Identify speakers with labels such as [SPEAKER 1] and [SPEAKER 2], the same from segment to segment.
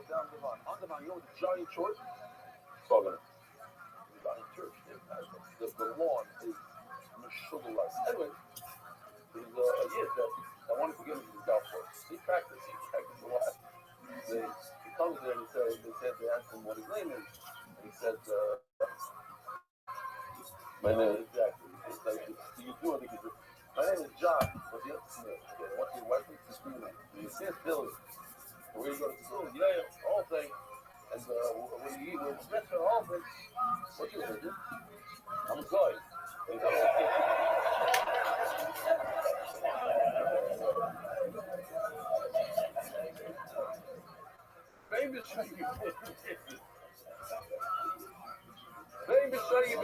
[SPEAKER 1] down the line. On the line, you know what the giant church? Talking the giant church. The lawn is sugarless. Anyway, there's a kid that wanted to get into the golf course. He practiced a lot. He comes there and they asked him what his name is. And he said, my name is exactly. It's like, you do it because my name is John. What's your Smith? What's your wife and school name? You say Billy. Where you go to school? Yeah, all thing. And what do you eat? Where's the restaurant? All thing. What you gonna do? I'm a guy. And baby, show you. Baby, show you.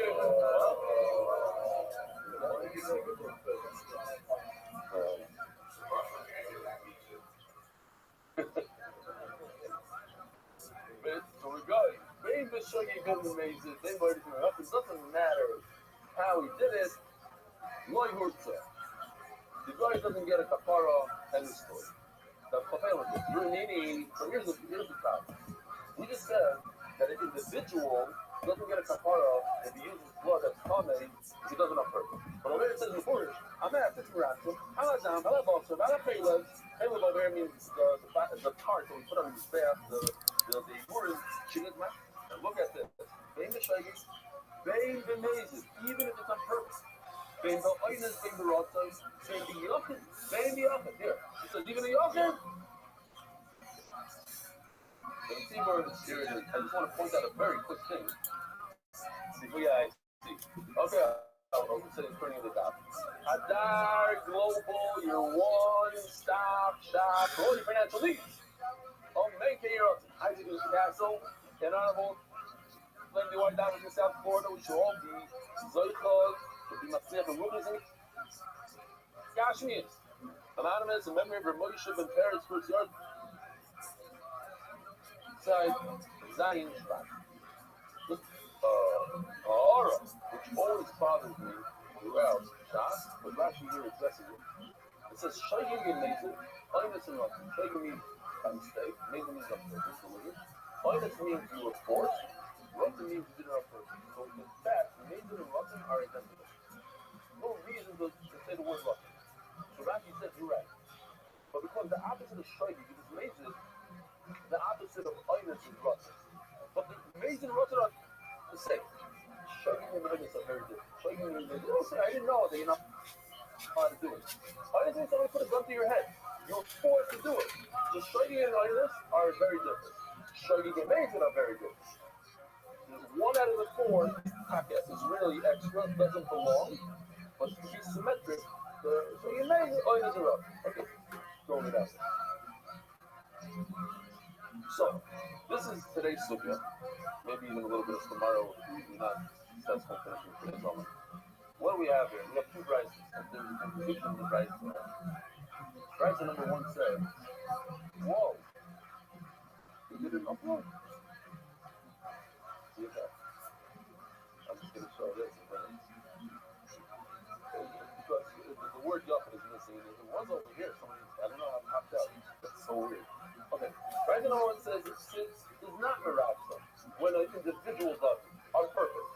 [SPEAKER 1] So we go. Baby, show you good amazing. They might do it. It doesn't matter how he did it. No, he hurts it. The guy doesn't get a kapara and the story. The kapara is Brunini. So here's the problem. We just said that an individual doesn't get a kapara if he uses blood that's common if he doesn't have purpose. But over here it says in the Buddha, I'm at the Tiracho, I'm at Dam, I'm at Boxer, I'm at Payless. Payless over here means the tart that we put on his bath, the urine, Chinitma. And look at this. Bain the Shaggy, Bain the Mazes, even if it's on purpose. Bain the Oinus, Bain the Rothschild, Bain the Yochin, Bain the Yochin. Here, it says even the Yochin. So the see where it's here. I just want to point out a very quick thing. See, I see. Okay, I'll say it's turning the top. Hadar Global, your one-stop shop for all your financial needs. Make your Isaac in Castle, and Honorable Lindy White Diamonds in South Florida, which will all be Zoichos, will be Matzliach and Rubens and Kashmirs. Anonymous, in memory of Ramosha and Paris, first yard. Side Zion Shabbat. Aura, which always bothers me throughout Shas, but Rashi here addresses it. It says, Shaygin Yemezid, Oinus and Rotten. Shaygin means by mistake, Mezid means on purpose, delivered. Oinus means you were forced, Rotten means you did it on purpose. So in fact, Mezid and Rotten are identical. No reason to say the word Rotten. So Rashi says you're right. But because the opposite of Shaygin, because Mezid, the opposite of Oinus is Rotten. But the Mezid and Rotten are the same. Shaygin and Oinus are very different. Shaygin and Oinus, I didn't know that you're not how to do it. Oinus means somebody put a gun to your head. You're forced to do it. So Shaygin and Oinus are very different. Shaygin and Mezid are very different. There's one out of the four packets is really extra, doesn't belong, but to be symmetric, so you Mezid, Oinus are up. Okay, throwing it out. So, this is today's sugya. Maybe even a little bit of tomorrow if we're not successful finishing today's moment. What do we have here? We have two brises. There's a composition of the brises. Brisa number one says, whoa, you didn't upload. See that? I'm just going to show this. Because the word yuppie is missing. It was over here. Somebody, I don't know how it popped out. That's so weird. Okay. Brisa number one says, tzitz is not merabsa when an individual does it on purpose.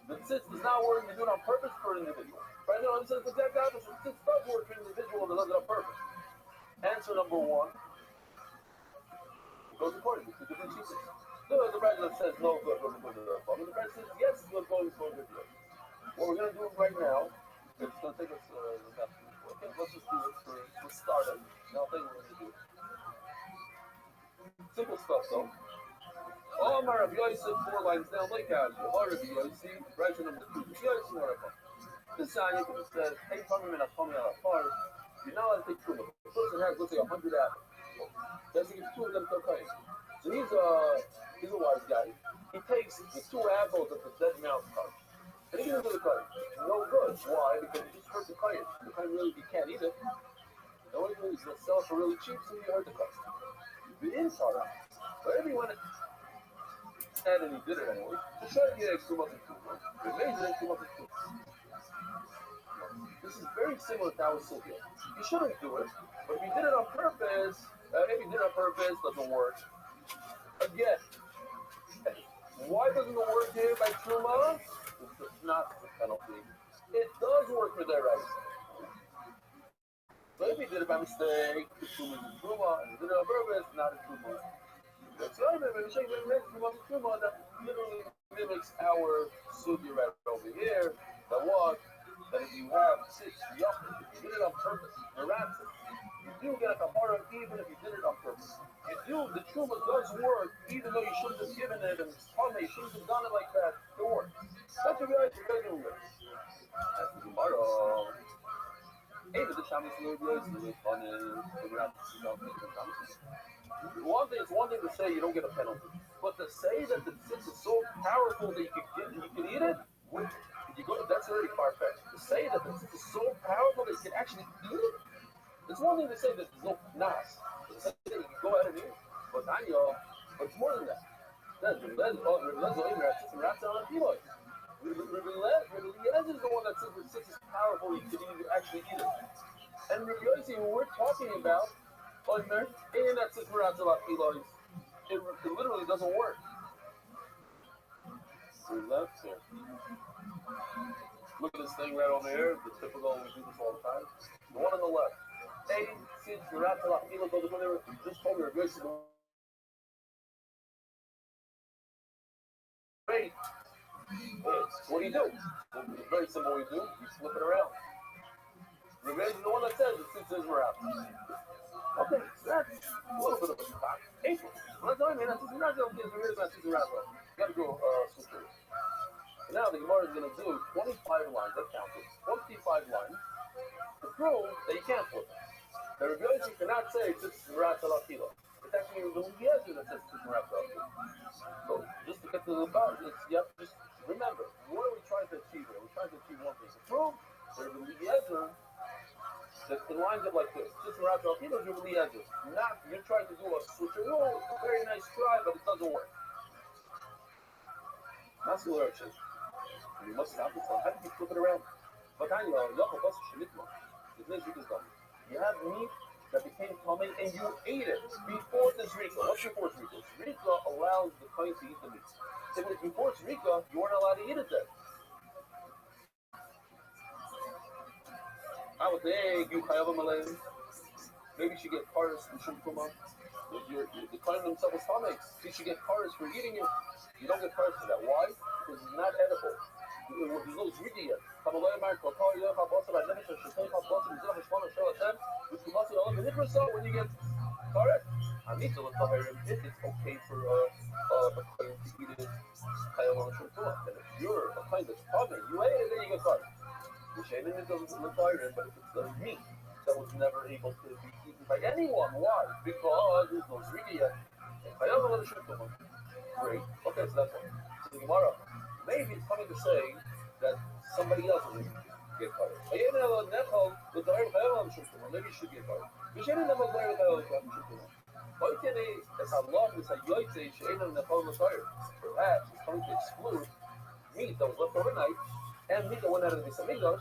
[SPEAKER 1] The tzitz is not working to do it on purpose for an individual. Brisa number one says the exact opposite. Tzitz does work for an individual that does it on purpose. Answer number one goes according to the different teachings. The Brisa says no good goes according to the Rabbi. The Brisa says yes good goes according to the Rabbi. What we're going to do right now, it's going to take us okay, let's just do it for starting. Now I'll tell you what we're going to do. Simple stuff though. Oh, my Rabbi Yosef, 4 lines down, like casual. Oh, Rabbi Yosef, Brisa number 2. Rabbi Yosef, no Rabbi. This sign says, hey, come in a tummy on a par. You're not allowed to take 2 of them. The person has, let's say, 100 apples. That's to give 2 of them to a kite. So he's a wise guy. He takes the 2 apples of the dead mouse cart. And he gives them to the kite. No good. Why? Because he just hurt the kite. The kite really, you can't eat it. The only thing is going to sell it for really cheap, so you hurt the kite. The inside out. Whatever you want to add, and he did it anyway. To show you it's too much of 2. It made it too much of 2. This is very similar to our Sylvia. You shouldn't do it, but if you did it on purpose, doesn't work. Again, why doesn't it work here by Truma? It's not the penalty. It does work for their rights. So if you did it by mistake, the Truma is Truma, and you did it on purpose, not a Truma. That's right, man. Truma that literally mimics our Sugi right over here. That if you have 6 yucca, if you did it on purpose, miraculous, you do get a kapara even if you did it on purpose. The truma does work, even though you shouldn't have given it, and you shouldn't have done it like that. It works. That's what you're doing with. That's the Gemara. Hey, the Shamis is funny. It's one thing to say you don't get a penalty, but to say that the tzitz is so powerful that you can eat it, that's already far-fetched. To say that the tzitz is so powerful that you can actually eat it, it's one thing to say that there's no nas. To say that you can go ahead and eat it, but it's more than that. That's is the one that says the tzitz is powerful, you can actually eat it. And Rabbi Yossi, who we're talking about, it literally doesn't work. So left here. Look at this thing right over here, the typical, we do this all the time. The one on the left. Just told me Rabbi Yossi. Great. What do you do? It's very simple what you do. You flip it around. Rabbi Yossi is the one that says the tzitz is miraculous. Okay, so that's a little bit of a shock. April. I'm not telling you, that's miraculous. You got to go switch it. Now the Gemara is going to do 25 lines. That counts. 25 lines to prove that you can't flip it. The Rabbi Yossi cannot say tzitz miraculous. It's actually the Rabbi that says tzitz miraculous. So just to get to the bottom, you have to just remember, what are we trying to achieve here? We're trying to achieve one thing. To prove that the Rabbi that it lines up like this. Just miraculous. Not you're trying to do a switcheroo. Very nice try, but it doesn't work. Muscular action. You must stop this one. How did you flip it around? But you have meat that became tummy and you ate it before this Rika. What's before Rika? Rika allows the kind to eat the meat. If it was before Rika, you weren't allowed to eat it then. I would think you maybe you should get cars from Shumkuma. You're declining themselves stomachs. You should get cars for eating it. You don't get cars for that. Why? Because it's not edible. There's no zrigi yet. When you get correct, if it's okay for a client to eat it, and if you're a client that's common, you ate it, then you get cars. The Shaman doesn't require it, but if it's the meat that was never able to be eaten by anyone, why? Because there's no zrigi yet. Great. Okay, so that's one. So Gemara, maybe it's coming to say that somebody else is get covered. Maybe you should get covered. Perhaps it's coming to exclude meat that was left overnight and meat that went out of the Misamigdash,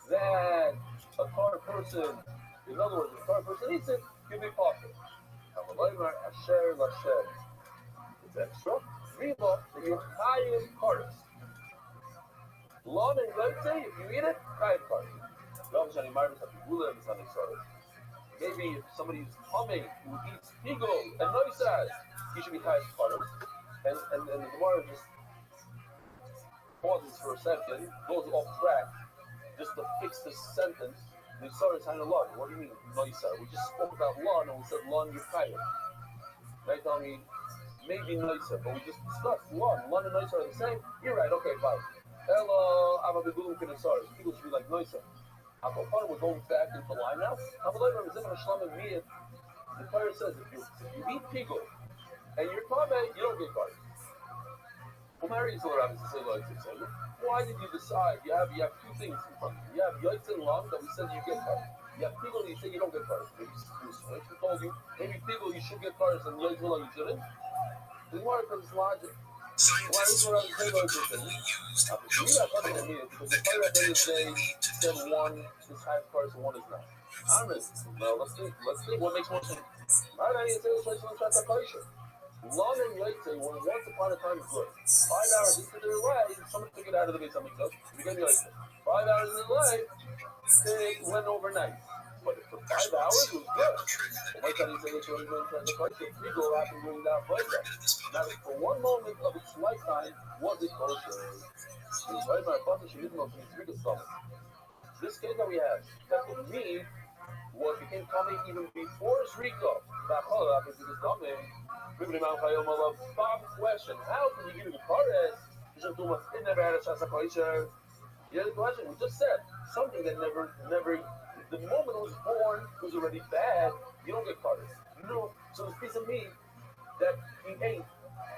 [SPEAKER 1] that a car person, in other words, if a car person eats it, you'll be popular. It's extra. Reba, that you're highest cars. Law and let's say, if you eat it, highest cars. Maybe if somebody's coming who eats pigo and noisas, he should be highest cars. And the Gemara just pauses for a second, goes off track, just to fix this sentence. We started saying law. What do you mean, noisa? We just spoke about law and we said law and yukayim. Right? Tell me, maybe noisa, but we just discussed law and noisa are the same. You're right. Okay, fine. Hello, I'm a bigulum kinesar. People should be like noisa. We're going back into line now. The player says if you eat pigo and you're talking, you don't get carded. Why did you decide? You have two things in front of you. You have yoitz and lung that we said you get carded. You have pigo that you say you don't get carded. Maybe you switch. We told you maybe pigo you should get carded and yoitz and lung you shouldn't. The Gemara comes logic. Why is what I'm saying about this? After me, that's something that needed because the fire at the end of the day said one is high price and one is not. Honest. Now let's think what makes more sense. Why did I need to say this place on the culture? Long and late say when once upon a time is good. 5 hours into their life, someone took it out of the base something else. You're gonna be like 5 hours in their life, they went overnight. But for 5 hours it was good. But why can't you say that you're going to the culture? Three go happen during that place. Now for one moment of its lifetime was it kosher. This case that we have, that would mean what became coming even before Zrika. Bob question, how can you give the chorus? It never had a chance to kosher. You know the question? We just said something that never, the moment it was born was already bad. You don't get chorus. No. So this piece of meat that he ate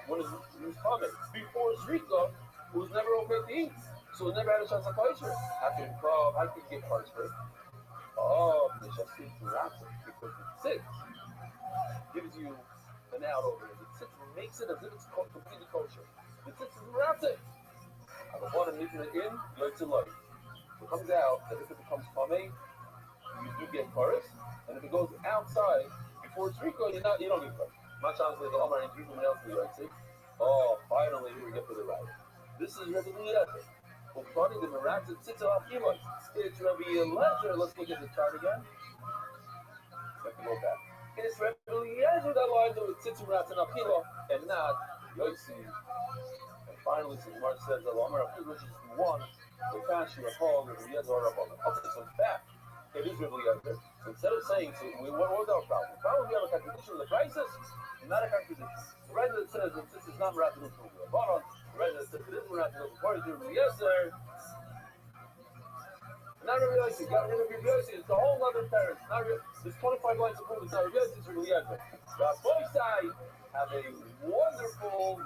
[SPEAKER 1] when it was coming before Zrika was never okay to eat. So it never had a chance to kosher. How can you get chorus for it? Oh, the Shasik Ratzik, because the tzitz gives you an out over it. The tzitz makes it as if it's completely kosher. The tzitz is Ratzik. I don't want to leave it in, learn to love. It comes out that if it becomes Pame, you do get chorus, and if it goes outside before it's Rico, you don't get chorus. My chance is the Omar and people else to right? See? Oh, finally, here we get to the right. This is Rabbi Eliezer. According to the Miracle, it's Rabbi Eliezer. Let's look at the chart again. Let's go back. It's Rabbi Eliezer that lines up with Tzitz and Apila, and not Yossi. And finally, since Mark says that Omar Apila is one, the Kashi of Paul, Rabbi Eliezer or Rabbi. Okay, so in fact, it is Rabbi Eliezer. So instead of saying, so what was our problem? The problem we have a contradiction of the crisis, not a contradiction. The right that says that this is not Miracle from the bottom. Right, that's the Miracle according to Rabbi Eliezer. Not Rabbi Eliezer, you got rid of Rabbi Eliezer, it's a whole other parent. There's 25 lines of proof, it's not Rabbi Eliezer, it's Rabbi Eliezer. The both sides have a wonderful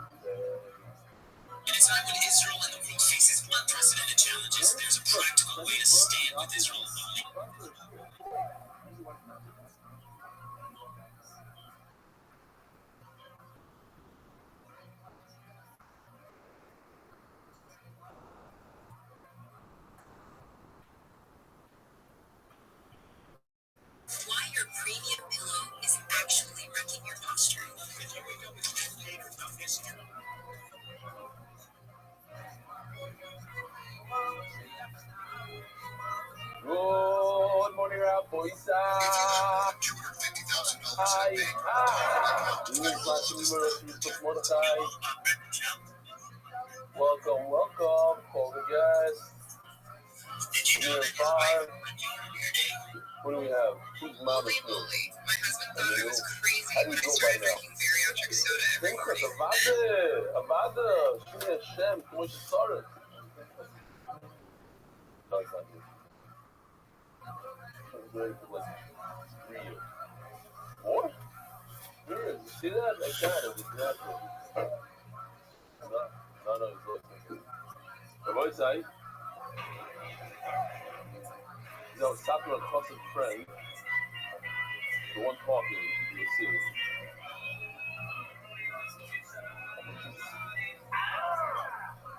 [SPEAKER 2] In a time when Israel and the world faces unprecedented challenges, there's a practical way to stand with Israel. Why your premium pillow is actually wrecking your posture.
[SPEAKER 1] Good morning, Rabbi. Hi. Welcome. Call the guest. What do we have? Who's mom is
[SPEAKER 2] Holy moly, my husband thought it was crazy when I started drinking bariatric soda every morning.
[SPEAKER 1] Avada. Shmi Hashem. Como she started. No, it's not good. It's very good. Like 3 years. 4? 3 years. You see that? Like that. It's natural. No, it's okay. Rabbi say, I was talking to a close friend, the one talking, you'll see.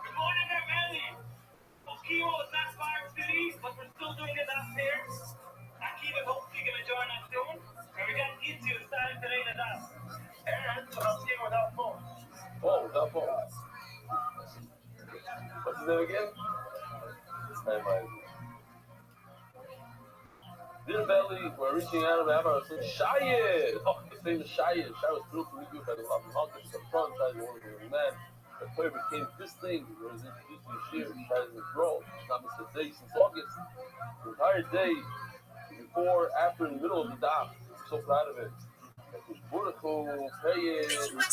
[SPEAKER 3] Good morning, everybody. Okiwo is not Smart Cities, but we're still doing it downstairs. Akiva hopes you're going to join us soon. And we got Itzu starting today with us. And I'm staying without phone.
[SPEAKER 1] Oh, without phone. What's his name again? Hey, Mike. Dear Belly, we're reaching out of Abba and saying, Shayed! Oh, his name is Shayed. Shayed was thrilled to meet you by the uncle to the front, Shayed was one of the man. The prayer became this thing, where he's introduced to Yeshir, Shayed is his role. He's not missed a day since August. The entire day, before, after, in the middle of the daf. I'm so proud of it. Beautiful, pay you for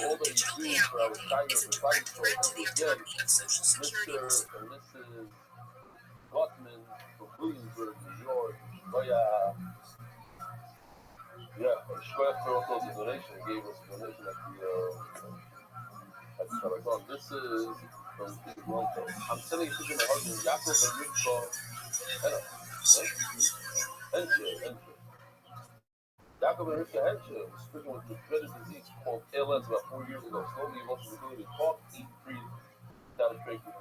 [SPEAKER 1] all that you do for our kindness and fighting for us. Again, Mr. and Mrs. Gutman from Williamsburg, New York. Shkoyach for also the donation. Gave us a donation at the Shabbat. This is from Toronto. I'm sending it to my husband, Yaakov and Rivka. Yaakov Yaakov and Rivka Hensha was stricken with this dreaded disease called ALS about 4 years ago. Slowly he lost his ability to talk, eat, breathe without a trachea.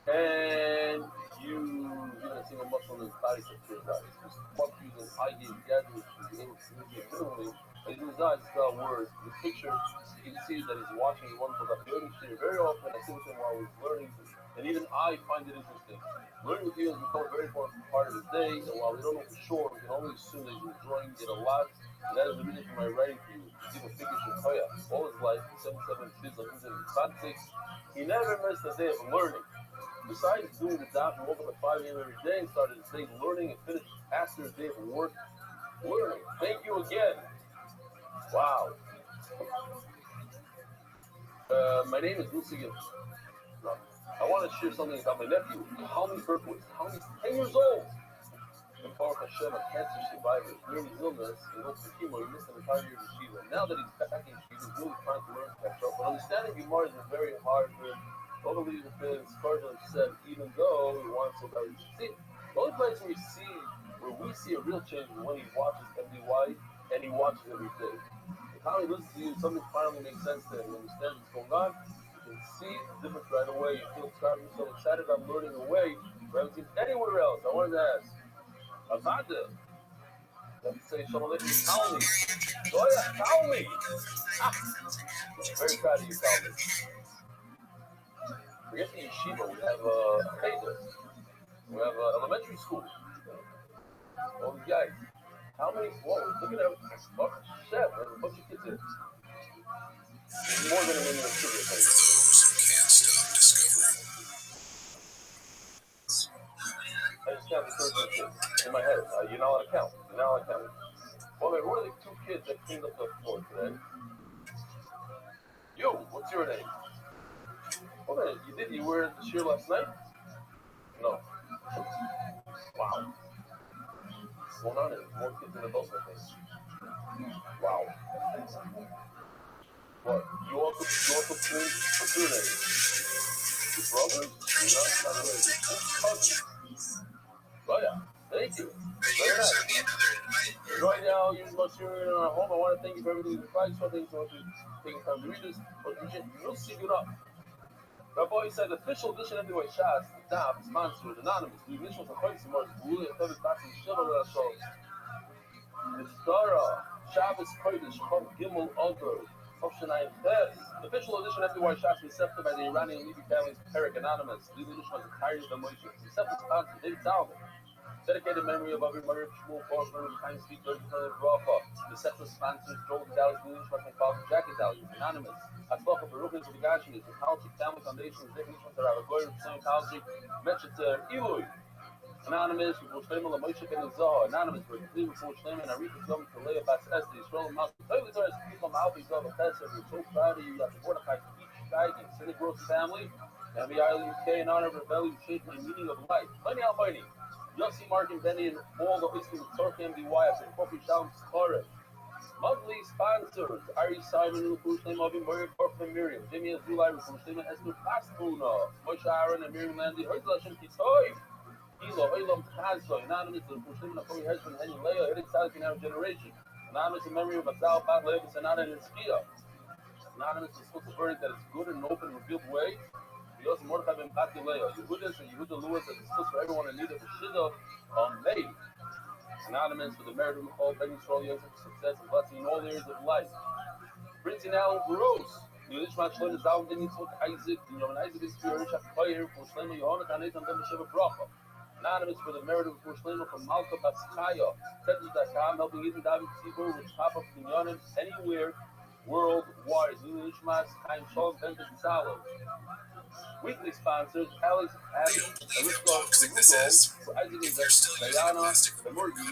[SPEAKER 1] And you a single muscle in his body for 2 eyes. His fuck using eye gaze gadget, which is able to communicate minimally. And using his eyes to spell words. In the picture, you can see that he's watching a wonderful documentary. Very often I sit with him while he's learning, and even I find it interesting. Learning with you has become a very important part of his day, and while we don't know for sure, we can only assume that he's enjoying it a lot. And that is the reason for my writing for you. Give a figure Shikoya. All his life, 77 kids of 106, he never missed a day of learning. Besides doing the job, he woke up at 5 a.m. every day and started his day learning and finished after his day of work learning. Thank you again. Wow. My name is Lucy. I want to share something about my nephew, Tommy Berkowitz. Tommy's 10 years old. And Baruch Hashem, a cancer survivor. During his illness, he went to chemo. He missed an entire year of yeshiva. Now that he's back in yeshiva, he's really trying to learn to catch up. But understanding Gemara has been very hard for him. All the leaders have been discouraged and upset, even though he wants so badly to see. The only place where we see a real change is when he watches MDY and he watches every day. If Tommy listens to you, something finally makes sense to him. He understands what's going on. You can see the difference right away. You feel so excited about learning away. We haven't seen anywhere else. I wanted to ask. Avada. Let me say Shalom Aleichem. Talmi. Oh yeah, Talmi. Very proud of you, Talmi. Forget the yeshiva. We have a cheder. We have elementary school. All these guys. How many? Whoa, look at that. Oh, chef. There's a bunch of kids here. There's more than a million of kids here. I just counted 13 kids in my head. You're not allowed to count. You're not allowed to count. Well, who are the 2 kids that cleaned up the floor today? You, what's your name? Hold on, you were the shiur last night? No. Wow. What's going on? There's more kids than adults, I think. Wow. What? You also clean? What's your name? Your brothers? No, not really. Cousins. Oh yeah. Thank you. Very nice. Right now, you're at home. I want to thank you for everything you provide. So thanks for taking time to read this. But you'll see it up. Rabbi said, official edition of the way Shas, Dab, sponsored, anonymous. The initials are quite similar. Really, I thought it's not some shit over that show. The Stara, Shabbos Kodesh, Chav Gimel Adar, Hoshanai Ches. The official edition of the way Shas was accepted by the Iranian Levy family's Perek Anonymous. The edition was entirely of the Moshe. The accepted sponsor, David Salvin. Dedicated memory of Avi Marir Shmuel Forsman, Time Speak, Dirty Planet Rafa. The separate sponsors, Joel Dallas, William Schwartz, Father Jackie Dallas, Anonymous. Atzlocha Baruch the Gashi, the Talchi Family Foundation, the Definition of Rabbi Goyer, Scientology, Metchet Eloi. Anonymous, with Shleimel, Moshe Ben Zah. Anonymous, with Cleveland, Shleimel, and Arika Zom, Kalea, Bats Esther, Israel, Mouse, Totally Torres, people, Malfi, Zah, Bethesda. We're so proud of you. You have the Mordechai, each guy, the Cynic Growth family, and the Island UK in honor of Rebellion, who shaped my meaning of life. Plenty Almighty. Yossi, Mark, and Benny, and all the Oiskim of Turkey MDY, after Kofi Shalom Skore. Monthly sponsors, Ari Simon, Rukushlim, Avim, Bayer, Korf, and Miriam, Jimmy Azulai, Rukushlim, and Esther Pastuna, Moshe Aaron, and Miriam Landy, Herzl Hashem Kitoi, Elo, Elam Chazo, Anonymous, Rukushlim, and Akori Hezron, Henry Leah, Eric Salik in our generation, Anonymous in memory of Azal, Bad Levis, and Anna and Skia. Anonymous is supposed to burn that is good and open and revealed way. We also Mordechai ben Batileo, Yehudas and Yehuda Lewis, as it's for everyone in need of a Shidduch May. Anonymous for the merit of Michal, Ben Yisrael, Yosef, success and blessing in all areas of life. Printing Alan Baros, Yudishmat Shlomo Zalman Ben Yitzchak Isaac, and Yohan Isaac is Spirit, Shachayir, for Shlomo Yohanat, Nathan Ben Sheva Bracha. Anonymous for the merit of Shlomo from Malka Batskaya, Tetris.com, helping even David Tzibur, which pop up in Yonim anywhere worldwide. Yudishmat, Chaim Shalom, Ben Tzalo. Weekly sponsors, Alex, Abby, Arisco, Rugo, for Isaac and Diana, the Murgy.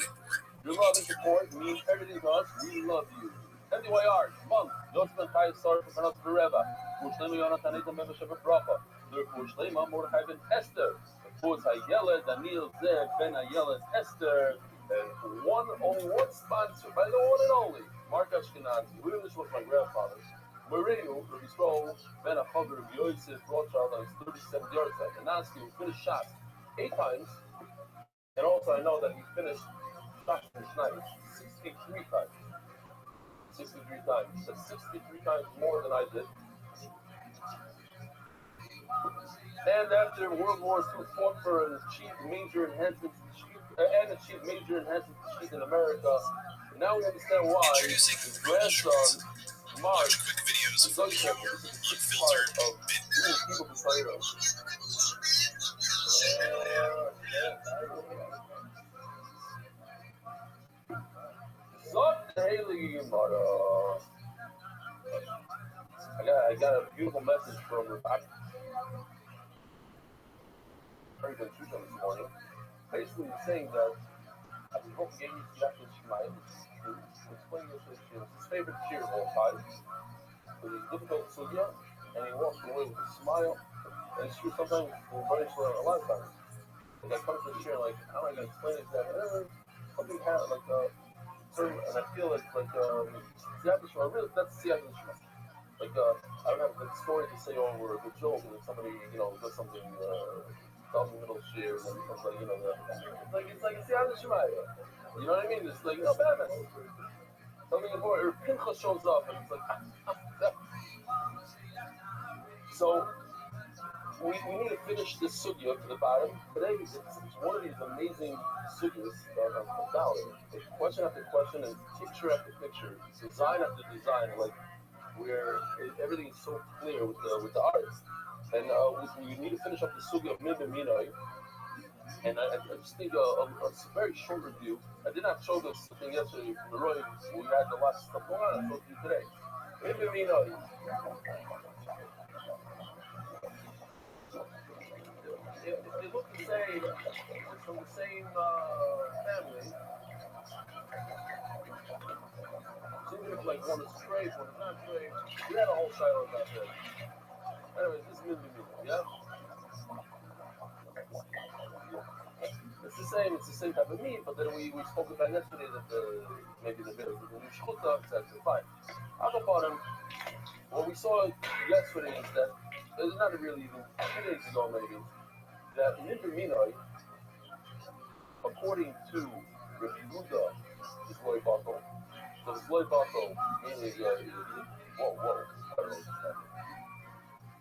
[SPEAKER 1] Your love and support means everything to us. We love you. MDYR, Monk, Joseph and Chai, sorry for pronouncing forever. Mushlema Yonatan, Nathan, Beba Sheva Bracha. Therefore, Shlema, Mordechai ben Esther. Of course, Ayela, Daniel, Zeb, Ben Ayela, and Esther. And only one sponsor, by the one and only, Mark Ashkenazi. We knew this was my grandfather's. Marino, Rabbi Stroll, Ben Achav, Rabbi Yosef, Rothschild on his 37th yard side. And Nansky, who finished shots 8 times. And also, I know that he finished shots from Schneider 63 times. 63 times. That's 63 times more than I did. And after World War II, fought for and achieved major enhancements in America. And now we understand why his grandson, Mark, is so important. This is a part of people to play them. I got a beautiful message from Rabbi this morning, basically saying that I hope gave you exactly Shemai, explaining this to his favorite cheer of all time. So he's difficult Sugya, and he walks away with a smile, and it's true sometimes we're very for a lot of times. Like I come to the chair, like, how am I going to explain it exactly? Something has like certain, and I feel like Siyat Shema, really, that's Siyat Shema. Like, I don't have a good story to say over a good joke, and then somebody, does something, down the middle share, and then it becomes like, it's like a Siyat Shema. You know what I mean? It's like, Batman. Something important, or Pinchas shows up, and it's like, So, we need to finish this sugya to the bottom. Today, it's one of these amazing sugyas about it. It's question after question and picture after picture, design after design, like where everything is so clear with the artist. And we need to finish up the sugya of Minoi. And I just think a very short review. I did not show this thing yesterday from the Roy. We had the last stuff going on. I showed you today. Minoi. They look the same, from the same family. Even if like one is straight, one is not straight. We had a whole shiloh about that. Anyways, this is Minoi, yeah? It's the same type of meat, but then we spoke about yesterday that maybe the bit of the shchuta, etc. Fine. I'll go on. What we saw yesterday is that it's not really even 2 days ago maybe. That Minoi, according to Rabbi Yehuda, is loy bato. So it's loy bato, meaning, whoa, I don't know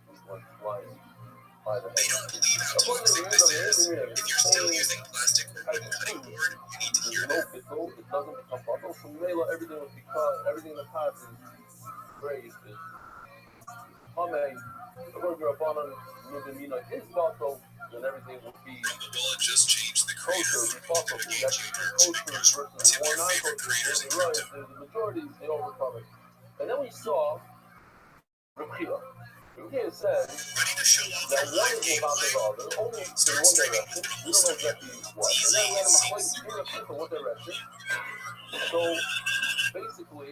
[SPEAKER 1] he's one flying by the head.
[SPEAKER 2] They don't believe how toxic this is. If you're still using plastic or wooden cutting board, you need to hear that.
[SPEAKER 1] It doesn't become bato, so everything in the pot is raised. According to Rabbanan, Minoi is bato, then everything would be
[SPEAKER 2] Well, it just changed the creator
[SPEAKER 1] kosher,
[SPEAKER 2] from to a game changer. So make sure tip your favorite creators in crypto.
[SPEAKER 1] the majority, they overcome it. And then we saw Rabbi. Rabbi said
[SPEAKER 2] Ready to show off
[SPEAKER 1] that
[SPEAKER 2] your
[SPEAKER 1] one
[SPEAKER 2] live
[SPEAKER 1] is about the
[SPEAKER 2] gameplay?
[SPEAKER 1] other, only in
[SPEAKER 2] Start
[SPEAKER 1] one
[SPEAKER 2] streaming
[SPEAKER 1] direction.
[SPEAKER 2] with
[SPEAKER 1] We don't know exactly what. And then we had a direction for what direction. So basically,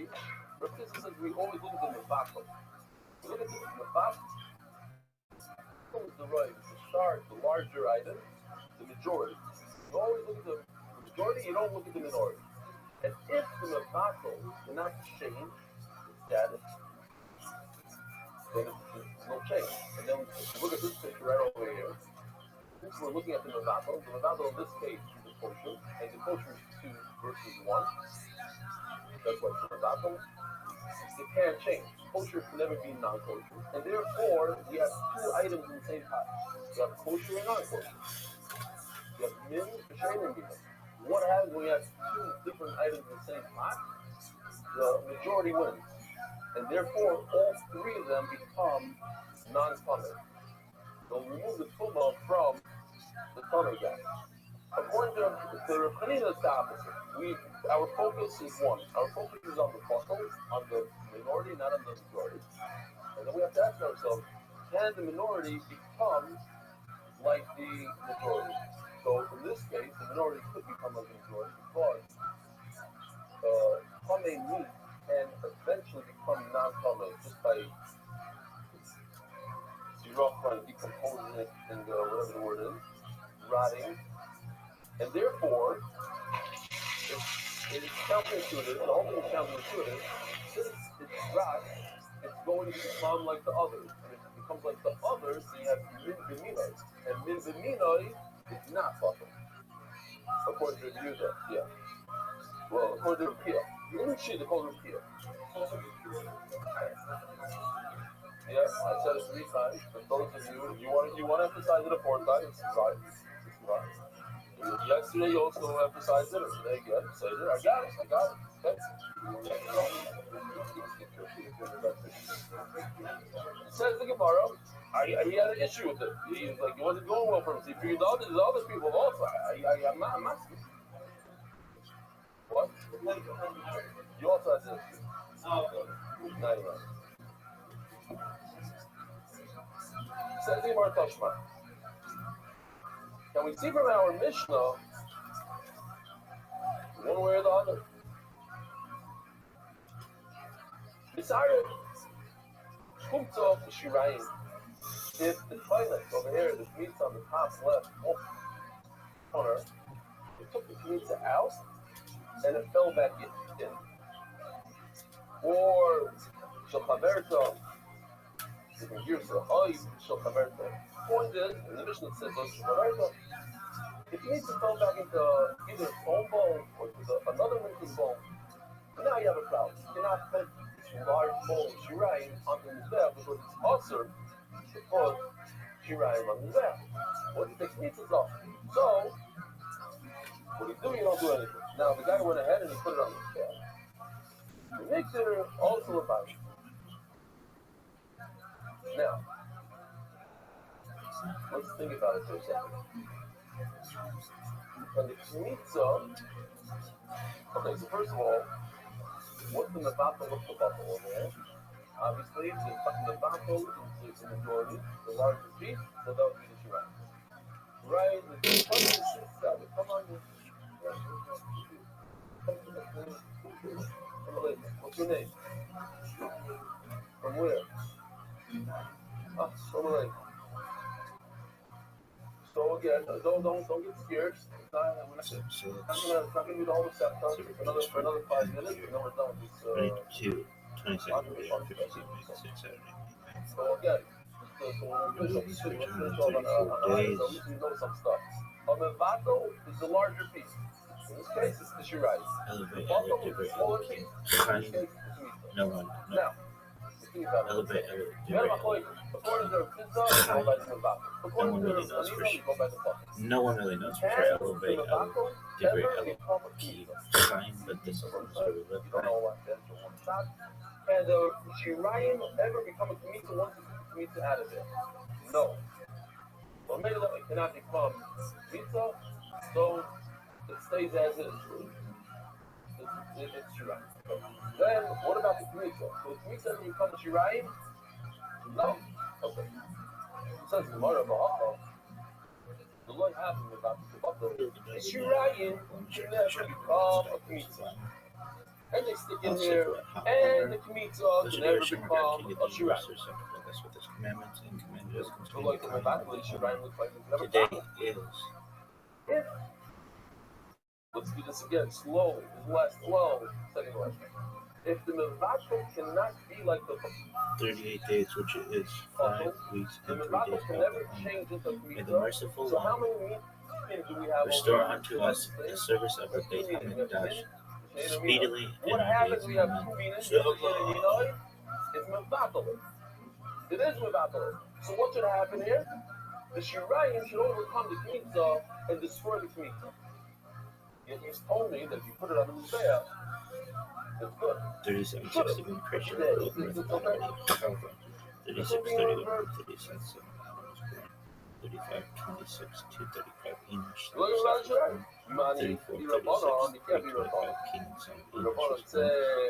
[SPEAKER 1] Rabbi says we always look at the Mefako. We look at the Mefako. The right, to start the larger item, the majority. You always look at the majority, you don't look at the minority. And if the Mefako will not change its status, then it's no change. And then look at this picture right over here. Since we're looking at the Mefako in this case is the kosher, and the kosher is 2 versus 1. That's why it's the Mefako. It can't change. Kosher can never be non-kosher. And therefore, we have 2 items in the same pot. You have kosher and non-kosher. You have min, kasher, and min. What happens when you have 2 different items in the same pot? The majority wins. And therefore, all 3 of them become non-tummy. They'll remove the tumah from the tummy guy. According to Rabbanina, it's the opposite. Our focus is one. Our focus is on the bottle, on the minority, not on the majority. And then we have to ask ourselves, can the minority become like the majority? So in this case, the minority could become like the majority because Tame meat can eventually become non-Tame just by and decomposing it and whatever the word is, rotting. And therefore, it is counterintuitive, and only counterintuitive, since it's rot, it's going to become like the others. And if it becomes like the others, then you have min b'minoi. And min b'minoi is not fucking. According to the Yudah, yeah. Well, according to Rabbi. Usually, they call it Rukia. Yeah, I said it 3 times. For those of you want to emphasize it a 4th time, it's fine. It's fine. Yesterday you also emphasized it, or today again, say it. I got it. Okay. Says the Gemara, he had an issue with it. He was like, it wasn't going well for him. So he figured out there's other people also. I'm asking. What? You also had this issue. No. Says the Gemara Tashma. Can we see from our Mishnah one way or the other? Decided Kumtov Shirayim. If the toilet over here, the meats on the top left corner, it took the pizza out and it fell back in. Or Shalaberta, you can hear so Shalaberta. Point is, and the Mishnah says, Shalaberta, if you need to fell back into either foam bowl or another winter's bowl, now you have a problem. You cannot fit large bowl of shirayim onto the mizbeach because it's also to put shirayim on the mizbeach. What if it takes mitzvahs off? So, what you do, you don't do anything. Now, the guy went ahead and he put it on the mizbeach. The mixer also about it. Now, let's think about it for a second. When the mitzvah, okay, so first of all, what's the mevatel? What's the bottle over there? Obviously, the mevatel is the majority, the largest piece, so that would be the shirayim. Right? Come on. What's your name? From where? From where? So again, don't get scared. It's not going to be the whole set for another 5 minutes, and then we're done with this.
[SPEAKER 4] 22,
[SPEAKER 1] So again, let's finish off on we know some stuff. A mevatel is the larger piece. In this case, it's the shirayim. The bottle is the smaller piece. In this case, it's the mitzvah. Now,
[SPEAKER 4] Elevate.
[SPEAKER 1] according to pizza, we go by the mevatel. According to Anita, we go by the bottle.
[SPEAKER 4] No one really knows for elevate, but this is what we live by.
[SPEAKER 1] And the shirayim ever become a kmitza once the kmitza out of there? No. Well, maybe it cannot become kmitza, so it stays as is. It's shirayim. Then, what about the kmitza? So the kmitza ever become a shirayim? No. Okay. It says Gemara Ba'acha. The Lord happened about the bottle. The shirayim can never become a kmitza. And they stick in here, and the kmitza can never become a shirayim. So like the mevatel shirayim looks like it's never
[SPEAKER 4] Today is.
[SPEAKER 1] Let's do this again. Slow. Last 12 seconds left. If the mevatel cannot be like the
[SPEAKER 4] 38 days, which is 5 weeks
[SPEAKER 1] the
[SPEAKER 4] and 3
[SPEAKER 1] mevatel
[SPEAKER 4] days,
[SPEAKER 1] can never change into
[SPEAKER 4] may the
[SPEAKER 1] kmitza.
[SPEAKER 4] merciful
[SPEAKER 1] So how
[SPEAKER 4] one
[SPEAKER 1] many meetings do we have?
[SPEAKER 4] restore unto us the service of our Beit HaMikdash speedily
[SPEAKER 1] What
[SPEAKER 4] in our
[SPEAKER 1] happens?
[SPEAKER 4] days.
[SPEAKER 1] We have 2 meetings. It's mevatel. It is mevatel. So what should happen here? The shirayim should overcome the kmitza and destroy the kmitza. Yet you told me that if you put it on the mizbeach, it's good.
[SPEAKER 4] 37, 61 Christian, 36, 31, 36, 35, 26, 235 English, 34, 36, 35 Kingdom,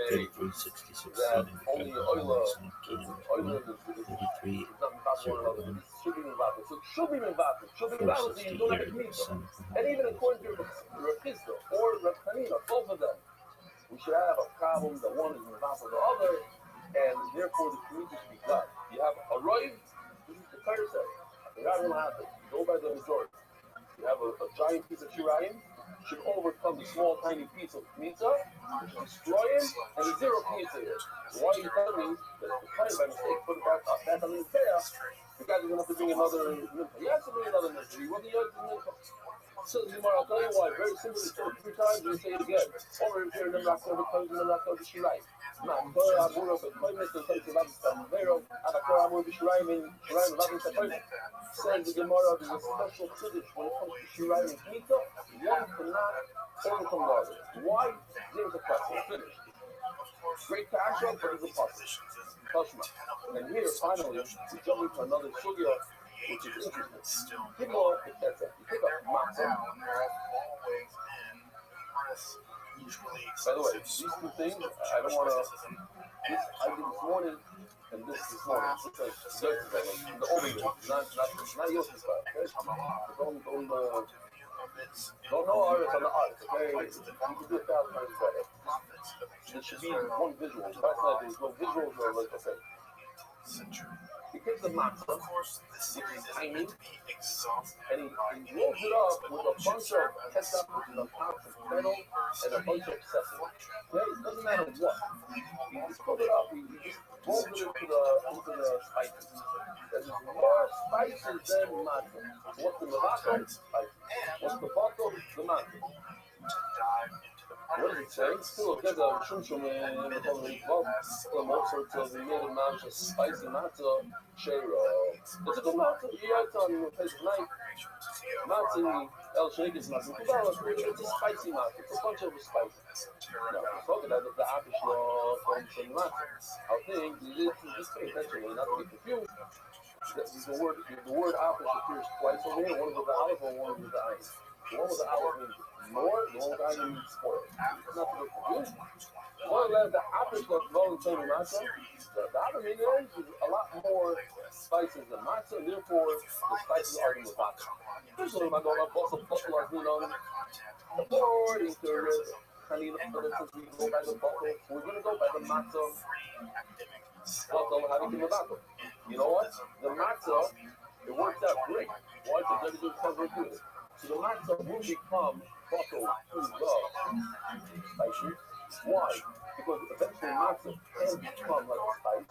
[SPEAKER 4] 33, 66, 75, 33, 01,
[SPEAKER 1] So it should be mevatel. Should be mevatel, so you don't have a kmitza. And even according to Rabbi or Rabbi, both of them, we should have a problem that one is mevatel the other, and therefore the kmitza should be done. You have a roiv, this is the Torah says. You're not going to have it. Go by the majority. You have a giant piece of shirayim, should overcome the small, tiny piece of kmitza, which should destroy him, and the zero kmitza here. So why are you telling me that the time by mistake put it back on the mizbeach? The guys are going to have to bring another mincha. He has to bring another mincha. He wasn't using mincha. So I'll tell you why. Very simple. It's 3 times. You say it again. Over here, the rock over comes and the rock over Shirai. Now, Torah Abura, but Koimis and Koimis Lavin Samvero, Adakora Abura Shirai and Shirai and Lavin Sakoimis. Says the Gemara, there's a special chiddush when it comes to Shirai and Knita. One cannot overcome the other. Why? There's a question. Finished. Great kasha, but it's a puzzle. Kashma. And here, finally, we jump into another sugya, which is interesting. People, that's it. You pick up matzah. By the way, these 2 things, I don't want to. This I did this morning, and this morning. It's like the overview, not your stuff. Okay? Don't know artists on the artist. Okay, you can do 1,000 times better. There should be one visual. That's not there's no visuals or like okay. He takes the matzah, which is tiny, and he rolls it up with a bunch of ketchup, which is a pound of fennel, and a bunch of sesame. Okay, it doesn't matter what. He just put it up, he just rolls it into the spices. There's more spices than matzah. What's the lavato? Spices. What's the bottle? The matzah. What does it say? Still, there's a shum and all sorts of made amounts of spicy matzah. Shero. It's a good matzah. You got it on your place of night. Matzah, El Shakers matzah. It's a spicy matzah. It's a bunch of spices. Now, we're talking about the Apish law from some matzah. I think just pay attention, not to get confused. The word Apish appears twice over here. One with the aleph and one with the ayin. The one with the aleph means more, the one with the ayin means spoiled. It's not to get confused. One of the Apish law from some matzah. The other meaning is a lot more spices than matzah, and therefore the spices are in the matzah. Usually, I'm going to bust a buckle like we know. According to since we go by the buckle, we're going to go by the matzah. Buckle, how do you think about it? You know what? The matzah, it works out great. Why? Because everything comes right through it. So the matzah will become buckle to the spices. Why? Because eventually matzah can become like a spice,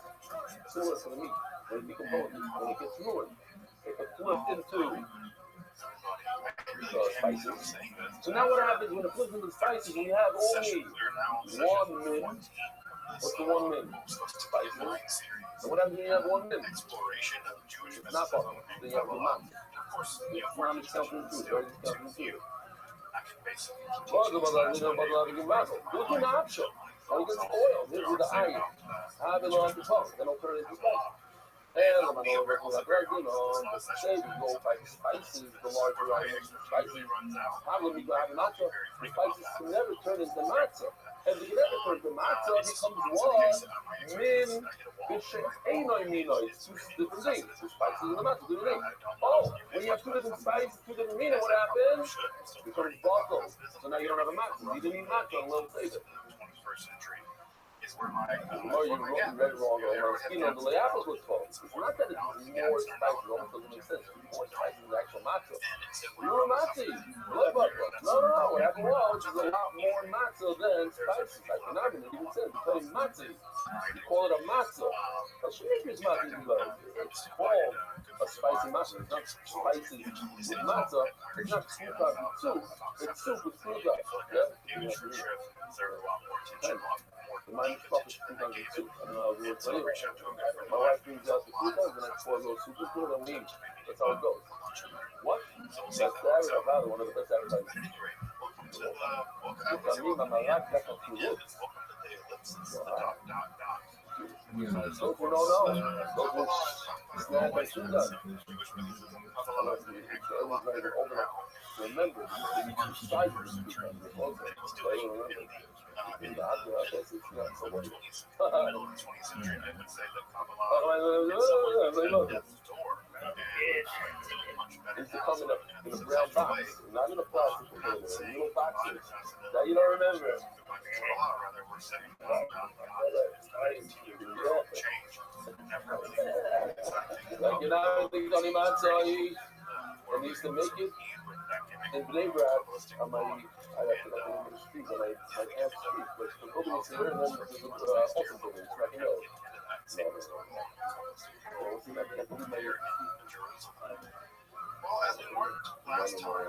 [SPEAKER 1] similar to the meat. When it decomposes, when it gets ruined, it gets flipped into spices. So now what happens when it flips into spices, we have only 1 min. What's the 1 min? Spices. So what happens when you have 1 min? It's not butter. Then you have the matzah. Mom is counting too. Bird is counting too. Look in the option. When it gets oil, this is the iron. Have it on the tongue, then I'll turn it into spice. And I'm going to go say we go by the spices, the larger items, spices. How will we go have an option? The spices can never turn into matzah. And if you never turn into matzah, it becomes one min, bishop, ainoi minoi. It's 2 different things. 2 spices in the matzah, different things. Oh, when you have 2 different spices, 2 different minoi, what happens? It becomes bottle. So now you don't have a matzah. You didn't need matzah on a little flavor. Oh, you read it wrong. You know, the Leapos was called. It's not that it's more spicy, almost doesn't make sense. It's more spicy than the actual matzah. You're a matzah. No. What happened was, there's a lot more matzah than spicy. Like, we're not even sense. We call it matzah. We call it a matzah. A shrinker's matzah, it's called a spicy matzah. It's not spicy with matzah. It's not soup with soup. It's soup with fruit. Yeah? Mine is proper sometimes with soup. I don't know how to do it. My wife brings out the fruit, and I pour a little soup into it, and we eat. That's how it goes. What? That's the advertising. One of the best advertising. I mean, my wife got a few looks. Those who don't know, those who snag my shoes on. Remember, you can decide to speak on your clothes. It's coming up in a brown box, not in a plastic container, little boxes that you don't remember. Like you're not thinking on him outside, and he used to make it in Bnei Brak on my, I have to go to the street, on my aunt's street, but the building is here, and then there's an awesome building, it's like, no. Well, see, I can't believe my... Well, as it worked.
[SPEAKER 2] last time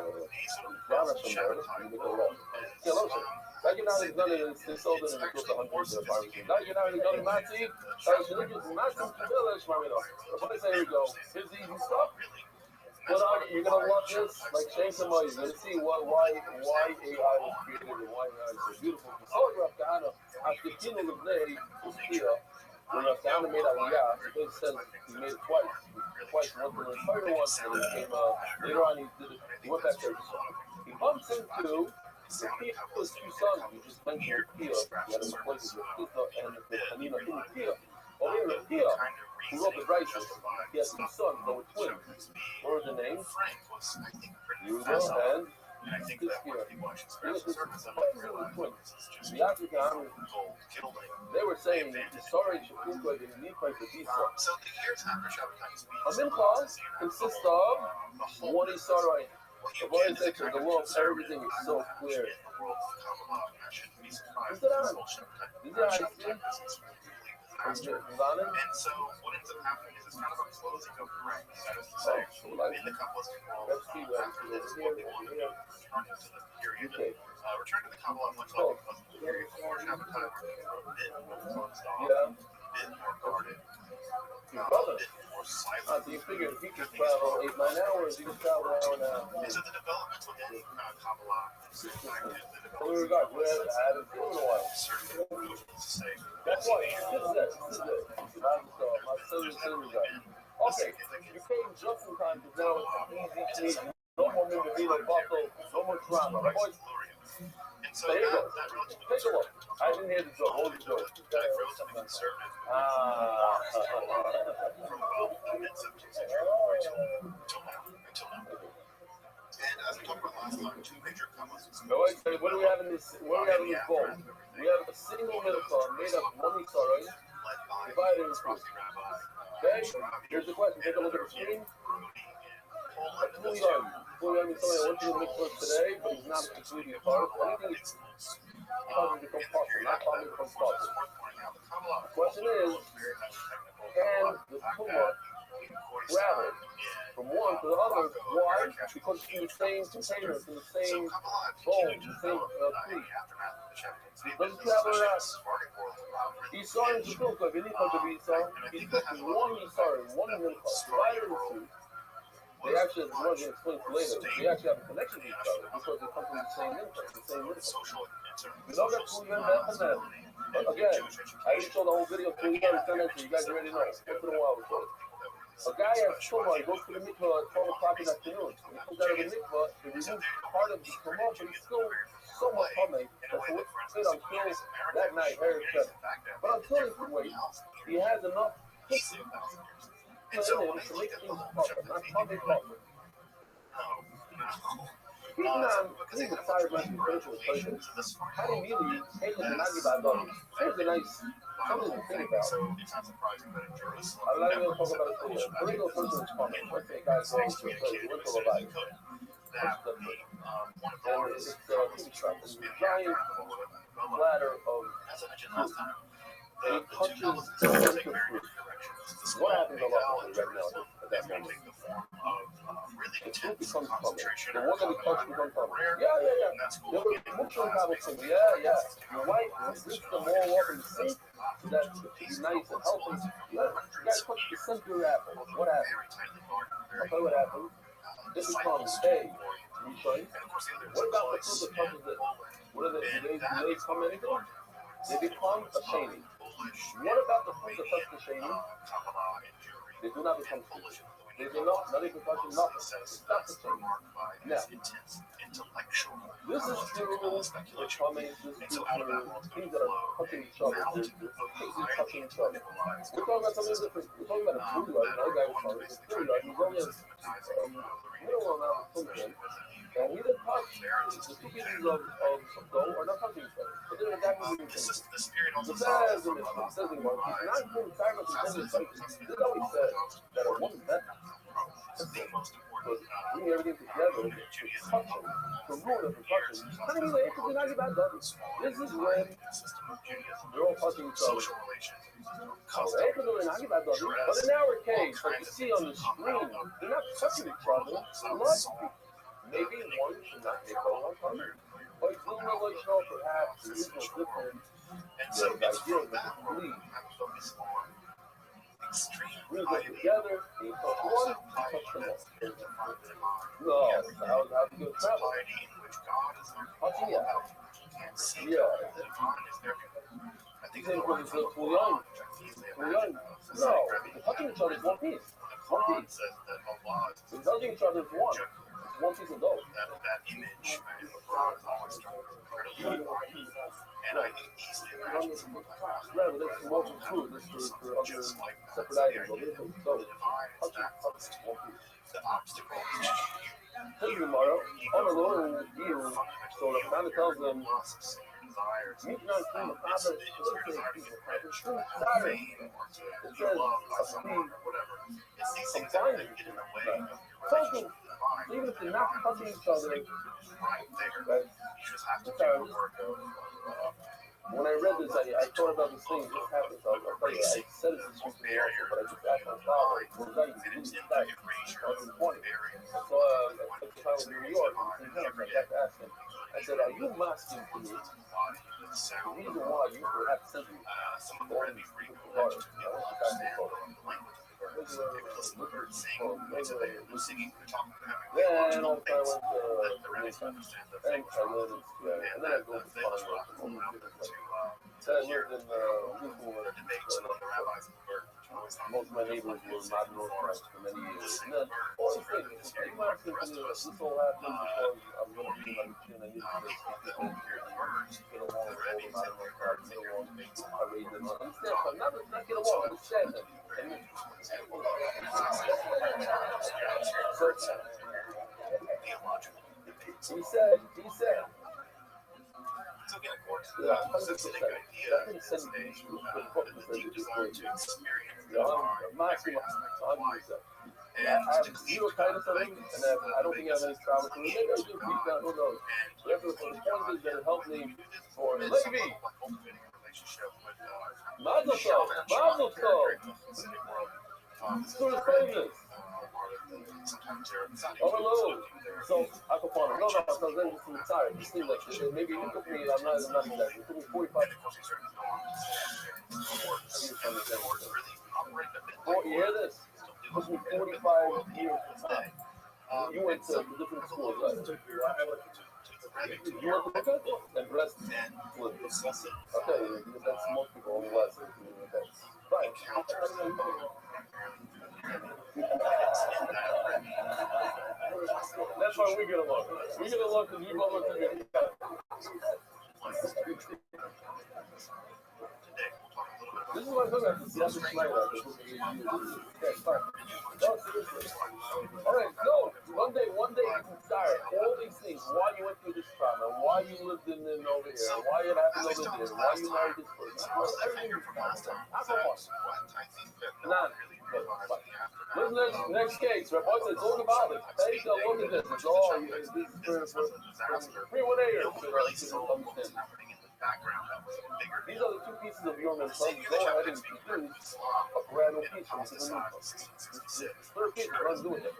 [SPEAKER 1] Like you're not even gonna sold it in the close to hundreds of pharmacies. Like you're not even gonna Nazi. Like you look at Nazi village, but I say here we go. Here's the easy stuff. But you're gonna watch this like Shane somebody. You're gonna see why AI was created and why AI is so beautiful. So you're up to Hannah. After Kino of Day was here. When you're up to Hannah made Aliyah, it says he made it twice. Twice, once in the third one, and then came later on he did it. He went back there. He bumps into the Pia's two sons. You just mentioned Pia. You had him replace with Pita and the Hanina in Pia. Well, here in Pia, who wrote the Righteous, he has two sons that were twins. What were the names? Yuga and
[SPEAKER 2] I think that one of the people actually scratched the surface of it and realized it's
[SPEAKER 1] the African,
[SPEAKER 2] gold killing.
[SPEAKER 1] they were saying sorry Shakuka didn't need quite the visa.
[SPEAKER 2] So the years after Shabbatai
[SPEAKER 1] A mincha consists of one Isarai. The boy said to the world, everything is so clear.
[SPEAKER 2] In the world of Kabbalah, I shouldn't be surprised
[SPEAKER 1] Is it
[SPEAKER 2] that
[SPEAKER 1] on?
[SPEAKER 2] this whole Shabbatai
[SPEAKER 1] Is it on?
[SPEAKER 2] business is completely disaster. And so what ends up happening is it's kind of a closing of the ring. That is to say, in the Kabbalah's world, this is what we want to do. Return into the period. Return to the Kabbalah much like it was in the period before Shabbatai, where things were a bit more closed off, a bit more guarded, a bit more silent.
[SPEAKER 1] So you figure if you can travel 8-9 hours, you can travel an hour and a half.
[SPEAKER 2] And so the developments within Kabbalah, the developments
[SPEAKER 1] We haven't seen in a while.
[SPEAKER 2] certain approaches to say,
[SPEAKER 1] That's why this is it. My silver guy. Okay, you came just in time because now it's easy to meet. No more Mimavila, Buffalo, no more drama. Boys,
[SPEAKER 2] and so
[SPEAKER 1] there you go.
[SPEAKER 2] that relatively
[SPEAKER 1] Take a look. I didn't hear the joke. Hold the joke.
[SPEAKER 2] relatively conservative from about the mid-17th century until now. And as we talked about last time, two major Kabbalists.
[SPEAKER 1] What do we have in this bowl? We have a single mincha made of one Isarai,
[SPEAKER 2] led by
[SPEAKER 1] divided in two.
[SPEAKER 2] Frosty Rabbi,
[SPEAKER 1] Okay? Here's the question. Take a look at the screen. Fully on somebody I went to the mikvah today, but he's not completely a part. Anything is causing to become possible, not causing to become possible. The question is, can the tumor travel from one to the other? Why? Because it's in the same container, it's in the same bowl, the same plate. Doesn't travel around. Esau is the Shulka, Vinipah to be Esau. He took one Esau, one Mincha, divided into two. They actually, as we're going to explain later, they actually have a connection to each other because they come from the same Mincha, the same Mincha. You know that's who you're in that. But again, I already showed the whole video to you guys, you guys already know. It's been a while before. A guy has tumor, he goes to the mikvah at 12 o'clock in the afternoon. When he comes out of the mikvah, it removes part of the tumor, but he's still somewhat humming. That's what it said until that night, Harry said. But until he can wait, he has enough tissue in him to make things proper, not humming proper. He's a tired man to finish with person. How do you really take the Nagi Badon? Here's a nice something to think about.
[SPEAKER 2] It's not surprising that in Jerusalem,
[SPEAKER 1] I'm not even talking about it for you. Bring those person is coming. Let's say guys going to a place, went to Rabbi.
[SPEAKER 2] that one of the artists
[SPEAKER 1] It's a giant ladder of
[SPEAKER 2] as I mentioned last time,
[SPEAKER 1] it
[SPEAKER 2] the two
[SPEAKER 1] touches
[SPEAKER 2] novels
[SPEAKER 1] the
[SPEAKER 2] take
[SPEAKER 1] center
[SPEAKER 2] very
[SPEAKER 1] fruit.
[SPEAKER 2] different directions.
[SPEAKER 1] What happens a lot right now at that
[SPEAKER 2] It's going to
[SPEAKER 1] moment?
[SPEAKER 2] take the form of really
[SPEAKER 1] The fruit
[SPEAKER 2] intense
[SPEAKER 1] becomes public.
[SPEAKER 2] concentration.
[SPEAKER 1] The one that we touch becomes public. Yeah.
[SPEAKER 2] And that's cool.
[SPEAKER 1] There was Muslim Bible thing. Yeah. Your wife lifts the more up in the sink. That's nice and healthy. You gotta touch the center apple. What happens?
[SPEAKER 2] Very tightly guarded,
[SPEAKER 1] I'll
[SPEAKER 2] very
[SPEAKER 1] tell you what happens. This becomes, hey, refrain.
[SPEAKER 2] and of course the other
[SPEAKER 1] What about the fruit that touches it? What are they? Do they become anything? They become a shady. What about the fruit that touch the shady? They do not become foolish. They do not even touch nothing. It's not the shady. Now, this is through the comments, this is through things that are touching each other. Things are touching each other. We're talking about something different. We're talking about a food yard. Another guy was talking about a food yard. He's only a middle amount of food. And he didn't touch the two pieces of dough are not touching each other. But then the guy was doing things. The says in this one, says in one, he's not doing time of intended fight. This is how he said that a woman's better. Because bringing everything together, touching, from ruin from touching. I mean, like, it's not about that. This is when they're all touching each other. But in our case, like you see on the screen, they're not touching each other. maybe one should not make all 100. But denominational perhaps there is no difference.
[SPEAKER 2] And so
[SPEAKER 1] The
[SPEAKER 2] it's
[SPEAKER 1] idea
[SPEAKER 2] from
[SPEAKER 1] of
[SPEAKER 2] that
[SPEAKER 1] the
[SPEAKER 2] where
[SPEAKER 1] belief.
[SPEAKER 2] I'm focused on extreme
[SPEAKER 1] We get
[SPEAKER 2] piety,
[SPEAKER 1] together, they
[SPEAKER 2] but
[SPEAKER 1] touch
[SPEAKER 2] also
[SPEAKER 1] one, touch
[SPEAKER 2] piety
[SPEAKER 1] them
[SPEAKER 2] that's
[SPEAKER 1] all.
[SPEAKER 2] been defined in mind.
[SPEAKER 1] No, how's it going to
[SPEAKER 2] It's a
[SPEAKER 1] travel?
[SPEAKER 2] piety in which God is not
[SPEAKER 1] Touching
[SPEAKER 2] all
[SPEAKER 1] it.
[SPEAKER 2] about what you can't see.
[SPEAKER 1] Yeah.
[SPEAKER 2] The divine is everywhere. I think
[SPEAKER 1] Same
[SPEAKER 2] of the
[SPEAKER 1] with
[SPEAKER 2] lines
[SPEAKER 1] the
[SPEAKER 2] of the
[SPEAKER 1] Quran.
[SPEAKER 2] Quran, which I can easily
[SPEAKER 1] Quran.
[SPEAKER 2] imagine of the
[SPEAKER 1] No,
[SPEAKER 2] Rabbi.
[SPEAKER 1] they're touching each other is one piece.
[SPEAKER 2] The
[SPEAKER 1] One
[SPEAKER 2] Quran
[SPEAKER 1] piece.
[SPEAKER 2] says that Allah is
[SPEAKER 1] They're touching each other is one. It's one piece of gold.
[SPEAKER 2] that image in the Quran is always incredibly divine. And I can easily imagine someone like that.
[SPEAKER 1] Right, but that's more for food. That's for other
[SPEAKER 2] Just like that.
[SPEAKER 1] separate
[SPEAKER 2] So the
[SPEAKER 1] items.
[SPEAKER 2] idea
[SPEAKER 1] Okay,
[SPEAKER 2] of
[SPEAKER 1] so
[SPEAKER 2] the divine is that
[SPEAKER 1] touching one piece.
[SPEAKER 2] the obstacle is just you.
[SPEAKER 1] Tell you tomorrow, on a little you, so the Quran tells them,
[SPEAKER 2] Lusts and desires.
[SPEAKER 1] meet not from the Father,
[SPEAKER 2] It's your desire to get rich, or to have
[SPEAKER 1] Father.
[SPEAKER 2] fame, or to
[SPEAKER 1] It
[SPEAKER 2] be
[SPEAKER 1] says,
[SPEAKER 2] loved by
[SPEAKER 1] a
[SPEAKER 2] someone,
[SPEAKER 1] speed
[SPEAKER 2] or whatever. It's these things that get in the way of your relationship with the divine.
[SPEAKER 1] even if they're not touching each other,
[SPEAKER 2] Right there.
[SPEAKER 1] right?
[SPEAKER 2] You just have to do the work of
[SPEAKER 1] When I read this, I thought about this thing. This happened. So I'll tell you, I said it this week,
[SPEAKER 2] barrier.
[SPEAKER 1] but I just asked my father, was that you
[SPEAKER 2] And it's
[SPEAKER 1] didn't
[SPEAKER 2] in
[SPEAKER 1] die?
[SPEAKER 2] the erasure
[SPEAKER 1] I
[SPEAKER 2] of
[SPEAKER 1] was
[SPEAKER 2] the
[SPEAKER 1] 20.
[SPEAKER 2] barrier.
[SPEAKER 1] So I took the time to New York, and I got to ask him. I said, are you masking to me the reason why you perhaps sent me
[SPEAKER 2] Some of the Rabbi free
[SPEAKER 1] water?
[SPEAKER 2] to be able to understand the language of the birds. They would listen to the birds sing, and so they were singing, they're talking, they're having
[SPEAKER 1] Then all the time I
[SPEAKER 2] things
[SPEAKER 1] went
[SPEAKER 2] that the
[SPEAKER 1] to
[SPEAKER 2] rabbis understand the
[SPEAKER 1] and
[SPEAKER 2] things
[SPEAKER 1] I noticed, and then I go to
[SPEAKER 2] they just
[SPEAKER 1] Colorado.
[SPEAKER 2] rock and roll to
[SPEAKER 1] So I lived in Newport,
[SPEAKER 2] the debates among the rabbis of the bird, which always
[SPEAKER 1] most of my neighbors were not North Christ for many years. And then all these things, you might think this all happened because I was going to be like, and I needed to get along with all the North Christ. I raised them up. Understand, but not get along, understand them.
[SPEAKER 2] theological debates.
[SPEAKER 1] He said,
[SPEAKER 2] So again, of course,
[SPEAKER 1] yeah,
[SPEAKER 2] the systemic
[SPEAKER 1] 100%.
[SPEAKER 2] idea
[SPEAKER 1] That didn't
[SPEAKER 2] is
[SPEAKER 1] send
[SPEAKER 2] a
[SPEAKER 1] me
[SPEAKER 2] the deep desire to experience the
[SPEAKER 1] Yeah,
[SPEAKER 2] divine
[SPEAKER 1] I'm
[SPEAKER 2] in every aspect of life.
[SPEAKER 1] 100%.
[SPEAKER 2] And
[SPEAKER 1] I have
[SPEAKER 2] to
[SPEAKER 1] zero
[SPEAKER 2] cleave
[SPEAKER 1] kindness
[SPEAKER 2] to
[SPEAKER 1] of him, and I don't think I have any trauma to him. Maybe I do deep down, who knows? Whatever the point is that it helped me for Levi.
[SPEAKER 2] cultivating a relationship with
[SPEAKER 1] Mazel tov, Mazel tov. So it's famous.
[SPEAKER 2] sometimes they're
[SPEAKER 1] Oh, hello. So, Aquaponic. No, so then it's retired. It seems like maybe it took me, I'm not exactly. It took me 45. Oh, you hear this? It took me 45 years to time. You went to different schools, right? You went to Brooklyn? And rest was okay, that's most people only was. Okay. Fine. That's why we get along. We get along because we both look together. This is what I'm talking about. That's the slide out. Okay, fine. No, seriously. All right, no. One day you can start all these things. Why you went through this trauma, why you lived in over here, why it happened over there, why you married this person. Everything you None. Next case, Rabbi says, talk about it. Hey, so look at this. It's all this for 318 years. These are the two pieces of your mental. Go ahead and produce a brand new piece from the new. This third piece, what I'm doing it.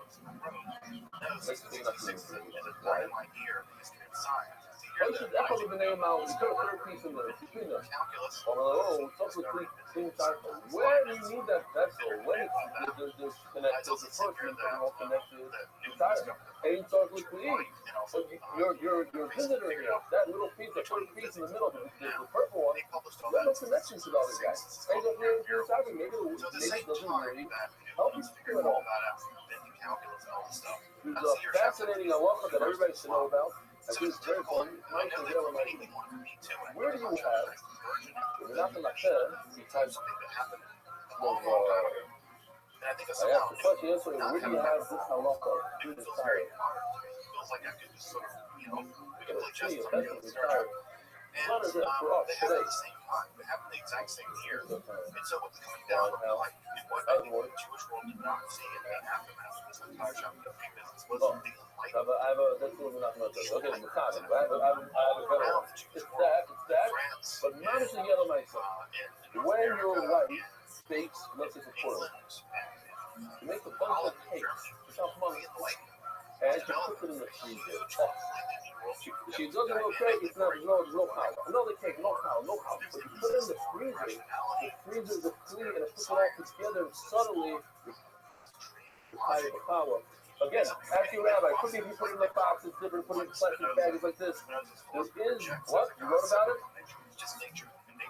[SPEAKER 1] Let's see why. That probably the name out. You put a third piece in there. Between them. Oh, what's up with clean cycle? Where do you need that vessel? When it's connected, the first one all connected. Entire. Ain't talk with clean. So your visitor here, that little piece, the third piece in the middle, the purple one, you have no connection to the other guy. Ain't no clean cycle. Maybe doesn't really help you figure it all. There's a fascinating halacha that everybody should know about. I think it's very fun. Where do you have, you're not going to tell, because of, I asked the question yesterday, where do you have this halacha in the Torah? What is it for us today?
[SPEAKER 2] They happen the exact same year. And so what's coming down the line is what I think the Jewish world did not see in the aftermath of this entire shopping business was the light.
[SPEAKER 1] I have a, that's what we're not going to do. Okay, I have a better one. It's that, but manage to yell at myself. When your wife bakes, let's say, for you make a bunch of cakes, it's not money, and you put it in the freezer. She doesn't know cake, it's not no power. Another cake, no power. But you put it in the freezer is clean and it puts it all together and suddenly the higher the power. Again, ask your rabbi, could be if you put it in the box, it's different, put it in plastic bags like this. There is what? You wrote about it?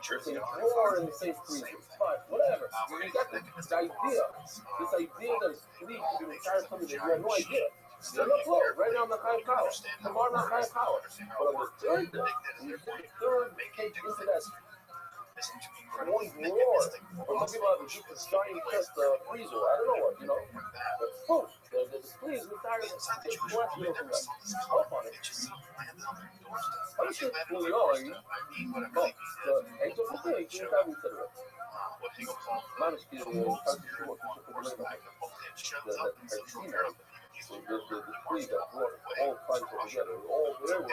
[SPEAKER 1] There's a drawer in the same freezer. Fine, whatever. You got this idea. This idea that it's clean to be entire something that you have no idea. You have no clue. Right now I'm not high power. Tomorrow I'm not high power. But on the third day, when you put the third cake into that one drawer, or some people have just a giant chest freezer. I don't know what, you know. But boom, the please retire the glass meal from that. Up on it. I was just really going. Oh, the angel of the day, you have consider it. Manage to the please that brought all kinds of together. All there were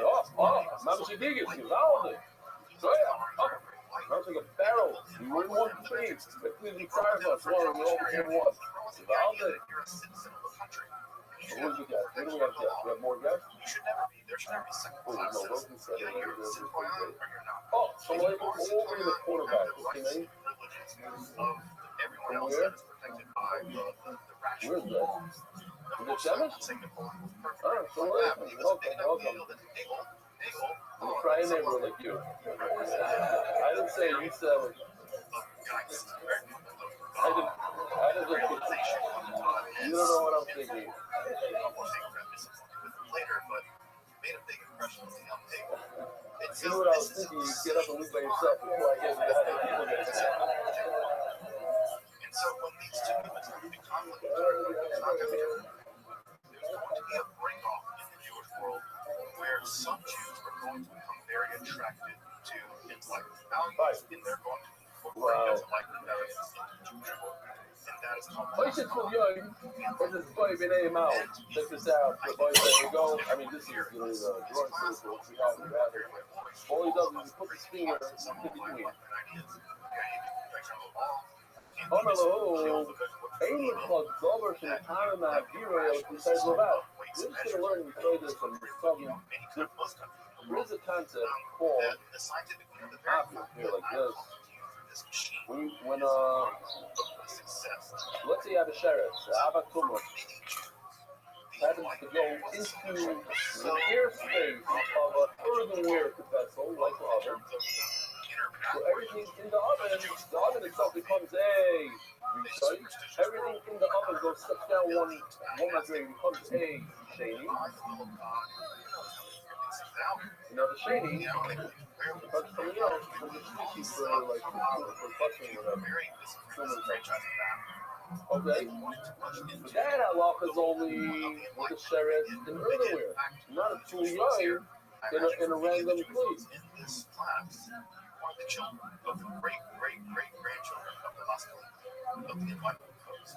[SPEAKER 1] all one. Manage to dig it. You found it. So yeah. Manage like a barrel. We were in one tree. The please retire us. One, we all became one. You found it. What do we got? What do we have guests? We have more guests?
[SPEAKER 2] You should never be. There should never be second class.
[SPEAKER 1] No, Rosen said it.
[SPEAKER 2] You're either or you're not.
[SPEAKER 1] Oh, so like over the quarterback. Okay,
[SPEAKER 2] Of everyone else that is protected by the rational.
[SPEAKER 1] where's that? Is it Shemesh? So welcome. I'm a crying neighbor like you. I didn't say you said it. I didn't think you don't know what I'm thinking.
[SPEAKER 2] Later, but made a big impression on the young table.
[SPEAKER 1] You know what I was thinking? You get up and leave by yourself before I get to that.
[SPEAKER 2] And so when these two humans have a conflict, there's not going to be a break-off in the Jewish world where some Jews are going to become very attracted to enlightened values, and they're going to incorporate those enlightened values into the Jewish world. And that is
[SPEAKER 1] Place it for you. What's this boy name out? Check this out. The boy, there you go. I mean, this is the drawing circle. We have it. All he does is put his finger in between. Ain't it called Dover from the time of my bureau who says about? We're just going to learn and play this and talking. There is a concept called obvious here, like this. When let's say you have a sheriff, Abatuma, happens to go into the airspace of an earthenware vessel, like the oven. So everything in the oven itself becomes a research. Everything in the oven goes steps down one grade, becomes a shady. Now the shady becomes something else because it's species for like for clustering or whatever. Okay, but that halacha is only with the sheret and earthenware, not a tool in a random place.
[SPEAKER 2] In this class are the children of the great-great-great-grandchildren of the masculine, of the Enlightenment folks.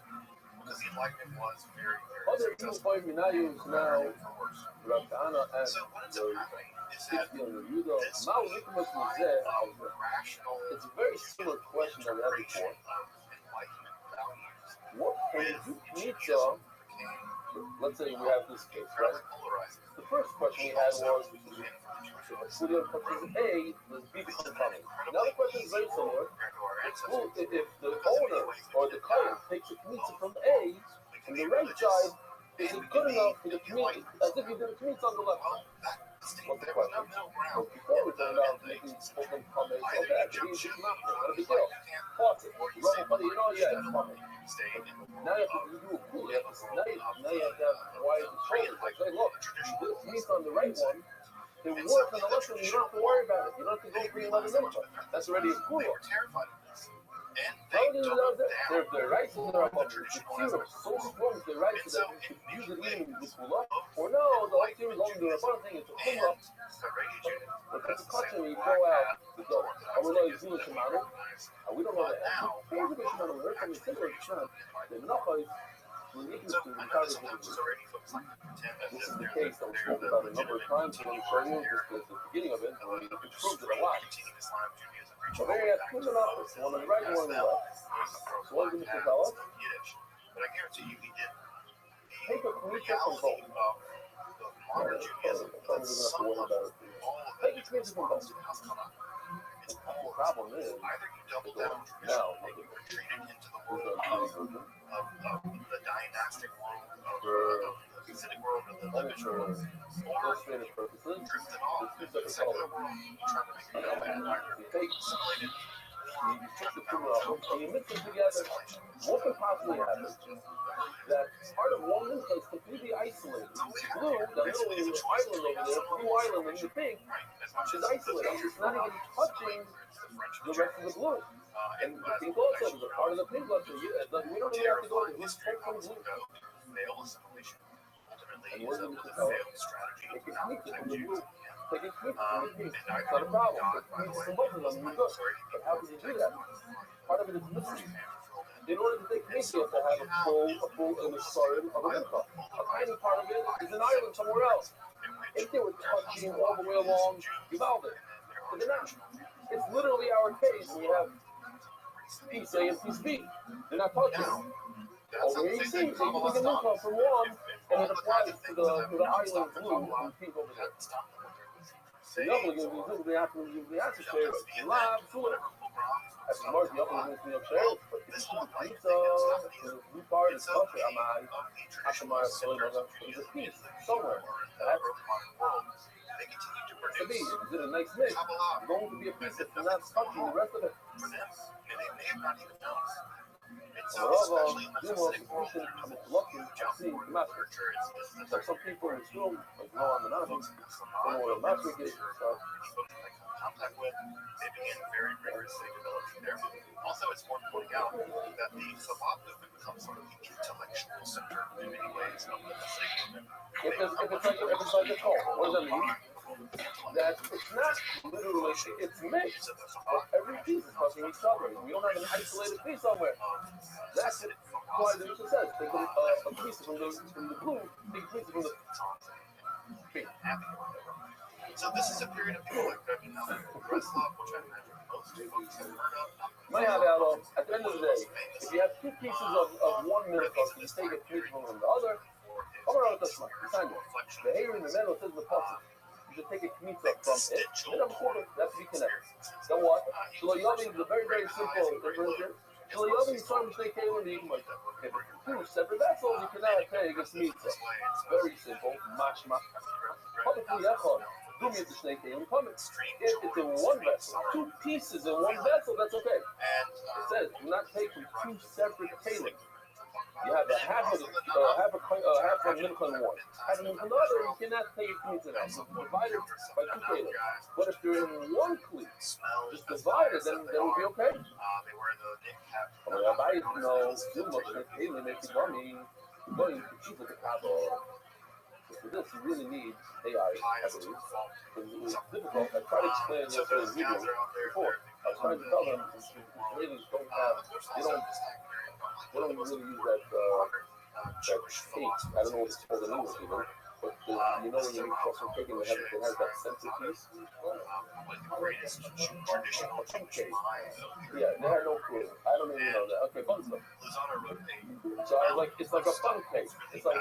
[SPEAKER 2] Because the Enlightenment was very, very
[SPEAKER 1] other people find me now use now Rabbi and
[SPEAKER 2] so what ends up happening is that
[SPEAKER 1] it's a very similar question that we had before. What can you pizza? Let's say we have this case, right? The first question we had was, so the question is A, does B become common? Now the question is very similar. If the owner or the client takes the pizza from A, from the right side, is it good enough for the community? As if you did the pizza on the left side. What's the question? But before we turned out making open comments, okay, actually, it's not a big deal. Pause it. Buddy, you know, yeah, it's funny. Now you have to do a cool. Now you have to have wide shoulders. Like, hey, look, this meat on the right one, it works on the left one. You don't have to worry about it. You don't have to go 311 minutes. That's already a cool. How do you know that? Their rights and their culture. The team are so strong with their rights that you should use it even with Kula. Or no, the whole team is only doing one thing, it's a Kula. But that's a question when you throw out the dough. I will know it's Zula Shimano. We don't know that. Here's a bit Shimano. We're coming similar to Shimano. The Napa is ridiculous to the target. This is the case that we spoke about a number of times. When we show you just the beginning of it, and we improved it a lot. So there you have two monopolies, one on the right and one on the left. So what is going to tell us?
[SPEAKER 2] But I guarantee you he did.
[SPEAKER 1] Take a
[SPEAKER 2] The
[SPEAKER 1] commission from
[SPEAKER 2] reality
[SPEAKER 1] both.
[SPEAKER 2] of the modern Judaism that some of all of that
[SPEAKER 1] Take a
[SPEAKER 2] it
[SPEAKER 1] commission from
[SPEAKER 2] corresponds
[SPEAKER 1] both.
[SPEAKER 2] to Haskalah. It's
[SPEAKER 1] The
[SPEAKER 2] all
[SPEAKER 1] problem is,
[SPEAKER 2] either you double
[SPEAKER 1] now,
[SPEAKER 2] down tradition and you retreat it into the world of the dynastic world, of the Hasidic world, of the Levitical world, or
[SPEAKER 1] illustrative purposes,
[SPEAKER 2] drift it off
[SPEAKER 1] there's
[SPEAKER 2] into
[SPEAKER 1] two
[SPEAKER 2] the
[SPEAKER 1] separate
[SPEAKER 2] secular
[SPEAKER 1] colors.
[SPEAKER 2] world, trying to make it bad, either
[SPEAKER 1] You take,
[SPEAKER 2] assimilated or
[SPEAKER 1] you
[SPEAKER 2] trying
[SPEAKER 1] put the
[SPEAKER 2] to
[SPEAKER 1] two
[SPEAKER 2] balance
[SPEAKER 1] up,
[SPEAKER 2] out
[SPEAKER 1] and you mix them together. What could possibly happen? That part of one is completely isolated. Blue, the little island over there, blue island, and you think is isolated. It's not even touching the rest of the blue. And the pink also, there's a part of the pink also. We don't really have to go to the pink from blue.
[SPEAKER 2] failed assimilation. Ultimately,
[SPEAKER 1] And
[SPEAKER 2] it's
[SPEAKER 1] where
[SPEAKER 2] a
[SPEAKER 1] did it
[SPEAKER 2] failed strategy
[SPEAKER 1] Take
[SPEAKER 2] to
[SPEAKER 1] a sneak from the blue.
[SPEAKER 2] Jews.
[SPEAKER 1] Take a sneak from the pink.
[SPEAKER 2] And
[SPEAKER 1] It's not a problem.
[SPEAKER 2] God,
[SPEAKER 1] Take
[SPEAKER 2] by the
[SPEAKER 1] sneaks
[SPEAKER 2] way,
[SPEAKER 1] from both of them, you're good. But how can you do that? Part of it is mystery. In order to take sneaks, you have to have a full illustrated of a mincha. A tiny part of it is an island somewhere else. If they were touching all the way along, Givaldic. But they're not. It's literally our case. We have piece A and piece B. They're not touching. Over here, you see, so you can take a mincha from one, and it applies to the island blue and pink over there. يلا يجوزوا يعطوا يعطوا شيء لا بصورة as more the upper ones you share but it's the blue part is country I'm after my feeling there's a piece somewhere to be is it a nice mix it's going to be a piece that's not touching the rest of it so some people in this room, like no I'm not, don't know what a master is.
[SPEAKER 2] Contact with, they begin very rigorously developing there. Also, it's worth pointing out that the Chabad movement becomes sort of the intellectual center in many ways of the Hasidic movement.
[SPEAKER 1] If it's like a cult, what does that mean? That it's not literally, it's mixed. Every piece is touching each other. We don't have an isolated piece somewhere. That's why the Mishnah says, take a piece from the blue, take a piece from the pink.
[SPEAKER 2] So this is a period of people like Rabbi, Breslov, which I imagine most folks have heard of.
[SPEAKER 1] At the end of the day, if you have two pieces of one minhag, you take a piece from the other. The hair in the middle says the pasuk. You should take a kmitza from it. That's to be connected. So what? Shloyavim is a very, very simple differentiation. Shloyavim is trying to stay clear when you can like two separate vessels. You cannot take a kmitza. Very simple. Mashma. If it's in one vessel, two pieces in one vessel, that's okay. It says, do not take from two separate tailings. You have a half of mincha in one, half of mincha in the other, you cannot take a kmitza now. So divide it by two tailings. But if you're in one cleat, just divide it, then it will be okay. Rabbi, too much tailing makes it gummy. Going to cheap with the kabo. For this, you really need AI, I believe. It was difficult. I tried to explain this in a video before. I was trying to tell them Israelis don't have, they don't really use that tape. I don't know what it's called in English even. But you know when you make chocolate cake and it has that centerpiece? Yeah, they had no clue. I don't even know that. Okay, fun stuff. So I was like, it's like a fun cake. It's like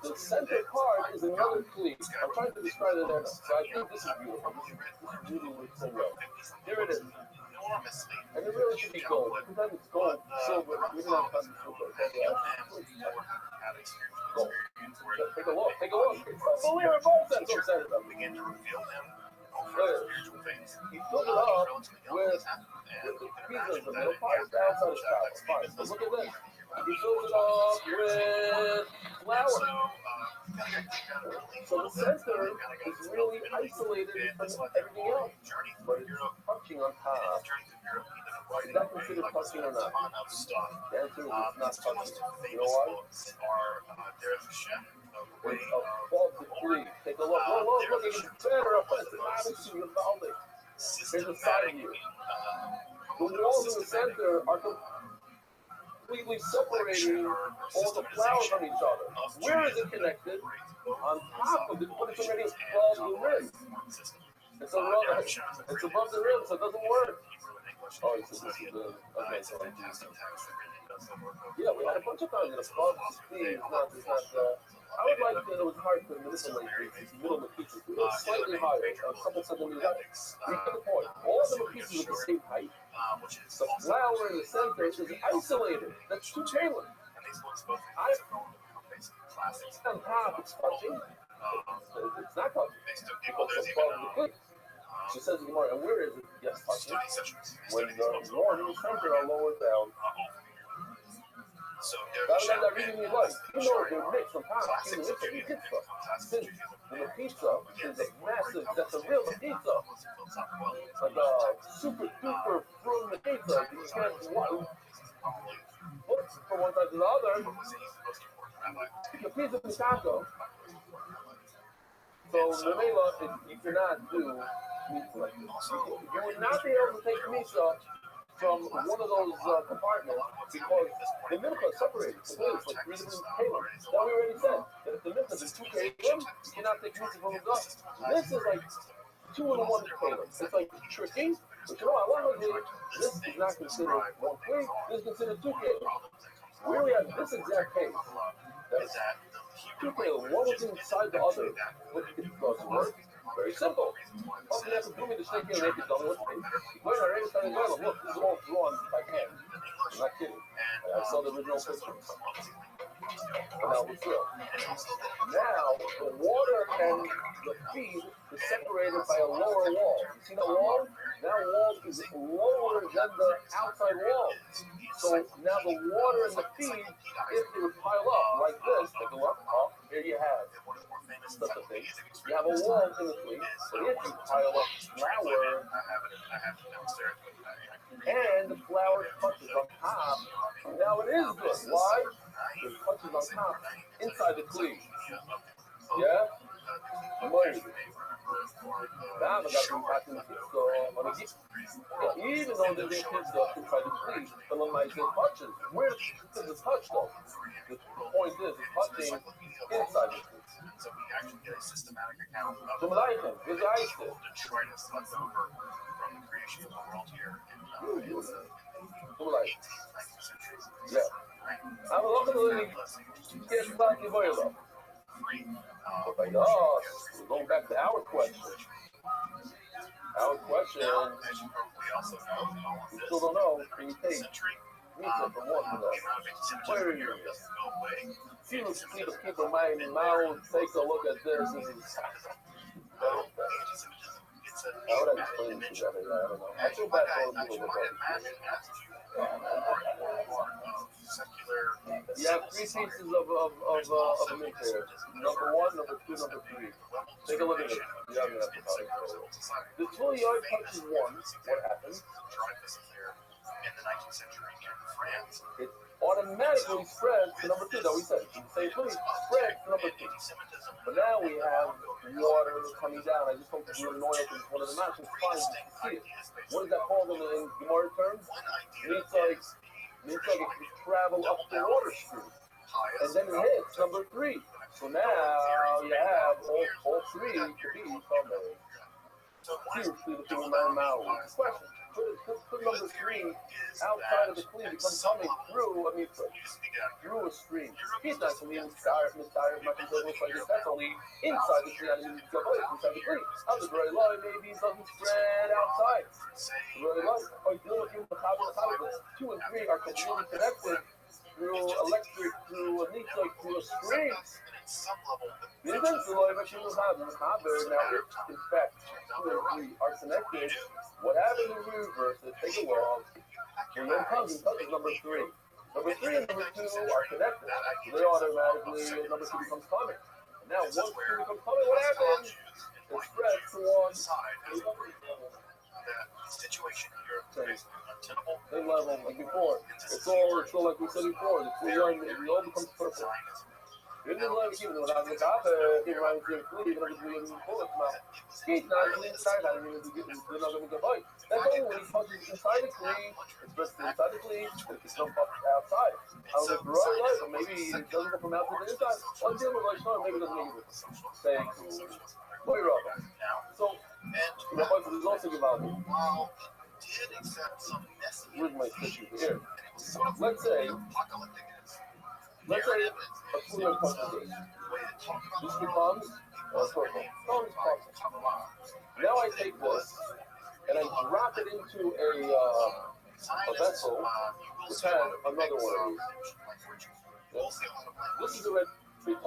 [SPEAKER 1] the center part is another cleat. I'm trying to describe it there. So I think this is beautiful. This really works so well. Here it is. And it really should be gold. Sometimes it's gold, silver. We don't have time to silver. Gold. Take a look. Take a look. It's unbelievable. I'm so excited about it. He filled it up with the pizza in the middle part. The outside is flour. Fine. So look at this. He fills it up with flour. So the center is really isolated from everything else. But it's touching on top. Is that considered touching or not? The answer is it's not touching. You know why? It's above the tree. Take a look. Look, it's better. Here's the side view. The walls in the center are completely separating all the flowers from each other. Where is it connected? On top of it, but it's already above the rim. It's above the rim, so it doesn't work. Oh, this is the okay. Yeah, we had a bunch of times that above 16 is not. I would like that it was hard to manipulate these middle pieces. It was slightly higher. Someone said to me that we get the point. All of them are pieces of the same height. The flower in the center is isolated. That's too tailored. On top, it's touching. It's not touching. Because it's above the cleat. She says to Gemara, and where is it? Yes, touching. When the one in the center are lower down. That reason is like, you know, they're mixed from top. You mix it with pizza. Since the pizza is a massive, that's a real pizza. Like a super duper from the pizza. You can't put from one side to the other. The pizza is taco. So the Mela, you cannot do pizza like this. You would not be able to take pizza from one of those compartments because the milk is separated. So it's like 3 different kales. That we already said. That if the milk is 2 kales, you cannot take pizza from the gut. This is like 2 in 1 kales. It's like tricky. But you know, I want to do this is not considered 1 kale. This is considered 2 kales. We only have this exact case. That's 2 kales. One was inside the other. What it does work. Very simple. All you have to do me the snake and make it done with me. Look, this is all drawn by hand. I'm not kidding. I saw the original pictures. And now it's real. Now, the water and the feed is separated by a lower wall. You see that wall? That wall is lower than the outside wall. So now the water and the feed, if they would pile up like this, take a look, here you have such a thing. You have a wall in between, but if you pile up flour, and the flour touches on top, now it is good. Why? It touches on top, inside the cleave. Yeah? Even though the kids inside the cleave, the lemais touches. Where does it touch though? The point is, it's touching inside the cleave. So we actually get a systematic account of the detritus left over from the creation of the world here in the 19th century. Yeah. I'm looking at the get back in oil. But we're going back to our question. Our question, we still don't know, can you take pizza from one to the other? Where are you? See the people in my mouth, take a look at this. This is how would I explain this to everybody? I don't know. I feel bad for all the people that you have 3 pieces of meat here. Number 1, number 2, number 3. Take a look at it. You have to the tool yard touches 1. What happens? In the 19th century in France, it automatically spreads to number 2. That we said. Say please spread to number 2. But now we have water coming down. I just hope that you're annoyed with one of the matches. Fine, you can see it. What is that called in Gemara terms? It's like it travel up the water stream. And then it hits number 3. So now you have all 3 to be from seriously between my mouth. Question. Put number 3 outside of the cleave. It comes coming through through a stream. He's not going to be misdired, much as it looks like this. That's only inside the tree, not inside the cleave. How the very light maybe it doesn't spread outside. Very light. Or dealing with you, the 2 and 3 are completely connected through electric, through a nitzok, through a stream. The eventually, but you will have now if in fact 2 and 3 are connected. What happens in reverse is take a walk, and then comes number 3. Number 3 and number 2 are connected. So they automatically, number 2 becomes common. And now once 2 becomes common, what happens? It spreads to 1. Same level like before. It's all like we said before. It all becomes purple. It didn't let me keep it without the top. It reminds me of food, even if it's really full of mouth. He's not even inside. I don't even get they're not going to get bite. That's only when he touches inside the cleave. It's just inside the cleave. It's not outside. I was like, right, but maybe it doesn't go from outside to inside. One deal with like, no, maybe it doesn't make it. Thanks. Boy, Rabbi. So, Rabbi is also about me. Where's my tissue here? let's say a Kuyan punches this. This becomes purple. Becomes purple. Now I take this and I drop it into a vessel which had another one of these. This is a red free tame,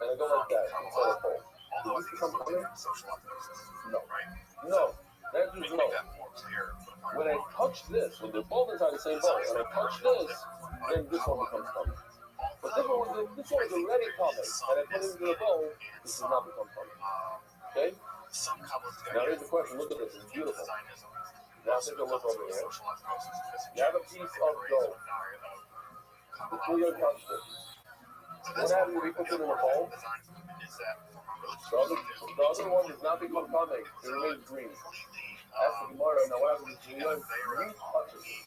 [SPEAKER 1] and I go like that inside a bowl. Does this become tame? No. No. That is no. When I touch this, when they're both inside the same bowl, when I touch this, then this one becomes tame. But this one is already tame, and I put it into the bowl, this does not become tame. Okay? Now here's the question. Look at this. It's beautiful. Now take a look over here. You have a piece of dough. The Kuyan touched it. What happens if we put it in a bowl? The other one does not become tame. It remains green. Ask the Gemara. Now what happens if Kuyan retouches it?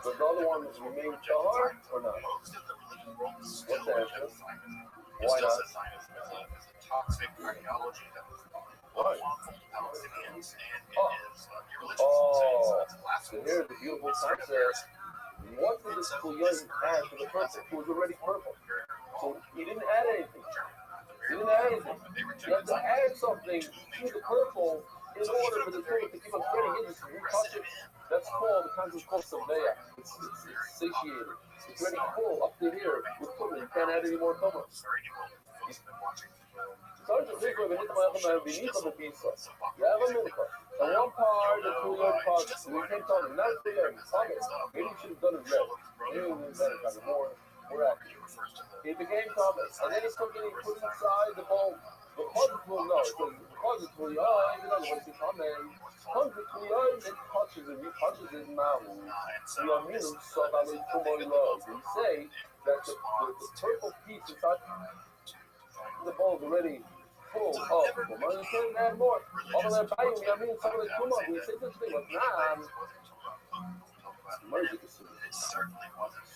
[SPEAKER 1] Does the other one remain tahar or not? What's the answer? Why not? Why? So here's the beautiful concept. What did this Kuyan add to the purple? It was already purple. So he didn't add anything. You have to add something to the purple in order for the tool to keep on spreading in. You touch it. That's called, the concept is called Saveya. It's satiated. It's already full up to here with tumah. You can't add any more tumah. You have a mincha. And one part, the Kuyan part, we can't tell them. Now it's the maybe you should have done it red. Maybe it was better, kind of more accurate. It became Thomas. And then it's something he put inside the bowl. Because it's Kuyan, no. Because it's Kuyan, even though it's Kuyan, because it's Kuyan, it touches it. He touches his mouth. We say that the purple piece inside the bowl is already full of tumah. You can't add more. All of that buying, I mean, some of the tumah. We say this thing, but nah.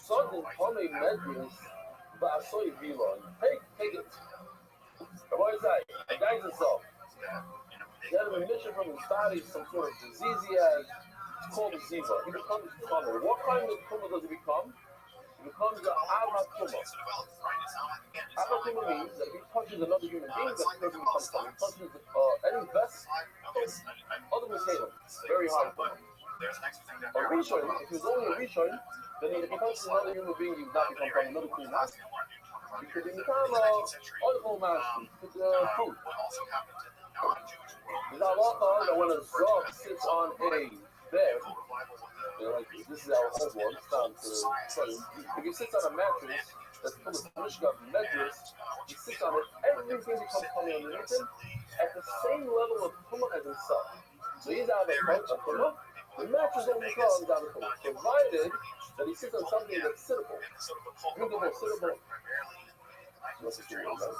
[SPEAKER 1] Sudden tummy medicines, but I saw you vila. Take it. What is that? The guy's himself. He has a remission from his body, some sort of disease he has. It's called a ziva. He becomes tumah. What kind of tumah does he become? He becomes an avatumah. Avatumah means that if he touches another human being, that person becomes tumah. He touches any vest, other than Caleb. Very hard. A rishon, if he was only a rishon, then if he touches another human being, he would not become tumah. Another clean master. He could become other master. Food. There's a halacha that when a zog sits on a bed, like this is our old one, it's down to if he sits on a mattress that's full of mishkav mattress, he sits on it, everything becomes tummy underneath him at the same level of tumah as himself. So he's out of a tumah, the mattress only becomes out of tumah, provided that he sits on something that's sittable. Drinkable, sittable. What's the story about?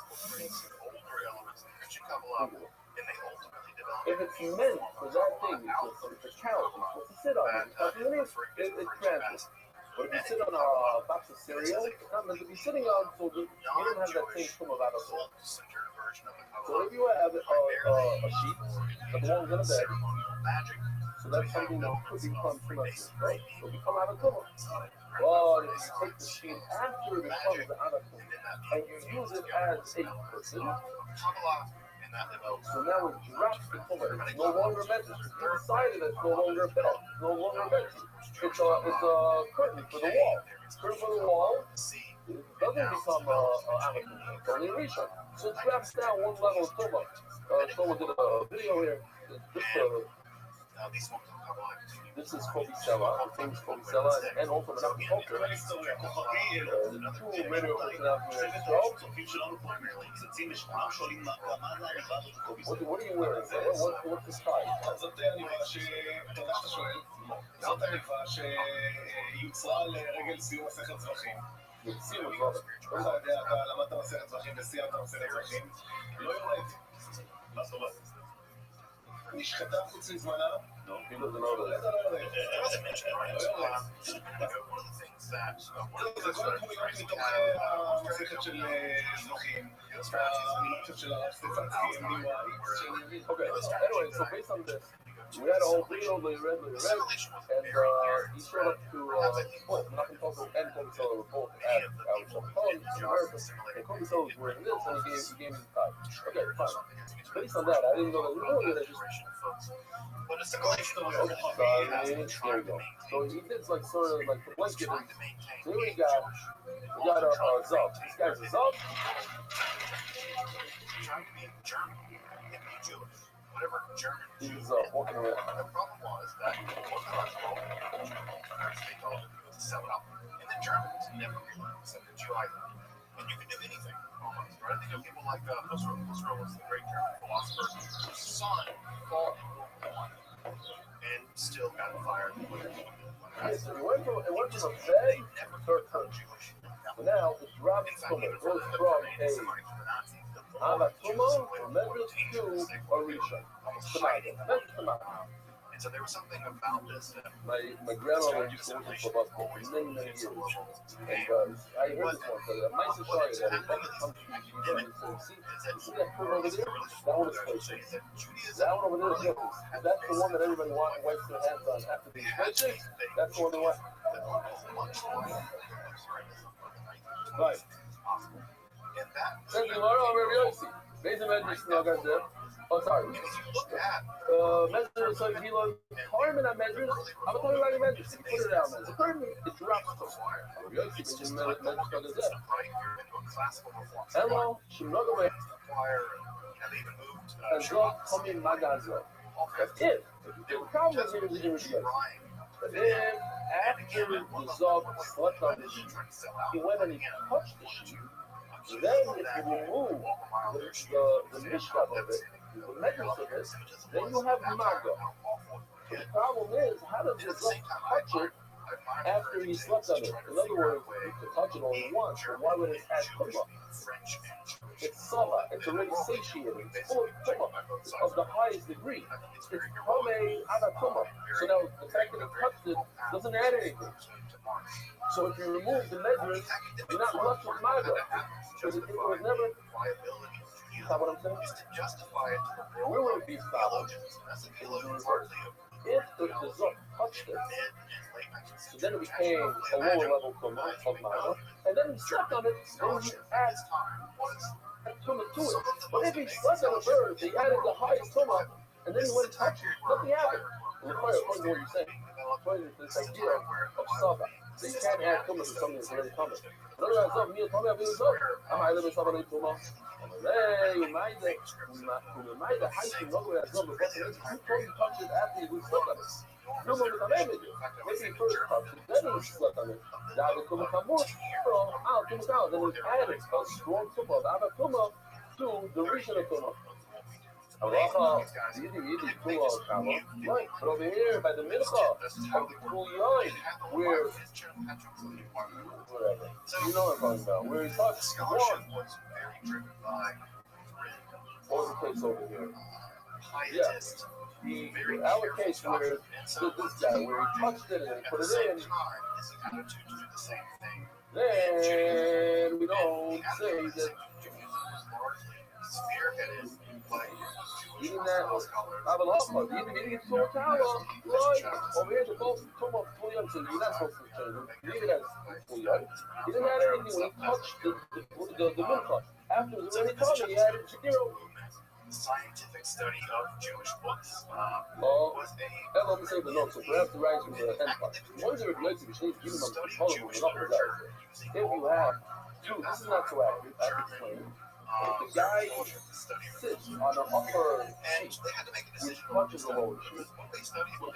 [SPEAKER 1] If it's meant for that thing, it's a couch, it's supposed to sit on it. It's transient. But if you sit on a box of cereal, it's not meant to be sitting on, so you don't have that same tumah out of it. So if you have a sheet that belongs in a bed, so that's something that could become tumah, right? So become out of tumah. But if you take the sheet after it becomes out of tumah, and you use it as a person, so now it drops the tumah. It's no longer meant to. You decided it's no longer a bed. It's no longer meant to. It's a curtain for the wall. Curtain for the wall. It doesn't become avatumah. It's only a rishon. So it drops down one level of tumah. Someone did a video here. This is Kobe Sella, the famous Kobe Sella, and also the culture. The two radio personalities in the show. What are you wearing? What's the style?
[SPEAKER 5] זאת העניבה שיוצרה לרגל סיום מסכת זבחים.
[SPEAKER 1] סיום זבחים.
[SPEAKER 5] אתה יודע, אתה למדת מסכת זבחים וסיימת מסכת זבחים, לא יורד. מה זאת אומרת? נשחטה חוץ מזמנה.
[SPEAKER 1] He doesn't know that.
[SPEAKER 5] זה כל התמונות מתוך המסכת של זבחים, המילותות של הרב סטפנסקי,
[SPEAKER 1] Okay, anyway, so based on this, We had a whole video, and he showed up to, I'm not going to talk about any Kobe report at our Shabbat in America, and Kobe was wearing this, and he gave me the tie. Okay, fine. Based on that, I didn't know that we were doing it,
[SPEAKER 2] But assimilation was
[SPEAKER 1] there we go. So he did like sort of like the blanket. So here we got a Zub. This guy's a Zub.
[SPEAKER 2] Trying to be German, it can be Jewish. Whatever German
[SPEAKER 1] He's walking around.
[SPEAKER 2] The problem was that Orthodox they told him to sell it up. And the Germans never realized that the Jew either. And you could do anything, almost, right? I think of people like Husserl. Husserl was the great German philosopher whose son fought in World War I and still got fired.
[SPEAKER 1] So it went from a bad third country. But now it drops from it. It goes from a Avatuma, Medrash to Orisha.
[SPEAKER 2] And so there was something about this that
[SPEAKER 1] my grandmother used to work for basketball for many years. And I heard this one, but a nice story that in other countries, you see that fruit over there? That one is places. That one over there is yours. That's the one that everybody wipes their hands on after these places. That's the one they want. Right. Says tomorrow, Rabbi Yossi. Beis Medrash, no guys there. Oh, sorry. Medrash, so he loves Harmon on Medrash. I'm talking about Medrash. He put it out, man. The Harmon, it drops to Rabbi Yossi, which is Medrash, no guys there. Hello, Shimrogaway. And drop coming Magazo. That's it. The problem is here is the Jewish. But then, after the Zog slept on the sheep, he went and he touched the sheep. Then, if you remove the mishkav of it, the medrash of it, then you have maga. The problem is, how does the Zog touch it after he slept on it? In other words, you could touch it only once, but why would it add tumah? It's sava, it's already satiated, it's full of tumah of the highest degree. It's kamei avatuma. So now, the fact that it touched it doesn't add anything. So if you remove the medrash, you're not left with maga. Because it was never. Is that what I'm saying? Where would it be stopped? If the Zok touched it, so then it became a lower level of maga, and then he slept on it, then he adds tumah to it. But if he slept on a bird, he added the highest tumah, and then he went and touched it, nothing happened. According to what you're saying, according to this idea of Saba, so you can't add tumah to something that's already coming. Who touched it after he slept on it? No one would have it. Maybe he first touched it, then he slept on it. Now the tumah come more, then he added a strong tumah, the other tumah, to the original tumah. Right, but over here by the mincha of the Kuliyai, where whatever, you know what I'm talking about, where he touched one. What was the case over here? Yeah, our case where this guy, where he touched it and then he put it in. Then we don't say that. Eating that, I have a lot of fun. Even get to a tower, right? Over here, the boat come up fully up, so you're not supposed to change it. Leave it as fully up. He didn't add anything when he touched the mincha. After it was already coming, he added zero.
[SPEAKER 2] Scientific study of Jewish books
[SPEAKER 1] was a. Let me say the notes, so perhaps the writings from the empire. One is a related to even on the color, if you have two, this is not so accurate, I can explain it. If the guy sits on the upper sheet, which touches the lower sheet,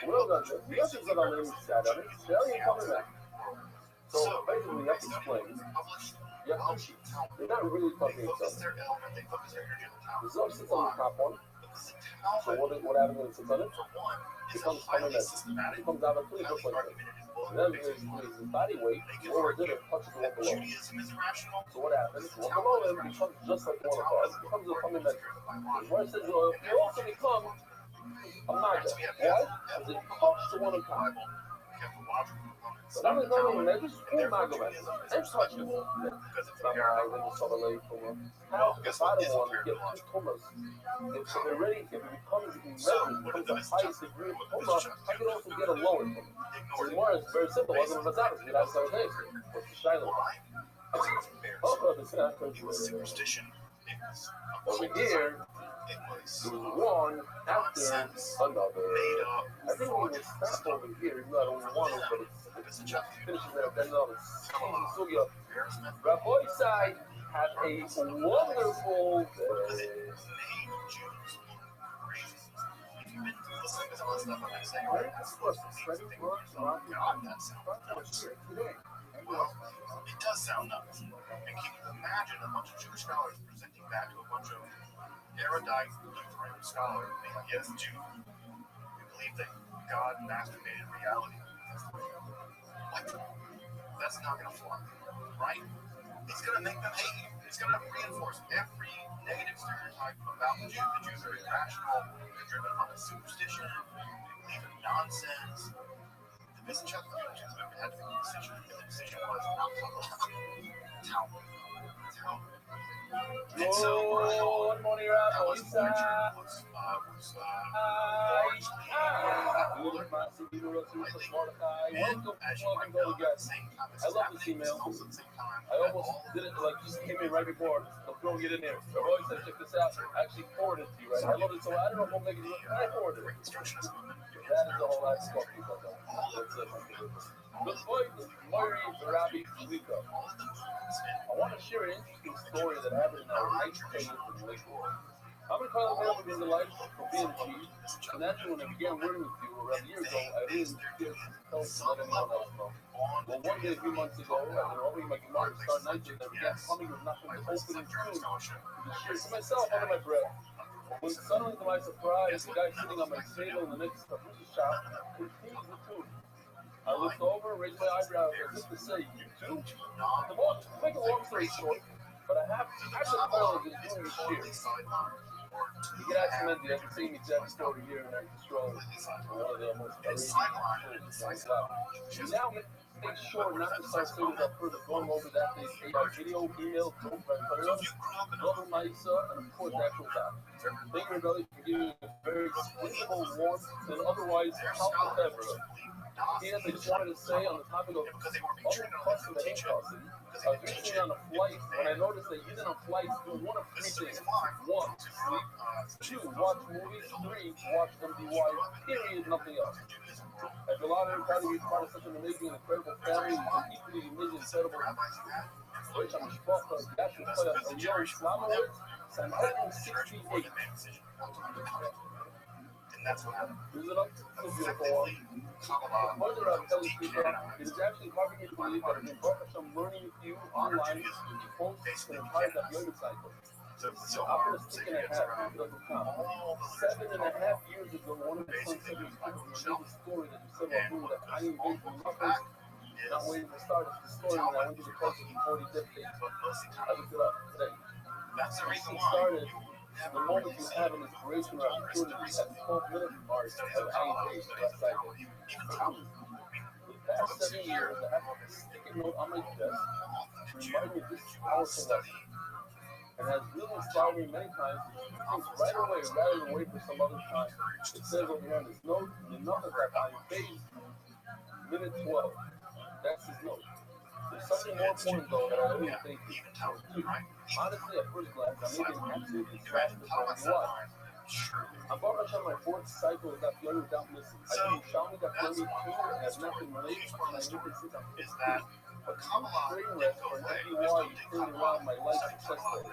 [SPEAKER 1] well done, the others that are living sat on it, they ain't coming back. So basically, you have to explain. You have two sheets. They're not really touching each other. The Zog sits on the top one. So what happens when it sits on it? It comes coming back. It comes out of two different things. And then his body weight, lower than it touches the one below. So what happens? The one below him becomes just like one of us. It becomes a coming back. Where it says, you also become a maga. Why? Because it touched the one on top. But I'm going to just pull my go back. I'm touching it.
[SPEAKER 2] Because it's a
[SPEAKER 1] I'm
[SPEAKER 2] paradox.
[SPEAKER 1] going to solve a for how if I don't want to get two tumors, if it already, if it becomes irregular, becomes the highest degree of tumor, I can also get a lower tumor. So the more it's very simple. Wasn't it? That's how it is. What's the shiloh? Oh, it's not.
[SPEAKER 2] It was superstition. It was
[SPEAKER 1] Over here,
[SPEAKER 2] it was
[SPEAKER 1] there was one after
[SPEAKER 2] nonsense,
[SPEAKER 1] another.
[SPEAKER 2] made up,
[SPEAKER 1] I think we would stop over here. You know, I don't want it, but it's finishes at that level. So yeah, Rabbi side have a wonderful day.
[SPEAKER 2] Listening to some of the stuff I've been saying, right? That's supposed to be something God, that sounds nuts. Well, it does sound nuts. And can you imagine a bunch of Jewish scholars presenting that to a bunch of erudite Lutheran scholars being like, yes, Jew, we believe that God masturbated reality. What? That's not going to fly, right? It's going to make them hate you. It's going to reinforce every negative stereotype about the Jew. The Jews are irrational. They're driven by superstition. They believe in nonsense. The Byzantine Jews had to make a decision, and the decision was not Talmud. And so,
[SPEAKER 1] Good morning, Rabbi.
[SPEAKER 2] was largely as you might know, at the same time as
[SPEAKER 1] I love this email. I almost did it like just came in right before. I'm throwing it in there. I've always said, check this out. I actually forwarded it to you, right? I love it so I don't know if I'm making it. I forwarded it.
[SPEAKER 2] Reconstructionist movement.
[SPEAKER 1] That is the whole lot of stuff people know. That's it. Good point, Murray Rabbi Shliko. I want to share an interesting story that happened in our night training in Lakewood. I'm going to call it being the life for being chief. And actually, when I began working with you around a year ago, I really was scared to tell everyone else know. Well, one day a few months ago, I've been opening my Gemara to start night training, I began humming with nothing but open and tune to share to myself under my breath. When suddenly, to my surprise, the guy sitting on my table in the next shop continues the tune. I looked over, raised my eyebrows, as if to say, you too? The boss, to make a long story short, but I have to follow this doing this year. You can ask him the same exact story here in our stroll. One of the most amazing stories. Now, make sure not to start saying without further going over that day's 8-hour video, email, phone, Global Maisa, and of course, actual time. Thank you, Rabbi, for giving a very explainable, warm, and otherwise helpful effort. Yes, I just wanted to say on the topic of unaccustomed to hand tossing, I was recently on a flight when I noticed that even on flights do one of three things. 1, sleep. 2, watch movies. 3, watch MDY. Period, nothing else. I feel honored and proud to be part of such an amazing and incredible family with an equally amazing, incredible which I'm shocked of. That should play a young Islam award. So I'm 168.
[SPEAKER 2] And that's what happened.
[SPEAKER 1] Is it up? So beautiful. Further, I'll tell you, it is actually hard for me to believe that I've been brought up some learning with you online to post the entire yoga cycle. So after a stick and a half, it doesn't count. 7.5 years ago, one of the sons said he was a story that you said about doing that I invaded from nothing, not waiting to start the story when I went to the place of 40 death days. I looked it up today.
[SPEAKER 2] That's the reason
[SPEAKER 1] It
[SPEAKER 2] why.
[SPEAKER 1] started the moment you have an inspiration or opportunity at 12 minutes mark of any day to that cycle. For the past 7 years, I have a sticky note on my desk to remind me of this powerful lesson. And has really inspired me many times to do things right away rather than wait for some other time. It says over here on this note, enough of that I phase minute 12. That's his note. There's something more important though that I really think is too. Honestly, at first glance, I may be absolutely fast before why. I bought myself my 4th cycle without failure without missing. I can show me that for me too and have not been late and I knew since I'm 15. But train wreck or an MDY is turning around my life success story.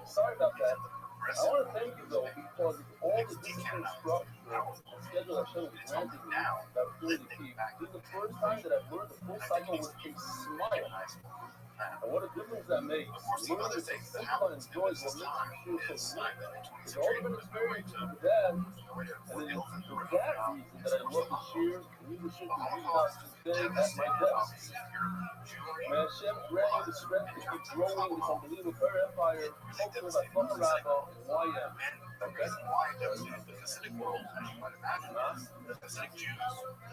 [SPEAKER 1] Sorry about that. I want to thank you though because of all the discipline structure and schedule that shows granted me that ability to keep. This is the first time that I've learned the full cycle with a smile. And what a difference that makes. Learning the simple and joys what makes you feel so unique. It's all been experienced with Dad, and it is for that reason that I love to share leadership and leaders today at my desk. May Hashem grant you the strength to keep growing this unbelievable empire, culture that fuck around YM. Okay.
[SPEAKER 2] Why devastated the Hasidic world, as you might imagine, the Hasidic Jews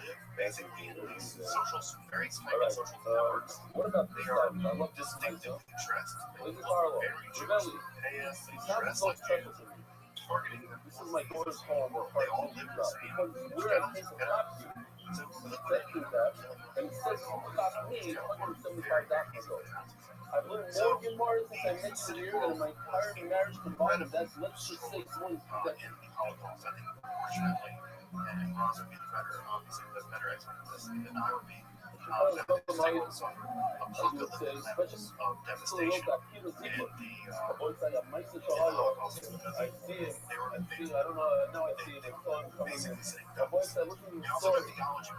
[SPEAKER 2] live basically in these social, very small social networks.
[SPEAKER 1] What about
[SPEAKER 2] They
[SPEAKER 1] this
[SPEAKER 2] are
[SPEAKER 1] side? I love this
[SPEAKER 2] distinctively dressed. They
[SPEAKER 1] This is
[SPEAKER 2] look
[SPEAKER 1] Harlow.
[SPEAKER 2] very Jewish.
[SPEAKER 1] Rebelli.
[SPEAKER 2] They
[SPEAKER 1] It sounds
[SPEAKER 2] dress
[SPEAKER 1] so
[SPEAKER 2] like
[SPEAKER 1] special
[SPEAKER 2] Jews,
[SPEAKER 1] to me.
[SPEAKER 2] targeting them.
[SPEAKER 1] This is my daughter's home or
[SPEAKER 2] They
[SPEAKER 1] part
[SPEAKER 2] all
[SPEAKER 1] of
[SPEAKER 2] live
[SPEAKER 1] Utah.
[SPEAKER 2] the same.
[SPEAKER 1] Because we're at Case of Prophecy.
[SPEAKER 2] So
[SPEAKER 1] It says that, and it says you got me 175 documents ago. I've learned more Gemara since I met you here than in my entire marriage combined. That's, let's just say, it's more than 2 decades.
[SPEAKER 2] in the Holocaust, I think, unfortunately, and Ross would be the better, obviously, the better expert in this than I would be. That the state would suffer apocalyptic levels of devastation in the Holocaust because
[SPEAKER 1] I see it.
[SPEAKER 2] they were
[SPEAKER 1] I don't know. Now I see it. It's all coming in.
[SPEAKER 2] basically sitting
[SPEAKER 1] The voice
[SPEAKER 2] ducks.
[SPEAKER 1] that looking at
[SPEAKER 2] They
[SPEAKER 1] the
[SPEAKER 2] also have
[SPEAKER 1] story
[SPEAKER 2] theology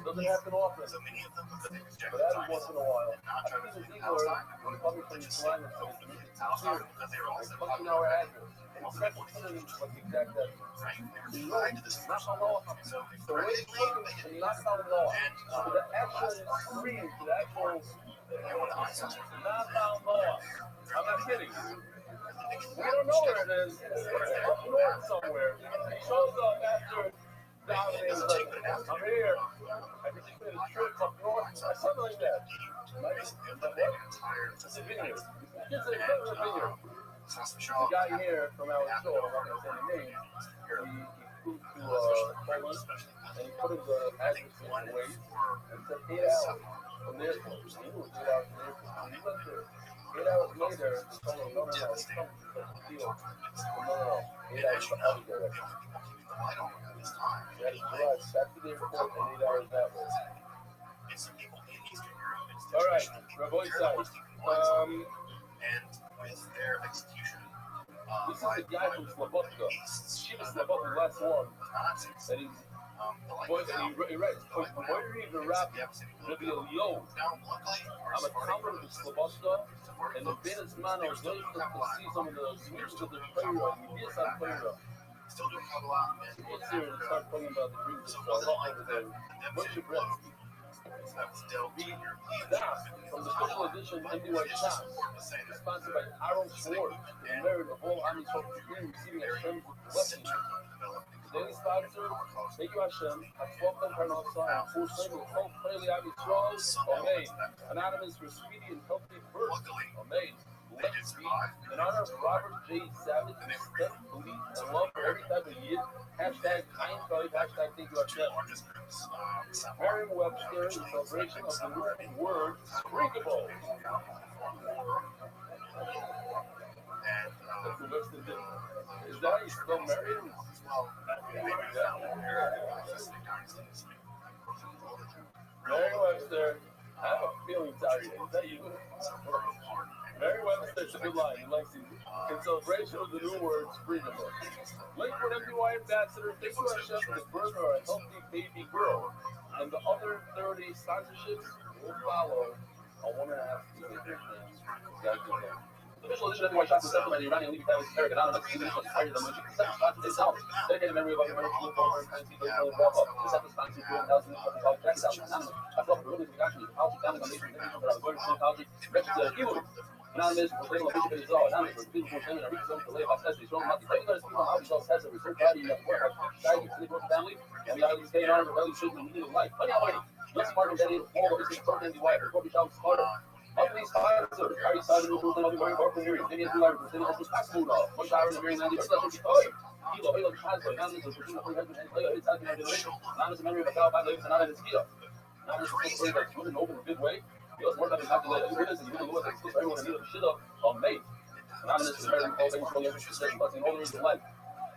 [SPEAKER 1] doesn't happen often,
[SPEAKER 2] so many of them because they reject
[SPEAKER 1] but every once in a while.
[SPEAKER 2] and not
[SPEAKER 1] I
[SPEAKER 2] try to
[SPEAKER 1] think
[SPEAKER 2] flee
[SPEAKER 1] it's either
[SPEAKER 2] Palestine,
[SPEAKER 1] coming from
[SPEAKER 2] but
[SPEAKER 1] the
[SPEAKER 2] just
[SPEAKER 1] climate
[SPEAKER 2] go
[SPEAKER 1] to
[SPEAKER 2] flee Palestine because they were all set
[SPEAKER 1] fucking
[SPEAKER 2] up.
[SPEAKER 1] our address. It's not considered like the exact address.
[SPEAKER 2] Right? They were tied to this
[SPEAKER 1] Not
[SPEAKER 2] first
[SPEAKER 1] on Noah.
[SPEAKER 2] so they
[SPEAKER 1] The way it's looking is not on Noah. To the actual screen, to the actual, not on Noah. I'm not kidding. We don't know where it is. It's up north somewhere. It shows up after dominating. I'm here. I just made a trip up north. Something like that. It's a vineyard. It's a vineyard. The guy here from our show, I'm not going to say the name, he flew to Poland and he put his address in the way and said 8 hours from the airport. He knew it was 8 hours from the airport. When he went there, 8 hours later, he told him, no, it's coming to the deal. No, 8 hours out of there. He had to drive back to the airport and 8 hours that way. All right, Rabbi side.
[SPEAKER 2] And with their execution,
[SPEAKER 1] This is the guy from Slobodka. She was Slobodka, the last one. And he's he writes, where do you read the Rabbi? Rabbi Yo. I'm a convert of Slobodka, and the Benes man I was going to see some of the sweets of the Torah. He did some Torah.
[SPEAKER 2] still doing Kabbalah.
[SPEAKER 1] He gets here and start talking about the dreams of over there. What's your breath? The staff from the special edition MDY shop, sponsored by Aaron Schwartz, the merit of all Ami Shoftim receiving Hashem's blessing. Daily sponsor, thank you Hashem, Hatzlochem Parnasa, and full slave of Chol Chayli Ami Yisrael, Amen. Anonymous for speedy and healthy birth, Amen. Let's be in honor of Robert J. Savage, Steph Booty, and love for every type of yid. Hashtag Kain Five, hashtag thank you Hashem. Merriam-Webster in celebration of the new word, drinkable. Is that how you spell Merriam? Merriam-Webster, I have a feeling, Tari, is that you? Merriam-Webster, it's a good line. He likes it. In celebration of the new word, drinkable. Lakewood MDY ambassador, thank you Hashem for the birth of a healthy baby girl. And the other 30 sponsorships will follow. I want to ask you the official edition of MDY shots is set by the Iranian League Family Eric Anonymous. The edition is higher than the dedicated memory of our American Blue and see the wrap up. This episode sponsored by 1,000 college jackets Anonymous. I thought the release of the action is how to family foundation for our going to college. Register Evo. Anonymous, we're taking a picture of it all. Anonymous, we're speaking for family and reach them to lay about testing. Strong multi. Thank you guys for how results has a research body of work. Guys, you sleep with the family. And we are staying on our belly children in the life. Money already. Let's mark and Betty, all of this is short and the wire. Before we shall start. Of these fires, sir, are you starting to do something very important here? Many of you are presenting us with fast food. One shower in the very 90 percent. Oh, Kilo, Halo, Chazzo, Anonymous, and Christina, and Player, it's out in our generation. Anonymous, memory of a cow, 5 lives, and not in his Kilo. Anonymous, is very much moving open in a big way. He was more than calculated. You hear this, and you really know what it's supposed to everyone to shit up on May. Anonymous is very important, for your blessing, all the reason life.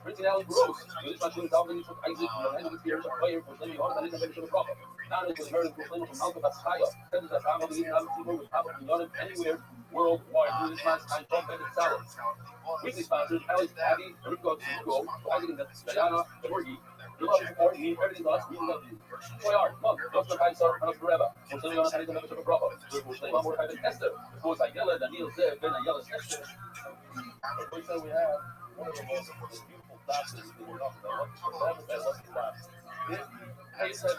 [SPEAKER 1] Printing Alley Gross, released by Shooting Calvin, Isaac, from the hand of the Spirit of Player, for sending on, and then the Prophet. Anonymous was heard in proclaiming from Malcolm Baskaya, sends us out of the East African with Papa Yonim anywhere worldwide. This man's time, Trump, and salad. Weekly sponsors, Alex, Abby, Rico, Hugo, Isaac, and Diana, Jorgi. Your love and support means everything to us. We love you. Boy, Art, Mug, Dr. Kaiser, and forever. We're sending on a penny membership of Prophet. We're sending on more private Esther. Boys like Yella, Daniel, Zeb, Ben, and Yella, Esther. We say we have one of the most beautiful classes in the North America. Pay attention,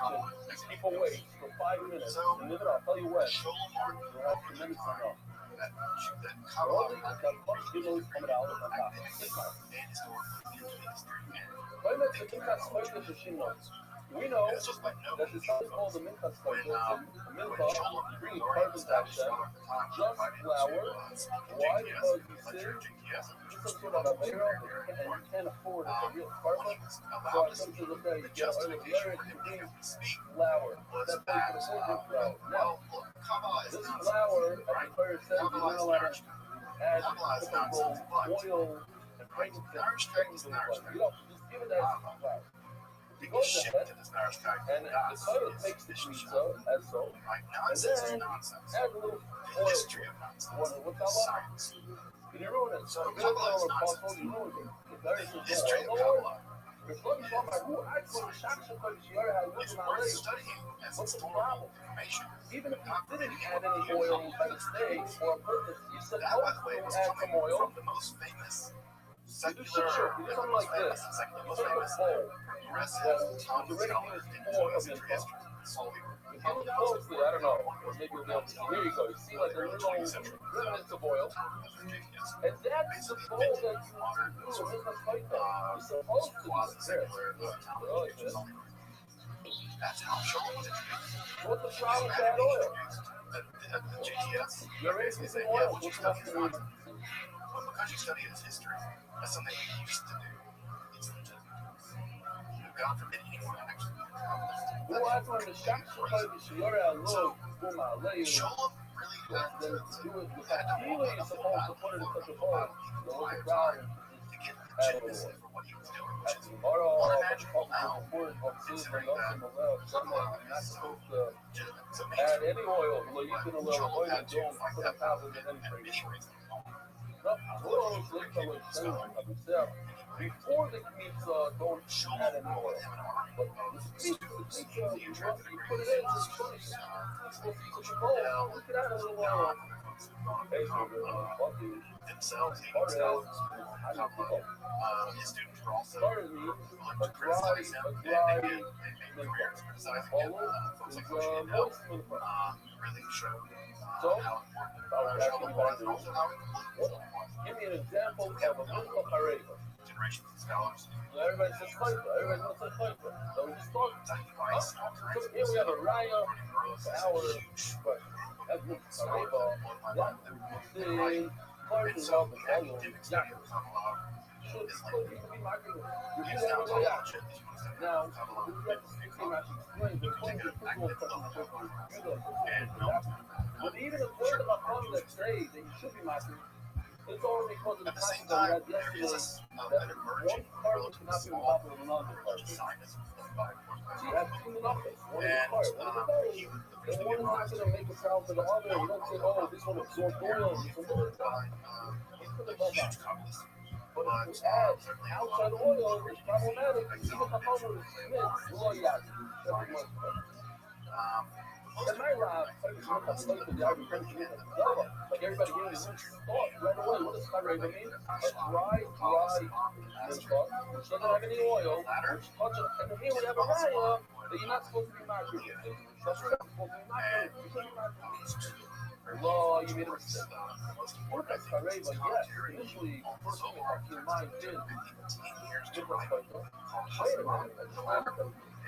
[SPEAKER 1] keep awake for 5 minutes, and live it. I'll tell you what, you'll have tremendous enough.
[SPEAKER 2] that
[SPEAKER 1] All
[SPEAKER 2] Kabbalah
[SPEAKER 1] the Kodesh Gimel coming out of the top.
[SPEAKER 2] and historically into history.
[SPEAKER 1] When it's the Minchas Chodesh Shishimon, we know
[SPEAKER 2] And it's just like no
[SPEAKER 1] that it's something called the Minchas Chodesh. The Mincha,
[SPEAKER 2] Sholem
[SPEAKER 1] bringing
[SPEAKER 2] already
[SPEAKER 1] carbon to
[SPEAKER 2] established
[SPEAKER 1] Hashem,
[SPEAKER 2] at the time,
[SPEAKER 1] just flour. Why? Because he said
[SPEAKER 2] GTS,
[SPEAKER 1] some sort of Avera, and you can't afford a real carbon. So I come to the day, you get oil of the earth, you bring flour. That's how you can afford flour. Now, this flour, as the Torah says, you're not allowed to add typical oil and frankincense. You don't just give it as flour. He goes ahead, and the Torah takes the pizza as so, and then add a little oil to it. What's that? You ruin it. So if you don't know what possible, you ruin it. The Torah says, no oil. If let me talk about who I told the Shakshah Kodesh Yara had looked at my leg. What's the problem? Even if you didn't add any oil by mistake or on purpose, you're supposed to add some oil. You do something like this. You take a bowl that's already used for a mincha. If you look closely, I don't know, maybe you'll be able to see. Here you go. You see like a little remnants of oil. And that's the bowl that you use to do a minchas chayta. You're supposed to do this. Like this. What's the problem with that oil? You're raising some oil. What's the matter?
[SPEAKER 2] But because you study his history, that's something we used to do. God forbid anyone actually
[SPEAKER 1] Well, I told the Shakshah Kodesh Yara look for my leg.
[SPEAKER 2] Sholem really got
[SPEAKER 1] Then to do it with that healing, you're supposed to put it in such a bowl. So what's the problem?
[SPEAKER 2] to get
[SPEAKER 1] Add a
[SPEAKER 2] legitimacy
[SPEAKER 1] little.
[SPEAKER 2] for what he was doing, which is
[SPEAKER 1] Tomorrow,
[SPEAKER 2] unimaginable now,
[SPEAKER 1] you're not
[SPEAKER 2] considering
[SPEAKER 1] supposed to
[SPEAKER 2] legitimate. So
[SPEAKER 1] add any oil. Well, you can allow oil
[SPEAKER 2] had
[SPEAKER 1] to
[SPEAKER 2] to
[SPEAKER 1] go
[SPEAKER 2] fight
[SPEAKER 1] put
[SPEAKER 2] that
[SPEAKER 1] a thousand in
[SPEAKER 2] and
[SPEAKER 1] anything.
[SPEAKER 2] many reasons.
[SPEAKER 1] No, oil is like before the pizza, don't add any oil. But the pizza, you put it in, it's funny. It's supposed to go. Look at that little oil. Hey,
[SPEAKER 2] Themselves, he
[SPEAKER 1] part
[SPEAKER 2] was
[SPEAKER 1] of
[SPEAKER 2] his students were also
[SPEAKER 1] part of me, a
[SPEAKER 2] criticizing him.
[SPEAKER 1] dry
[SPEAKER 2] They made careers criticizing him. Folks like Moshe Yandel really showed
[SPEAKER 1] So,
[SPEAKER 2] how important Sholem was, and also how influential it was.
[SPEAKER 1] give me an example of a mincha hareva.
[SPEAKER 2] Generations of scholars.
[SPEAKER 1] Everybody says chayta. Everybody wants to say chayta. So we just talk.
[SPEAKER 2] Sacrifice, all
[SPEAKER 1] So
[SPEAKER 2] kinds of
[SPEAKER 1] here we have a raya
[SPEAKER 2] gross,
[SPEAKER 1] for our question. That's mincha hareva. That the part
[SPEAKER 2] and
[SPEAKER 1] is
[SPEAKER 2] so
[SPEAKER 1] all the volume.
[SPEAKER 2] academic study of Kabbalah
[SPEAKER 1] Should
[SPEAKER 2] is
[SPEAKER 1] be
[SPEAKER 2] like
[SPEAKER 1] marketed. You
[SPEAKER 2] use
[SPEAKER 1] do
[SPEAKER 2] down
[SPEAKER 1] that
[SPEAKER 2] to
[SPEAKER 1] way
[SPEAKER 2] all
[SPEAKER 1] out.
[SPEAKER 2] shit that you want to study
[SPEAKER 1] Now,
[SPEAKER 2] Kabbalah.
[SPEAKER 1] we have to explain the point of football question. But even a third of our fund that say that you should be marketed, it's all because of the
[SPEAKER 2] At the same
[SPEAKER 1] time
[SPEAKER 2] time,
[SPEAKER 1] that
[SPEAKER 2] there is
[SPEAKER 1] yesterday
[SPEAKER 2] an
[SPEAKER 1] that
[SPEAKER 2] emerging,
[SPEAKER 1] one part cannot be
[SPEAKER 2] small
[SPEAKER 1] involved with another part. So
[SPEAKER 2] Zionism by force.
[SPEAKER 1] you have two monopolies. One is
[SPEAKER 2] And
[SPEAKER 1] part, one is the
[SPEAKER 2] he
[SPEAKER 1] other.
[SPEAKER 2] would
[SPEAKER 1] And one is not going to make a sound to the other. You don't say, oh, this one absorbed oil, this one didn't. He's going to go back.
[SPEAKER 2] huge communist.
[SPEAKER 1] But if you add outside oil, it's problematic. Even the homer is Smith, Royat, everyone's and my lab, like everybody gave me one thought right away. What does hareva mean? A dry mincha, which doesn't have any oil, which touches, and here we have a raya that you're not supposed to be marketing. That's right, you're supposed to be marketing. You shouldn't be marketing. Law, you made a mistake. What about hareva? Yes, initially, first thing that comes to your mind is, wait a minute,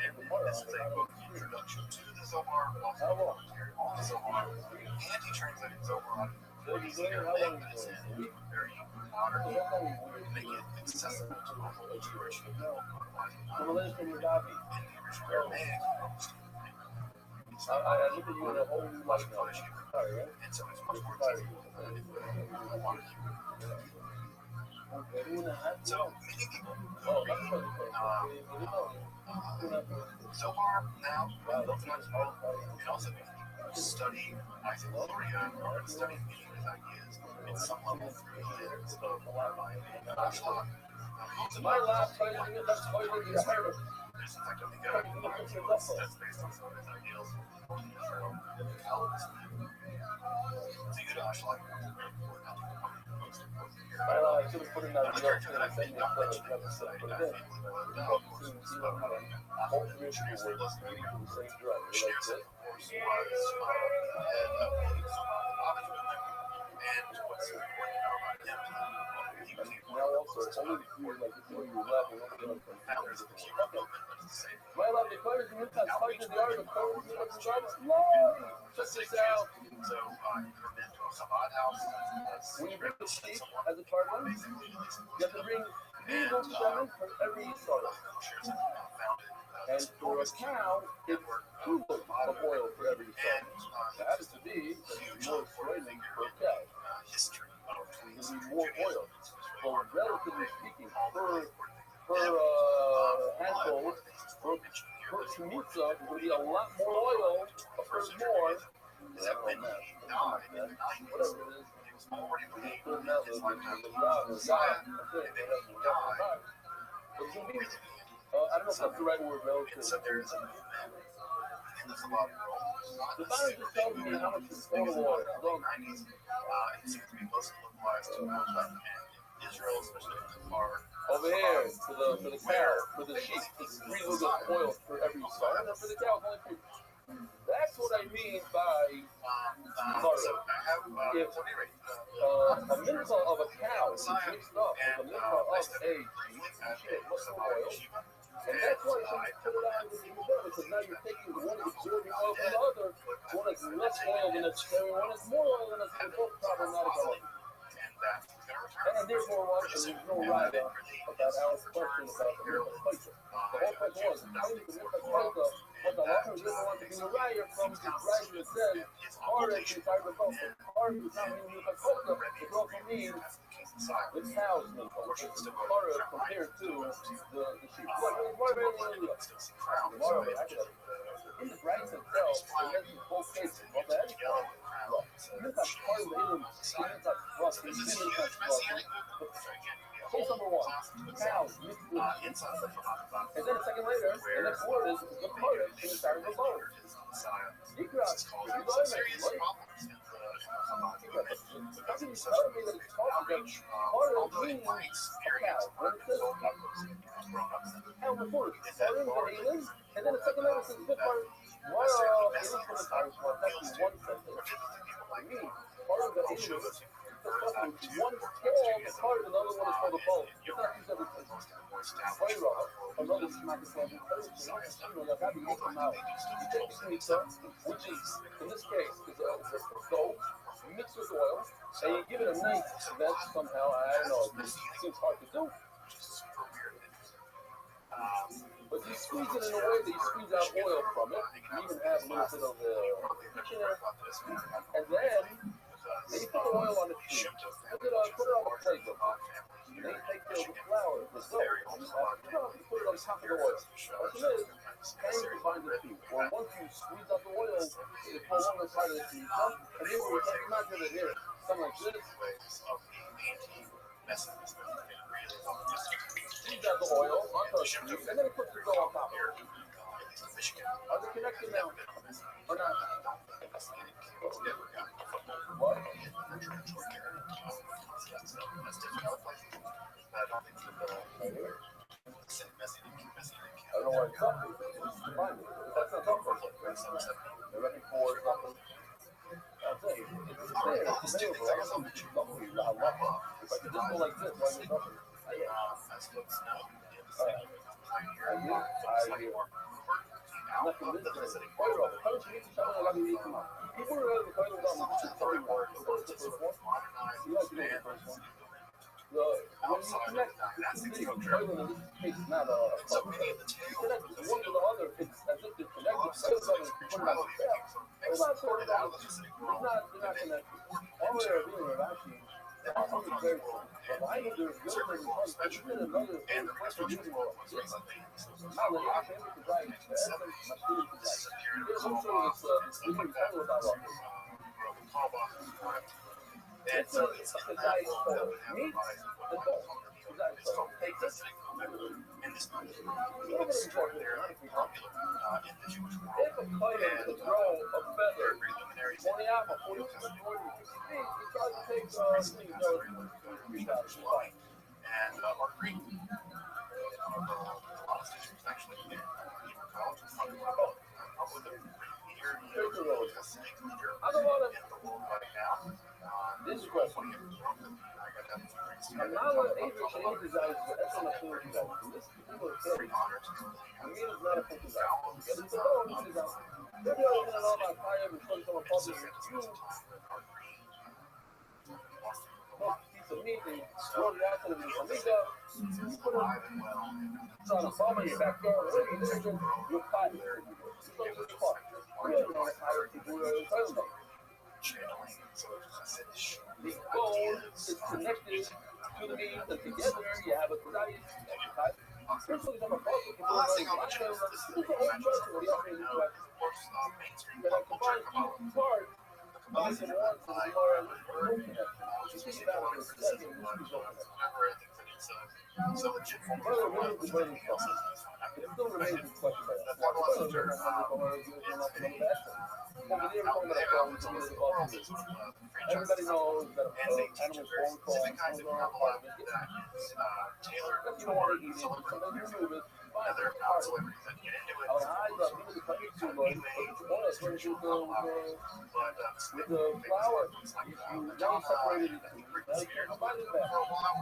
[SPEAKER 2] And this is a book introduction to the Zohar,
[SPEAKER 1] how long?
[SPEAKER 2] on the Zohar, and he translated Zohar
[SPEAKER 1] So you
[SPEAKER 2] easier
[SPEAKER 1] how long
[SPEAKER 2] that
[SPEAKER 1] is
[SPEAKER 2] it's
[SPEAKER 1] it?
[SPEAKER 2] in very modern, make it accessible to a whole Jewish
[SPEAKER 1] So let's from Rabbi.
[SPEAKER 2] in the original Aramaic.
[SPEAKER 1] I look at you in a whole new light now. Sorry, right?
[SPEAKER 2] And so it's much more
[SPEAKER 1] Sorry.
[SPEAKER 2] accessible to one of you. So many people
[SPEAKER 1] Oh, that's what
[SPEAKER 2] Zohar now, and also study Isaac Luria or study many of his ideas in some level through the lens of Rabbi and Ashlag.
[SPEAKER 1] my last time you get that spoiler, you heard it.
[SPEAKER 2] There's in fact I think that's based on some of his ideals. So you go to Ashlag.
[SPEAKER 1] I should have put in that
[SPEAKER 2] Another
[SPEAKER 1] real
[SPEAKER 2] character
[SPEAKER 1] thing
[SPEAKER 2] that I
[SPEAKER 1] and
[SPEAKER 2] think
[SPEAKER 1] send me
[SPEAKER 2] not
[SPEAKER 1] a
[SPEAKER 2] mentioned in this
[SPEAKER 1] put it
[SPEAKER 2] I
[SPEAKER 1] in.
[SPEAKER 2] think
[SPEAKER 1] See what I'm doing. All three of you were listening to the same drug. You're like this.
[SPEAKER 2] was head of what's important about him, he was able
[SPEAKER 1] Now also, only the few, like, if you left and nobody else can
[SPEAKER 2] now there's a key moment, but it's the same.
[SPEAKER 1] my love, the players in Utah fight in the art of codes, you know, check this out.
[SPEAKER 2] So, you come into a Chabad house,
[SPEAKER 1] When you bring the sheep as a partner, you have to bring legal shaman for every sorrow. And for a cow, it's 2 loaves of oil for every sorrow. That happens to be more swelling per cow.
[SPEAKER 2] history of
[SPEAKER 1] There's going to be more oil. So relatively speaking, per handful, per shemitza, there's going to be a lot more oil, a third more.
[SPEAKER 2] that when he died in the 90s,
[SPEAKER 1] Whatever it is.
[SPEAKER 2] it was already believed
[SPEAKER 1] But
[SPEAKER 2] that his lifetime was Messiah, and then he died.
[SPEAKER 1] it's going to be, I don't know if that's the right word, relative.
[SPEAKER 2] And so there's a movement, and there's a lot of roles.
[SPEAKER 1] The Bible just tells me how much is total oil.
[SPEAKER 2] The 90s, it seems to be mostly localized to Israel, especially in the far
[SPEAKER 1] Over here, for the cow, for the sheep, it's 3 liters of oil for every son, and for the cow, it's only 2. That's what I mean by
[SPEAKER 2] so I have
[SPEAKER 1] if a mincha of a cow is mixed up with a mincha of a sheep, what's the oil? And that's why you put it on with your bed, because now you're taking one is absorbing oil from the other, one is less oil than it's carrying, one is more oil than it's, they're both problematic. And therefore, there's no right about our question about the miracle culture. The whole question was, how do you the miracle culture? What the author didn't want to be a writer from the writer that says, Orange is our culture. Orange is not mean miracle culture. It also means the cow's miracle, which is Orange compared to the sheep. In the rights itself, it has both cases. Well, that is case number 1, cows mixed with and then a second later, the next word is the part inside of the bone. How can you tell me that it's called because part of means a cow? When it says cow before, and then a second later says the part. Why are aliens going to talk about that's one sentence? I mean, part of the aliens is one called part of another one is called a bone. It's not used every place. Another smack is called like how do you come out? You take the pizza, which is in this case is a dough mixed with oil, and you give it a nice veg somehow. I don't know. It seems hard to do. But you squeeze it in a way that you squeeze out oil from it. You even have a little bit of and then you put the oil on the tree. Put it on the plate. Then you take the flour, the dough, put it on top of the oil. What it is, and you find the tree. Or once you squeeze out the oil, it pulls on the side of the tree. And then you not going to hear it. Something like this. Squeeze out the oil onto the tree, and then it puts the dough on top of it. Are they connected now? Or not? What? I don't know where it's up to. Find it. That's not something. They're looking for something. That's it. It's there. It's available. I don't know if it's something. If I could just go like this, why is it nothing? I hear. Nothing this is. People are really fighting about the first one. You like to know the first one. When you connect the two things, toilet in this case is not a puzzle. You connect one to the other, it's as if they're connected. The other is put it on the shelf. It's not sort of out. They're not connected. All they're doing is actually something very simple. But I know there's good things. There's been another question using all of this. Now, the other thing is right. The essence, my students is right. There's also this reading title about all this. It's a diet soul. Meat and bone. It's a diet soul. Take this. It's a little bit important there. If a fighter is to grow a feather, 20 apple, 40, 40, it probably takes, 3,000 life.
[SPEAKER 2] And our Greek, actually,
[SPEAKER 1] I don't want to. This way. Kamala Avery changed his eyes, but that's not sure his eyes. This people are carrying. I mean, it's not a focus out. Get him to go, look his eyes. Maybe I was in all my fire and showing someone public. You, piece of meat, and throw it out to the amiga. You put it on a bomb in your backyard, whatever you do, you're caught. You go to the park. You don't know how to do it. The goal is connected to the means, and together you have a precise exercise. Especially from a puzzle, the last thing I want to do is the whole person. What do you mean? But I combine two parts. Unless it wants to be more connection. You see that with the second, you see the connection. So legit form of the burning stuff. It still remains a question by that. Everybody knows that animals born from part of it. If you don't want to eat it, sometimes you remove it. Another celebrity that get into it. With the flour, you don't separate it. Combine it back.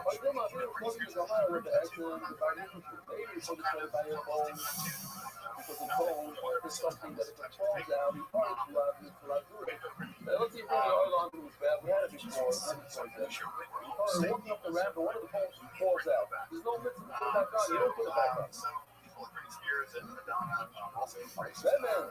[SPEAKER 1] But then my favorite question is with the excellent baby, so the by your bone. Because the bone is something that if it falls out, you probably will have to do it. Let's see if the oil on it was bad. We had it before. You walking up the ramp, but one of the bones falls out. There's no missing to put it back on. You don't put it back on. Batman,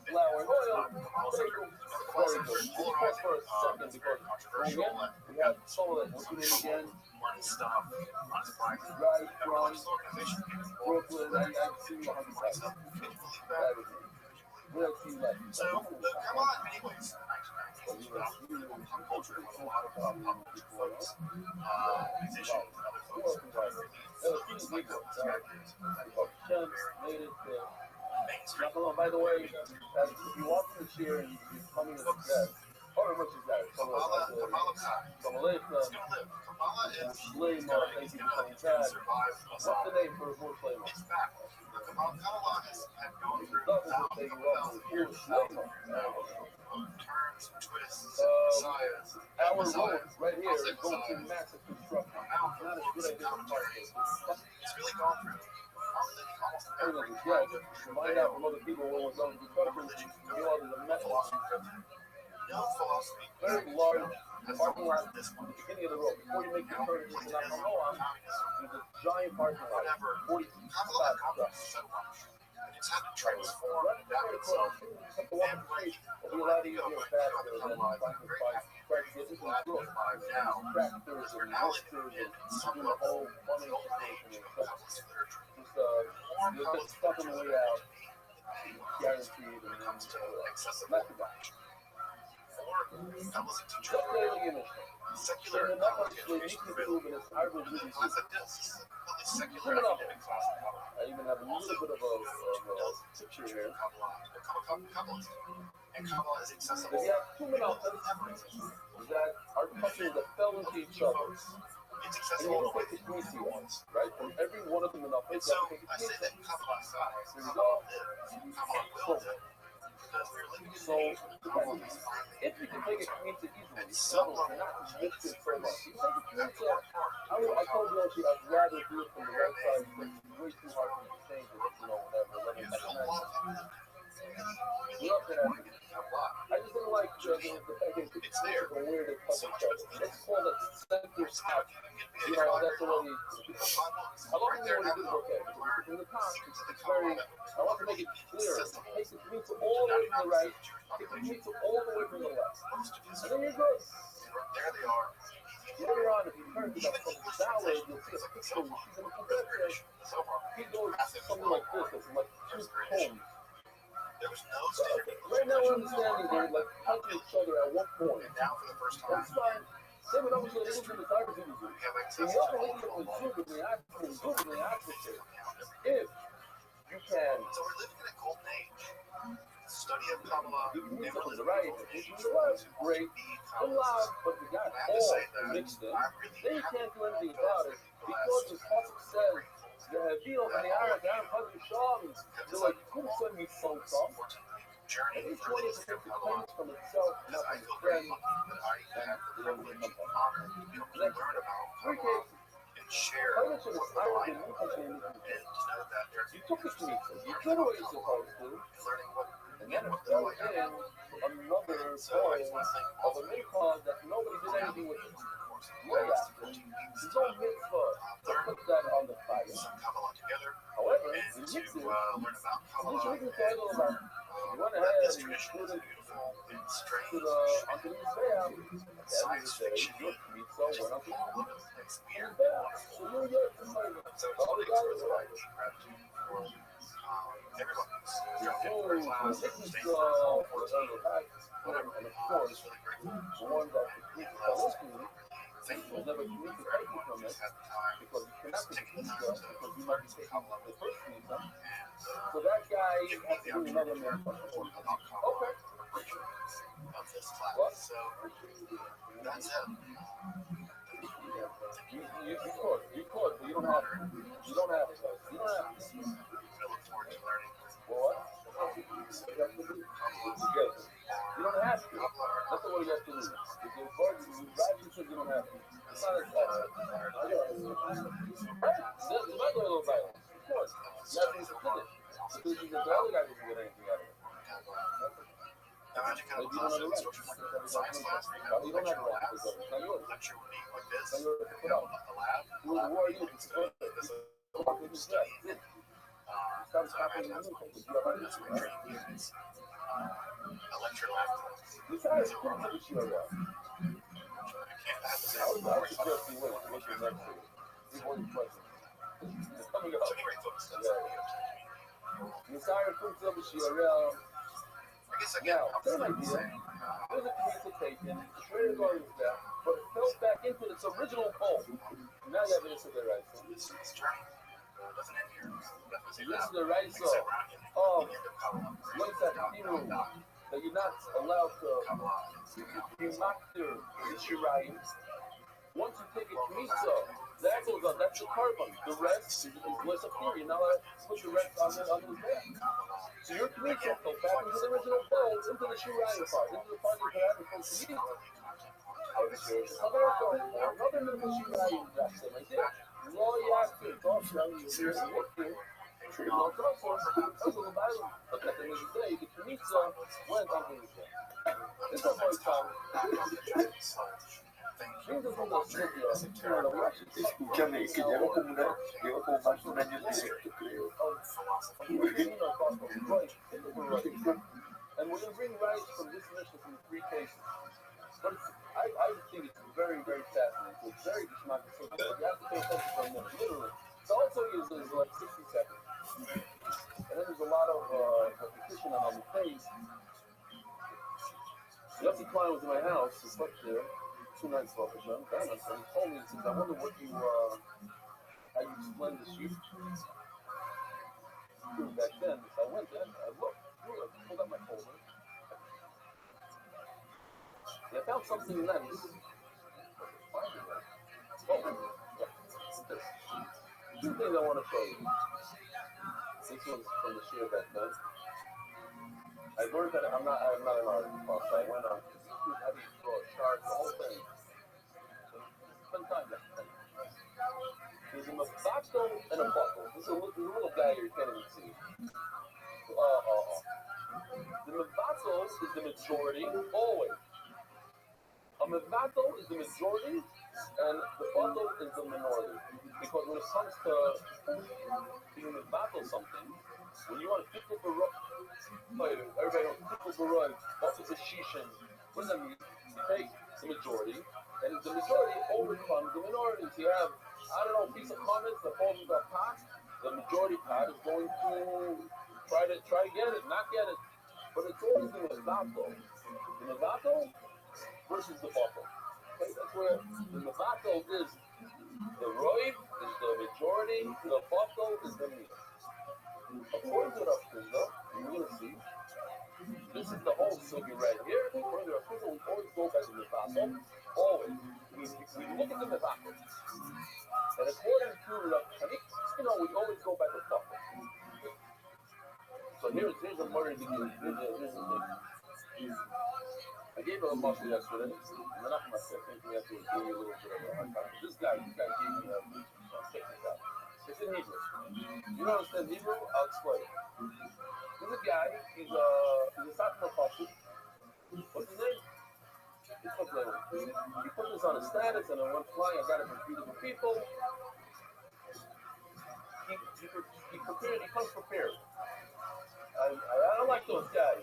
[SPEAKER 1] flour and oil, very good. Pause for a second because we have solar. What's your name again? Right from Brooklyn. I see you 100 times. We'll see you later.
[SPEAKER 2] So, come on, anyways. Culture with a lot of folks, musicians, other folks.
[SPEAKER 1] By the way, if you walk in the chair and you're coming as a guest, how much is that?
[SPEAKER 2] Kamala is
[SPEAKER 1] what's the name for a full flavor?
[SPEAKER 2] It's back. Kamala had gone through turns, twists, messiahs.
[SPEAKER 1] Our road right here is going through massive construction. It's not as good as
[SPEAKER 2] it's really gone through.
[SPEAKER 1] everything. Yeah, find out from other people what was on the construction. You know, there's a method.
[SPEAKER 2] No philosophy.
[SPEAKER 1] Very large parking lot at the beginning of the road. Before you make your turn, it's not on there's a giant parking lot. 40 spots.
[SPEAKER 2] It's had to transform that itself.
[SPEAKER 1] It'll be a lot easier and faster than trying to get into the road. Tractors and monsters and doing the whole plumbing situation and stuff. You'll get stuck on the way out. Guaranteed. And then
[SPEAKER 2] Secular
[SPEAKER 1] I even have a little bit of a picture here.
[SPEAKER 2] And Kabbalah is accessible.
[SPEAKER 1] We have two monopolies that are touching that fell into each other.
[SPEAKER 2] It's
[SPEAKER 1] And you
[SPEAKER 2] accessible.
[SPEAKER 1] take the greasy ones, right? From every one of the monopolies,
[SPEAKER 2] So
[SPEAKER 1] you
[SPEAKER 2] I say that Kabbalah size.
[SPEAKER 1] Here we go.
[SPEAKER 2] Kabbalah will live. Because we're living in
[SPEAKER 1] So, if you can take a pizza easily, not mix it so much. You take a pizza, I told you actually I'd rather do it from the right side because it's way too hard for me to change it, whatever. Let me I just don't like the fact that it's there. Weird it's called a center stop. That's already. I love the way it is okay. In the top, it's very. I want to make it clear. Take the pizza all the way from the right. Take the pizza all the way from the left. And then you're good.
[SPEAKER 2] There they are.
[SPEAKER 1] Later on, if you turn to that fucking salad, you'll see a picture. She's going to put that there. He goes something like this. It's like two combs.
[SPEAKER 2] There was no standard.
[SPEAKER 1] Right now, we're understanding they're like touching each other at one point.
[SPEAKER 2] And now, for the first time,
[SPEAKER 1] That's fine. Sempre não me chega no tarde de
[SPEAKER 2] We have
[SPEAKER 1] E
[SPEAKER 2] access
[SPEAKER 1] eu
[SPEAKER 2] to
[SPEAKER 1] também
[SPEAKER 2] all
[SPEAKER 1] tenho
[SPEAKER 2] the law.
[SPEAKER 1] If you can
[SPEAKER 2] So we're living in a golden age. Study of Kabbalah
[SPEAKER 1] do
[SPEAKER 2] and
[SPEAKER 1] something
[SPEAKER 2] religion
[SPEAKER 1] right,
[SPEAKER 2] golden age.
[SPEAKER 1] if you was
[SPEAKER 2] To
[SPEAKER 1] great,
[SPEAKER 2] be
[SPEAKER 1] allowed,
[SPEAKER 2] Kabbalists.
[SPEAKER 1] but you got
[SPEAKER 2] I have to
[SPEAKER 1] all
[SPEAKER 2] say that
[SPEAKER 1] mixed in,
[SPEAKER 2] I'm really
[SPEAKER 1] then you
[SPEAKER 2] happy
[SPEAKER 1] can't do anything
[SPEAKER 2] and
[SPEAKER 1] about it because the Pasuk says the Havil and the Arab and Hadru Sham, they're like, you couldn't send me so tough.
[SPEAKER 2] journey
[SPEAKER 1] And each
[SPEAKER 2] through
[SPEAKER 1] one
[SPEAKER 2] the
[SPEAKER 1] is
[SPEAKER 2] history of
[SPEAKER 1] taking
[SPEAKER 2] Kabbalah.
[SPEAKER 1] things from itself,
[SPEAKER 2] Because
[SPEAKER 1] not
[SPEAKER 2] I
[SPEAKER 1] from
[SPEAKER 2] feel
[SPEAKER 1] its
[SPEAKER 2] very
[SPEAKER 1] friend.
[SPEAKER 2] lucky that I have the privilege and honor to be able to learn about
[SPEAKER 1] Three
[SPEAKER 2] Kabbalah
[SPEAKER 1] cases.
[SPEAKER 2] and share
[SPEAKER 1] Pilate should
[SPEAKER 2] what
[SPEAKER 1] have
[SPEAKER 2] little I
[SPEAKER 1] hired the
[SPEAKER 2] know.
[SPEAKER 1] new
[SPEAKER 2] And to know that there's
[SPEAKER 1] You took it to me, so you
[SPEAKER 2] learning
[SPEAKER 1] did what
[SPEAKER 2] about
[SPEAKER 1] you're
[SPEAKER 2] Kabbalah
[SPEAKER 1] supposed to,
[SPEAKER 2] and learning what
[SPEAKER 1] and then it
[SPEAKER 2] little
[SPEAKER 1] fell
[SPEAKER 2] I
[SPEAKER 1] in
[SPEAKER 2] have.
[SPEAKER 1] another
[SPEAKER 2] So I
[SPEAKER 1] form
[SPEAKER 2] just want to thank
[SPEAKER 1] of
[SPEAKER 2] all
[SPEAKER 1] a
[SPEAKER 2] of you.
[SPEAKER 1] mitzvah that nobody did anything with.
[SPEAKER 2] Course of the
[SPEAKER 1] Way
[SPEAKER 2] last
[SPEAKER 1] after.
[SPEAKER 2] 14 weeks
[SPEAKER 1] There's
[SPEAKER 2] to
[SPEAKER 1] no mitzvah to
[SPEAKER 2] learn
[SPEAKER 1] put that on the fire.
[SPEAKER 2] some Kabbalah together
[SPEAKER 1] However,
[SPEAKER 2] and
[SPEAKER 1] the
[SPEAKER 2] to
[SPEAKER 1] mitzvah,
[SPEAKER 2] learn about
[SPEAKER 1] this
[SPEAKER 2] Kabbalah
[SPEAKER 1] week we
[SPEAKER 2] and
[SPEAKER 1] title about you went
[SPEAKER 2] that
[SPEAKER 1] ahead
[SPEAKER 2] this
[SPEAKER 1] and you
[SPEAKER 2] tradition
[SPEAKER 1] put
[SPEAKER 2] is
[SPEAKER 1] it
[SPEAKER 2] beautiful and
[SPEAKER 1] to
[SPEAKER 2] strange
[SPEAKER 1] the onto the Mizbeach. At the end of the
[SPEAKER 2] science
[SPEAKER 1] day,
[SPEAKER 2] fiction
[SPEAKER 1] your mitzvah
[SPEAKER 2] just
[SPEAKER 1] went onto the
[SPEAKER 2] all over the place, weird and
[SPEAKER 1] Mizbeach.
[SPEAKER 2] wonderful.
[SPEAKER 1] So you're your mitzvah.
[SPEAKER 2] So I just
[SPEAKER 1] All
[SPEAKER 2] want
[SPEAKER 1] the
[SPEAKER 2] to
[SPEAKER 1] guys
[SPEAKER 2] express
[SPEAKER 1] are
[SPEAKER 2] my
[SPEAKER 1] right.
[SPEAKER 2] deep gratitude for everyone who's dropped in
[SPEAKER 1] Oh,
[SPEAKER 2] for a class,
[SPEAKER 1] this
[SPEAKER 2] staying
[SPEAKER 1] is
[SPEAKER 2] for a call, 14,
[SPEAKER 1] whatever.
[SPEAKER 2] whatever.
[SPEAKER 1] And of course,
[SPEAKER 2] Just really grateful.
[SPEAKER 1] the one that completes the listening
[SPEAKER 2] Thankful
[SPEAKER 1] will never commit to
[SPEAKER 2] for
[SPEAKER 1] take you
[SPEAKER 2] everyone
[SPEAKER 1] from
[SPEAKER 2] who's
[SPEAKER 1] it
[SPEAKER 2] had the time,
[SPEAKER 1] because you cannot
[SPEAKER 2] who's
[SPEAKER 1] be
[SPEAKER 2] taken the
[SPEAKER 1] pizza
[SPEAKER 2] time to
[SPEAKER 1] because you
[SPEAKER 2] learn
[SPEAKER 1] might be
[SPEAKER 2] some
[SPEAKER 1] taking
[SPEAKER 2] Kabbalah
[SPEAKER 1] the
[SPEAKER 2] with
[SPEAKER 1] first
[SPEAKER 2] me
[SPEAKER 1] pizza.
[SPEAKER 2] and
[SPEAKER 1] So that guy
[SPEAKER 2] give me
[SPEAKER 1] has
[SPEAKER 2] the
[SPEAKER 1] to do another
[SPEAKER 2] opportunity
[SPEAKER 1] man.
[SPEAKER 2] to learn about Kabbalah
[SPEAKER 1] Okay.
[SPEAKER 2] in preparation of this class.
[SPEAKER 1] What?
[SPEAKER 2] So that's it.
[SPEAKER 1] You could, but you don't have to. You don't have to. You don't have to.
[SPEAKER 2] I look forward to learning
[SPEAKER 1] What? You have to do. Yes. You don't have to. That's the way you have to do. If you're burdened, you right because you don't have to. It's not as bad. Right? That's another little Bible. Of course. You have to consider it. Because you the other guy doesn't get anything out of it.
[SPEAKER 2] Imagine kind of a class of instruction like a science class where you have
[SPEAKER 1] You don't have
[SPEAKER 2] lecture
[SPEAKER 1] to write
[SPEAKER 2] labs.
[SPEAKER 1] it. It's not yours.
[SPEAKER 2] Lecture would be like this.
[SPEAKER 1] It's not yours to put
[SPEAKER 2] You know,
[SPEAKER 1] out.
[SPEAKER 2] a lab.
[SPEAKER 1] Who are you to support it?
[SPEAKER 2] This is
[SPEAKER 1] Study. Stop
[SPEAKER 2] so
[SPEAKER 1] stopping
[SPEAKER 2] imagine
[SPEAKER 1] the
[SPEAKER 2] that's
[SPEAKER 1] music. You have
[SPEAKER 2] that's what we're training here is a lecture lab class.
[SPEAKER 1] You try to put it to your
[SPEAKER 2] I can't have to say
[SPEAKER 1] I
[SPEAKER 2] it
[SPEAKER 1] would
[SPEAKER 2] before I
[SPEAKER 1] suggest
[SPEAKER 2] start.
[SPEAKER 1] you wait. Make your next year. Before you question. It's coming
[SPEAKER 2] So
[SPEAKER 1] up.
[SPEAKER 2] anyway, folks, that's
[SPEAKER 1] Yeah.
[SPEAKER 2] what we have to
[SPEAKER 1] You sorry for the Shirel.
[SPEAKER 2] I guess again,
[SPEAKER 1] Now,
[SPEAKER 2] I'm
[SPEAKER 1] same
[SPEAKER 2] just
[SPEAKER 1] idea.
[SPEAKER 2] saying,
[SPEAKER 1] There's a communication. Straight going with that, but it fell back into its original home. Now you have an issue there, right?
[SPEAKER 2] this journey doesn't end here. Definitely say
[SPEAKER 1] This
[SPEAKER 2] that.
[SPEAKER 1] is the right
[SPEAKER 2] Like I said,
[SPEAKER 1] so.
[SPEAKER 2] we're not in
[SPEAKER 1] Oh,
[SPEAKER 2] the end of Kabbalah.
[SPEAKER 1] what is that hero that you're not allowed to be master the Shirayim? Once you take it pizza, that goes on. That's the carbon. The rest is less of theory. Now put the rest on the back. So your pizza go back into the original bowl, into the Shirayim part, into the part you have before you eat. Another little Shirayim that's it right there. Lo yasir, talk down the year and make you. Lo talk, that's what the Bible. But at the end of the day, the pizza went on the day. This is the first time.
[SPEAKER 6] Escúchame, que llevo como más de un año de directo, creo.
[SPEAKER 1] And we're going to bring rights from this mission from the three cases. But I think it's very, very fascinating. It's very geschmacklich. So you have to pay attention for a minute, literally. So also is like 60 seconds. And then there's a lot of repetition on the page. Yossi Klein was in my house, he slept there 2 nights ago, and he told me, he says, I wonder what you, how you explain this youth back then. So I went there, I looked, I pulled out my folder. I found something nice. Oh, this. 2 things I want to show you. This one's from the share back then. I learned that I'm not an artist, so I went on how do you draw a chart, the whole thing. So spend time that thing. There's a mafato and a buckle. This is a little guy here you can't even see. The mafato is the majority, always. A mafato is the majority, and the buckle is the minority. Because when it comes to being mafato something, when you want to pick up a rock, everybody knows pick up a rug, also the shishan. What does that mean? You take the majority, and the majority overcomes the minority. So you have, I don't know, a piece of comments that falls into that pot. The majority pot is going to try to get it, not get it. But it's always the Navato. The Navato versus the buckle. Okay, that's where the Mevatel is the Roiv, is the majority, the Batel is the Midah. According to Rav Shilda, you're going to see, this is the whole sugi right here. According to Rav Shilda, we always go by the Mevatel. Always. We look at the Mevatel. And according to Rav Chanik, we always go by the Batel. So here's a murder beginning. Here's a thing. I gave a muscle yesterday. Menachem said, thank you, after gave me a little bit of a hard time. This guy gave me a check this out. It's in Hebrew. You don't understand Hebrew? I'll explain it. There's a guy, he's a Satmar Pasuk. What's his name? He put this on his status, and I went flying. I got it from beautiful people. He comes prepared. I don't like those guys.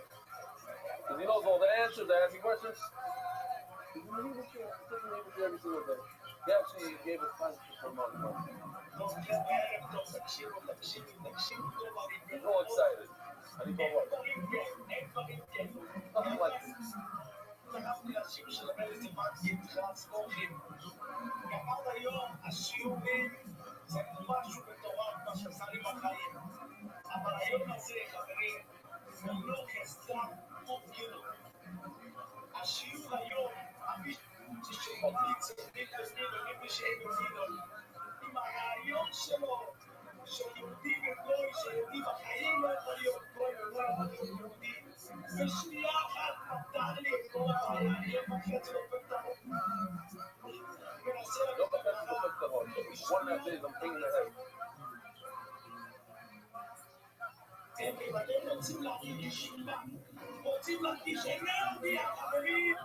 [SPEAKER 1] Because he knows all the answers, I ask you questions. He's in the every single day. He actually gave us time for a month. He's all excited. And he goes, what? Nothing like this.
[SPEAKER 3] השיעור היום, עם הרעיון שלו, שיהודי וגוי, שיהודי בחיים לא יכול להיות גוי ולא יכול להיות יהודי, בשנייה אחת פתר לי את כל הבעיה, אני מפחד שלא פתר.
[SPEAKER 1] לא פחד שלא פתר. One of these, I'm thinking ahead.
[SPEAKER 3] הם בוודאי רוצים להגיד ישיבה, רוצים להגיד אנרגיה, חברים.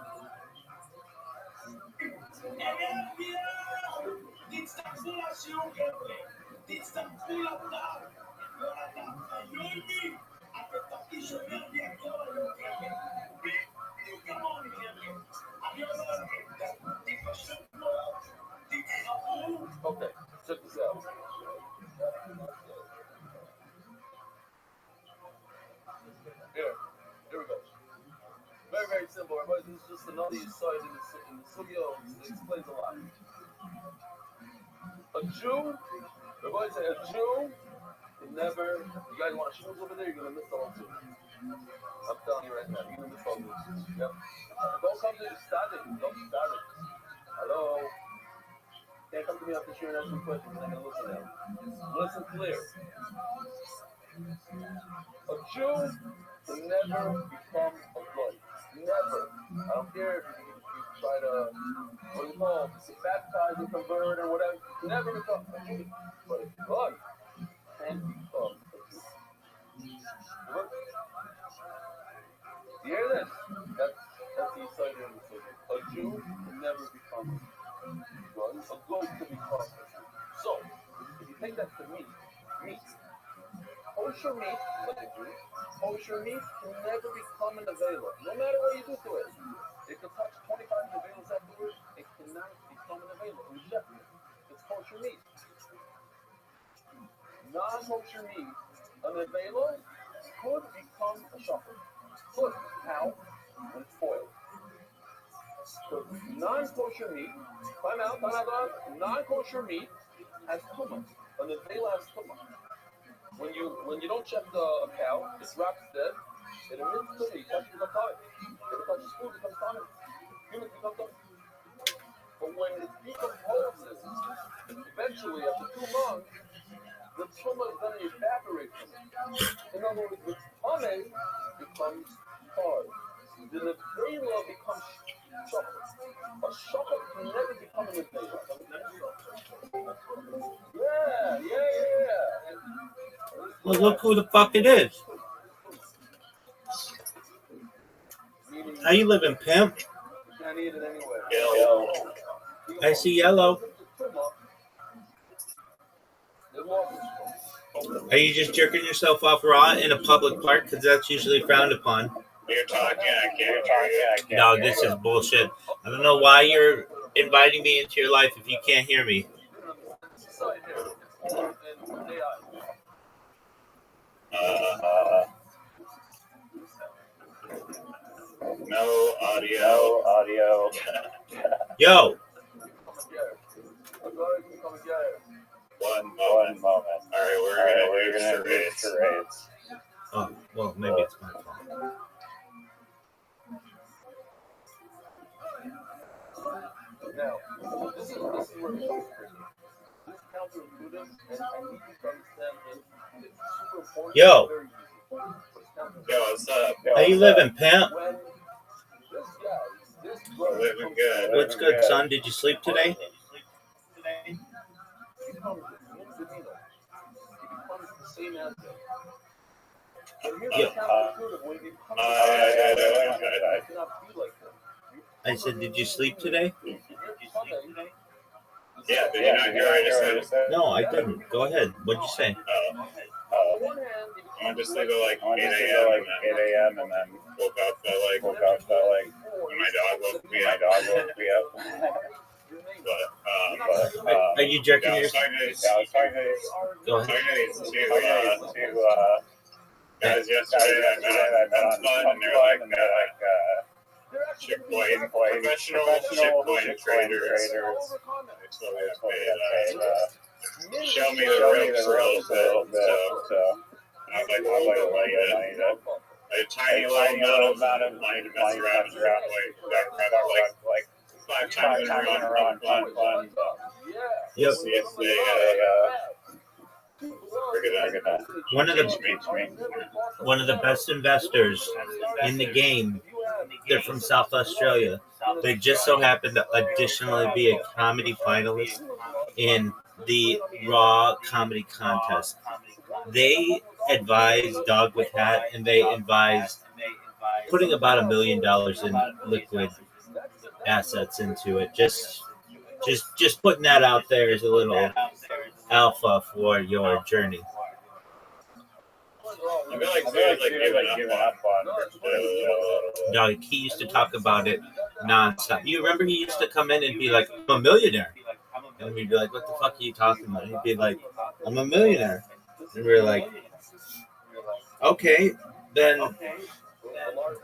[SPEAKER 3] אנרגיה! תצטרפו לשיעור חבר'ה, תצטרפו לדף, לא לדף, היומי, אתם תרגישו אנרגיה כל היום חבר'ה, בדיוק כמוני חבר'ה, אני אומר לכם, תפשוט מאוד, תתחברו.
[SPEAKER 1] Okay, check this out. Here we go. Very, very simple. Everybody, this is just another side in the studio. It explains a lot. A Jew, everybody say a Jew can never. You guys want shoes over there? You're gonna miss the whole thing. I'm telling you right now, you're gonna miss the whole thing. Yep. Don't come to the static. Don't start it. Hello. Can't come to me after sharing asking questions. I'm gonna listen now. Listen clear. A Jew can never become a goy. Never. I don't care if you try to, what do you call it, get baptized and convert or whatever. Never become a Jew. But a goy can become a Jew. You hear this? That's the side of the thing. A Jew can never become a goy. A goy can become a Jew. So, if you take that to meat. Kosher meat, like a Jew, kosher meat can never become an avela, no matter what you do to it. It can touch 25 avelas afterwards, it cannot become an avela. It's kosher meat. Non-kosher meat, an avela, could become a shachar. Could. How? When it's boiled. So non-kosher meat, time out, non-kosher meat has tumah. An avela has tumah. When you don't check the cow, it drops dead. It emits tumah. You touch it, it becomes tumah. If it touches food, it becomes tumah. Humans become tumah. But when it decomposes, eventually after 2 months, the tumah is going to evaporate from it. In other words, the tumah becomes hard. The nevela becomes chocolate. A chocolate can never become a nevela. Yeah.
[SPEAKER 4] Well, look who the fuck it is. How you living, pimp?
[SPEAKER 1] Can't eat it anyway.
[SPEAKER 4] I see yellow. Are you just jerking yourself off raw in a public park? Because that's usually frowned upon.
[SPEAKER 2] You're talking, I can't.
[SPEAKER 4] No, this is bullshit. I don't know why you're inviting me into your life if you can't hear me.
[SPEAKER 2] No audio.
[SPEAKER 4] Yo.
[SPEAKER 2] One moment. All right, we're gonna do charades.
[SPEAKER 4] Oh, well, maybe it's my fault.
[SPEAKER 1] Now, this is where it's tricky. This counterintuitive, and I need you to understand that it's super important.
[SPEAKER 4] Yo.
[SPEAKER 1] Very easy.
[SPEAKER 2] Yo, what's up?
[SPEAKER 4] How you living, pimp?
[SPEAKER 1] When this guy, this brother,
[SPEAKER 2] Living good.
[SPEAKER 4] What's good, son? Did you sleep today?
[SPEAKER 1] he becomes the demeanor. He becomes the same as them. And here's
[SPEAKER 4] Yeah.
[SPEAKER 1] the counterintuitive. When you become
[SPEAKER 2] I
[SPEAKER 1] you cannot be like them.
[SPEAKER 4] I said, did you sleep today?
[SPEAKER 2] Yeah, did you not hear what I just said?
[SPEAKER 4] No, I didn't. Go ahead. What'd you say?
[SPEAKER 2] I just sleep at like 8 a.m. and then woke up at like when my dog woke me up. But
[SPEAKER 4] Are you jerking
[SPEAKER 2] I
[SPEAKER 4] your...
[SPEAKER 2] was talking to
[SPEAKER 4] Go ahead.
[SPEAKER 2] two guys yesterday I met on Fun, and they're like shitcoin professional shitcoin traders. They told me that they show me the ropes a little bit, so I'd like a little bit of money a tiny little amount of money to mess around like 5 times in a row on fun.
[SPEAKER 4] Yep.
[SPEAKER 2] See if they figure that.
[SPEAKER 4] One of the best investors in the game. They're from South Australia. They just so happen to additionally be a comedy finalist in the Raw comedy contest. They advise Dog with Hat, and they advise putting about $1 million in liquid assets into it. Just putting that out there as a little alpha for your journey.
[SPEAKER 2] I feel like they're giving up on
[SPEAKER 4] Dog, he used to talk about it nonstop. You remember he used to come in and be like, I'm a millionaire. And we'd be like, what the fuck are you talking about? He'd be like, I'm a millionaire. And we were like, okay, then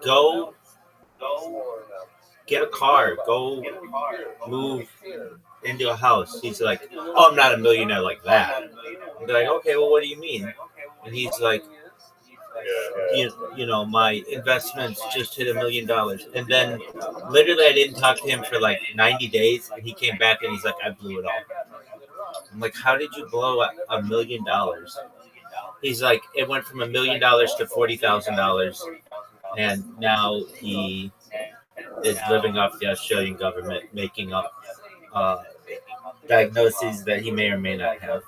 [SPEAKER 4] go get a car. Go move into a house. He's like, oh, I'm not a millionaire like that. And they're like, okay, well, what do you mean? And he's like, you know, my investments just hit $1 million. And then literally I didn't talk to him for like 90 days. And he came back and he's like, I blew it all. I'm like, how did you blow $1 million? He's like, it went from $1 million to $40,000. And now he is living off the Australian government, making up diagnoses that he may or may not have.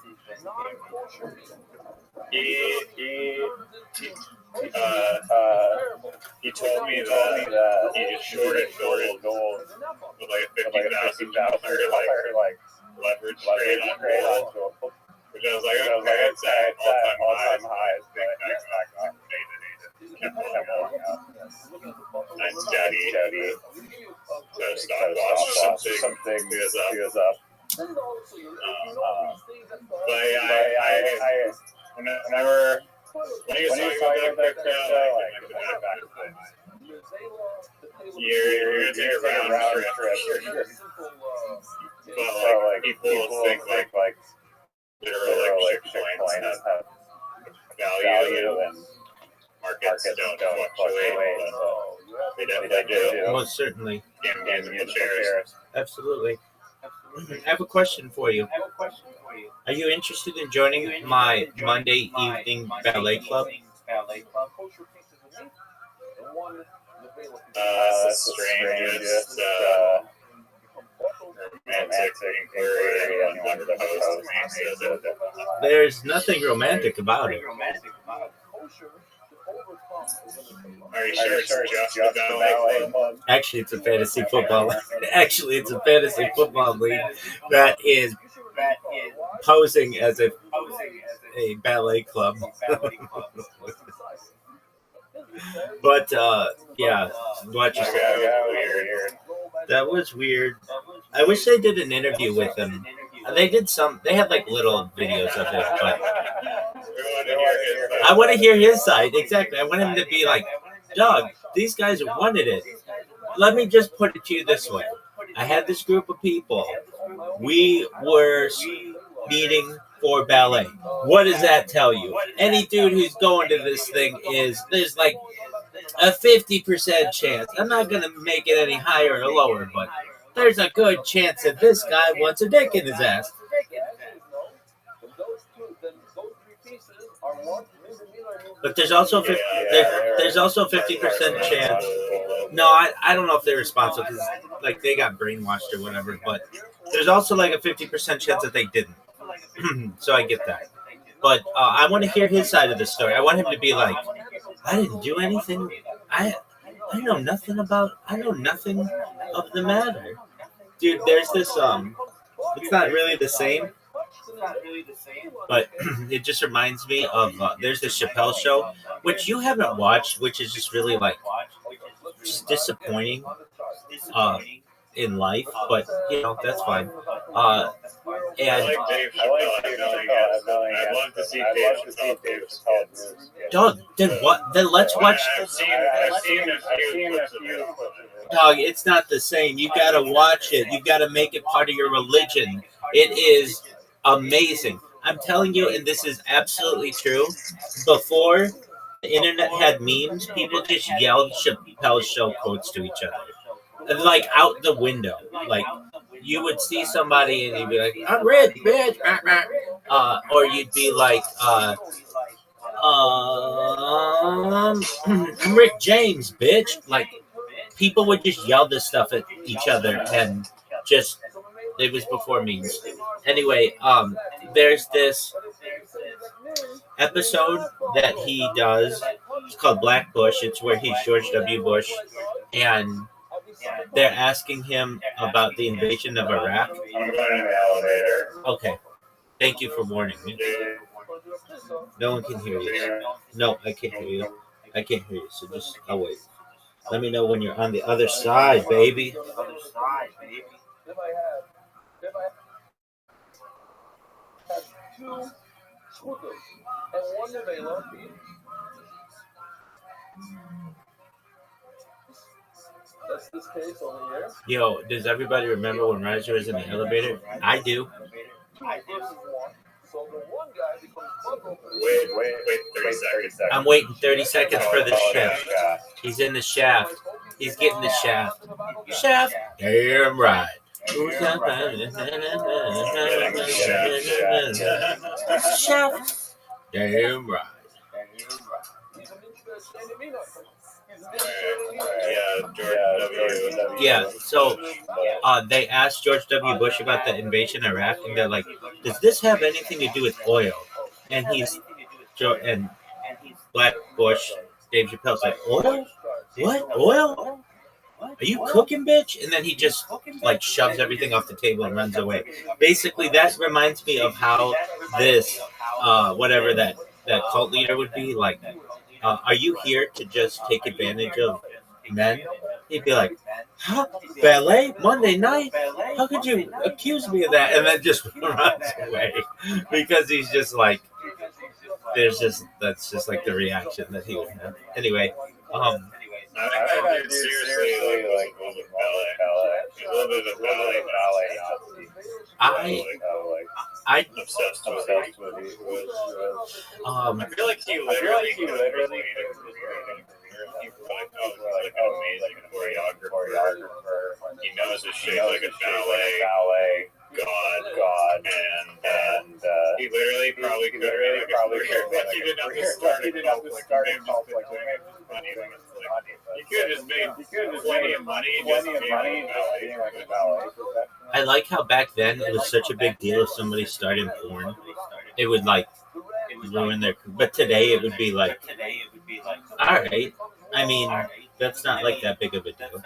[SPEAKER 2] He told me that he just shorted gold with like $50,000 like leverage trade on gold, which I was like, okay, it's at all-time highs, but kept going up. Nice steady. So stop loss or something goes up. But I whenever when he was talking about crypto, like the back of things, you're gonna take a round trip. But like people think like literally like Bitcoin have value and markets don't fluctuate. They definitely do.
[SPEAKER 4] Most certainly.
[SPEAKER 2] Games and shares.
[SPEAKER 4] Absolutely. I have a question for you. Are you interested in joining my Monday evening ballet club?
[SPEAKER 2] Strangest romantic inquiry anyone ever posed to me.
[SPEAKER 4] There's nothing romantic about it.
[SPEAKER 2] Are you sure it's just a ballet club?
[SPEAKER 4] Actually, it's a fantasy football. Actually, it's a fantasy football league that is posing as a ballet club. But yeah, watch yourself. That was weird. I wish they did an interview with him. They did some. They had like little videos of it, but I want to hear his side. Exactly. I want him to be like, Doug, these guys wanted it. Let me just put it to you this way. I had this group of people. We were meeting for ballet. What does that tell you? Any dude who's going to this thing there's like a 50% chance. I'm not going to make it any higher or lower, but there's a good chance that this guy wants a dick in his ass. But there's also 50% chance. No, I don't know if they're responsible because like they got brainwashed or whatever. But there's also like a 50% chance that they didn't. So I get that. But I want to hear his side of the story. I want him to be like, I didn't do anything. I know nothing of the matter. Dude, there's this it's not really the same, but it just reminds me of there's this Chappelle show, which you haven't watched, which is just really like just disappointing in life, but you know that's fine. And
[SPEAKER 2] I like Dave Chappelle. I'd love to see Dave Chappelle.
[SPEAKER 4] Doug, then what? Then let's watch.
[SPEAKER 2] I've seen a few clips of it.
[SPEAKER 4] Dog, it's not the same. You gotta watch it. You gotta make it part of your religion. It is amazing. I'm telling you, and this is absolutely true. Before the internet had memes, people just yelled Chappelle's show quotes to each other, and like out the window. Like you would see somebody and you'd be like, "I'm rich, bitch," or you'd be like, "I'm Rick James, bitch." Like people would just yell this stuff at each other, and just it was before memes. Anyway, there's this episode that he does. It's called Black Bush. It's where he's George W. Bush, and they're asking him about the invasion of Iraq.
[SPEAKER 2] I'm going in the elevator.
[SPEAKER 4] Okay, thank you for warning me. No one can hear you. No, I can't hear you. I can't hear you. So just I'll wait. Let me know when you're on the other side, baby.
[SPEAKER 1] Two scooters and one trailer. That's this case over here.
[SPEAKER 4] Yo, does everybody remember when Riser was in the elevator? I do.
[SPEAKER 1] So the one guy becomes
[SPEAKER 2] Wait, 30 seconds.
[SPEAKER 4] I'm waiting 30 seconds for the shaft. He's in the shaft. He's getting the shaft. Shaft. Damn right. Shaft. Damn right. Yeah, so they asked George W. Bush about the invasion of Iraq, and they're like, does this have anything to do with oil? And and Black Bush, Dave Chappelle's like, oil? What? Oil? Are you cooking, bitch? And then he just like shoves everything off the table and runs away. Basically, that reminds me of how this, whatever that cult leader would be like. Are you here to just take advantage of men? He'd be like, huh? Ballet? Monday night? How could you accuse me of that? And then just runs away. Because he's just like, that's just like the reaction that he would have. Anyway,
[SPEAKER 2] I think seriously like ballet. A little bit of ballet.
[SPEAKER 4] I'm
[SPEAKER 2] obsessed with it. I feel like he literally like an amazing choreographer. He knows his shit like a ballet god, and he literally probably could have he didn't have to start it off like he could have just made plenty of money just being like a ballet.
[SPEAKER 4] I like how back then it was such a big deal if somebody started porn. It would like ruin their. But today it would be like, all right. I mean, that's not like that big of a deal.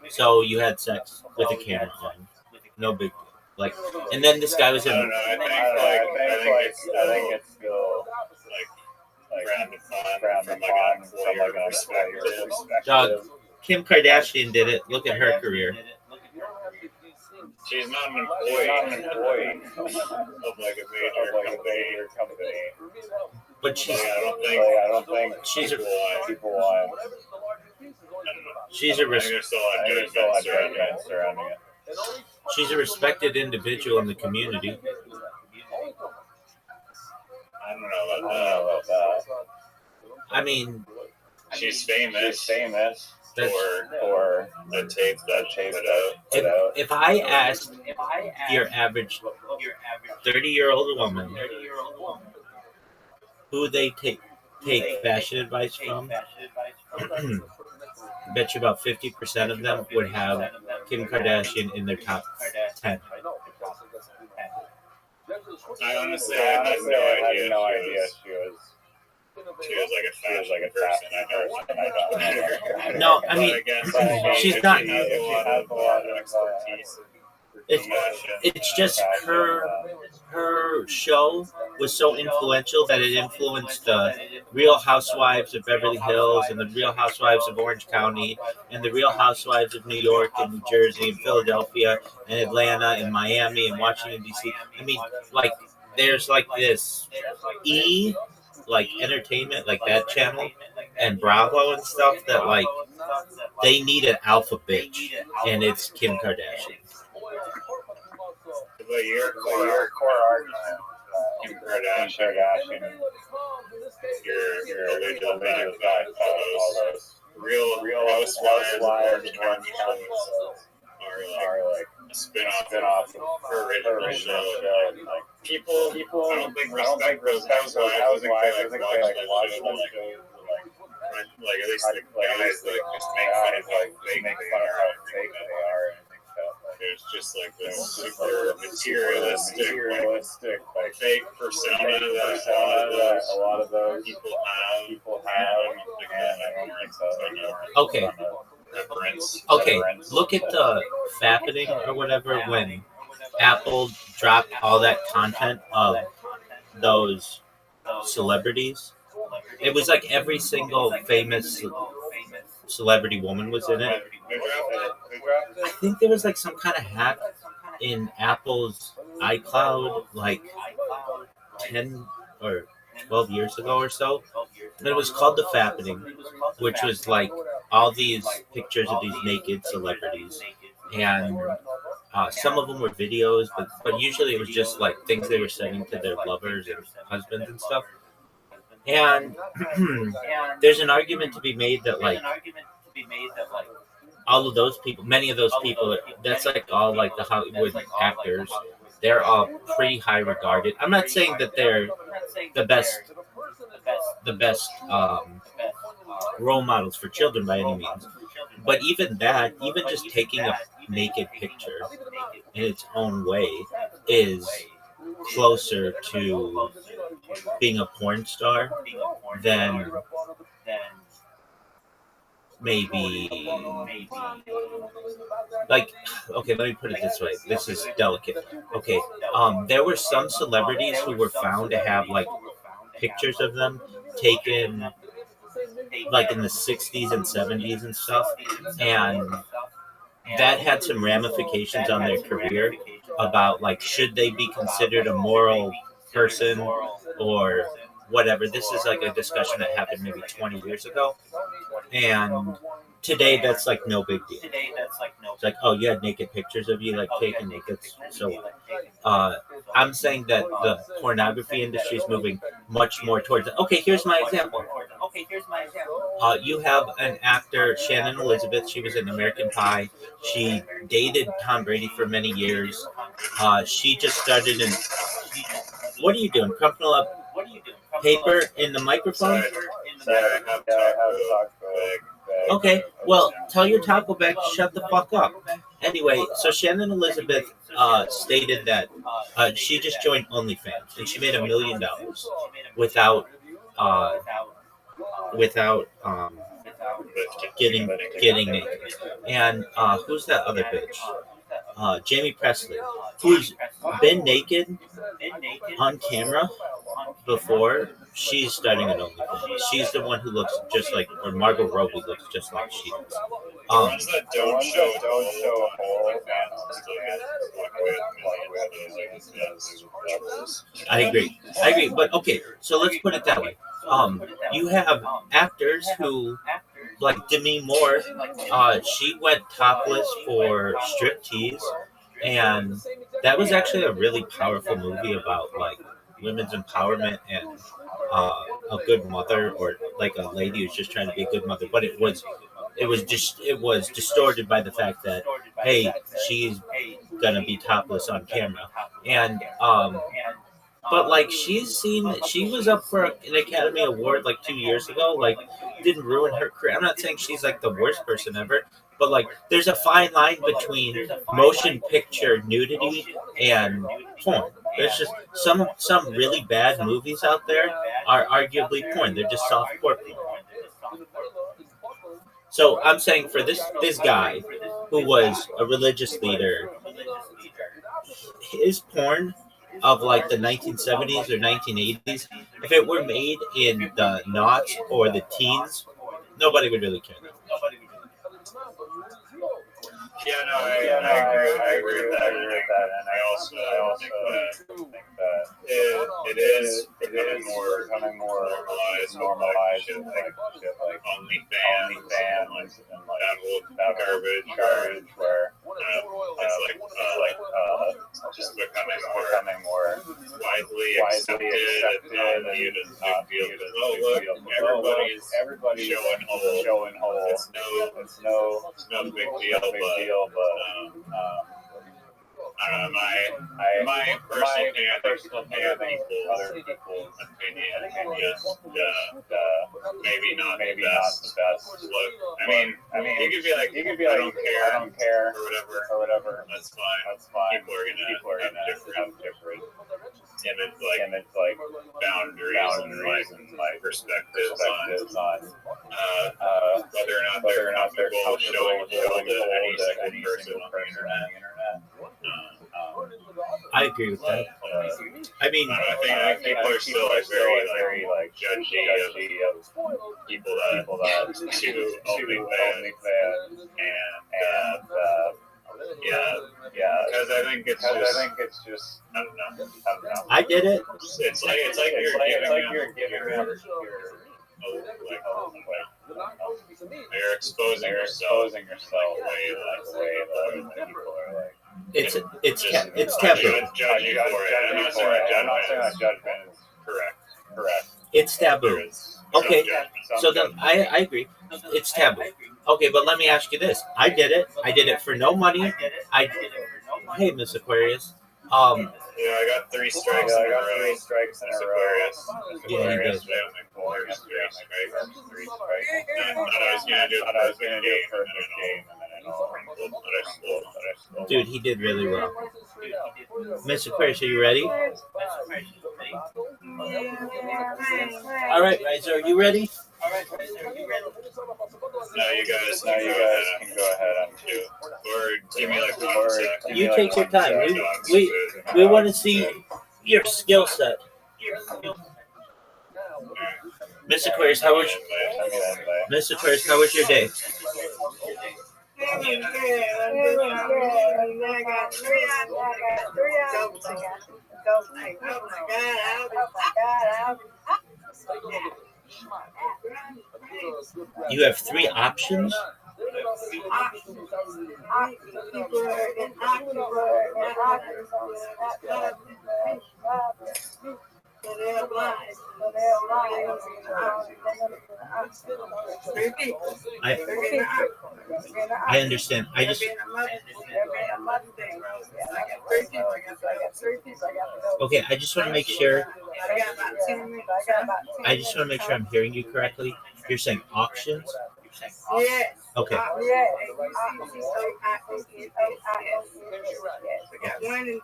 [SPEAKER 4] So you had sex with a camera on, no big deal. Like, and then this guy was in.
[SPEAKER 2] I don't know. I think it's still like ground and fun from like an perspective.
[SPEAKER 4] Dog, Kim Kardashian did it. Look at her career.
[SPEAKER 2] She's not an employee of like a major company.
[SPEAKER 4] But she's.
[SPEAKER 2] I don't think
[SPEAKER 4] she's
[SPEAKER 2] people want.
[SPEAKER 4] She's a
[SPEAKER 2] there's still a lot of good events surrounding it.
[SPEAKER 4] She's a respected individual in the community.
[SPEAKER 2] I don't know about that.
[SPEAKER 4] I mean,
[SPEAKER 2] She's famous for a tape that put out.
[SPEAKER 4] if I asked your average 30-year-old woman who they take fashion advice from, bet you about 50% of them would have Kim Kardashian in their top 10.
[SPEAKER 2] I honestly had no idea she was like a fashion person.
[SPEAKER 4] No, I mean, she's not.
[SPEAKER 2] She has a lot of expertise.
[SPEAKER 4] It's just her show was so influential that it influenced the Real Housewives of Beverly Hills and the Real Housewives of Orange County and the Real Housewives of New York and New Jersey and Philadelphia and Atlanta and Miami and Washington D.C. I mean, like there's like this like entertainment, like that channel and Bravo and stuff that like they need an alpha bitch, and it's Kim Kardashian.
[SPEAKER 2] But your core argument, Kim Kardashian, your original fact, all those real housewives are like a spin-off of her original show. Like people, I don't think respect those housewives. I think they like watch them like at least the guys that just make fun of how fake they are. There's just like this super materialistic, like fake persona that a lot of those people have.
[SPEAKER 4] Okay. Okay. Look at the fappening or whatever when Apple dropped all that content of those celebrities. It was like every single famous celebrity woman was in it. I think there was like some kind of hack in Apple's iCloud like 10 or 12 years ago or so. And it was called The Fappening, which was like all these pictures of these naked celebrities. And some of them were videos, but usually it was just like things they were sending to their lovers and husbands and stuff. And there's an argument to be made that like all of those people, many of those people, that's like all like the Hollywood actors. They're all pretty high regarded. I'm not saying that they're the best role models for children by any means, but even just taking a naked picture in its own way is closer to being a porn star than maybe like, okay, let me put it this way. This is delicate. Okay, there were some celebrities who were found to have like pictures of them taken like in the 60s and 70s and stuff, and that had some ramifications on their career about like should they be considered a moral person or whatever. This is like a discussion that happened maybe 20 years ago, and today that's like no big deal. It's like, oh, you had naked pictures of you like taken naked, so I'm saying that the pornography industry is moving much more towards it. Okay, here's my example. You have an actor, Shannon Elizabeth. She was in American Pie. She dated Tom Brady for many years. She just started in... What are you doing? Crumpling up paper in the microphone? Okay, well, tell your taco bag to shut the fuck up. Anyway, so Shannon Elizabeth stated that she just joined OnlyFans and she made $1 million without getting naked. And who's that other bitch? Jamie Presley, who's been naked on camera before. She's starting an OnlyFans. She's the one who looks just like, or Margot Robbie looks just like she does.
[SPEAKER 2] Ones that don't show a whole
[SPEAKER 4] I agree. But okay, so let's put it that way. You have actors who like Demi Moore, she went topless for striptease, and that was actually a really powerful movie about like women's empowerment and a good mother, or like a lady who's just trying to be a good mother. But it was distorted by the fact that, hey, she's gonna be topless on camera, and but like she was up for an Academy Award like 2 years ago. Like, didn't ruin her career. I'm not saying she's like the worst person ever, but like there's a fine line between motion picture nudity and porn. There's just some really bad movies out there are arguably porn. They're just softcore porn. So I'm saying for this guy who was a religious leader, his porn of like the 1970s or 1980s, if it were made in the noughts or the teens, nobody would really care.
[SPEAKER 2] Yeah, no, I agree with that, and I also think that it is becoming more normalized, and like OnlyFans and like that garbage where it's just becoming more widely accepted. Viewed as a big deal. Everybody's showing whole. It's no big deal, but I don't know, my personal opinion, other people's opinion is maybe not the best look. I mean, you could be like, I don't care, or whatever. That's fine. People are gonna have different image like boundaries and like perspectives on whether or not they're comfortable showing any single person on the internet.
[SPEAKER 4] I agree with that. I mean,
[SPEAKER 2] I think people are still very judgy of people that do OnlyFans and because I think it's just I don't know.
[SPEAKER 4] I did it.
[SPEAKER 2] It's like you're giving you're exposing yourself way that people are like.
[SPEAKER 4] It's taboo.
[SPEAKER 2] I'm not saying that judgment is correct.
[SPEAKER 4] It's taboo. Okay, so then I agree. It's taboo. Okay, but let me ask you this. I did it for no money. Hey, Miss Aquarius.
[SPEAKER 2] I got 3 strikes in a row. Aquarius.
[SPEAKER 4] Yeah, he did.
[SPEAKER 2] 3 strikes. I thought I was gonna do it for this game, and then I know.
[SPEAKER 4] Dude, he did really well. Miss Aquarius, are you ready? All right, Riser, are you ready?
[SPEAKER 2] Now you guys can go ahead on 2. Or give me like 1 sec.
[SPEAKER 4] You take your time. We want to see your skill set. Miss Aquarius, how was your day? You have 3 options. I understand. Okay, I just want to make sure. I'm hearing you correctly. You're saying auctions?
[SPEAKER 7] Yes.
[SPEAKER 4] Okay.
[SPEAKER 7] Got 1 and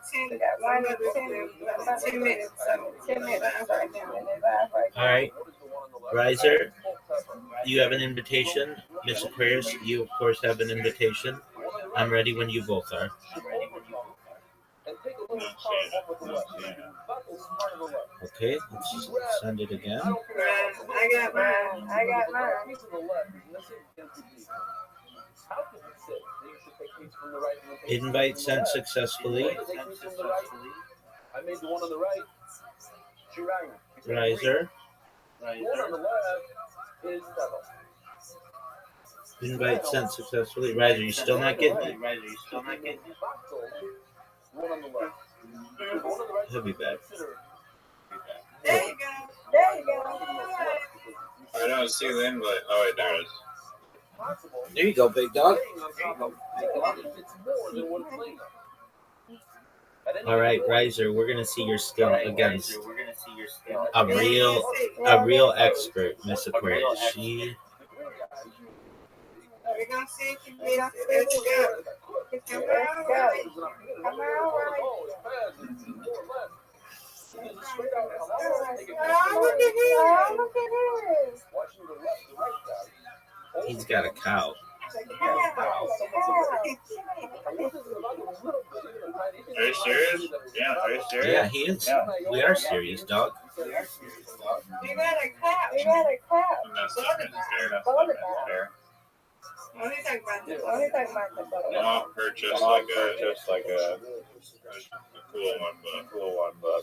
[SPEAKER 7] 10 minutes.
[SPEAKER 4] All right. Riser, you have an invitation. Miss Aquarius, you of course have an invitation. I'm ready when you both are. Okay, let's send it again.
[SPEAKER 7] I got mine.
[SPEAKER 4] Invite sent successfully.
[SPEAKER 1] I made the one on the right.
[SPEAKER 4] Riser.
[SPEAKER 1] The one on the left is Devil.
[SPEAKER 4] Invite sent successfully. Riser, you still not getting it?
[SPEAKER 1] One on the left.
[SPEAKER 4] He'll be back.
[SPEAKER 7] There you go. There you go.
[SPEAKER 2] I don't see the invite. Oh, wait, there it is.
[SPEAKER 4] There you go, big dog. All right, Riser, we're gonna see your skill against a real expert, Miss Aquarius. She.
[SPEAKER 7] We're going to see if you can get up. Let's go. Come on, right. Come on, right. Oh, look at him. Oh, look at him.
[SPEAKER 4] He's got a cow.
[SPEAKER 2] Are you serious? Yeah, are you serious?
[SPEAKER 4] Yeah, he is. We are serious, dog.
[SPEAKER 7] We got a clap. We got a clap.
[SPEAKER 2] And that's not fair. That's
[SPEAKER 7] Ball
[SPEAKER 2] not
[SPEAKER 7] about.
[SPEAKER 2] fair.
[SPEAKER 7] Only talking about the only talking about the ball.
[SPEAKER 2] I want her just like a cool one, but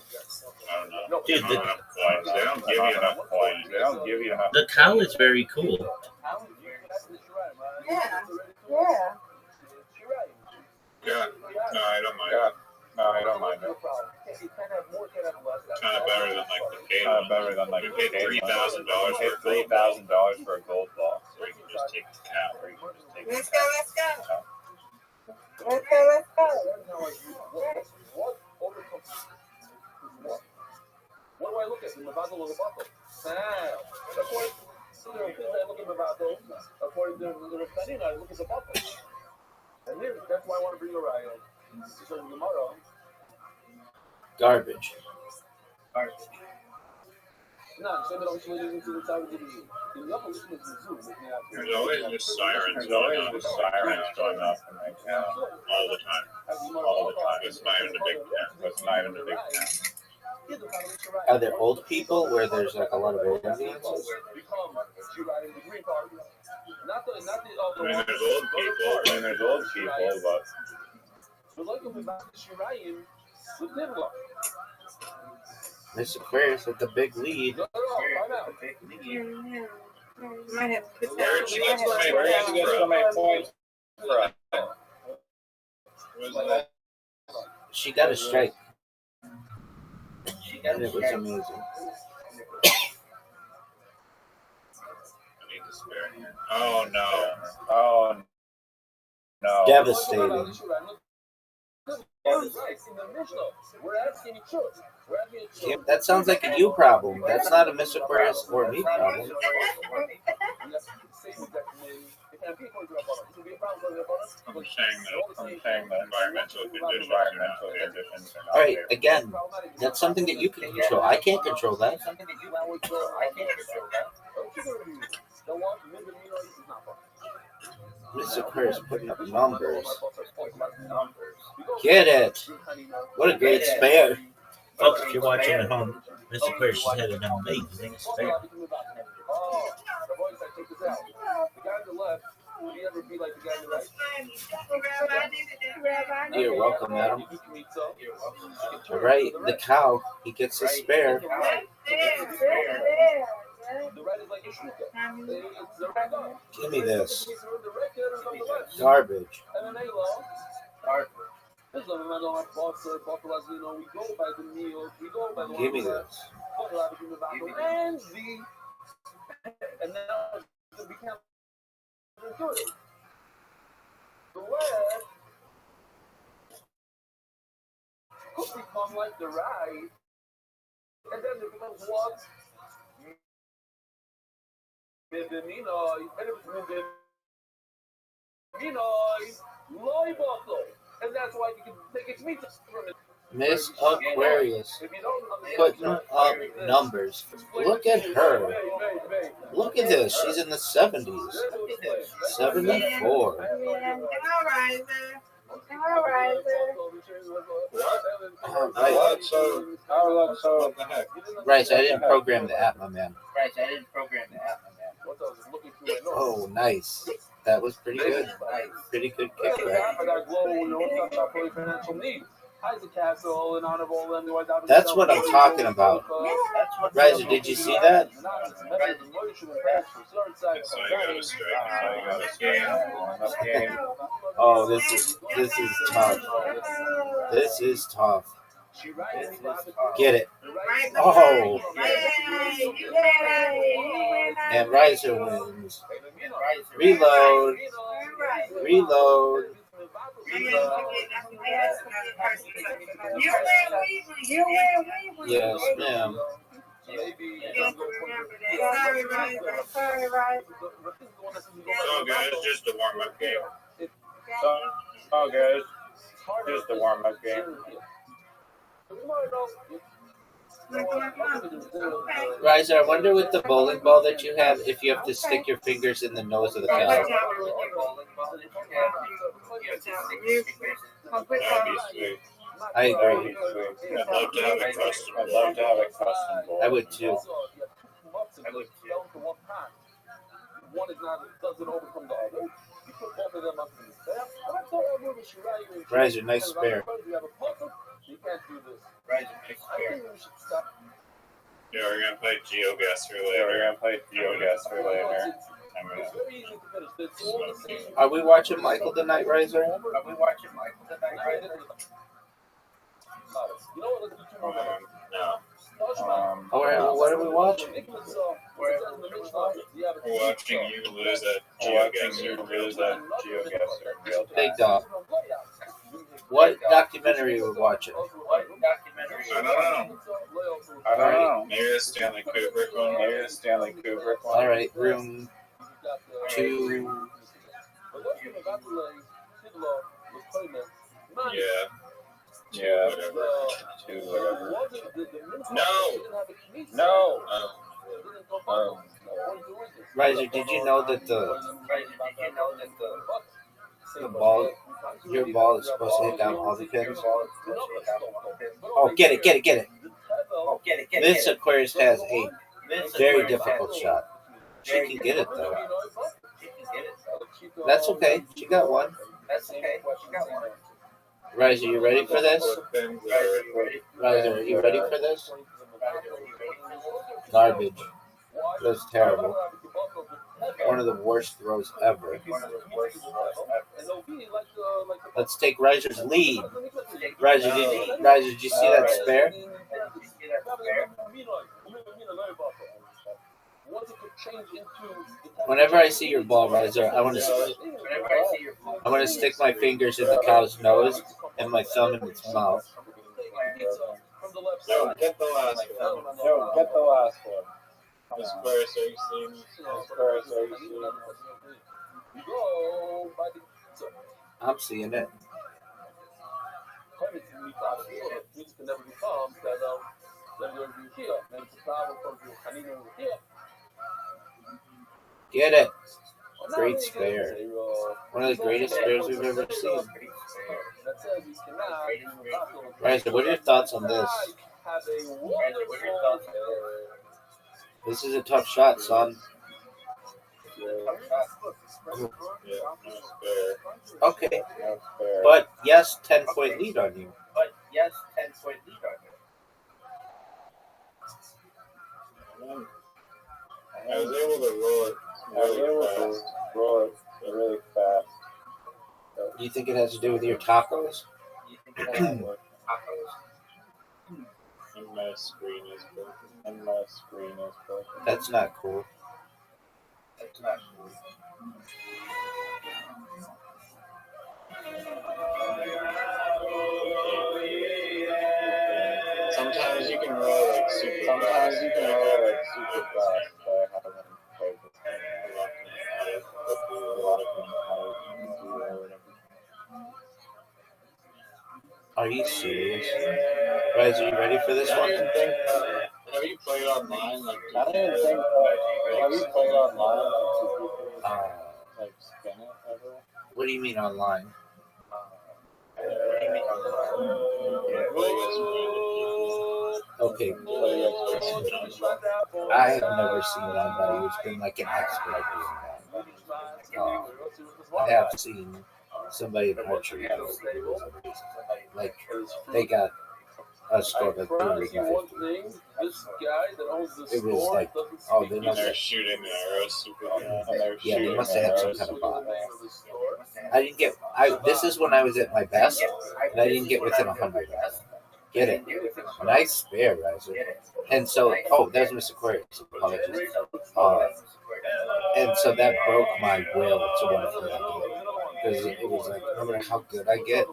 [SPEAKER 2] I don't know.
[SPEAKER 4] Dude,
[SPEAKER 2] Not enough points. They don't give you enough points. They don't give you enough.
[SPEAKER 4] The cow is very cool.
[SPEAKER 7] Yeah.
[SPEAKER 2] Yeah. No, I don't mind. No, I don't mind it. Kind of better than like the paid one. You paid $3,000 for a gold ball, or you can just take the cow.
[SPEAKER 7] Let's go. Let's go. Let's go. Let's go.
[SPEAKER 1] What do I look at? According to the Rabbi, I look at the buckle. And here, that's why I want to bring a raya. So tomorrow.
[SPEAKER 4] Garbage.
[SPEAKER 2] There's always just sirens going off right now. All the time. It's not even a big town.
[SPEAKER 4] Are there old people where there's like a lot of old Indians?
[SPEAKER 2] I mean, there's old people, but
[SPEAKER 4] Miss Aquarius with the big lead.
[SPEAKER 7] Might have to put
[SPEAKER 2] where did she get so many points from? Was that?
[SPEAKER 4] She got a strike. And it was amazing.
[SPEAKER 2] Oh no.
[SPEAKER 4] Devastating. Yeah, that sounds like a you problem. That's not a Miss Aquarius or me problem.
[SPEAKER 2] I'm saying that environmental conditions are not
[SPEAKER 4] All right, again, that's something that you can control. I can't control that. Miss Aquarius putting up numbers. Get it. What a great spare. Folks, if you're watching at home, Miss Aquarius just had an amazing spare. You're welcome, madam. All right, the cow, he gets a spare. Give me this. Garbage. Give me this.
[SPEAKER 1] And now it becomes the left could become like the right, and then it becomes what? And that's why you can take its meat from it.
[SPEAKER 4] Miss Aquarius putting up numbers. Look at her. Look at this. She's in the 70s. 74. Right, I didn't program the app, my man. Oh, nice. That was pretty good. Pretty good kickback. That's what I'm talking about. Riser, did you see that?
[SPEAKER 2] So you got to strike.
[SPEAKER 4] Oh, this is tough. This is tough. Get it. Oh, and Riser wins. Reload. Reload. Yes, ma'am.
[SPEAKER 7] Sorry, Ryan.
[SPEAKER 2] So guys, just a warm-up game.
[SPEAKER 5] Oh, guys, just a warm-up game.
[SPEAKER 4] Riser, I wonder with the bowling ball that you have, if you have to stick your fingers in the nose of the cow.
[SPEAKER 2] That'd be sweet.
[SPEAKER 4] I agree.
[SPEAKER 2] I'd love to have a custom.
[SPEAKER 5] bowl.
[SPEAKER 4] I would too.
[SPEAKER 1] One is not doesn't overcome the other. You put both of them up in the staff. And I told everyone Shiraya.
[SPEAKER 4] Riser, nice spare.
[SPEAKER 1] You have a puzzle. You can't do this.
[SPEAKER 4] Riser, nice
[SPEAKER 1] I
[SPEAKER 4] spare.
[SPEAKER 1] think we should stop.
[SPEAKER 2] Yeah, we're gonna play GeoGuessr
[SPEAKER 5] Yeah, we're
[SPEAKER 2] later.
[SPEAKER 5] gonna play GeoGuessr later.
[SPEAKER 2] I'm gonna.
[SPEAKER 1] It's very easy to finish. It's all the same.
[SPEAKER 4] Are we watching Michael tonight, Riser?
[SPEAKER 1] You know what? Let's do two more minutes.
[SPEAKER 2] No.
[SPEAKER 4] What are we watching?
[SPEAKER 2] We're watching you lose at GeoGuessr.
[SPEAKER 4] Big dog. What documentary are we watching?
[SPEAKER 2] I don't know. Maybe the Stanley Kubrick one.
[SPEAKER 4] All right, room 2.
[SPEAKER 2] Yeah.
[SPEAKER 5] Whatever.
[SPEAKER 2] No.
[SPEAKER 4] Riser, did you know that the ball, your ball is supposed to hit down all the pins? Oh, get it. This Aquarius has a very difficult shot. She can get it though. That's okay. She got one. Riser, you ready for this? Riser, are you ready for this? Garbage. That was terrible. One of the worst throws ever. Let's take Riser's lead. Riser, did you see that spare? Whenever I see your ball, Riser, I want to stick my fingers in the cow's nose and my thumb in its mouth.
[SPEAKER 2] No, get the last one. Aquarius, are you seeing this?
[SPEAKER 4] I'm seeing it. Get it. Great spare. One of the greatest spares we've ever seen. Riser, what are your thoughts on this? This is a tough shot, son. Okay. But yes, 10-point lead on you.
[SPEAKER 2] I was able to roll it
[SPEAKER 5] really fast.
[SPEAKER 4] Do you think it has to do with your tacos?
[SPEAKER 2] And my screen is broken.
[SPEAKER 4] That's not cool.
[SPEAKER 2] Sometimes you can roll like super fast, but I haven't played this game.
[SPEAKER 4] Are you serious? Guys, are you ready for this one?
[SPEAKER 2] Have you played online?
[SPEAKER 5] Have you played online? Like spin it ever?
[SPEAKER 4] What do you mean online? Okay. I have never seen anybody who's been like an expert at doing that. I have seen somebody in archery do it. Like, they got a store that
[SPEAKER 1] promise you one
[SPEAKER 4] 250.
[SPEAKER 1] thing, this guy that owns the
[SPEAKER 4] It was
[SPEAKER 1] store
[SPEAKER 4] like,
[SPEAKER 1] doesn't
[SPEAKER 4] oh,
[SPEAKER 1] speak
[SPEAKER 4] they
[SPEAKER 5] And
[SPEAKER 4] must
[SPEAKER 5] they're
[SPEAKER 4] have,
[SPEAKER 5] shooting arrows super fast.
[SPEAKER 4] yeah, they must have had some kind of bot.
[SPEAKER 1] the store.
[SPEAKER 4] I didn't get. This is when I was at my best, and I didn't get within 100. Get it? Nice spare, Riser. And so, oh, that was Mr. Aquarius. Apologies. And so that broke my will to want to play that game because it was like, no matter how good I get,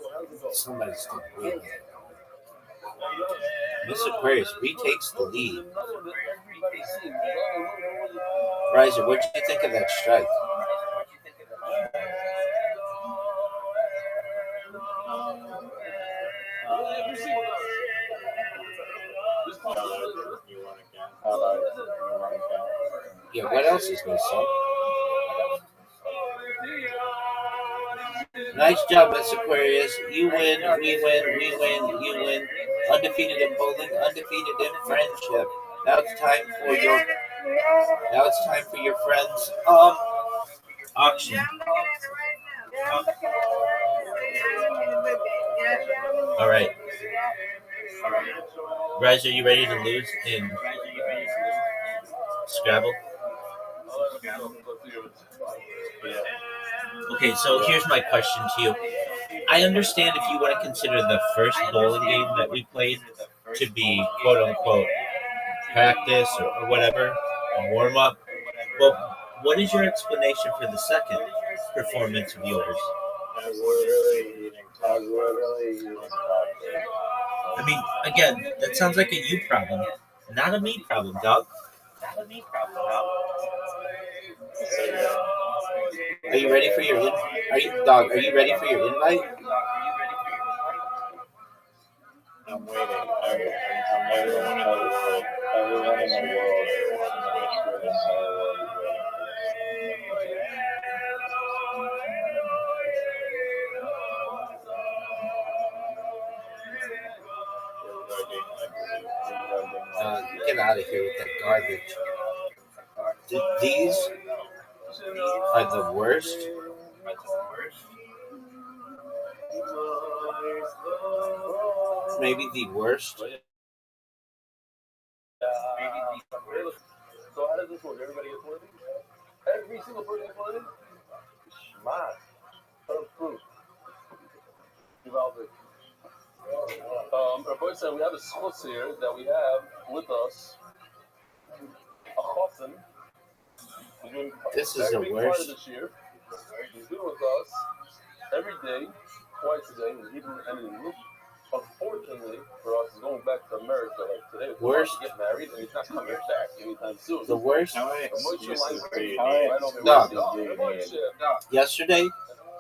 [SPEAKER 4] somebody's still winning. Mr. Aquarius retakes the lead. Riser, what did you think of that strike? Yeah, what else is new, son? Nice job, Miss Aquarius. You win, we win, we win, you win. Undefeated in bowling, undefeated in friendship. Now it's time for your friends auction. All right. Rise, are you ready to lose in Scrabble? Okay, so here's my question to you. I understand if you want to consider the first bowling game that we played to be quote unquote practice or whatever, warm up. Well, what is your explanation for the second performance of yours?
[SPEAKER 5] I was literally eating coffee.
[SPEAKER 4] I mean, again, that sounds like a you problem, not a me problem, dog. Are you ready for your Are you ready for your invite?
[SPEAKER 5] I'm waiting. I'm waiting until everyone in the world, the entire world is waiting
[SPEAKER 4] Get out of here with that garbage. These are the worst. Maybe the worst.
[SPEAKER 1] So how does this work? Everybody gets one of these? Every single person gets one of these? Smart. Proof. Rabbi said we have a schutz here that we have with us. A chosin.
[SPEAKER 4] This is the worst.
[SPEAKER 1] This year. He's been with us every day, twice a day, in Hebrew and in English. Unfortunately for us, he's going back to America like today.
[SPEAKER 4] Worst.
[SPEAKER 1] To get married, and he's not coming back anytime soon.
[SPEAKER 4] The worst. Yesterday,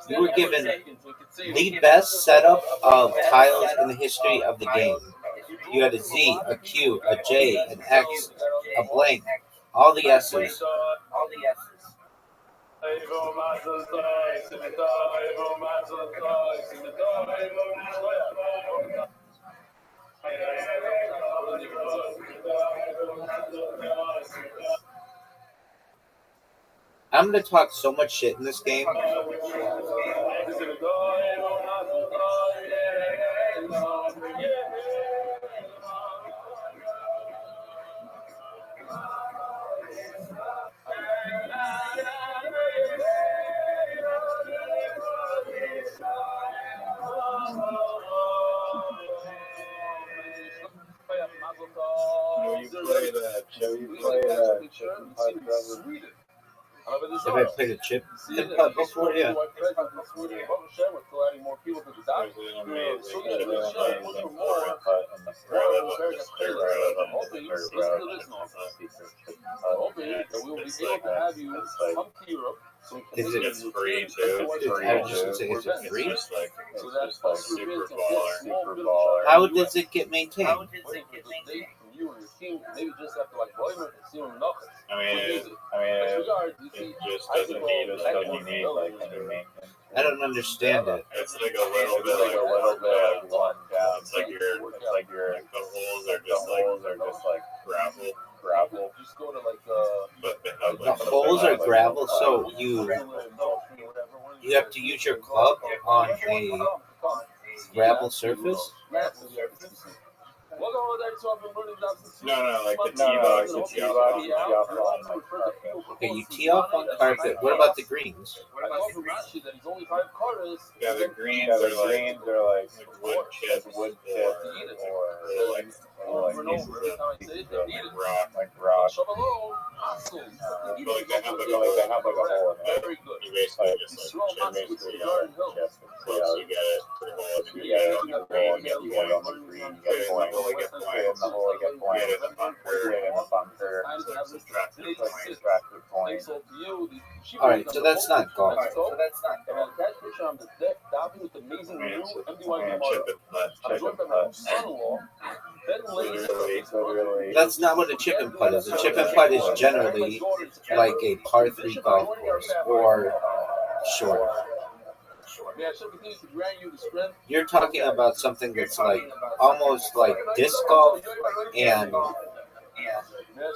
[SPEAKER 4] we were given the best setup of tiles in the history of the game. You had a Z, a Q, a J, an X, a blank, all the S's. I'm going to talk so much shit in this game. Have I played a chip putt before? Yeah. Is it
[SPEAKER 5] free too?
[SPEAKER 4] I was just going to say, is it free?
[SPEAKER 5] Just like super baller.
[SPEAKER 4] How does it get maintained?
[SPEAKER 1] Maybe just have to like nothing.
[SPEAKER 5] I mean, it just doesn't need like any maintenance.
[SPEAKER 4] I don't understand it.
[SPEAKER 5] It's like a little bit worn down. It's like the holes are just like gravel.
[SPEAKER 1] Just go to like
[SPEAKER 4] The holes are gravel, so you have to use your club on a gravel surface.
[SPEAKER 1] know that so I've been running down since
[SPEAKER 2] No, like the
[SPEAKER 5] No,
[SPEAKER 2] T-box.
[SPEAKER 5] like
[SPEAKER 2] The
[SPEAKER 5] the
[SPEAKER 2] T-box.
[SPEAKER 4] Okay, you tee off on carpet. What about the greens?
[SPEAKER 1] I know from Rashi that he's only 5 quarters.
[SPEAKER 2] Yeah, the greens
[SPEAKER 5] Yeah,
[SPEAKER 2] are
[SPEAKER 5] the
[SPEAKER 2] like
[SPEAKER 5] greens are like
[SPEAKER 2] wood chips,
[SPEAKER 5] wood chip
[SPEAKER 2] or like
[SPEAKER 1] Over and over. Every time I say it, they eat it.
[SPEAKER 2] rock.
[SPEAKER 5] like rock.
[SPEAKER 1] Shalom, assholes.
[SPEAKER 2] But like they have like
[SPEAKER 5] They have like a hole in it.
[SPEAKER 1] Very good.
[SPEAKER 2] You basically just
[SPEAKER 1] Yisrael
[SPEAKER 2] like
[SPEAKER 1] Matzah
[SPEAKER 2] chip
[SPEAKER 1] with
[SPEAKER 2] basically
[SPEAKER 1] Garden Hill.
[SPEAKER 2] chip. So you get it through the hole, and you get it on the green, you get point,
[SPEAKER 5] on the green,
[SPEAKER 2] you get it in the hole, you get
[SPEAKER 5] put it in the
[SPEAKER 2] point,
[SPEAKER 5] hole, get
[SPEAKER 2] you
[SPEAKER 5] point,
[SPEAKER 2] get it in the bunker,
[SPEAKER 5] put it in the bunker,
[SPEAKER 2] subtract the point.
[SPEAKER 5] extract the point.
[SPEAKER 4] All right, so that's not golf.
[SPEAKER 1] And on that picture on the deck, diving with amazing view, MDY
[SPEAKER 2] And chip
[SPEAKER 1] Gemara.
[SPEAKER 2] and putt.
[SPEAKER 1] I'm joined by my son-in-law, Ben Lays.
[SPEAKER 5] Literally.
[SPEAKER 4] That's not what a chip and putt is. A chip and putt is generally like a par 3 golf course or short. You're talking about something that's like almost like disc golf and
[SPEAKER 2] It's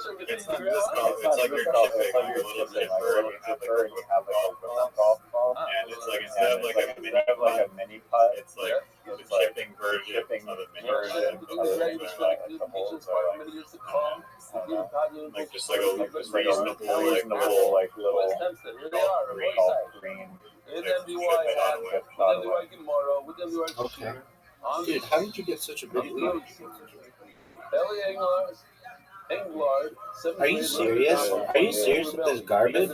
[SPEAKER 2] not this golf. It's like you're chipping like a little chipper, and you have like a golf ball, and it's like instead of like a mini putt, it's like the chipping version of a mini putt. Like just like a reasonable like little green.
[SPEAKER 4] okay. Dude, how did you get such a big lead? Are you serious? Are you serious with this garbage?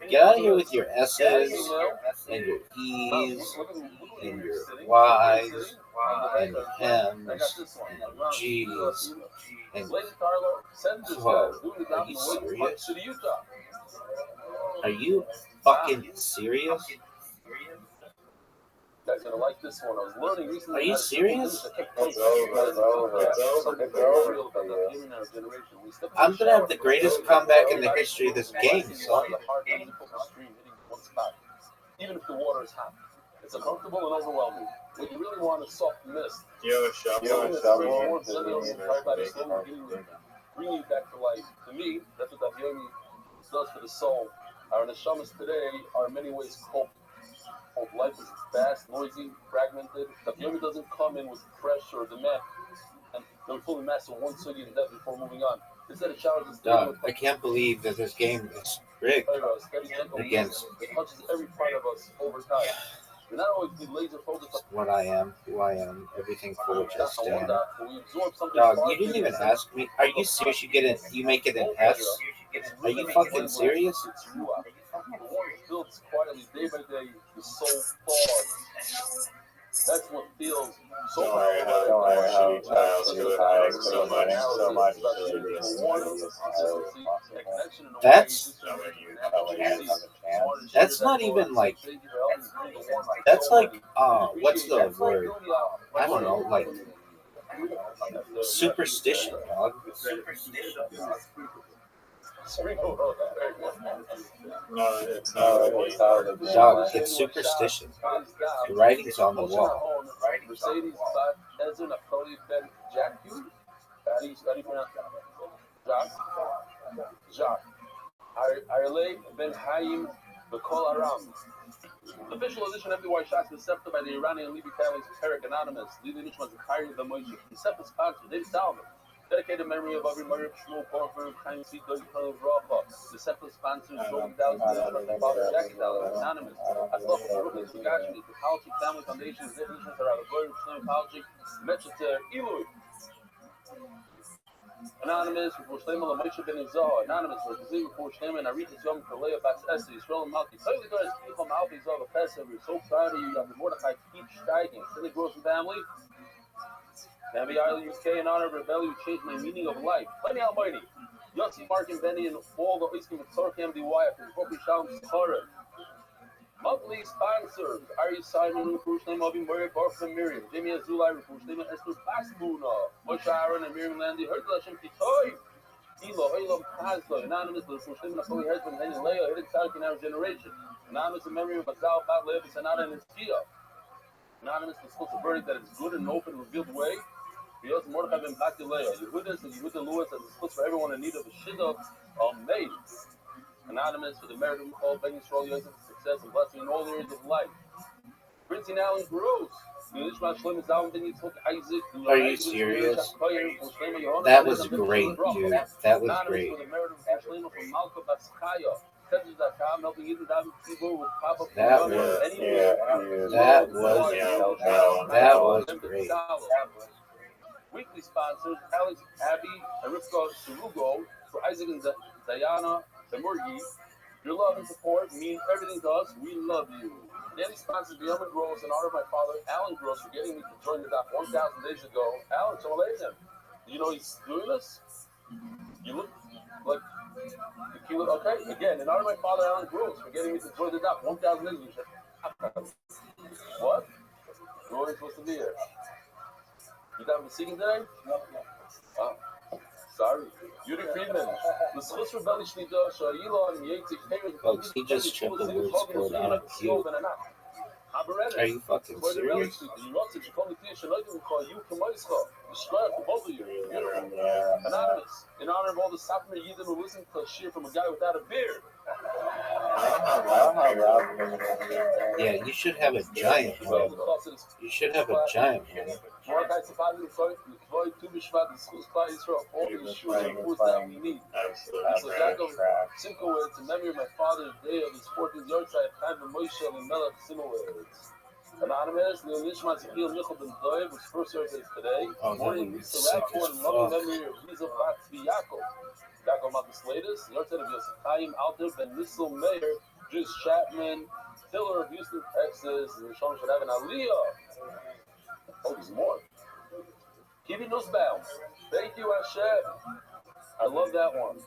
[SPEAKER 4] Get out of here with your S's and your E's and your Y's and M's and G's and whoa. Are you serious? Are you fucking serious?
[SPEAKER 1] Guys, gonna like this one. I was learning recently.
[SPEAKER 4] Are you serious? I'm gonna have the greatest comeback in the history of this game, son.
[SPEAKER 1] Even if the water is hot, it's uncomfortable and overwhelming. When you really want a soft mist,
[SPEAKER 2] You have a shovel.
[SPEAKER 1] bring you back to life. To me, that's what that yogi does for the soul. Our neshamas today are in many ways coped. Life is fast, noisy, fragmented. The yogi doesn't come in with pressure or demand, and they'll fully master one sugi in depth before moving on. Instead of showers,
[SPEAKER 4] Dog, I can't believe that this game is rigged against
[SPEAKER 1] it touches every part of us over time. We're not always be laser focused on
[SPEAKER 4] what I am, who I am, everything for which I stand.
[SPEAKER 1] we absorb something.
[SPEAKER 4] Dog, you didn't even ask me. Are you serious? You make it an S? Are you fucking serious?
[SPEAKER 1] It's ruach. The one that builds quietly day by day, the soul thaws. That's what feels so
[SPEAKER 2] Don't worry how tiles go high so much.
[SPEAKER 4] That's not even like, that's like, what's the word? I don't know, like superstition, dog.
[SPEAKER 2] No, it's not.
[SPEAKER 4] Dog, it's superstition. The writing's on the wall.
[SPEAKER 1] Mercedes, Ezra, Napoli, Ben, Jack, how do you pronounce that? Jacques. Arle, Ben Hayim, Bekol Aram. Official edition of MDY Shots was accepted by the Iranian Levy family's Perek Anonymous, leading Nishma's Kyrie the Moshe. The set was sponsored, David Salman. Dedicated memory of Avi Maria Shmuel Korfer, Chaim Sweet, Doug Colonel Rafa. The set was sponsored, Joey Dallas, Father Jackie Dallas, Anonymous. As well as Brooklyn Sugashmi, the Policy Family Foundation, the Editions are out of Goyer, Slim Policy, Metroter, Eloi. Anonymous, before Shlema, Lamoshe Ben Izah. Anonymous, before Shlema, and Arita Yom Kalea Bats Esther, Yisrael Malki. Totally guys, people, Malki Zah, the Pesach. We're so proud of you. You have the Mordechai keep steiging. Silly Gross family. Nabi Island, UK, in honor of Rebellion, who changed my meaning of life. Plenty Almighty. Yossi, Mark, and Benny, and all the Oiskim of Torah MDY after Boku Shalom Torah. Monthly sponsors: Ari Simon, Rupush Name Avi Murray, Barfa Miriam, Jimmy Azulai, Rupush Name Esther Pasbuna, Moshe Aaron, and Miriam Landy, Herd Lashem Kitoy, Elo, Elam Pazlo, Anonymous, Rupush Name Napoli Husband, Henry Leah, Hidden Tarek in our generation. Anonymous in memory of Azal, Bat Lev, Sanada, and Ischia. Anonymous discuss a verdict that is good and open, revealed way. We also Mordechai ben Bakileah, Yehudas and Yehuda Lewis, as discussed for everyone in need of a shidduch made. Anonymous for the merit of all begging Yisrael Yosef success and blessing in all areas of life. Prince Alan Gross.
[SPEAKER 4] Are you serious? That was great, dude. That was great. That was great.
[SPEAKER 1] Weekly sponsors Alex, Abby, and Rivka Surugo for Isaac and Diana Demurgi. Your love and support mean everything to us. We love you. Daily sponsors Beyond Gross in honor of my father, Alan Gross, for getting me to join the doc 1,000 days ago. Alan, so amazing. You know he's doing this? You look like you look okay? Again, in honor of my father, Alan Gross, for getting me to join the doc 1,000 days ago. What? You're already supposed to be here. You done singing today? Oh, sorry. Yuri Friedman.
[SPEAKER 4] Folks, he just tripped the word sport out of you. Are you fucking serious?
[SPEAKER 1] Anonymous. In honor of all the Sapmer Yidden who listen to a shir from a guy without a beard.
[SPEAKER 4] Yeah, you should have a giant one. You should have a giant one.
[SPEAKER 1] Sinkowitz, in memory of my father's day of his 14th yahrzeit, Chaim and Moshe and Melech Simowitz. Anonymous, Lil Nishmat Zechil Michel Ben Doev was first yahrzeit today. Morning, Lisa Rapport, in loving memory of Lisa Batzvi Yaakov. Yaakov Matis latest, yahrzeit of Yosef Chaim Alter Ben Nissel Meir, Juice Chapman, Tiller of Houston, Texas, and Rishon should have an Aliyah. Oh, there's more. Kivi Nussbaum. Thank you, Hashem. I love that one.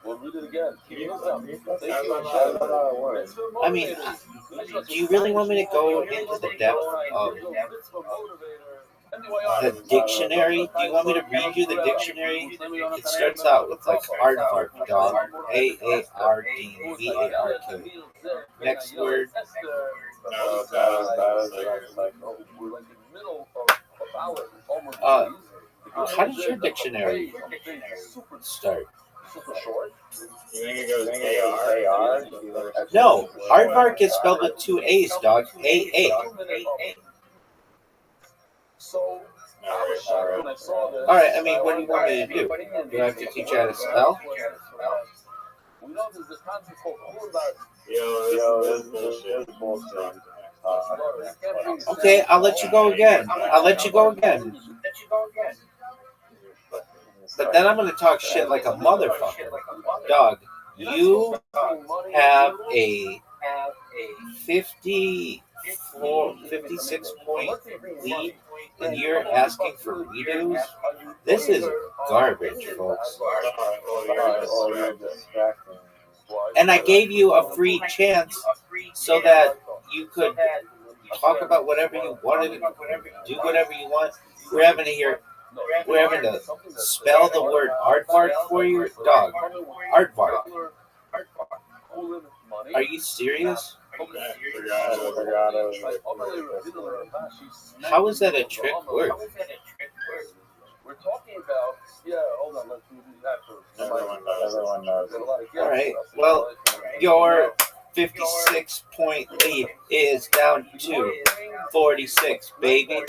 [SPEAKER 1] We'll read it again. Kivi Nussbaum. Thank you, Hashem.
[SPEAKER 4] I mean, do you really want me to go into the depth of the dictionary? Do you want me to read you the dictionary? It starts out with like aardvark, dog, AARDVARK. Next word. How does your dictionary start?
[SPEAKER 6] You think it goes AR?
[SPEAKER 4] No, aardvark is spelled with two A's, dog. AA.
[SPEAKER 1] So,
[SPEAKER 4] All right, I mean, what do you want me to do? Do I have to teach you how to spell?
[SPEAKER 1] We know there's this concept called
[SPEAKER 6] This is bullshit.
[SPEAKER 4] Okay, I'll let you go again. But then I'm going to talk shit like a motherfucker. Dog, you have a 56 point lead and you're asking for redos? This is garbage, folks. And I gave you a free chance so that you could talk about whatever you wanted, do whatever you want. We're having to spell the word aardvark for your dog. Aardvark. Are you serious? How is that a trick word?
[SPEAKER 1] We're talking about, hold on, let's do that first.
[SPEAKER 6] Everyone knows.
[SPEAKER 4] All right, well, your 56-point lead is down to 46, baby.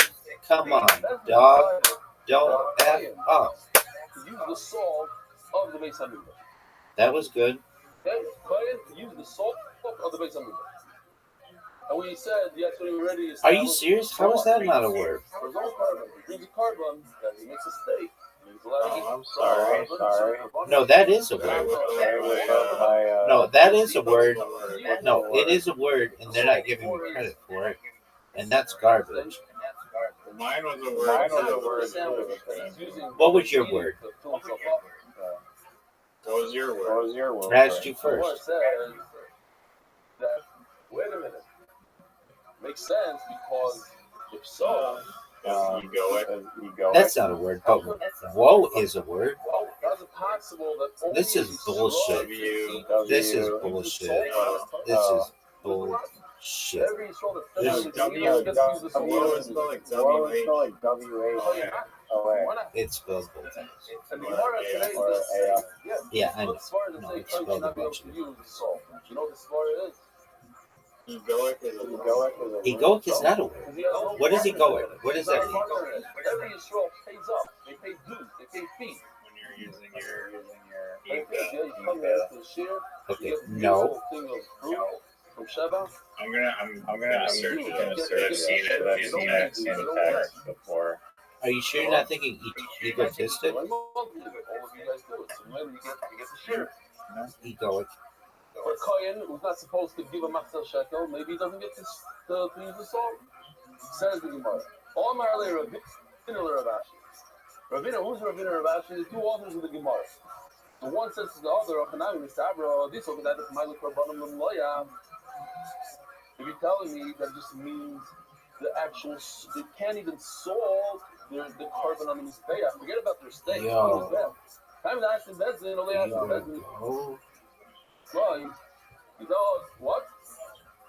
[SPEAKER 4] Come on, dog. Don't F up.
[SPEAKER 1] Use the salt of the Beis Hamikdash.
[SPEAKER 4] That was good.
[SPEAKER 1] Okay, use the salt of the Beis Hamikdash. And we said yesterday already.
[SPEAKER 4] Are you serious? How is that not a word?
[SPEAKER 1] There's no carbon. He brings a carbon that he makes a steak.
[SPEAKER 6] I'm sorry.
[SPEAKER 4] No, that is a word. No, that is a word. No, it is a word, and they're not giving me credit for it. And that's garbage.
[SPEAKER 6] Mine was a word.
[SPEAKER 4] What was your word?
[SPEAKER 6] What was your word?
[SPEAKER 4] I asked you first.
[SPEAKER 1] Wait a minute. Makes sense because if so,
[SPEAKER 6] ego.
[SPEAKER 4] That's not a word, but whoa is a word.
[SPEAKER 1] How's it possible that
[SPEAKER 4] This is bullshit. This is bullshit. This is bullshit.
[SPEAKER 1] every sort of
[SPEAKER 6] This is
[SPEAKER 4] It's spelled both times.
[SPEAKER 1] And the Gemara today
[SPEAKER 6] Or
[SPEAKER 1] is
[SPEAKER 6] AF.
[SPEAKER 1] yes.
[SPEAKER 4] Yeah, I know.
[SPEAKER 1] As far as
[SPEAKER 4] No,
[SPEAKER 1] the
[SPEAKER 4] it's
[SPEAKER 1] say,
[SPEAKER 4] spelled
[SPEAKER 1] not be able
[SPEAKER 4] eventually.
[SPEAKER 1] to use salt. You know what the svara is?
[SPEAKER 4] Egoic is not a word. What is egoic? What does that mean?
[SPEAKER 1] Every Israel pays up. They pay dues. They pay fees.
[SPEAKER 2] When you're using your
[SPEAKER 1] You come here to share.
[SPEAKER 4] Okay,
[SPEAKER 1] You get the
[SPEAKER 4] no.
[SPEAKER 1] beautiful thing of fruit from Sheba.
[SPEAKER 2] I'm gonna search I've seen that in text before.
[SPEAKER 4] Are you sure you're not thinking egotistic?
[SPEAKER 1] All of you guys do it. So maybe you get to share.
[SPEAKER 4] Egoic.
[SPEAKER 1] For a Kohen who's not supposed to give a Machzor shekel, maybe he doesn't get to use the salt. Says the Gemara. All Marley Rabbeinu Ravashi. Rabbeinu, who's Rabbeinu Ravashi? The two authors of the Gemara. The one says to the other, this over that my loya. If you're telling me that just means the actual, they can't even salt the carbon on the mizbeach. Forget about their steak.
[SPEAKER 4] Yo.
[SPEAKER 1] Time to ask the bezin, only ask the bezin. Well, you know what?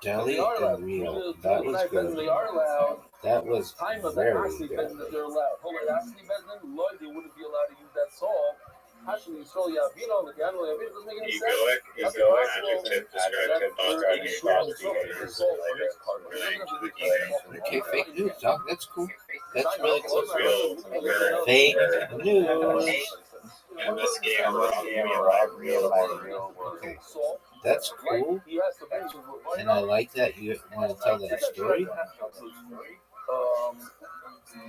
[SPEAKER 4] Deli and real. That was good. That was very good.
[SPEAKER 1] They're allowed. Hold on, ask the bezin, Lloyd, they wouldn't be allowed to use that salt. Hashem Yisrael Yavino, the Gano Yavino, doesn't make any sense.
[SPEAKER 2] Adjective describing
[SPEAKER 4] Okay, fake news, dog. That's cool. That's really cool. Fake news. Okay. That's cool. And I like that you want to tell that story.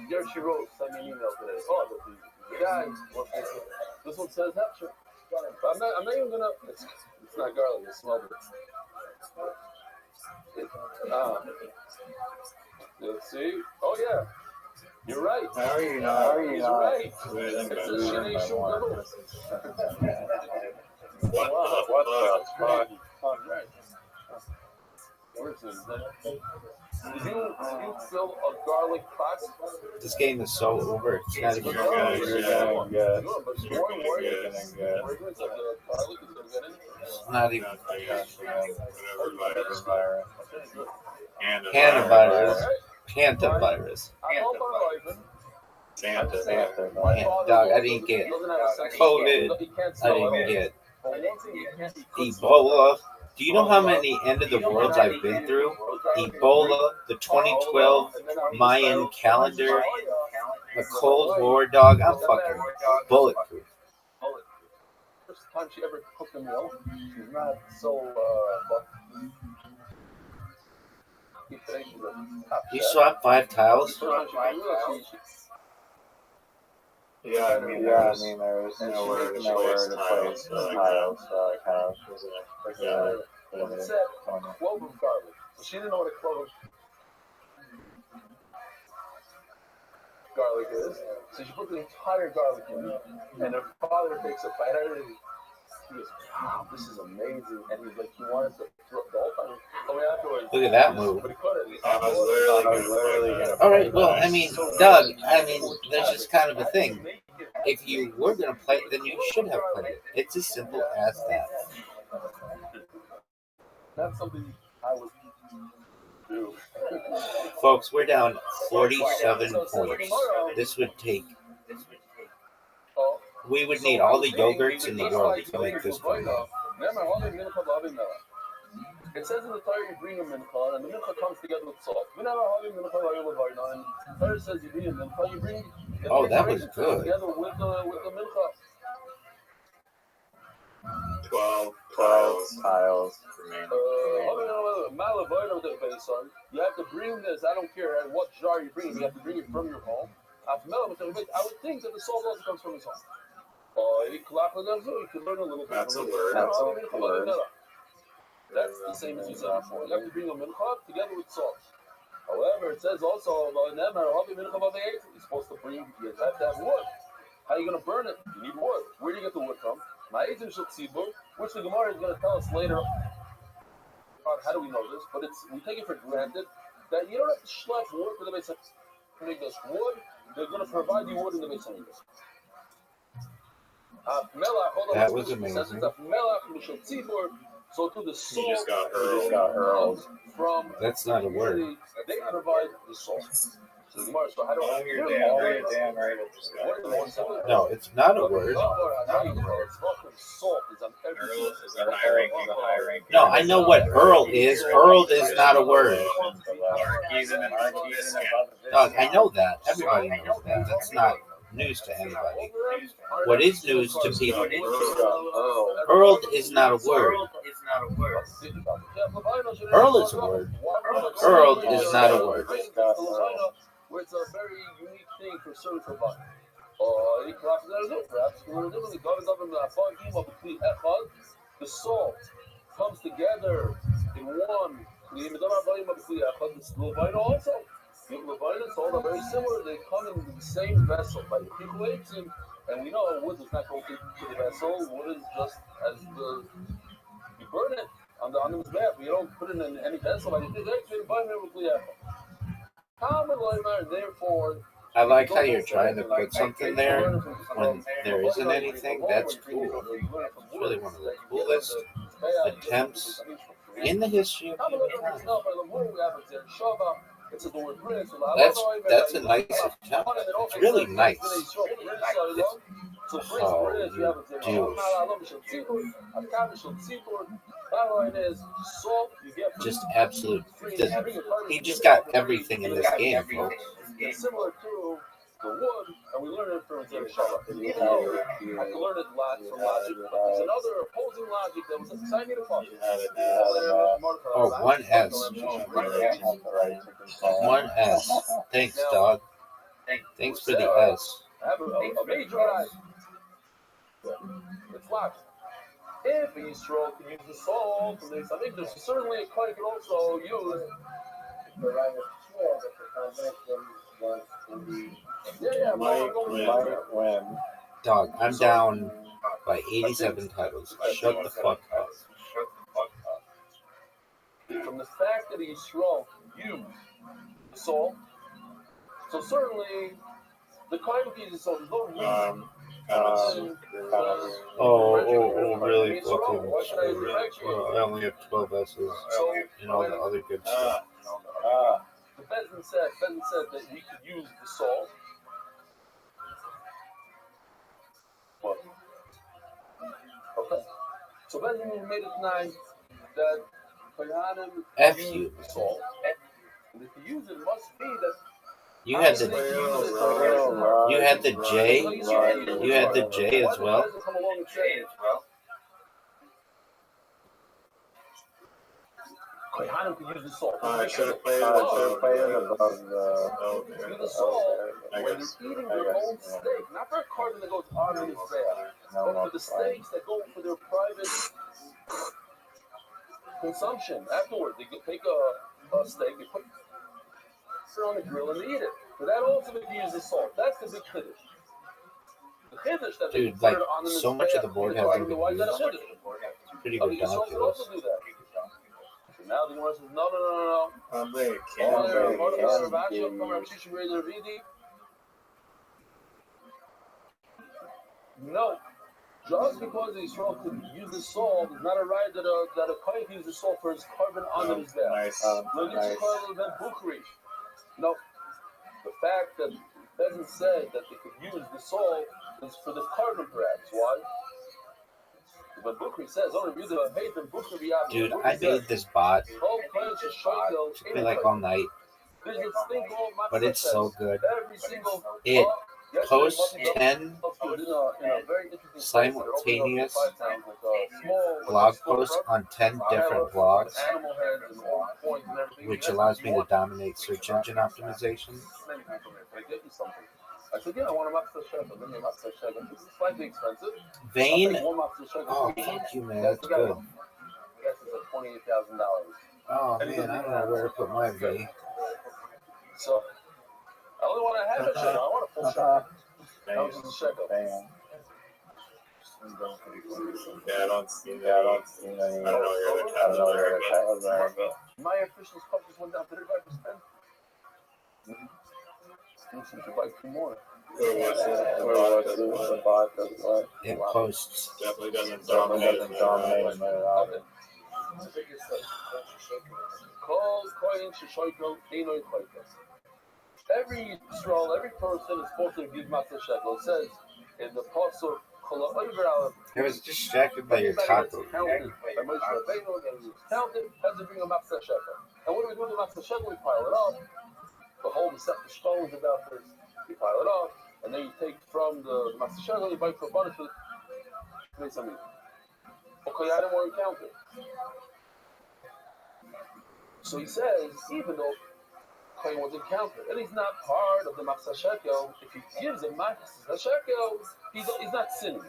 [SPEAKER 1] Here she wrote, sent me an email today. Oh, the guy, this one says that, sure. But I'm not even gonna, it's not garlic, it smells it. Let's see. Oh, yeah. You're right.
[SPEAKER 2] How are you not?
[SPEAKER 1] He's right. It's a shitty shoe.
[SPEAKER 2] What the fuck?
[SPEAKER 1] Right. Where is it? Did you fill a garlic pot?
[SPEAKER 4] This game is so over. It's not even
[SPEAKER 2] Good.
[SPEAKER 4] It's not even
[SPEAKER 2] Hantavirus.
[SPEAKER 4] Hantavirus.
[SPEAKER 2] Santa.
[SPEAKER 4] Dog, I didn't get COVID. I didn't get Ebola. Do you know how many end of the worlds I've been through? Ebola, the 2012 Mayan calendar, the Cold War, dog. I'm fucking bulletproof.
[SPEAKER 1] First time she ever cooked a meal, she's not so
[SPEAKER 4] You swapped 5 tiles?
[SPEAKER 2] Yeah, I mean, there's nowhere to place tiles, so I kind of was
[SPEAKER 1] it said clove of garlic. So she didn't know what a clove of garlic is. So she put the entire garlic in it. And her father takes a bite out of it. He goes, wow, this is amazing. And he's like, he wanted to throw the whole time.
[SPEAKER 4] Look at that move.
[SPEAKER 1] But he couldn't.
[SPEAKER 2] I was literally gonna.
[SPEAKER 4] All right, well, I mean, Doug, there's just kind of a thing. If you were going to play it, then you should have played it. It's as simple as that.
[SPEAKER 1] That's something I would do.
[SPEAKER 4] Folks, we're down 47 points. This would take... We would need all the yogurts in the world to make this go.
[SPEAKER 1] It says in the Torah you bring a mincha, and the mincha comes together with salt. And the Torah says you bring a mincha, you bring...
[SPEAKER 4] Oh, that was good.
[SPEAKER 1] Together with the mincha.
[SPEAKER 2] 12 tiles remaining.
[SPEAKER 1] You have to bring this, I don't care what jar you bring, you have to bring it from your home. I would think that the salt also comes from his home. You can learn a little bit.
[SPEAKER 2] That's a word.
[SPEAKER 1] That's the same as you said before. You have to bring a mincha together with salt. However, it says also, you're supposed to bring, you have to have wood. How are you going to burn it? You need wood. Where do you get the wood from? Which the Gemara is going to tell us later on how do we know this, but we take it for granted that you don't have to schlep wood for the Beis Hamikdash. Wood, they're going to provide you wood in the Beis Hamikdash.
[SPEAKER 4] That was amazing.
[SPEAKER 1] So to the salt,
[SPEAKER 2] You just got hurled.
[SPEAKER 1] from
[SPEAKER 4] That's not a word.
[SPEAKER 1] they provide the salt. So So how do I
[SPEAKER 6] You're damn right.
[SPEAKER 4] No, it's not a word.
[SPEAKER 1] Salt is on everything.
[SPEAKER 6] Is a high ranking.
[SPEAKER 4] No, I know what Earl is. Earl is not a word. Dog, I know that. Everybody knows that. That's not news to anybody. What is news to people? Earl is not a word. Earl is a word. Earl is not a word.
[SPEAKER 1] Where it's a very unique thing for certain providers. The salt comes together in one. Also. Levina and salt are very similar. They come in the same vessel. And we know wood does not go into the vessel. Wood is just as you burn it on the mizbeach. You don't put it in any vessel. Therefore,
[SPEAKER 4] I like how you're trying to put something there when there isn't anything. That's cool. It's really one of the coolest attempts in the history of humankind. That's a nice attempt. It's really nice. Just absolute. He just got everything in this game, folks.
[SPEAKER 1] It's similar to the wood, and we learn it from Shabbat. I can learn it from logic, but there's another opposing logic that was exciting to follow.
[SPEAKER 4] Oh, 1S. 1S. Thanks, dog. Thanks for the S.
[SPEAKER 1] I have a major idea. It's logic. If a Yisrael can use the salt, I think there's certainly a coin can also use.
[SPEAKER 4] Dog, I'm down by 87 titles. Shut the fuck up.
[SPEAKER 1] From the fact that Yisrael used the salt, so certainly the coin can use salt. There's no reason.
[SPEAKER 4] Really fucking I only have 12 S's and all the other good stuff.
[SPEAKER 1] The Bezin said that we could use the salt. What? Okay. So Bezin made it nice that Kohanim use the salt. And if you use it, must be that
[SPEAKER 4] you had the J. You had the J as well.
[SPEAKER 1] Kohanim can use the salt.
[SPEAKER 6] I should have played it above
[SPEAKER 1] the salt when they're eating their own steak, not for a carton that goes on in his bag, but for the steaks that go for their private consumption. Afterwards, they take a steak, they put it on the grill, and they eat it. But that also they use the salt. That's the big chiddush. The chiddush that they
[SPEAKER 4] Dude, like
[SPEAKER 1] put on
[SPEAKER 4] so much of the board hasn't been used. It's pretty ridiculous.
[SPEAKER 1] Now the Gemara says, no. No. Just because the Yisrael could use the salt is not a right that a kohen can use the salt for his carbon on his back.
[SPEAKER 6] Nice.
[SPEAKER 1] No. The fact that Bezin said that they could use the salt is for the carbon, perhaps. Why? But Bukri says,
[SPEAKER 4] dude, I made this bot. It took me like all night. But it's so good. It posts 10 simultaneous blog posts on 10 different blogs, which allows me to dominate search engine optimization.
[SPEAKER 1] I said, yeah, I want a matzah shekel. Then your matzah shekel. This is slightly expensive.
[SPEAKER 4] Vane?
[SPEAKER 1] Oh,
[SPEAKER 4] thank you, man. That's good.
[SPEAKER 1] I guess it's $28,000.
[SPEAKER 4] Oh, man, I don't know where to put my V.
[SPEAKER 1] So, I only want to have a shekel. I want a full shekel. How much is a shekel?
[SPEAKER 6] I don't see any. I don't know your other tabs.
[SPEAKER 1] My officials cup just went down 35%. You should buy 2 more.
[SPEAKER 4] It posts.
[SPEAKER 6] Definitely doesn't dominate.
[SPEAKER 1] Every Yisrael, every person is supposed to give matzah shekel. It says in the pasuk,
[SPEAKER 4] I was distracted by your taco.
[SPEAKER 1] counted by Moshe Rabbeinu, and it was counted, has to bring a matzah shekel. And what do we do with the matzah shekel? We pile it up. The whole set the stones about this. You pile it up, and then you take from the matzah shekel, you buy for a bonus for the something. Okay, I don't want to count it. So he says, even though Kohen wasn't counted, and he's not part of the matzah shekel, if he gives a matzah shekel, he's not sinning.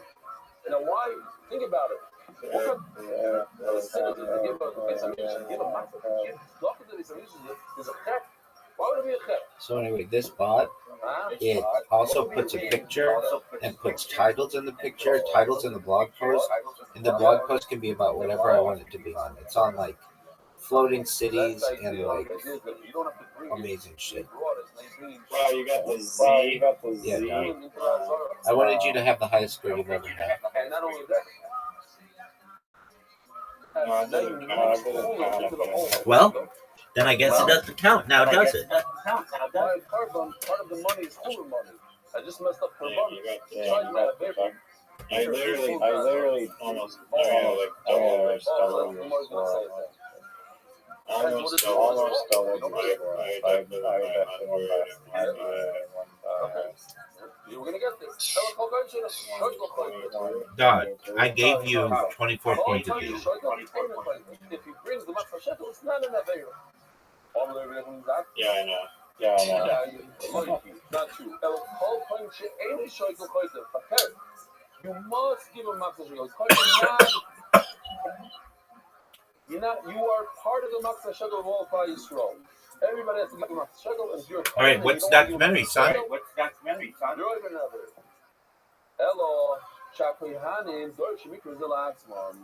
[SPEAKER 1] Now, why? Think about it. What kind of sin is it to give a matzah? Look at this. There's a chef. Why would it be a chef?
[SPEAKER 4] So anyway, this bot, it also puts a picture and puts titles in the picture, titles in the blog post, and the blog post can be about whatever I want it to be on. It's on like floating cities and like amazing shit.
[SPEAKER 6] Wow, you got the Z.
[SPEAKER 4] Yeah, no. I wanted you to have the highest score you've ever had.
[SPEAKER 1] And not only that,
[SPEAKER 4] Well, then I guess it doesn't count now, does it?
[SPEAKER 1] part of the money is Hulu money. I just messed up her money.
[SPEAKER 6] I literally almost doubled
[SPEAKER 1] You were gonna get this.
[SPEAKER 4] God, I gave you 24 points apiece.
[SPEAKER 1] If he brings the matzah shekel, it's not an aveira.
[SPEAKER 6] Yeah, I know.
[SPEAKER 1] Not true. You must give a matzah shekel. You are part of the matzah shekel of all Klal Yisrael. Everybody has to give a matzah shekel, and if you're
[SPEAKER 4] All right, what's documentary, son?
[SPEAKER 1] You're even another. Hello, Chakoyahanim, Deutsche Mikros Elatzman.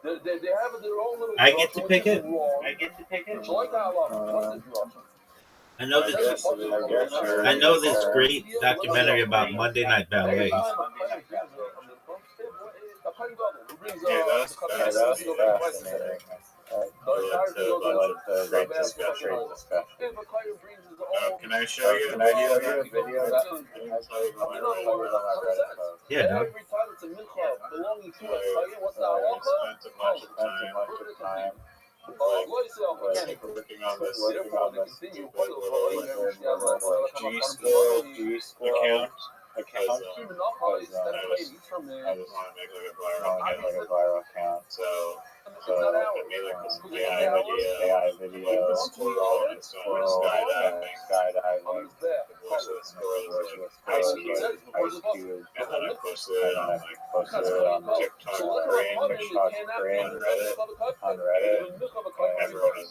[SPEAKER 1] They have their own little.
[SPEAKER 4] I get to pick it. I know this great documentary about Monday Night Ballet.
[SPEAKER 6] Can I show you a video?
[SPEAKER 4] Yeah, no.
[SPEAKER 1] Every time it's a mincha belonging to a what's the halacha?
[SPEAKER 6] Working on this G-Score account. I just want to make like a viral account. So it made like this AI video, squirrel and skydiving. Ice Cube, and then I posted it on TikTok, on Reddit. Everyone is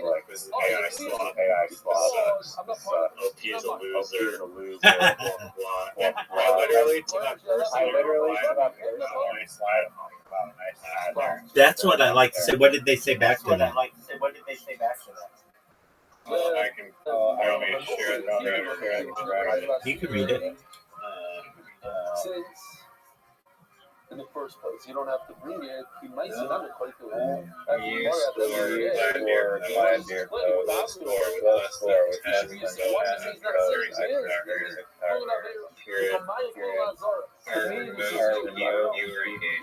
[SPEAKER 6] like, this is AI sloth. OP is a loser. I literally to that person, I slide him.
[SPEAKER 4] That's what I like to say. What did they say back to that?
[SPEAKER 6] I don't need to share it.
[SPEAKER 4] You can read it.
[SPEAKER 1] Since in the first place, you don't have to bring it. He might sit on it quite good.
[SPEAKER 6] You scored Glad Deer Code.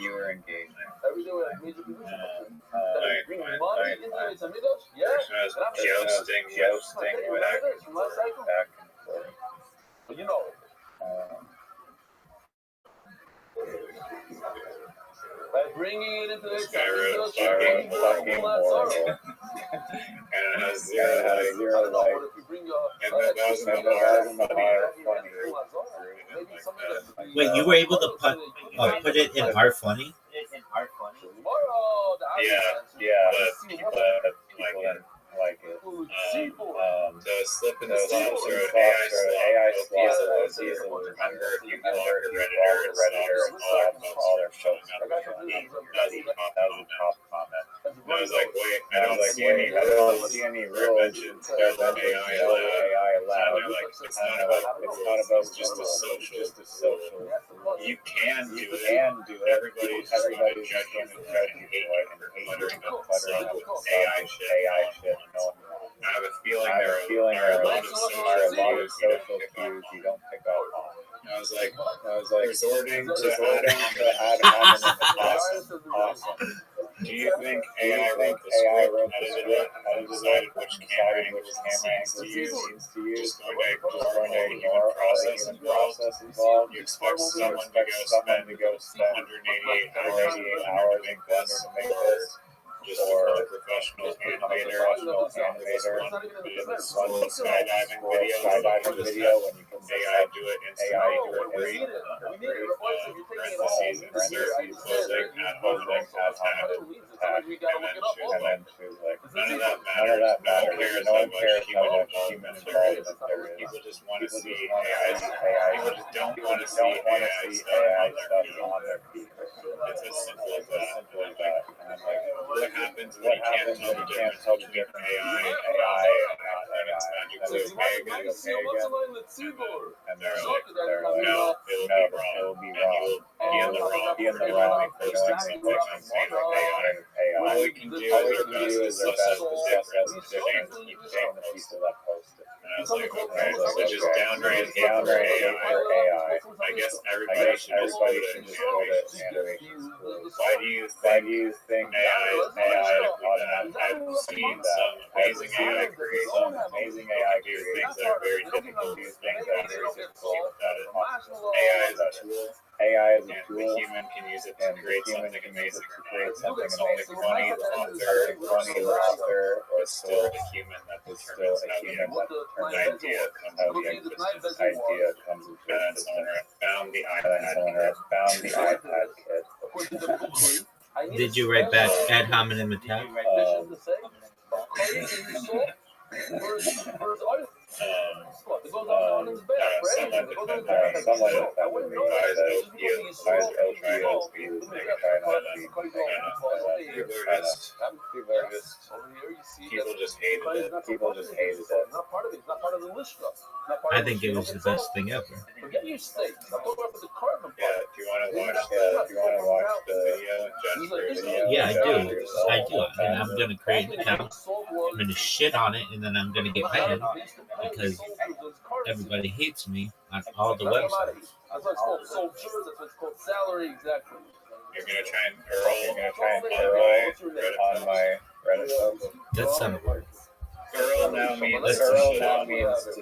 [SPEAKER 6] You were engaged. Jousting back and
[SPEAKER 1] you know. By bringing it into the
[SPEAKER 6] fucking horrible. And it has zero light. And that was in the funny.
[SPEAKER 4] Wait, you were able to put it in our funny?
[SPEAKER 6] Yeah, but people didn't like it. So slip in the steps or AI slots, you can learn Redditor and all their shows out of that was a top comment. I was like, wait, I don't see any real mentions of AI allowed. It's not about just a social. You can do it. Everybody's going to judge you and hate AI shit. I have a feeling there are a lot of social cues you don't pick up on. I was like, resorting to ad hominem attacks. Awesome. Do you think AI wrote the script, edited decided which camera angles to use? Just going to ignore all the human process involved? You expect someone to go spend 188 hours in Blender to make this? Just or a professional animator with this one skydiving video when you can AI do it instantly. Parentheses, insert, closing, add hominem, attack, and then choose like, none of that matters. No one cares how much human involvement there is. People just want to see AI. People just don't want to see AI stuff on their feet. It's as simple as that. And I'm like, what happens when you can't tell the difference between AI and its magically okay again? And they're like, no, it'll be wrong. And you'll be in the wrong for knowing something on AI. All we can do is our best to shame the people that post it. And I was like, okay, so just downgrade hate for AI. I guess everybody should just go to animation school. Why do you think AI is I've seen some amazing AI create things that are very difficult. Do things that are very difficult. AI is a tool. The human can use it to create something amazing, funny, author, or still a human that determines how the idea comes into existence. And someone found the iPad kit.
[SPEAKER 4] Did you write back ad hominem attack?
[SPEAKER 6] People just hated it.
[SPEAKER 4] I think it was the best thing ever.
[SPEAKER 6] Yeah, if you want to watch the video,
[SPEAKER 4] Yeah, I do. And I'm going to create an account. I'm going to shit on it, and then I'm going to get mad because everybody hates me on all the websites.
[SPEAKER 1] That's why it's called soldier. That's what's called salary. Exactly.
[SPEAKER 6] You're gonna try and Earl on my Reddit.
[SPEAKER 4] That son of a...
[SPEAKER 6] Earl now means to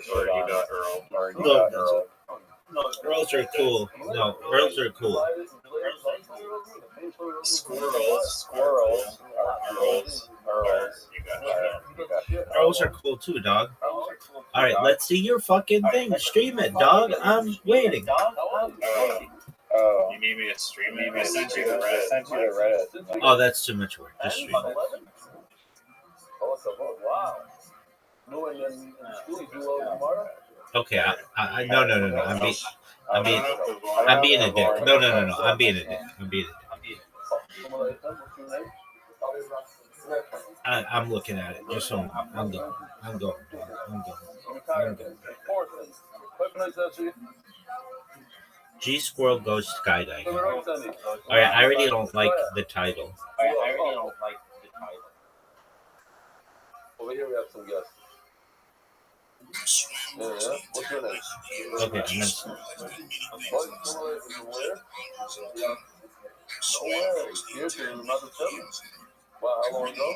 [SPEAKER 6] shit on.
[SPEAKER 4] No, Earls are cool. No, Earls are cool.
[SPEAKER 6] Squirrels.
[SPEAKER 4] Earls are cool too, dog. All right, let's see your fucking thing. Stream it, dog. I'm waiting.
[SPEAKER 6] Oh, you need me to stream it? I sent you the Reddit.
[SPEAKER 4] Oh, that's too much work. Just stream it. Okay, no. I'm being a dick. No. I'm being a dick. I'm looking at it. Just so I'm going. G Squirrel goes skydiving. All right, I already don't like the title.
[SPEAKER 1] Over here we have some guests. Yeah. What's your name?
[SPEAKER 4] Okay,
[SPEAKER 1] No way. Here to another 7. Wow, how long ago?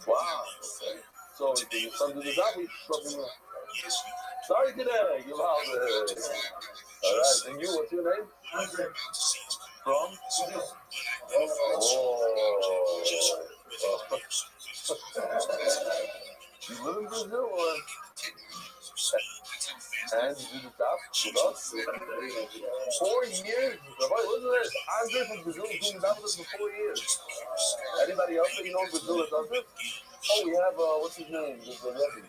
[SPEAKER 1] Wow. So your son did the job. Sorry today. Give out the. All right. And you, what's your name? From? You live in Brazil or? And you do the job with us? 4 years? Rabbi, listen to this. Andre from Brazil is doing that with us for 4 years. Anybody else that you know in Brazil that does it? Oh, we have, what's his name? The Rabbi.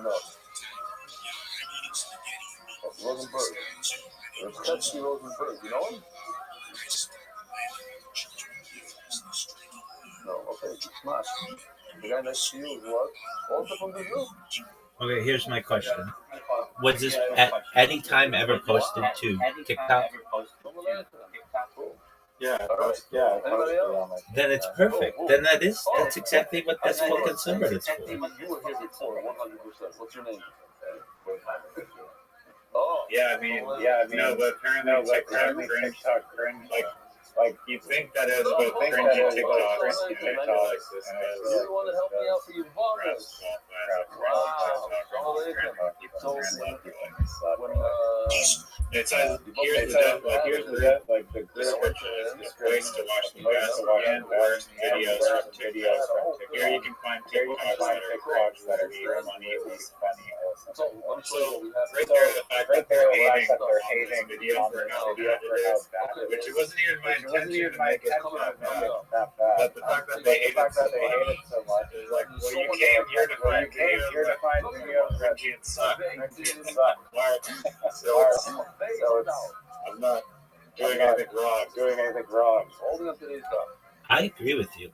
[SPEAKER 1] No. Rosenberg. Rabbi Rosenberg. You know him? No. Okay. Smart. The guy next to you is what? Also from Brazil?
[SPEAKER 4] Okay, here's my question. Was this at any time ever posted to TikTok?
[SPEAKER 6] Yeah,
[SPEAKER 1] All right. Anybody else?
[SPEAKER 4] Then it's perfect. Then that's exactly what this book considered it's for.
[SPEAKER 1] You were here before, 100%. What's your name? Oh.
[SPEAKER 6] Yeah, I mean, no, but apparently TikTok cringe, like you think that it was about cringy TikToks, like this
[SPEAKER 1] You want to help me out for your vomit?
[SPEAKER 6] It says here's the description is ways to watch the best and worst videos from TikTok. Here you can find TikToks that are funny or
[SPEAKER 1] So,
[SPEAKER 6] right there, the fact that they're hating this video for how bad it is, which it wasn't even my intention to make it that bad. But the fact that they hate it so much is like, well, you came here to find videos that suck. So I'm not doing anything wrong.
[SPEAKER 1] Holding up today's topic.
[SPEAKER 4] I agree with you.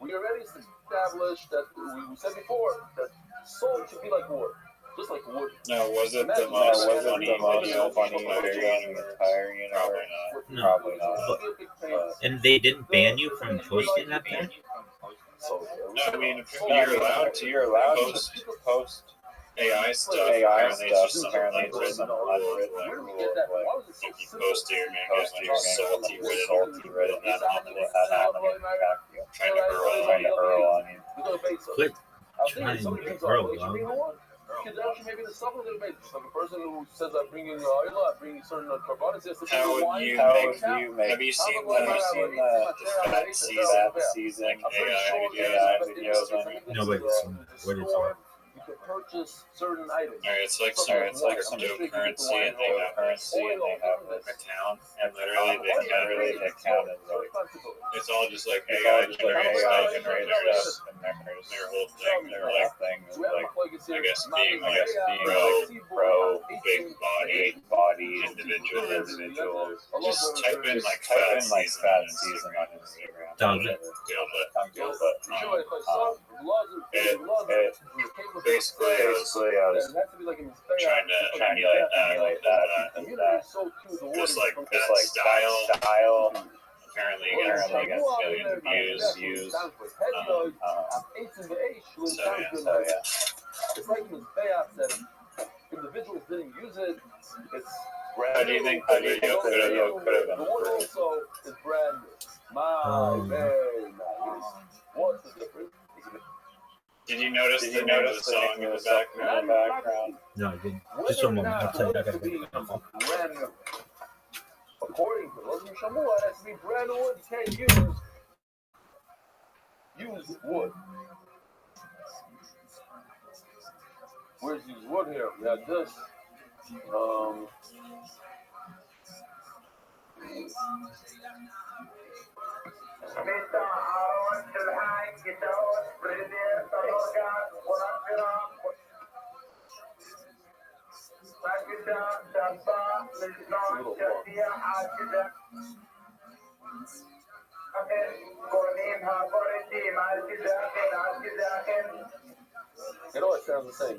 [SPEAKER 1] We already established that we said before that soul should be like wood, just like wood.
[SPEAKER 6] No, was it the most funny video in the entire universe?
[SPEAKER 4] No.
[SPEAKER 6] Probably not.
[SPEAKER 4] And they didn't ban you from posting that there?
[SPEAKER 6] No, I mean, you're allowed to post AI stuff. Apparently, it's just some unwritten rule. Like, if you post it, you're gonna get like salty written that trying to hurl on you.
[SPEAKER 4] Quit trying to grow, dog.
[SPEAKER 1] Maybe the supplement basis. Like a person who says I'm bringing oil, I'm bringing certain carbonates.
[SPEAKER 6] How would you make? Have you seen the fat season AI videos on YouTube?
[SPEAKER 4] Nobody's seen that. What is it?
[SPEAKER 1] You can purchase certain items.
[SPEAKER 6] Alright, it's like some cryptocurrency, and they have this account, and literally they count it. It's all just like AI generated stuff, and their whole thing, their like I guess being pro big body individuals. Just type in like fat season on Instagram.
[SPEAKER 4] Dog.
[SPEAKER 6] Basically, I was trying to emulate that. Just like that style. Apparently gets millions of views. So yeah.
[SPEAKER 1] It's like in this payoff that individuals didn't use it. It's
[SPEAKER 6] How do you think the video could have been
[SPEAKER 1] the one
[SPEAKER 6] improved?
[SPEAKER 1] also is brand new. Very nice. What's the difference?
[SPEAKER 6] Did you notice the name of the song in the background?
[SPEAKER 4] No, I didn't. Just one moment. I'll tell you. I gotta go.
[SPEAKER 1] Brand new. According to Muslim Shamua, it has to be brand new wood. You can't use wood. Where's use wood here? We have this. It always sounds the same.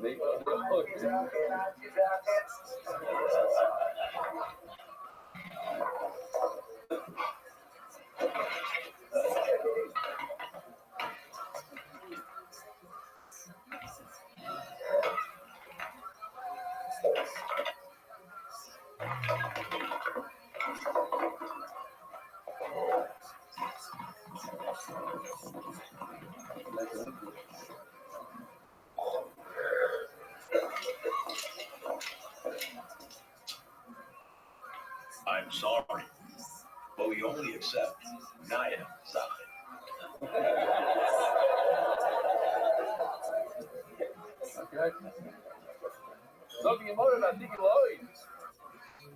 [SPEAKER 8] I'm sorry, but we only accept Naya side.
[SPEAKER 1] Okay. Something you muttered, I think you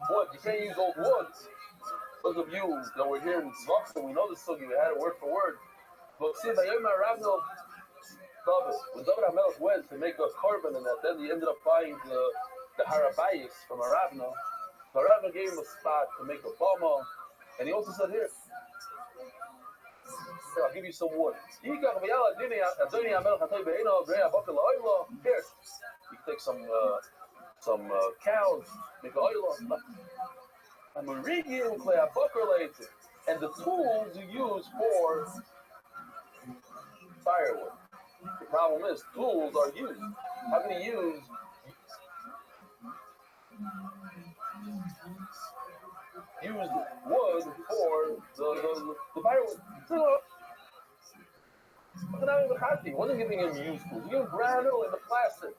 [SPEAKER 1] Wood, you can't use old woods. Those of you that were here in Tzvachta, we know this song, you had it word for word. But see, by Yom HaRabno, David, when David HaMelech went to make a korban, and then he ended up buying the Harabayis from Arabno. So Arabno gave him a spot to make a bama, and he also said, here, I'll give you some wood. Here, you can take some cows, make an oil. I'm a rigging clay related, and the tools you use for firewood. The problem is tools are used. How can you use wood for the firewood? So, he wasn't giving him used tools. He gave him brand new in the plastic.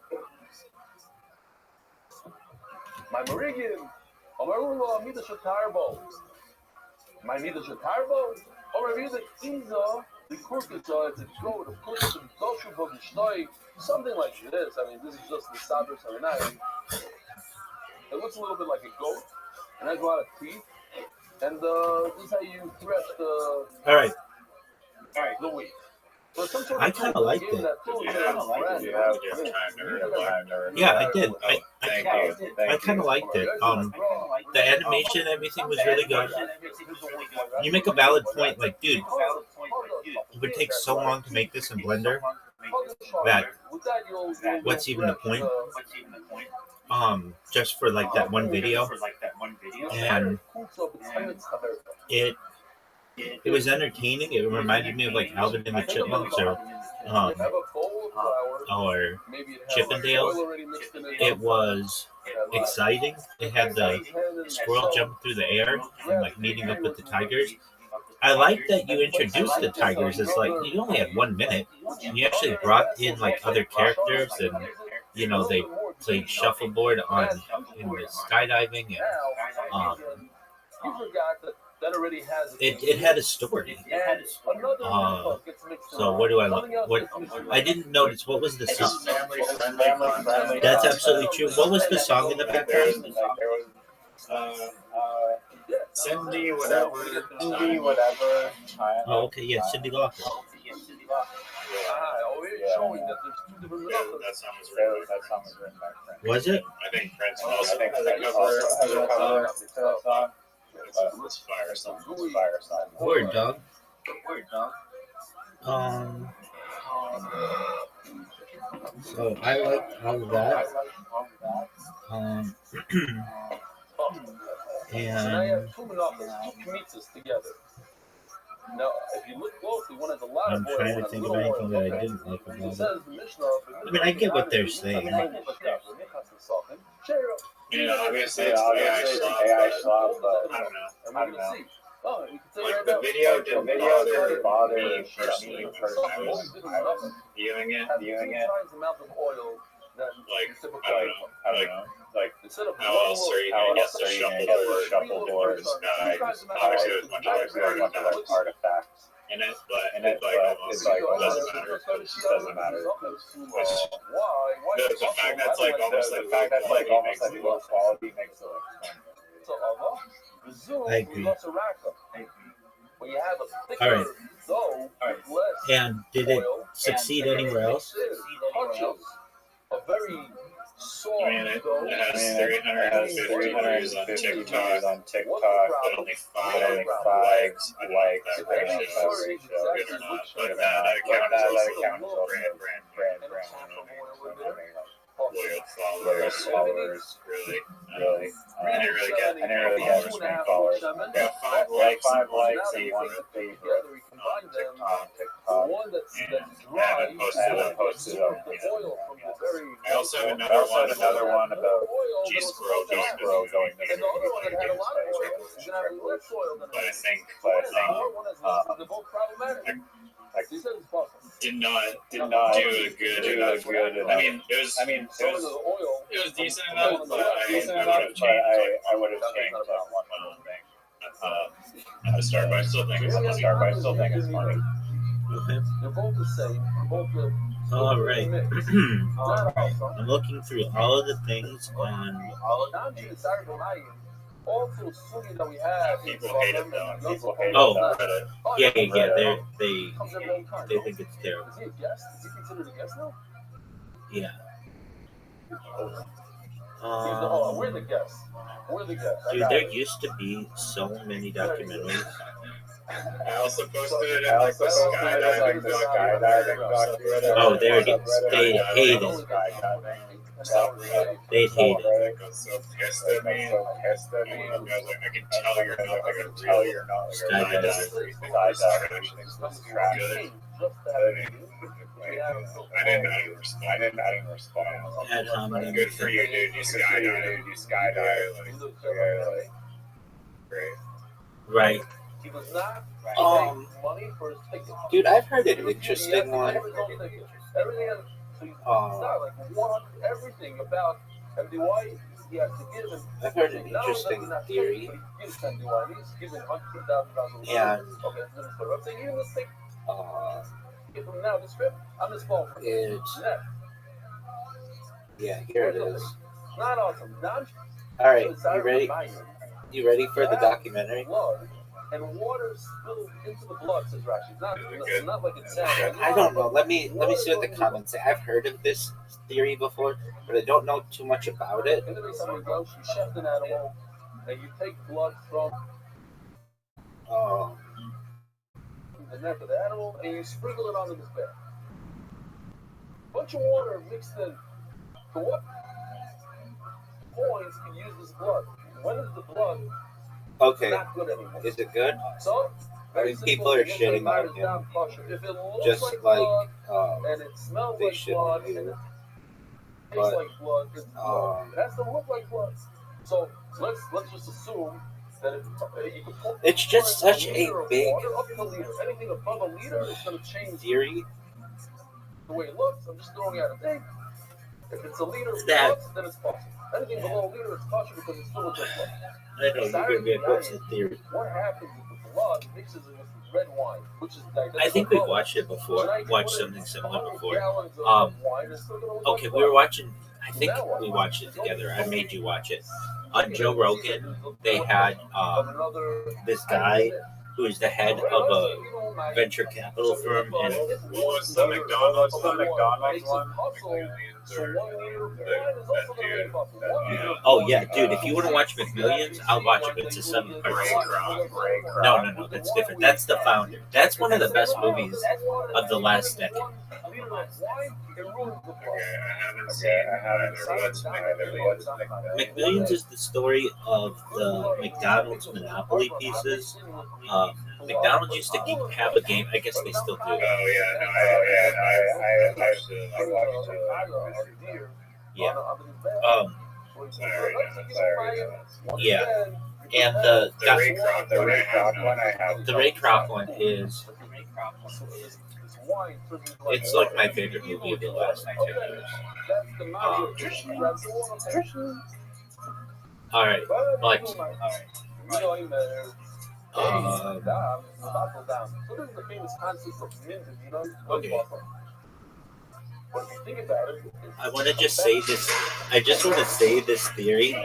[SPEAKER 1] My Meridian, Amarula, Mida Shatarbo. My Mida Shatarbo, or Mida Tiza, the Kurkisa, it's a goat, of course, it's a Doshu Bogishtoi, something like this. I mean, this is just the Sabr Saranai. It looks a little bit like a goat, and has a lot of teeth. And this is how you thresh the wheat.
[SPEAKER 4] I kind of liked it. Yeah, I did. I kind of liked it. The animation and everything was really good. You make a valid point, like, dude, it would take so long to make this in Blender that what's even the point? Just for like that one video, and it was entertaining. It reminded me of like Alvin and the Chipmunks or Chippendales. It was exciting. It had the squirrel jump through the air and like meeting up with the tigers. I like that you introduced the tigers as like you only had 1 minute, and you actually brought in like other characters, and you know they played shuffleboard in the skydiving, and it had a story. So what do I like? What I didn't notice. What was the song? That's absolutely true. What was the song in the background?
[SPEAKER 6] Cindy, whatever.
[SPEAKER 4] Oh, okay, yeah, Cindy Lauper.
[SPEAKER 6] That song was written by Prince.
[SPEAKER 4] Was it?
[SPEAKER 6] I think Prince also has a cover of the song. It's fire song.
[SPEAKER 4] Word, dog. So I like all of that.
[SPEAKER 1] And I
[SPEAKER 4] And
[SPEAKER 1] have two pizzas together. Now, if you look closely, one has a lot
[SPEAKER 4] I'm
[SPEAKER 1] of oil.
[SPEAKER 4] trying to think of anything that I didn't like about it. I mean, I get what they're saying.
[SPEAKER 6] Yeah, obviously it's AI slop, but I don't know. Like the video didn't bother me personally. I was viewing it. Like how else are you gonna get the shuffleboard guy? Obviously there's a bunch of artifacts in it, but it doesn't matter. It doesn't matter. The fact that's like almost like low quality makes it like fun.
[SPEAKER 4] I agree. All right. And did it succeed anywhere else?
[SPEAKER 6] I mean, it has 350 views on TikTok, but only 5 likes. I don't know if that ratio is good or not, but that account is also brand loyal followers, really. I didn't really get many followers. Yeah, 5 likes and 1 favorite on TikTok. And I haven't posted up yet. I also have another one about G Squirrel going missing. But I think did not do a good. I mean, it was decent enough, but I would have changed one little thing at the start. But I still think it's funny.
[SPEAKER 4] Okay.
[SPEAKER 1] They're both the same.
[SPEAKER 4] All right. I'm looking through all of the things on.
[SPEAKER 6] People hate it though.
[SPEAKER 4] Oh, yeah. They think it's terrible.
[SPEAKER 1] Is he a guest? Is he considered a guest now?
[SPEAKER 4] Yeah.
[SPEAKER 1] We're the guests.
[SPEAKER 4] Dude, there used to be so many documentaries
[SPEAKER 6] I also posted it in like the skydiving documentary.
[SPEAKER 4] Oh, there it is. They hate it. They hate it.
[SPEAKER 6] They got so pissed at me. And I was like, I can tell you're not like a real skydiver. You think this is trash. Good. I didn't respond.
[SPEAKER 4] Ad hominem.
[SPEAKER 6] Good for you, dude. You skydive. Like, great.
[SPEAKER 4] Right.
[SPEAKER 1] He was not money for his ticket.
[SPEAKER 9] Dude, I've heard an interesting one.
[SPEAKER 1] Everything else, so he's not like everything about MDY he has to give him.
[SPEAKER 9] I've heard an interesting theory.
[SPEAKER 1] He gives MDY. He's giving $100,000.
[SPEAKER 9] Yeah.
[SPEAKER 1] Okay, let me put it up. So even this thing, get from now, this trip, I'm just falling for it.
[SPEAKER 9] Yeah, here it is.
[SPEAKER 1] Not awesome.
[SPEAKER 9] All right, you ready? You ready for the documentary?
[SPEAKER 1] Blood and water spilled into the blood, says Rashi. It's not like it sounds.
[SPEAKER 9] I don't know. Let me see what the comments say. I've heard of this theory before, but I don't know too much about it.
[SPEAKER 1] In the way somebody goes, you chef an animal, and you take blood from the neck of the animal, and you sprinkle it onto this bed. Bunch of water mixed in. For what points can use this blood? When is the blood not good anymore?
[SPEAKER 9] Is it good?
[SPEAKER 1] So,
[SPEAKER 9] I mean, people are shitting on him.
[SPEAKER 1] If it looks
[SPEAKER 9] Just
[SPEAKER 1] like
[SPEAKER 9] like
[SPEAKER 1] blood, and it smells
[SPEAKER 9] they
[SPEAKER 1] like
[SPEAKER 9] shit
[SPEAKER 1] blood,
[SPEAKER 9] on you.
[SPEAKER 1] and it tastes like blood, it's blood. It has to look like blood. So let's just assume that you can put
[SPEAKER 9] It's just such a big
[SPEAKER 1] up to a liter. Anything above a liter is going to change
[SPEAKER 9] theory.
[SPEAKER 1] the way it looks. I'm just throwing out a thing. If it's a liter of
[SPEAKER 4] That-
[SPEAKER 1] blood, then it's possible. Anything below a liter is kosher because it's still looks like blood.
[SPEAKER 4] I know, you're going to get what's the theory.
[SPEAKER 1] What happens if the blood mixes it with red wine, which is
[SPEAKER 4] I think we've watched it before. Watched something similar before. Okay, we were watching. I think we watched it together. I made you watch it. On Joe Rogan, they had this guy who is the head of a venture capital firm, and
[SPEAKER 6] What was the McDonald's one?
[SPEAKER 4] oh yeah, dude, if you want to watch McMillions, I'll watch it. But it's a 7-part series. No, that's different. That's The Founder. That's one of the best movies of the last decade. McMillions is the story of the McDonald's monopoly pieces. McDonald's used to have a game. I guess they still do.
[SPEAKER 6] I watched it.
[SPEAKER 4] Yeah. Yeah. And the Ray Kroc one is. It's like my favorite movie of the last 10 years. All right, but okay. I want to just say this. I just want to say this theory.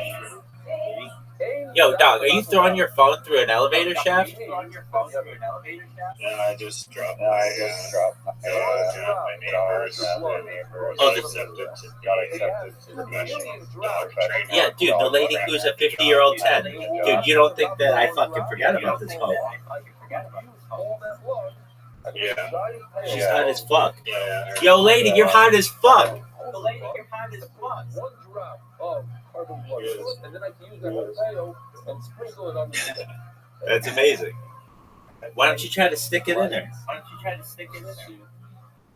[SPEAKER 4] Yo, dog, are you throwing your phone through an elevator shaft?
[SPEAKER 6] Yeah, I just dropped my neighbors.
[SPEAKER 4] Oh,
[SPEAKER 6] Got accepted to professional dog training.
[SPEAKER 4] Yeah, dude, the lady who's a 50-year-old 10. Dude, you don't think that I fucking forgot about this hoe?
[SPEAKER 6] Yeah.
[SPEAKER 4] She's hot as fuck.
[SPEAKER 6] Yeah.
[SPEAKER 4] Yo, lady, you're hot as fuck.
[SPEAKER 1] One drop of carbon blood, and then I can use that potato and sprinkle it on the
[SPEAKER 4] That's amazing. Why don't you try to stick it in there?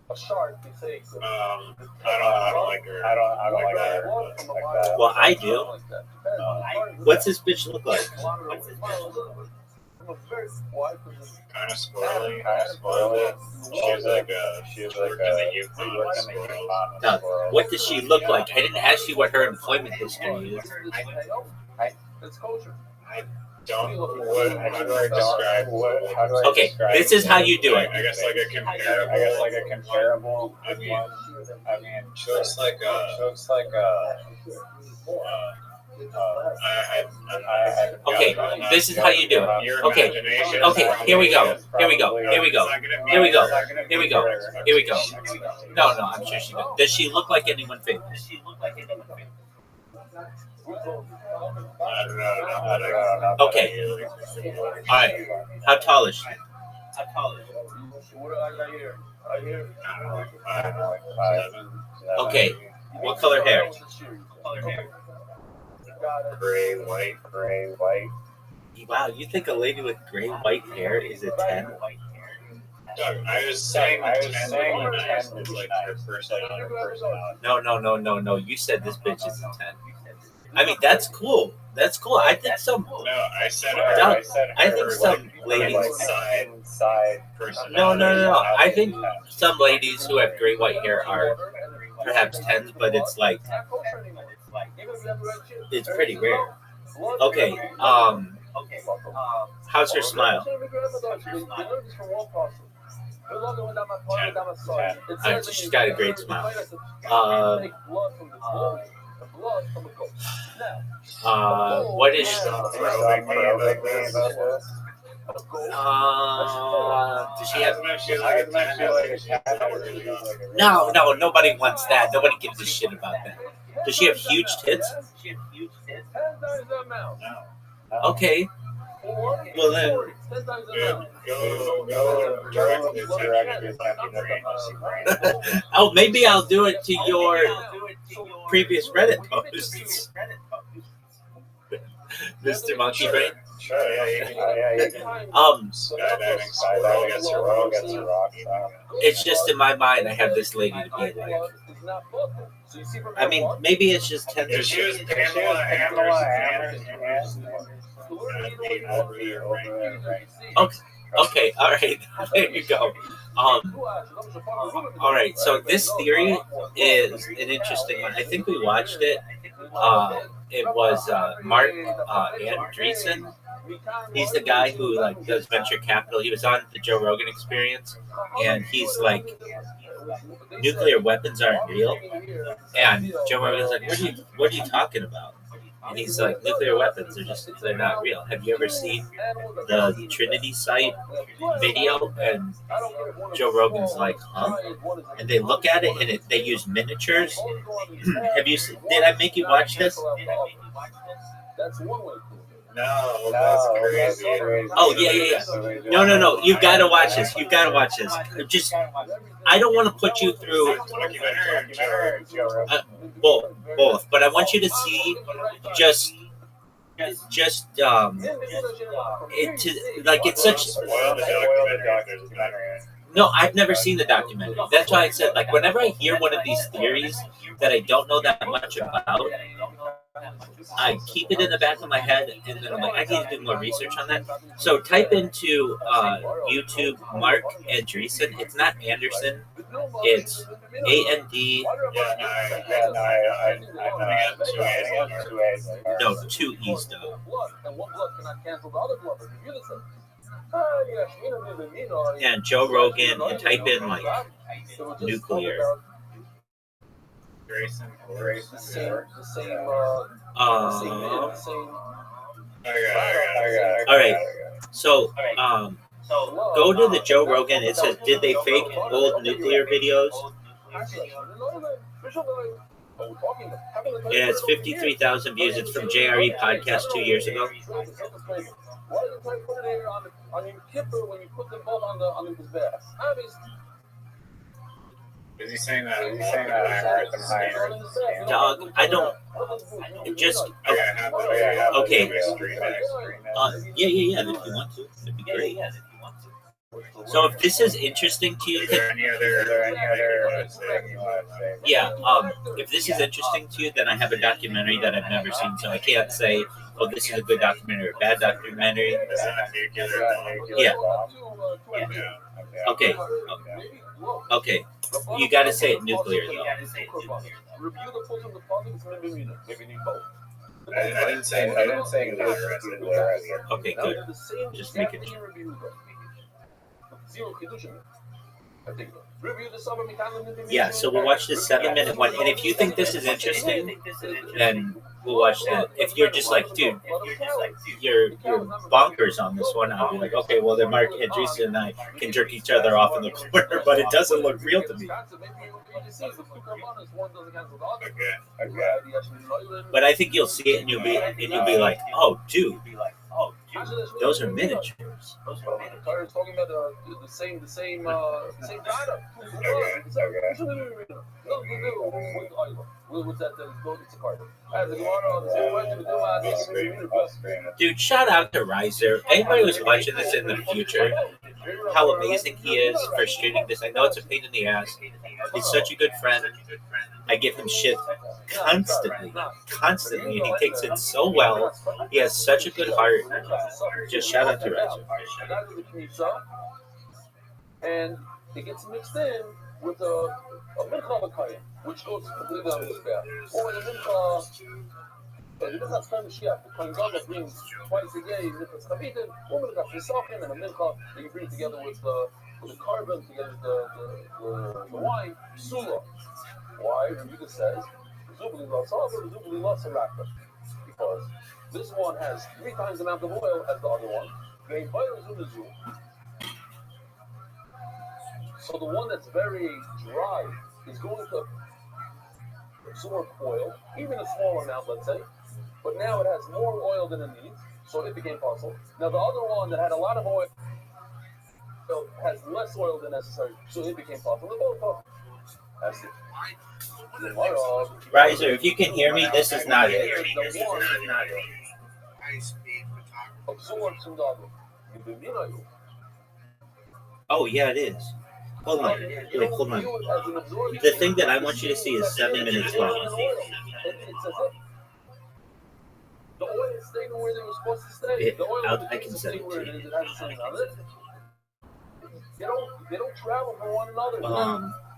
[SPEAKER 1] a shark, they say.
[SPEAKER 6] I don't like her. I don't like her.
[SPEAKER 4] Well, I do. What's this bitch look like?
[SPEAKER 6] Kind of squirrely. She's like a youth squirrel.
[SPEAKER 4] Now, what does she look like? I didn't ask you what her employment history is.
[SPEAKER 1] It's kosher.
[SPEAKER 6] How do I describe?
[SPEAKER 4] Okay, this is how you do it.
[SPEAKER 6] I guess like a comparable. I mean, looks like
[SPEAKER 4] Okay, this is how you do it. Okay, here we go. No, I'm sure she does. Does she look like anyone famous?
[SPEAKER 6] don't know.
[SPEAKER 4] Okay. All right. How tall is she?
[SPEAKER 1] What do I got here? I hear.
[SPEAKER 4] Okay. What color hair?
[SPEAKER 6] Gray, white.
[SPEAKER 4] Wow, you think a lady with gray white hair is a 10?
[SPEAKER 6] I was saying 10 is like her personality.
[SPEAKER 4] No. You said this bitch is a 10. I mean, that's cool. I think some.
[SPEAKER 6] No, I said
[SPEAKER 4] I think some ladies.
[SPEAKER 6] Side personality.
[SPEAKER 4] No. I think some ladies who have gray white hair are perhaps 10s, but it's like it's pretty rare. Okay. How's her smile? Alright, so she's got a great smile. What is she? Does she have? No, nobody wants that. Nobody gives a shit about that. Does she have huge tits? Okay. Well then. Oh, maybe I'll do it to your previous Reddit posts, Mr. Monkey Brain.
[SPEAKER 6] Sure, yeah.
[SPEAKER 4] It's just in my mind I have this lady to be like. I mean, maybe it's just 10.
[SPEAKER 6] If she was Pamela Anderson.
[SPEAKER 4] Okay, all right. There you go. All right. So this theory is an interesting one. I think we watched it. It was Mark Andreessen. He's the guy who like does venture capital. He was on the Joe Rogan Experience, and he's like, nuclear weapons aren't real. And Joe Rogan's like, what are you talking about? And he's like, nuclear weapons they're not real. Have you ever seen the Trinity site video? And Joe Rogan's like, huh? And they look at it and they use miniatures. Have you seen? Did I make you watch this?
[SPEAKER 6] No, that's crazy.
[SPEAKER 4] Oh yeah. No. You've got to watch this. Just, I don't want to put you through both, but I want you to see just it's such. No, I've never seen the documentary. That's why I said, like, whenever I hear one of these theories that I don't know that much about, I keep it in the back of my head, and then I'm like, I need to do more research on that. So type into YouTube Mark Andreessen. It's not Anderson. It's A-N-D. No, 2 E's though. And Joe Rogan, and type in like nuclear. All right. So, go to the Joe Rogan. It says, did they fake old nuclear videos? Yeah, it's 53,000 views. It's from JRE podcast 2 years ago.
[SPEAKER 6] Is he saying that? Higher?
[SPEAKER 4] Dog, I don't. Just. Okay. Yeah. If you want to, it'd be great. So if this is interesting to you,
[SPEAKER 6] is there any other
[SPEAKER 4] yeah. If this is interesting to you, then I have a documentary that I've never seen, so I can't say, oh, this is a good documentary or a bad documentary. Yeah. Okay. You got to say it nuclear though.
[SPEAKER 6] I didn't say nuclear.
[SPEAKER 4] Okay, good. Just make it. Yeah, so we'll watch this 7-minute one, and if you think this is interesting, then we'll watch the. If you're just like, dude, you're bonkers on this one, I'll be like, okay, well then Mark Andreessen and I can jerk each other off in the corner, but it doesn't look real to me. But I think you'll see it and you'll be like, oh, dude, those are miniatures.
[SPEAKER 1] Talking about the same product. What's that? It's a carbon.
[SPEAKER 4] Dude, shout out to Riser. Anybody who's watching this in the future, how amazing he is for streaming this. I know it's a pain in the ass. He's such a good friend. I give him shit constantly, and he takes it so well. He has such a good heart. Just shout out to Riser.
[SPEAKER 1] And it gets mixed in with a mincha makayim, which goes completely on the scale. Or the mincha Tzcham Mashiach, the Kohen Gadol brings twice a day minchas chavitim, or minchas pesachim, and a mincha that you bring together with the carbon, together with the wine, psula. Why? Rabbi says, Zubli la salva, Zubli la saraka. Because this one has 3 times the amount of oil as the other one. So the one that's very dry is going to absorb oil, even a small amount, let's say, but now it has more oil than it needs, so it became possible. Now the other one that had a lot of oil has less oil than necessary, so it became possible. They're both possible. That's it.
[SPEAKER 4] Riser, if you can hear me, this is not it. Oh, yeah, it is. Hold on. Wait, hold on. The thing that I want you to see is 7 minutes long.
[SPEAKER 1] The oil is staying where they were supposed to stay.
[SPEAKER 4] I can send it to you.
[SPEAKER 1] They don't travel from one another.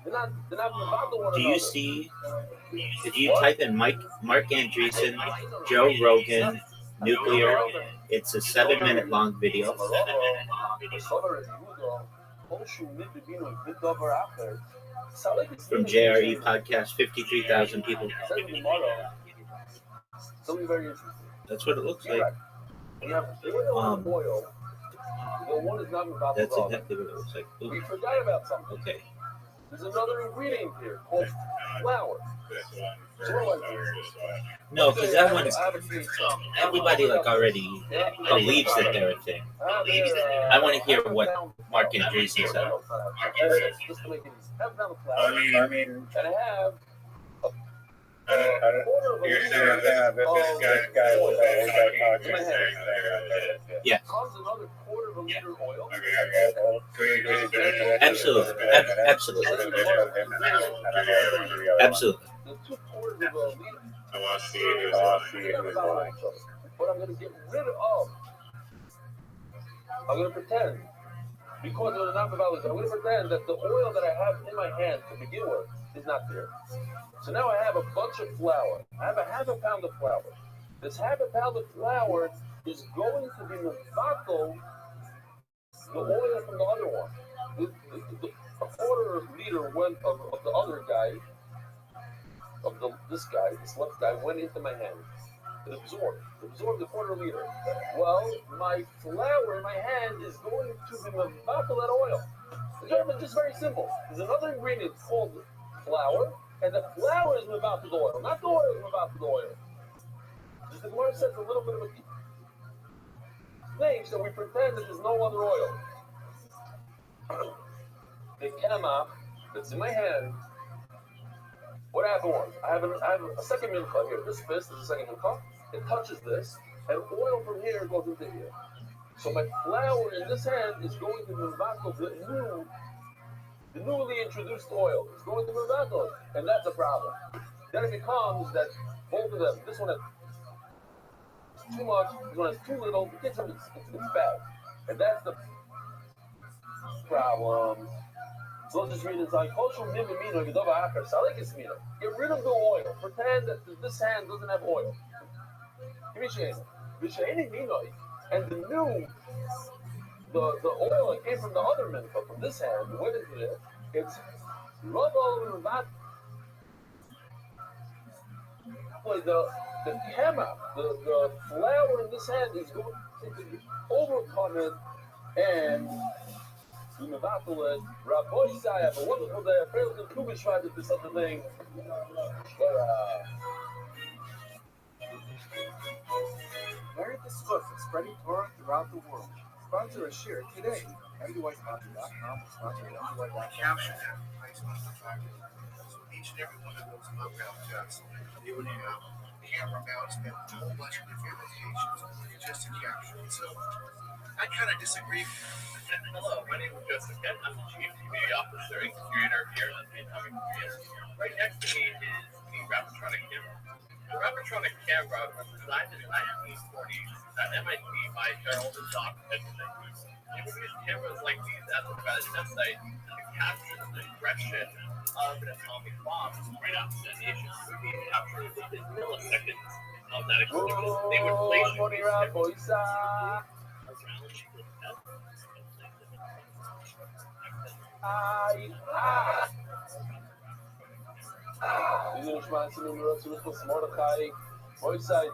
[SPEAKER 1] They're not involved with one another.
[SPEAKER 4] Do you see, if you type in Mark Andreessen, Joe Rogan, nuclear, it's a 7-minute long video. From JRE podcast, 53,000 people. That's what it looks like. That's exactly what it looks like. Ooh.
[SPEAKER 1] We forgot about something.
[SPEAKER 4] Okay.
[SPEAKER 1] There's another ingredient here called flour.
[SPEAKER 4] No, because that one's everybody like already believes that they're a thing. I want to hear what Mark Andreessen said.
[SPEAKER 1] Just to make it easy. Have a pound of flour.
[SPEAKER 6] I mean,
[SPEAKER 1] and have
[SPEAKER 6] you're saying that this guy was
[SPEAKER 4] yeah.
[SPEAKER 1] Comes another quarter of a liter of oil.
[SPEAKER 4] Absolutely. Absolutely.
[SPEAKER 1] The 2/4 of a liter.
[SPEAKER 6] I want to see it.
[SPEAKER 1] But I'm going to get rid of. I'm going to pretend. Because of the non-valid, I'm going to pretend that the oil that I have in my hand to begin with is not there. So now I have a bunch of flour. I have a half a pound of flour. This half a pound of flour is going to be mevatel the oil from the other one. A quarter liter went of the other guy, this left guy, went into my hand. It absorbed the quarter liter. Well, my flour in my hand is going to be mevatel that oil. It's just very simple. There's another ingredient called flour. And the flour is mevatel the oil, not the oil is mevatel the oil. Just the Gemara says a little bit of a thing, so we pretend that there's no other oil. The kema that's in my hand, what happened was, I have a second mincha here. This fist is a second mincha. It touches this, and oil from here goes into here. So my flour in this hand is going to be mevatel the newly introduced oil. It's going to be mevatel, and that's a problem. Then it becomes that both of them, this one has too much, this one has too little, it's bad. And that's the problem. So let's just read it. Get rid of the oil. Pretend that this hand doesn't have oil. And the new, the oil that came from the other mincha, from this hand, went into it. It's rub all over that. the hammer, the flower in this hand is going to overcome it and we mevatel it. Rabbi, I have a wonderful day. I pray with the Kubish tried to do such a thing.
[SPEAKER 10] Learn this book is spreading Torah throughout the world. Sponsor a share today. MDYCoffee.com. Sponsor MDY.com.
[SPEAKER 2] Caption that place on the factory. So each and every one of those mockup tests, they would have camera mounts and a whole bunch of different applications just to capture it. So I kind of disagree.
[SPEAKER 11] Hello, my name is Joseph Kent. I'm the Chief Community Officer and Curator here at the Atomic Museum. Right next to me is the Rappatronic camera. The Rappatronic camera was designed in the 1940s at MIT by Gerald and Doc Edison. They would use cameras like these at the test site to capture the aggression of an atomic bomb right after detonation. It would be captured within milliseconds of that explosion. They would place these cameras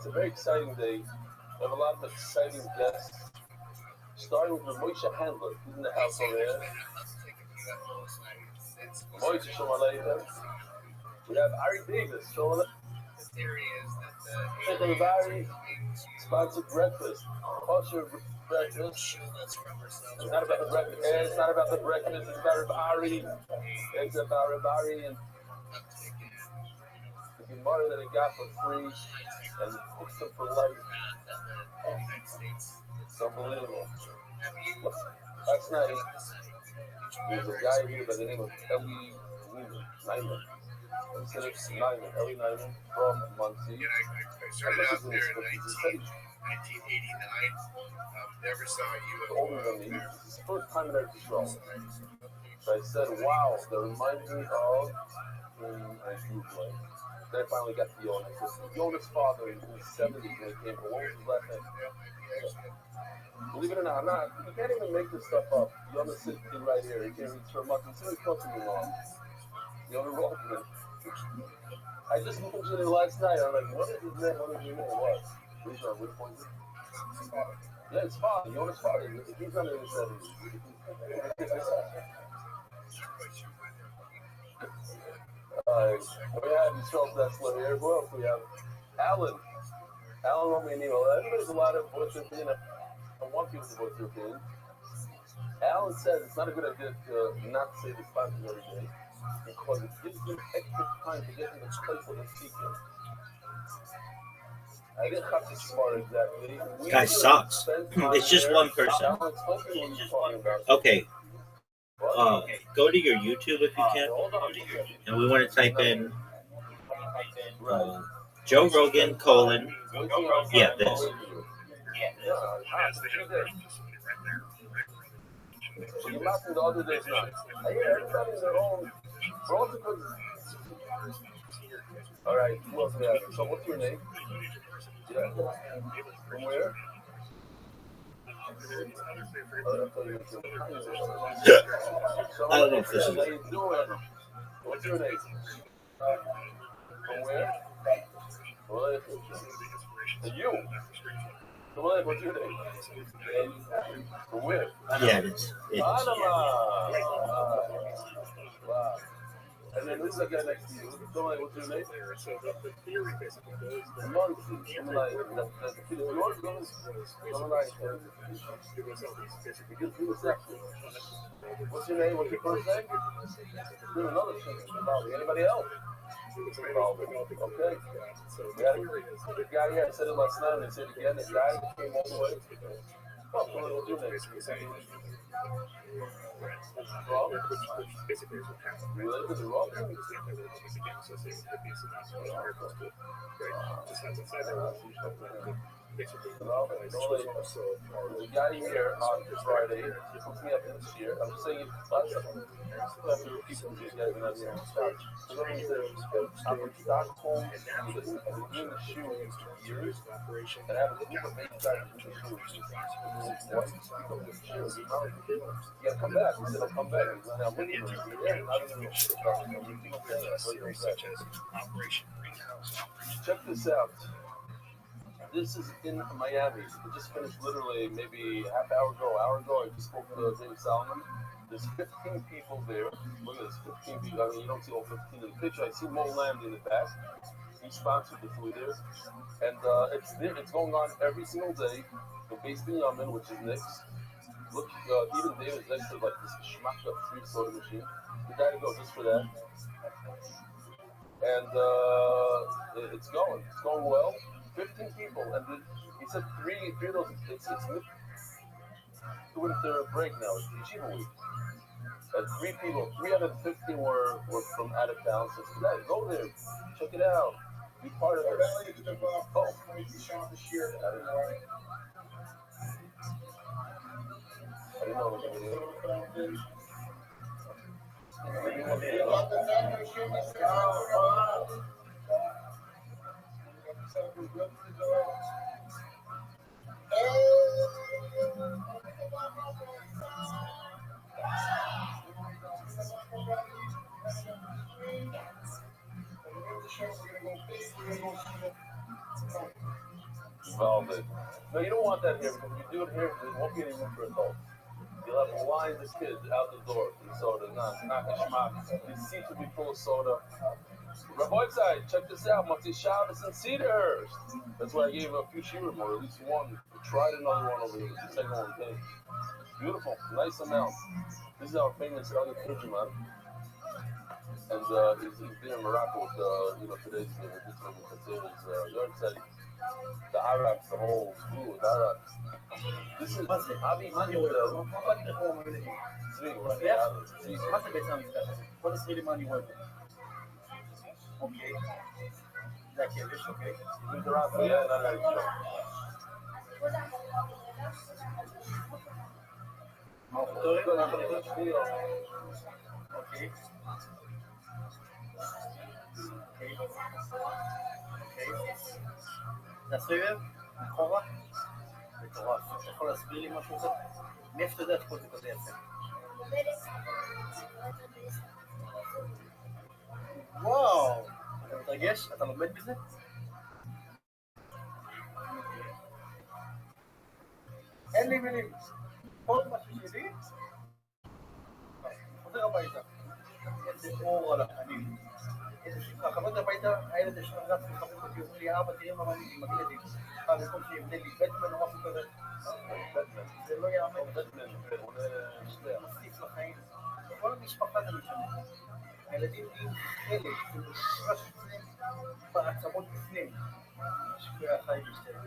[SPEAKER 1] It's a very exciting day. We have a lot of exciting guests. Starting with Moshe Handler, who's in the house over there. Moshe Shalom Aleichem. We have Ari Davis. Shalom Aleichem. Everybody, sponsored breakfast. Kosher breakfast. It's not about the breakfast. It's not about the breakfast. It's about Ari. It's about Ari and the Gemara that he got for free and cooks them for life. It's unbelievable. Last night, there's a guy here by the name of Eli Nyman. Instead of Nyman, Eli Nyman from Muncie.
[SPEAKER 2] I started out there in 1989. Never saw you
[SPEAKER 1] older than me. It's his first time in our show. So I said, wow, that reminds me of I Googled. Then I finally got to Jonas. Jonas' father in his 70s when he came from, what was his last name? Believe it or not, you can't even make this stuff up. Jonas sitting right here. He can't reach for much. He's sitting close to me long. Jonas Rothman. I just mentioned it last night. I'm like, what is his name? What is his name? What? Which one? Which point is it? Yeah, it's father. Jonas' father. He's under his 70s. We have Michelle Dessler here. Who else we have? Alan. Alan wrote me an email. Everybody's a lot of voice of opinion. I want people to voice their opinion. Alan says it's not a good idea to not say the sponsors every day because it gives them extra time to get in the place of the speaker. I didn't have to smart exactly.
[SPEAKER 4] Guy sucks. It's just one person. Okay. Go to your YouTube if you can, and we want to type in Joe Rogan : yeah, this.
[SPEAKER 1] All right, who else we have? So what's your name? Yeah. From where?
[SPEAKER 4] I don't know if this is
[SPEAKER 1] How you doing? What's your name? From where? And you? What's your name? From where?
[SPEAKER 4] Yeah, it is.
[SPEAKER 1] Panama. Wow. And then who's that guy next to you? What's your name? Muncie. I'm like, that's the kid of yours? I'm like, what's your name? What's your first name? There's another thing. Anybody else? Okay. The guy here, I said it last night, and I said it again. The guy came all the way. Oh, what's your name? Rob? Really? Is it Rob? The guy here on Friday hooked me up this year. I'm saying last time. People these guys are not here. I'm from Stockholm, Sweden. I've been doing the shoes for years, and I have a group of manufacturers doing the shoes. You gotta come back. He said, I'll come back. He's like, I'm looking for you. Yeah, not even check this out. This is in Miami. It just finished literally maybe hour ago. I just spoke to David Solomon. There's 15 people there. Look at this, 15 people. I mean, you don't see all 15 in the picture. I see Mo Land in the back. He sponsored the food there. And it's there. It's going on every single day. They're based in Yemen, which is Nick's. Look, even David's next to like this schmucked up free soda machine. We gotta go just for that. And it's going well. 15 people, and he said three of those. It's winter break now. It's Yeshiva week. And 3 out of 15 were from out of town. So today, go there, check it out, be part of it. Oh, I didn't know it was a video. Velvet. No, you don't want that here because if you do it here, there won't be any room for adults. You'll have lines of kids out the door for the soda. No, it's not geschmack. These seats will be full of soda. ROTHSCHILD, check this out. Motzei Shabbos in Cedarhurst. That's why I gave a few shiurim, or at least one. We tried another one over here. The second one came. Beautiful, nice amount. This is our famous Elliot Turjuman. And he's there in Morocco with, today's yard the Arabs, the whole school, the Arabs. This is Abi Mani Oil.
[SPEAKER 12] What is really money worth? Okay. That's it, okay.
[SPEAKER 1] Yeah,
[SPEAKER 12] Okay. הסבב, אחורה, מטורף. אתה יכול להסביר לי משהו כזה? מאיפה אתה יודע את כל זה כזה יפה? וואו! אתה מתרגש? אתה לומד בזה? אין לי מילים. כל מה שלי, חוזר הביתה. איזה אור על הפנים. איזה שמחה, חבר הביתה, הילד יש רץ וחבר אותי, אומר לי, אבא, תראה מה אני עם הילדים. במקום שיבנה לי בטמן או משהו כזה. זה לא יאמן. זה מוסיף לחיים. כל המשפחה זה משנה. הילדים נהיים חלק, זה מושרש אצלם בעצמות בפנים. שקורי החיים בשתיים.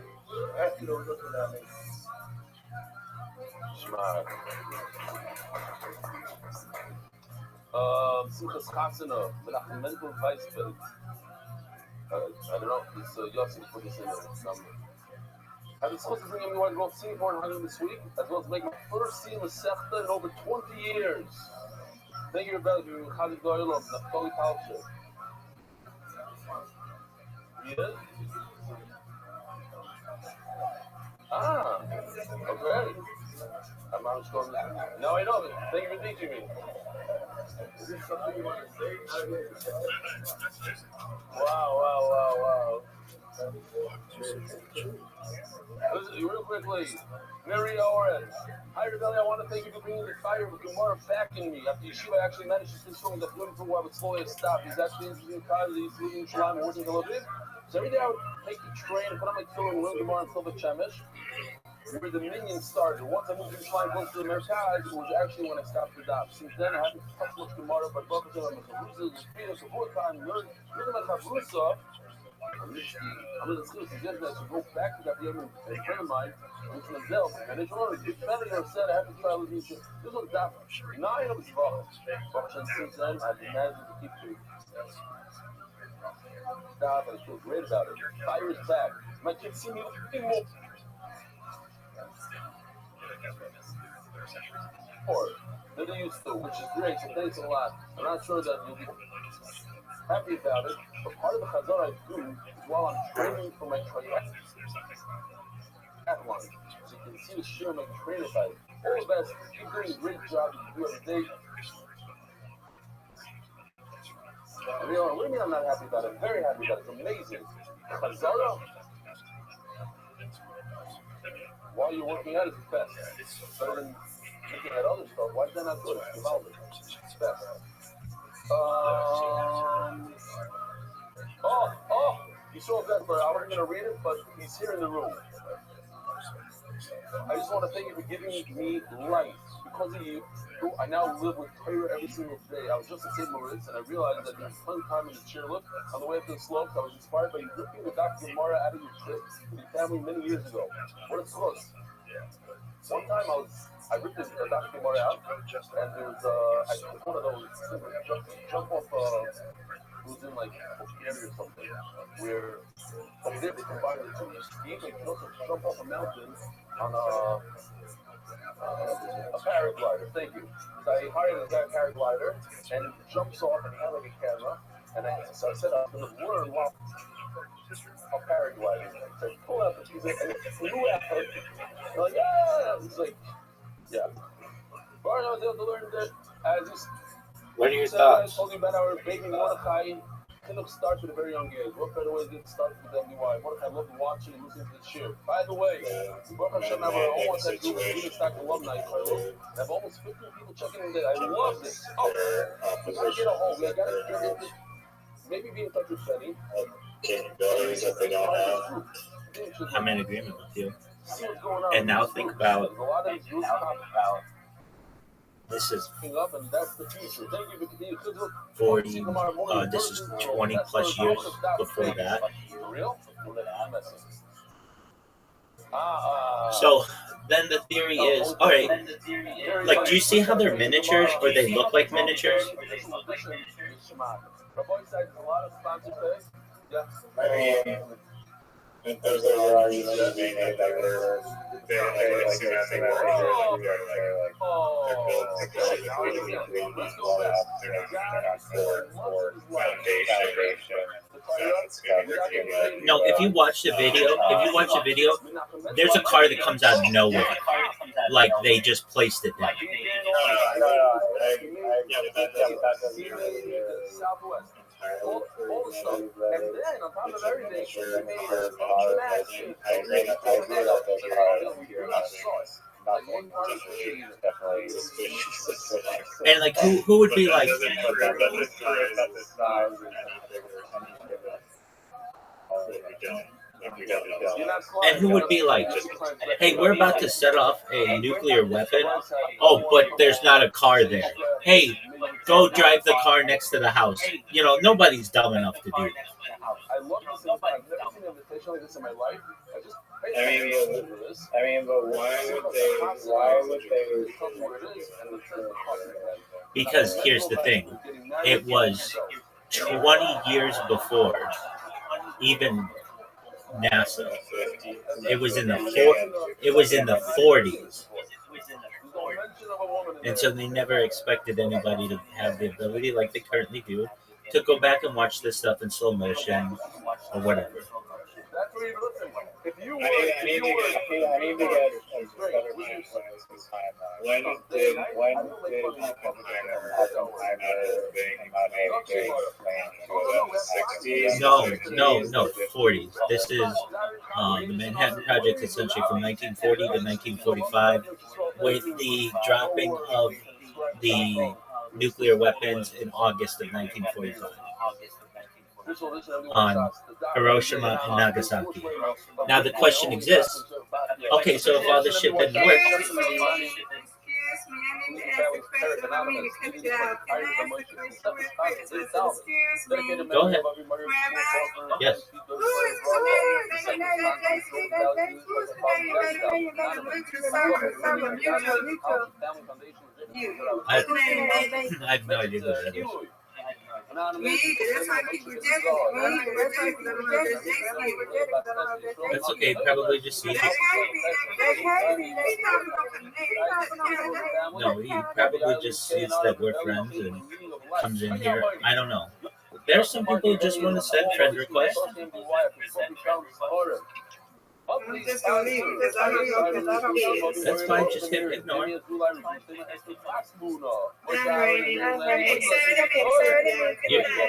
[SPEAKER 12] רק להודות ולהאמן.
[SPEAKER 1] שמע. Simchas Chatzana, Menachem Weisfeld. I don't know if this Yossi put this in the number. I was supposed to bring everyone to go Singapore and Hungary this week, as well as make my first scene with Sechta in over 20 years. Thank you, Rabbi, for Chazid Goyal of Naftali Palcher. Yeah? Ah, okay. I'm just going now. Now I know it. Thank you for teaching me. Is this something you want to say? Wow. Listen, real quickly, Mary Oren. Hi, Rabbi, I want to thank you for bringing the fire with Gemara backing me. After Yeshiva, I actually managed to finish filming the film for a while, but slowly I stopped. He's actually interested in Kyle, he's living in Shalom, working in Tel Aviv. So every day I would take the train and put on my tefillin and learn Gemara until the Shemesh. Where the minion started. Once I moved to Yerushalayim, close to the Merkaz, it was actually when I stopped the daf. Since then, I haven't touched much Gemara, but Baruch Hashem, I'm a Chavrusa, the Shpira, Shavua time, learn about Chavrusa. I'm going to say to go back to that young friend of mine, which was Del, and it's already big family said I have to try to lose. This was daf. 9 of his brothers. Baruch Hashem, since then, I've been managing to keep doing daf, and I feel great about it. Fire is back. My kids see me looking more. Or than they used to, which is great, so thanks a lot. I'm not sure that you'll be happy about it, but part of the chazar I do is while I'm training for my triathlon. So you can see the shiur I'm training by it. All the best, keep doing a great job you do every day. What do you mean I'm not happy about it? I'm very happy about it. It's amazing. Chazara. while you're working out is best. Better than looking at other stuff. Why is that not good? It's best. You saw that, but I wasn't going to read it, but he's here in the room. I just want to thank you for giving me life. Because of you, I now live with Torah every single day. I was just in St. Moritz, and I realized that there's plenty of time in the chairlift. On the way up the slopes, I was inspired by you ripping the Dr. Gemara out of your trip with your family many years ago. What a close. One time I ripped the Dr. Gemara out, and there was, I took one of those jump off, it was in like Bulgaria or something, where over there they combine the two skiing, but you can also jump off a mountain on a paraglider. Thank you. So I hired a guy paraglider, and he jumps off and he had like a camera, and so I said I'm going to learn while a paraglider. So I pull out the piece and it flew out. I'm like, yeah! It's like, yeah. But I was able to learn that as you
[SPEAKER 9] What are your thoughts?
[SPEAKER 1] Talking about our baby Mordechai, Kinuk starts at a very young age. What better way to start with WY? Mordechai loved watching and listening to the shir. By the way, Baruch Hashem, I almost had group of GUINNESS alumni. I have almost 15 people checking in there. I love this. Oh, we gotta get a hold. We gotta get it. Maybe be in touch with Benny.
[SPEAKER 6] Capabilities that they don't have.
[SPEAKER 4] I'm in agreement with you.
[SPEAKER 1] See what's going on.
[SPEAKER 4] And now think about
[SPEAKER 1] a lot of these groups
[SPEAKER 4] this is
[SPEAKER 1] up, and that's the future. Thank you for
[SPEAKER 4] 40, this is 20 plus years before that. So then the theory is, all right, like, do you see how they're miniatures or they look like miniatures?
[SPEAKER 6] I mean, there's arguments that being made that we're like
[SPEAKER 4] No, if you watch the video, there's a car that comes out of nowhere, like they just placed it there.
[SPEAKER 1] All the stuff. And then, on top of everything,
[SPEAKER 4] and like, who would be like, and who would be like, hey, we're about to set off a nuclear weapon. Oh, but there's not a car there. Hey, go drive the car next to the house. You know, nobody's dumb enough to do that.
[SPEAKER 1] I love this. I've never seen an invitation like this in my life.
[SPEAKER 6] I mean, but why would they?
[SPEAKER 4] Because here's the thing. It was 20 years before even NASA. It was in the 40s. And so they never expected anybody to have the ability, like they currently do, to go back and watch this stuff in slow motion or whatever.
[SPEAKER 6] I need to get a better timeline. When did
[SPEAKER 4] No, 40s. This is the Manhattan Project, essentially from 1940 to 1945, with the dropping of the nuclear weapons in August of 1945 on Hiroshima and Nagasaki. Now the question exists, okay, so if all this shit didn't work, go ahead. Yes. I have no idea who that is. That's okay, probably just sees it. No, he probably just sees that we're friends and comes in here. I don't know. There's some people who just want to send friend requests. That's fine, just hit ignore.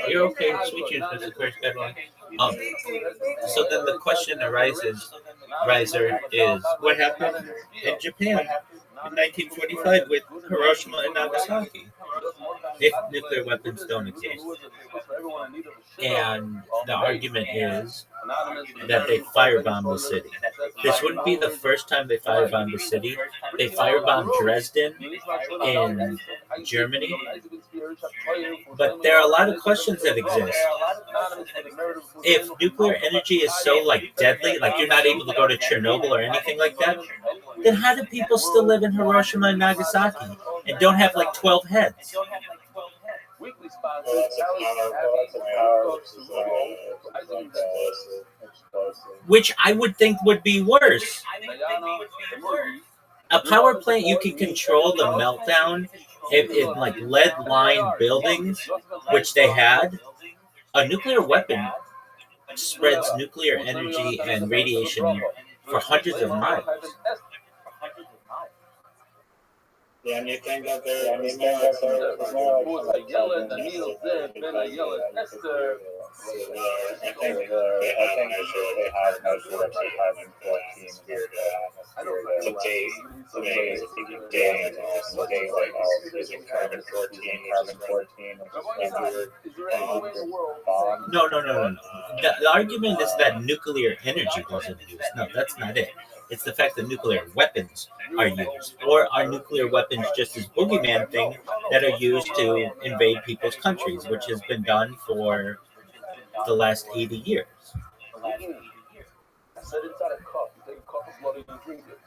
[SPEAKER 4] You're okay, sweet juice, Mr. Chris Bedwin. So then the question arises, riser is what happened in Japan in 1945 with Hiroshima and Nagasaki. If nuclear weapons don't exist. And the argument is that they firebombed the city. This wouldn't be the first time they firebombed the city. They firebombed Dresden in Germany. But there are a lot of questions that exist. If nuclear energy is so deadly, you're not able to go to Chernobyl or anything like that, then how do people still live in Hiroshima and Nagasaki and don't have 12 heads? Which I would think would be worse. A power plant, you can control the meltdown in lead-lined buildings, which they had. A nuclear weapon spreads nuclear energy and radiation for hundreds of miles.
[SPEAKER 6] Yeah, and you think that they're
[SPEAKER 1] I think they have measured up to 2014
[SPEAKER 6] to date, using carbon 14,
[SPEAKER 4] No. The argument is that nuclear energy wasn't used. No, that's not it. It's the fact that nuclear weapons are used. Or are nuclear weapons just this boogeyman thing that are used to invade people's countries, which has been done for the last 80 years.
[SPEAKER 1] Set inside a cup. You take a cup of blood and you drink it.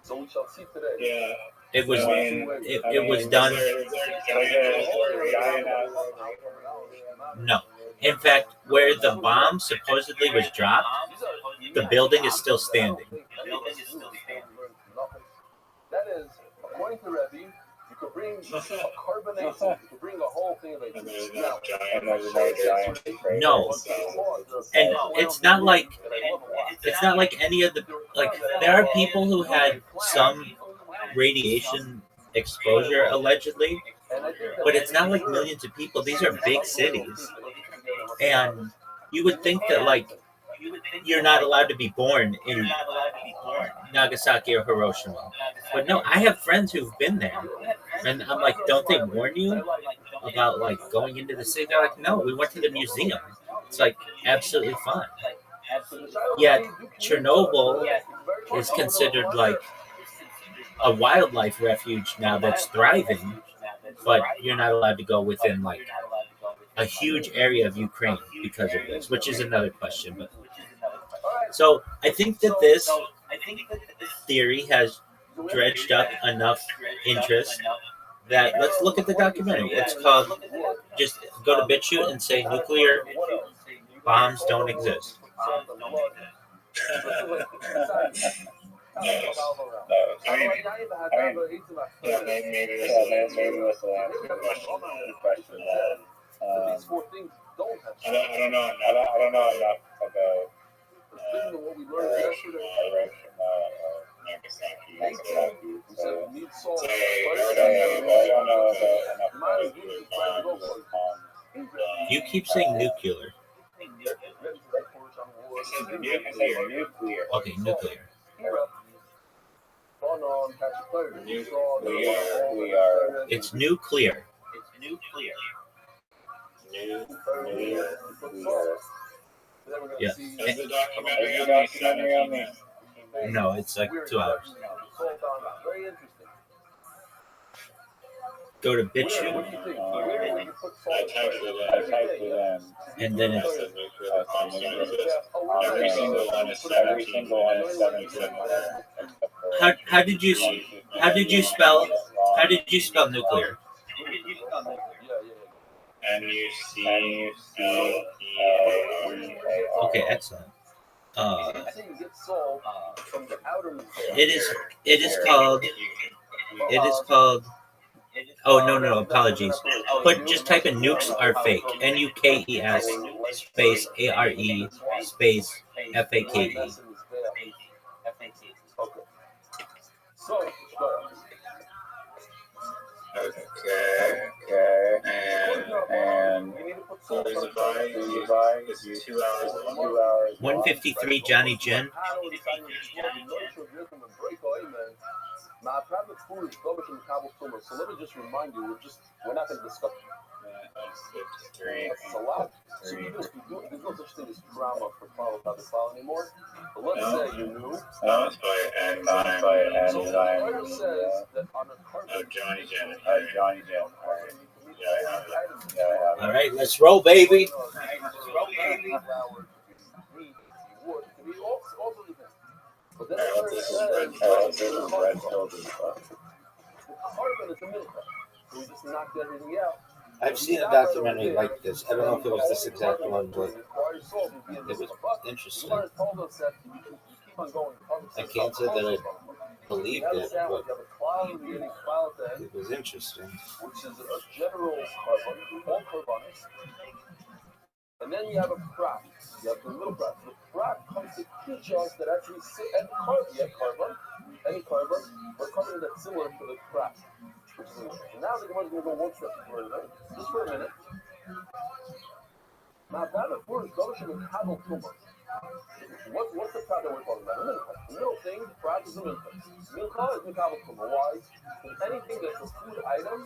[SPEAKER 1] So we shall see today.
[SPEAKER 6] Yeah.
[SPEAKER 4] It was done. No. In fact, where the bomb supposedly was dropped, the building is still standing.
[SPEAKER 1] That is, according to Rabbi, you could bring a carbonate, you could bring a whole thing of it.
[SPEAKER 4] No. And it's not like any of the, there are people who had some radiation exposure allegedly, but it's not like millions of people. These are big cities. And you would think that you're not allowed to be born in Nagasaki or Hiroshima. But no, I have friends who've been there. And I'm like, don't they warn you about going into the city? They're like, no, we went to the museum. It's absolutely fine. Yet Chernobyl is considered a wildlife refuge now that's thriving, but you're not allowed to go within a huge area of Ukraine because of this, which is another question. But so I think that this theory has dredged up enough interest that let's look at the documentary. It's called, just go to BitChute and say nuclear bombs don't exist.
[SPEAKER 6] Maybe this will answer the question that I don't know enough about Hiroshima or Nagasaki. So I don't know about enough.
[SPEAKER 4] You keep saying nuclear.
[SPEAKER 6] Nuclear.
[SPEAKER 4] Okay, nuclear. It's nuclear. Yeah. No, it's 2 hours. Go to BitChute.
[SPEAKER 6] I typed it in.
[SPEAKER 4] And then it's
[SPEAKER 6] every single one is 17.
[SPEAKER 4] How did you spell nuclear?
[SPEAKER 6] NUCLEAR.
[SPEAKER 4] Okay, excellent. It is called. Oh no! Apologies. But just type in nukes are fake. NUKES space ARE space FAKE.
[SPEAKER 6] Okay. And So there's a buy. It's 2 hours long.
[SPEAKER 9] 2 hours.
[SPEAKER 4] 153 Johnny Jen.
[SPEAKER 1] So let me just remind you, we're not going to discuss. That's a lot. So there's no such thing as drama for follow by the file anymore. But let's say you knew.
[SPEAKER 6] No, it's by Enzyme.
[SPEAKER 1] So the writer says that on a carbon.
[SPEAKER 6] Johnny Jen.
[SPEAKER 1] Johnny Jen.
[SPEAKER 6] Yeah, I have it.
[SPEAKER 4] All right, let's roll, baby.
[SPEAKER 1] But then the says carbon is a middle class. So we just knocked everything out.
[SPEAKER 9] I've seen a documentary like this. I don't know if it was this exact one, but it was interesting. I can't say that I believed it, but it was interesting.
[SPEAKER 1] Which is a general carbon, all carbonics. And then you have a crack. You have the middle crack. The crack comes to two chunks that actually sit at carbon. You have carbon, any carbon, but carbon that's similar to the crack. Which is interesting. Now the Gemara is going to go one step further, just for a minute. Now that of course goes to the Kabul Tumor. What's the crack that we're talking about? The middle thing, the crack is the middle thing. Milcha is the Kabul Tumor. Why? Because anything that's a food item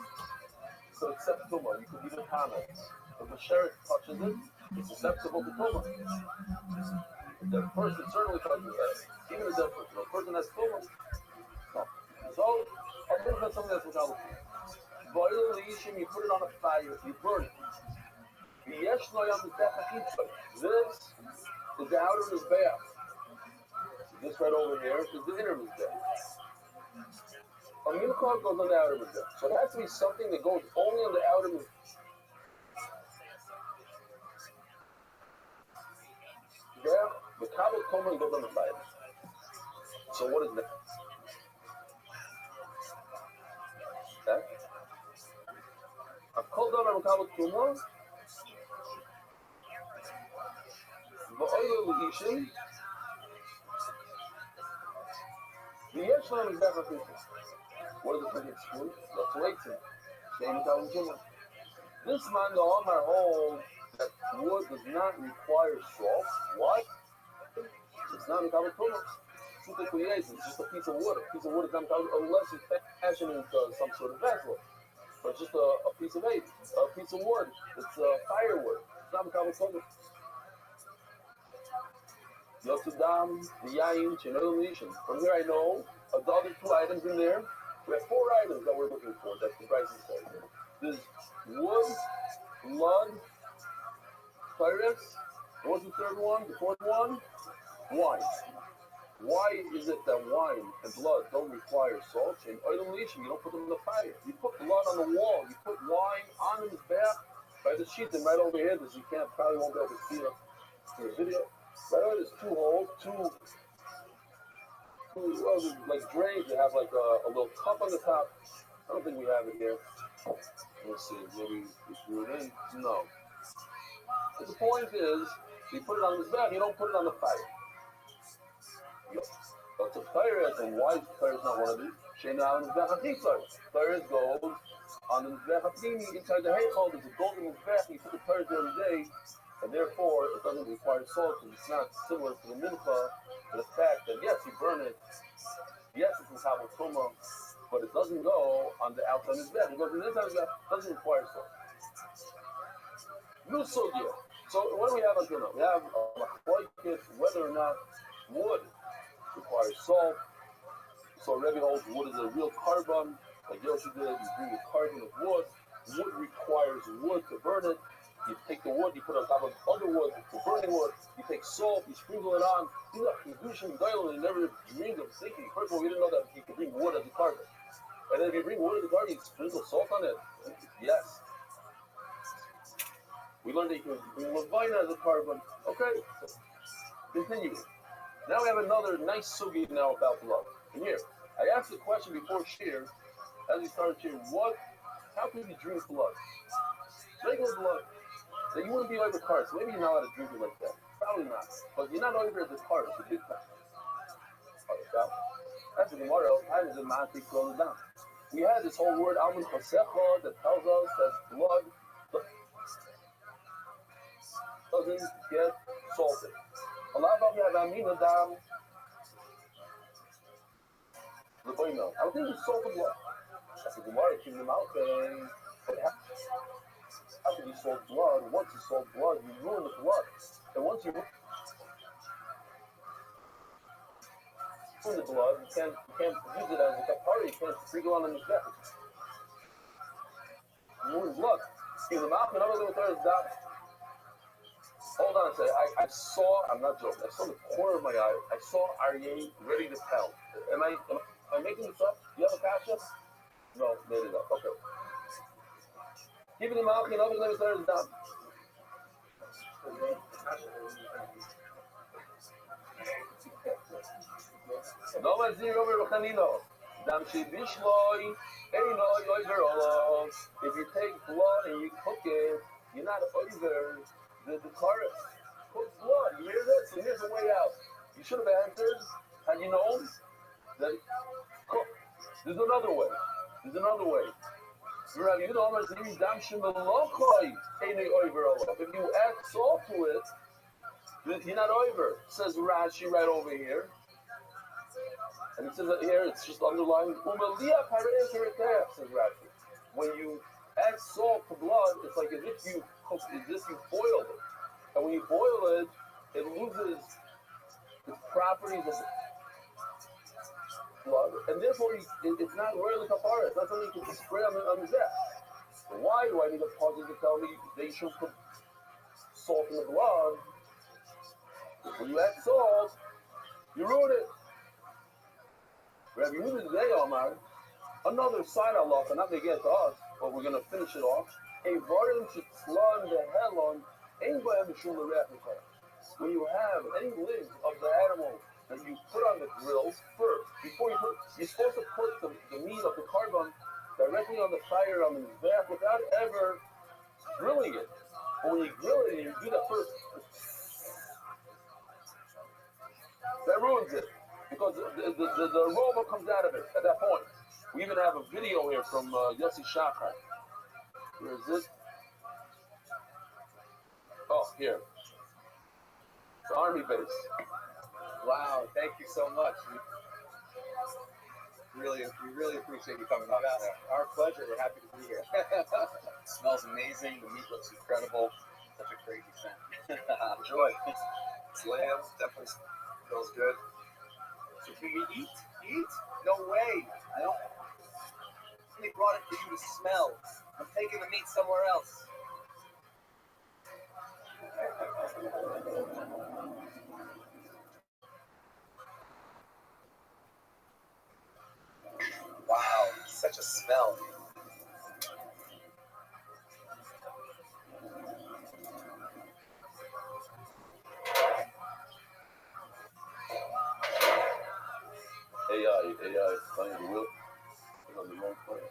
[SPEAKER 1] could accept Tumor. You could even comment. If the sheriff touches it, it's susceptible to Tumor. The person certainly touches it. Even a dead person. A person has Tumor. No. So, I'm going to put something that's without Tumor. You put it on a fire, you burn it. This is the outer mizbeach. This right over here is the inner mizbeach. A milchah goes on the outer mizbeach. So it has to be something that goes only on the outer mizbeach. There, the kabel tomer goes on the fire. So what is that? Okay. I've called down a kabel tomer. The oil of the Yeshlam is better than what is the next one? Let's wait. This man, the Omar holds that wood does not require salt. Why? It's not a kabel tomer. It's just a piece of wood. A piece of wood is not unless you fashion it into some sort of vessel. But just a piece of wood. It's firewood. It's not a kabel tomer. Yotudam, the Yain, Chinolation. From here I know of the other two items in there. We have four items that we're looking for that the price is saying. There's wood, blood, tyrus. What's the third one? The fourth one? Wine. Why is it that wine and blood don't require salt? In oilation, you don't put them in the fire. You put blood on the wall. You put wine on his back by the sheet and right over here, because you probably won't be able to see it in the video. Right over there's two holes, two like drains that have like a little cup on the top. I don't think we have it here. Let's see, maybe we threw it in. No. But the point is, you put it on this back, you don't put it on the fire. But the fire is, and why fire is not one of these? Fire goes on the Mizbech inside the Heichal. There's a golden Mizbech, you put the fire there every day. And therefore, it doesn't require salt, and it's not similar to the mincha, the fact that, yes, you burn it, yes, it's in kabel tumah, but it doesn't go on the outside of his bed. It goes on the inside of his bed, it doesn't require salt. No sodium. So what do we have on dinner? We have whether or not wood requires salt. So Rabbi holds wood is a real carbon, like Yoshi did, you bring a carbon of wood. Wood requires wood to burn it. You take the wood, you put it on top of other wood, the burning wood, you take salt, you sprinkle it on. You never dreamed of thinking. First of all, we didn't know that you could bring wood as a carbon. And then if you bring wood as a carbon, you sprinkle salt on it. Yes. We learned that you can bring levine as a carbon. Okay. Continue. Now we have another nice sugi now about blood. And here, I asked the question before shir, as we started shir, how can you drink blood? Regular blood. That you wouldn't be over cars, so maybe you're not allowed to drink it like that. Probably not. But you're not over the car, it's a big time. That's the Gemara. How does the Mati close it down? We had this whole word, Alman Chosecha, that tells us that blood. doesn't get salted. A lot of you have amina down. The boy no. I don't think it's salt the blood. I said, Gemara, keep them out there. How can you salt blood? Once you salt blood, you ruin the blood. And once you ruin the blood, you can't use it as a kapara. You can't sprinkle on the mizbech. You ruin blood. Keep them out. Another little third is down. Hold on a second. I saw, I'm not joking, I saw the corner of my eye. I saw Aryeh ready to tell. Am I making this up? Do you have a kasha? No, made it up. Okay. Keep it in mouth, another little third is down. No mazir over Rochanino. Dam shibishloi, einoi over olov. If you take blood and you cook it, you're not over the chorus. Cook blood. You hear this? So here's the way out. You should have answered, had you known that cook. There's another way. There's another way. Rabbi, you know, if you add salt to it, you're not over. Says Rashi right over here. And it says that here, it's just underlying. Says Rashi. When you add salt to blood, it's like as if you cook, as if you boil it. And when you boil it, it loses its properties of blood, and therefore it's not really kapara. It's not something you can spray on the zeh. Why do I need a puzzle to tell me they should put salt in the blood? When you add salt, you ruin it. Rabbi Yehuda today, Omar, another side Allah, and not to get to us, but we're going to finish it off. When you have any limbs of the animal that you put on the grill first, before you're supposed to put the meat of the carbon directly on the fire on the mizbeach without ever grilling it. But when you grill it and you do that first, that ruins it because the aroma comes out of it at that point. We even have a video here from Yossi Shachar. Where is it? Oh, here. The army base.
[SPEAKER 10] Wow, thank you so much. We really appreciate you coming up. Our pleasure. We're happy to be here. It smells amazing. The meat looks incredible. Such a crazy scent. Enjoy. It's lamb. Definitely smells good. So can we eat? Eat? No way. I don't. They brought it for you to smell. I'm taking the meat somewhere else. Wow, such a smell.
[SPEAKER 1] AI, playing the wheel. On the wrong plane.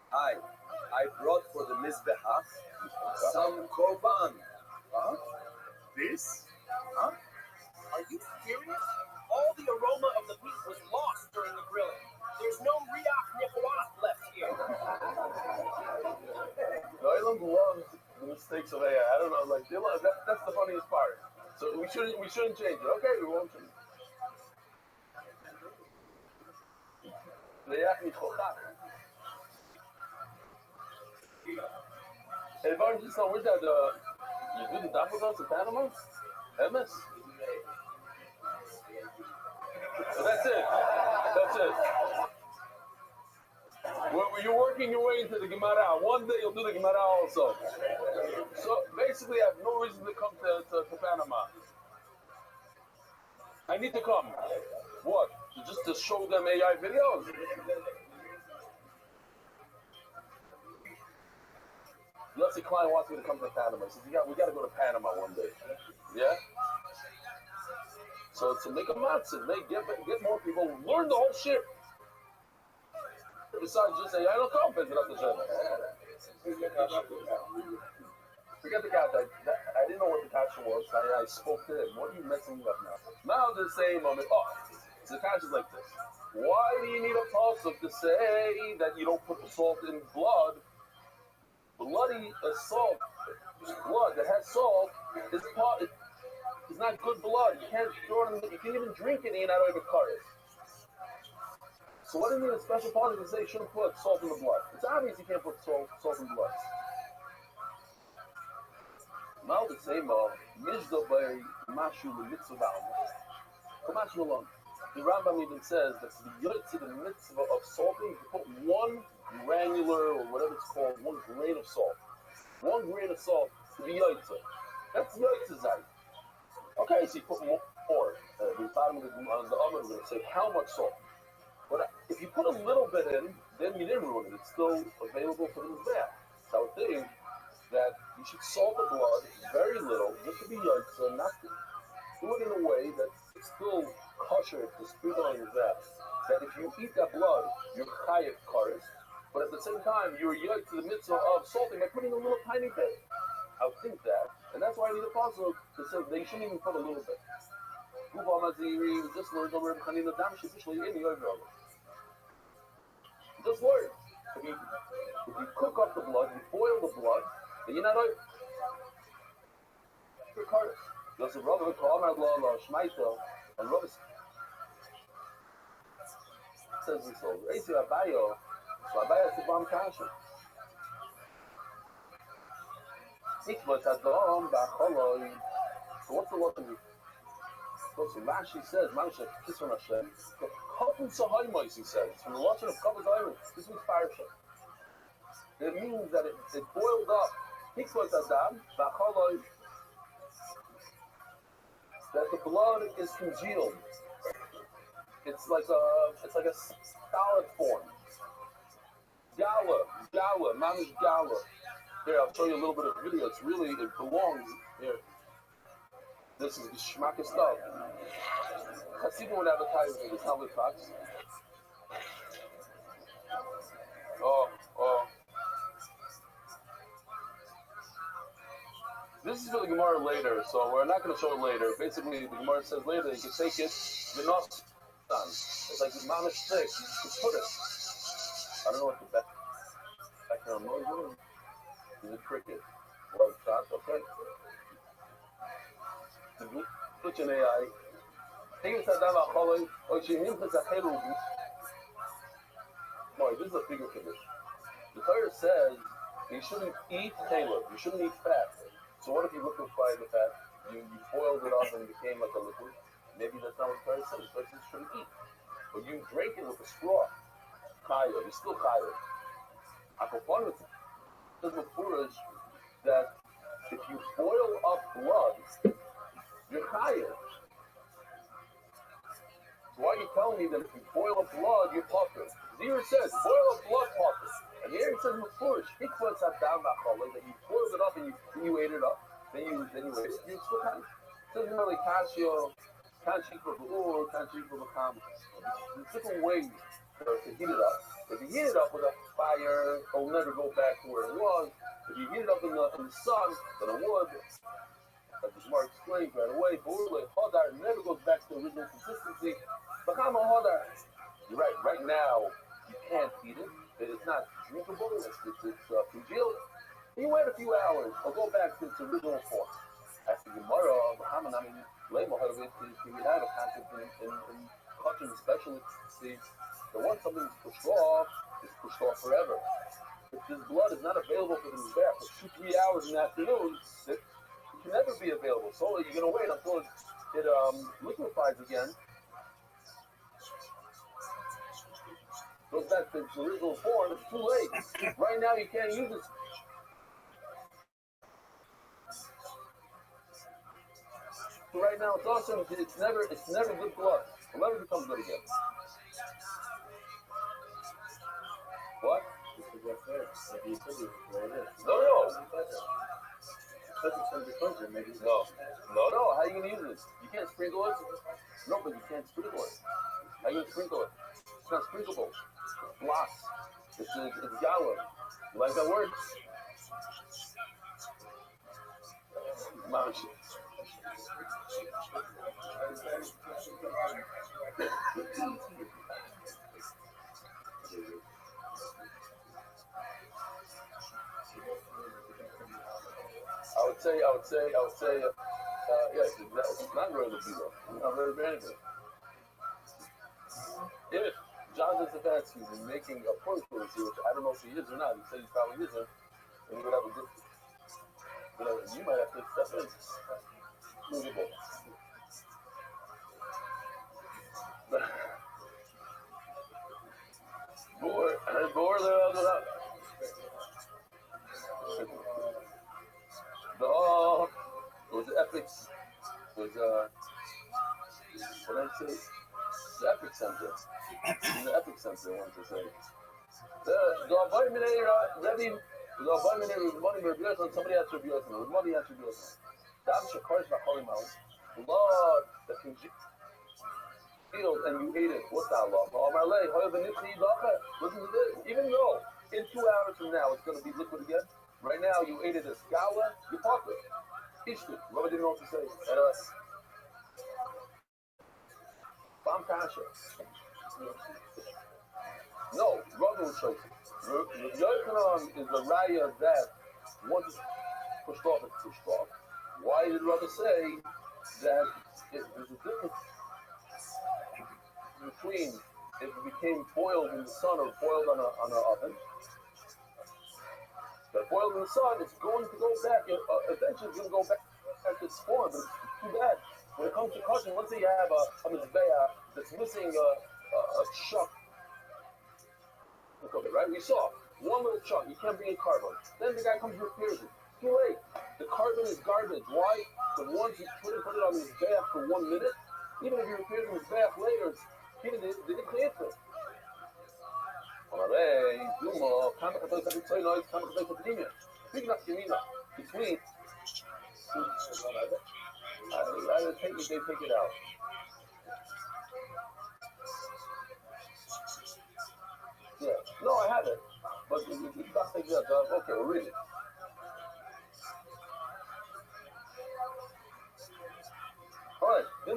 [SPEAKER 10] Hi, I brought for the Mizbeach some korban. Huh? This? Huh? Are you serious? All the aroma of the meat was lost during the grilling. There's no riach nefuach left here.
[SPEAKER 1] Dylan loves the mistakes of AI. I don't know, like that's the funniest part. So we shouldn't change it. Okay, we won't change it. Hey, Varn, just know where's that? You do the daffodils in Panama? MS? So that's it. That's it. Well, you're working your way into the Gemara. One day you'll do the Gemara also. So basically, I have no reason to come to Panama. I need to come. What? Just to show them AI videos? Yossi Klein wants me to come to Panama. He says, we got to go to Panama one day. Yeah? So to make a matzah, get more people, learn the whole shit. Besides just say, I don't know, forget the couch. I didn't know what the couch was. I spoke to him. What are you messing me up now? Now the same moment. Oh, so the couch is like this. Why do you need a pasuk to say that you don't put the salt in blood? Blood already a salt, blood that has salt is not good blood. You can't throw it in. You can't even drink it and you're not over kares. So what do you need a special party to say you shouldn't put salt in the blood? It's obvious you can't put salt in blood. Now the same Mishdo by Mashu mitzvah. Kamash alone. The Rambam even says that the yotze, the mitzvah of salting, you put one granular or whatever it's called, 1 grain of salt. 1 grain of salt to the yotze. That's yotze zayt. Okay, so you put more. The bottom of the oven is going to say how much salt. But if you put a little bit in, then you didn't ruin it. It's still available for the mizbeach. So I would think that you should salt the blood very little, just to be yotze, not to do it in a way that it's still kosher to sprinkle on your mizbeach. That if you eat that blood, you're chayav kares, but at the same time, you're yotze to the mitzvah of salting by putting a little tiny bit. I would think that, and that's why I need a puzzle to say they shouldn't even put a little bit. Just learned over Chanina Dam Shishli in the over. Just learn. If you cook up the blood, you boil the blood, then you're not over. You're kares. There's a Rabbi called Amar Shmaita, and Rabbi says this over. Reisi Abayo, so Abayo is the bomb kasha. So what's the word? So Rashi says, Mansha Kisran Hashem. Katan Sahaymais, he says. From the Lashon of Kavaz Iron, this means fire shot. It means that it boiled up. Hikvat Adam, Bachaloi. That the blood is congealed. It's like a solid form. Gala, Mamish Gala. Here, I'll show you a little bit of video. It belongs here. This is the Shmaka stuff. Hasidim would advertise it. It's not with Fox. Oh. This is for the Gemara later, so we're not going to show it later. Basically, the Gemara says later you can take it, you're not done. It's like the mamish stick, you can put it. I don't know what the background noise is. Is it cricket? Well, shot, okay. Put your AI. Boy, this is a bigger condition. The Torah says you shouldn't eat caleb, you shouldn't eat fat. So what if you liquefy the fat? You boiled it up and it became like a liquid. Maybe that's not what the Torah says. The Torah says you shouldn't eat. But you drink it with a straw. Chayah, you're still chayah. Akopon says before that if you boil up blood, you're chayah. So why are you telling me that if you boil up blood, you're potter? Here it says, boil up blood potter. And here it says, that you boiled it up and you ate it up. Then you ate it. You still can't. It doesn't really catch your, can't cheat for the or can't cheat for the common. There's different ways to heat it up. If you heat it up with a fire, it'll never go back to where it was. If you heat it up in the sun, then it would. As the Gemara explains right away, it never goes back to the original consistency. You're right. Right now, you can't eat it. It's not drinkable. It's congealed. You wait a few hours. It'll go back to its original form. As the Gemara, label how to have a concept in cutting, especially the one something is pushed off forever. If this blood is not available for the mizbeach for 2-3 hours in the afternoon, it can never be available. So you're going to wait until it liquefies again. Goes back to its original form. It's too late. Right now you can't use it. So right now it's awesome. It's never good blood. It'll never become good again. What? No. How are you going to use this? You can't sprinkle it. No, but you can't sprinkle it. How are you going to sprinkle it? It's not sprinkleable. It's blocks. It's gala. You like that word? Mamash. say, yes, it's not really the beat. Not really anything. If Jonathan Stefanski is making a point for us here, which I don't know if he is or not, he said he probably isn't, and he would have a good, you might have to step in. Move the ball. It was epic. It was what did I say? The Epic Center. The Epic Center, I want to say. The appointment Rabbi, the appointment money reveals somebody has to reveal something. Money has to reveal something. That's your course by calling out. Lord, that can feel and you ate it. What's that law? Listen to this. Even though in 2 hours from now it's going to be liquid again, right now you ate it as gala, you popped it. Ishtu. Rabbi didn't know what to say. And Bam Kasha. No, Rabbi will show you. Yochanan is the raya that once it's pushed off, it's pushed off. Why did Rabbi say that there's a difference between if it became boiled in the sun or boiled on an oven? But boiled in the sun, it's going to go back. Eventually, it's going to go back to its form. But it's too bad. When it comes to cooking, let's say you have a mizbeah that's missing a chuck. Look over, right? We saw one little chuck. You can't bring in carbon. Then the guy comes and repairs it. Too late. The carbon is garbage. Why? But once you put it on the mizbeah for 1 minute, even if you repair the mizbeah later, they didn't clean it. Between I take it, they take it out. Yeah. No, I have it. But it's not like that. Okay, we'll read it. Alright, it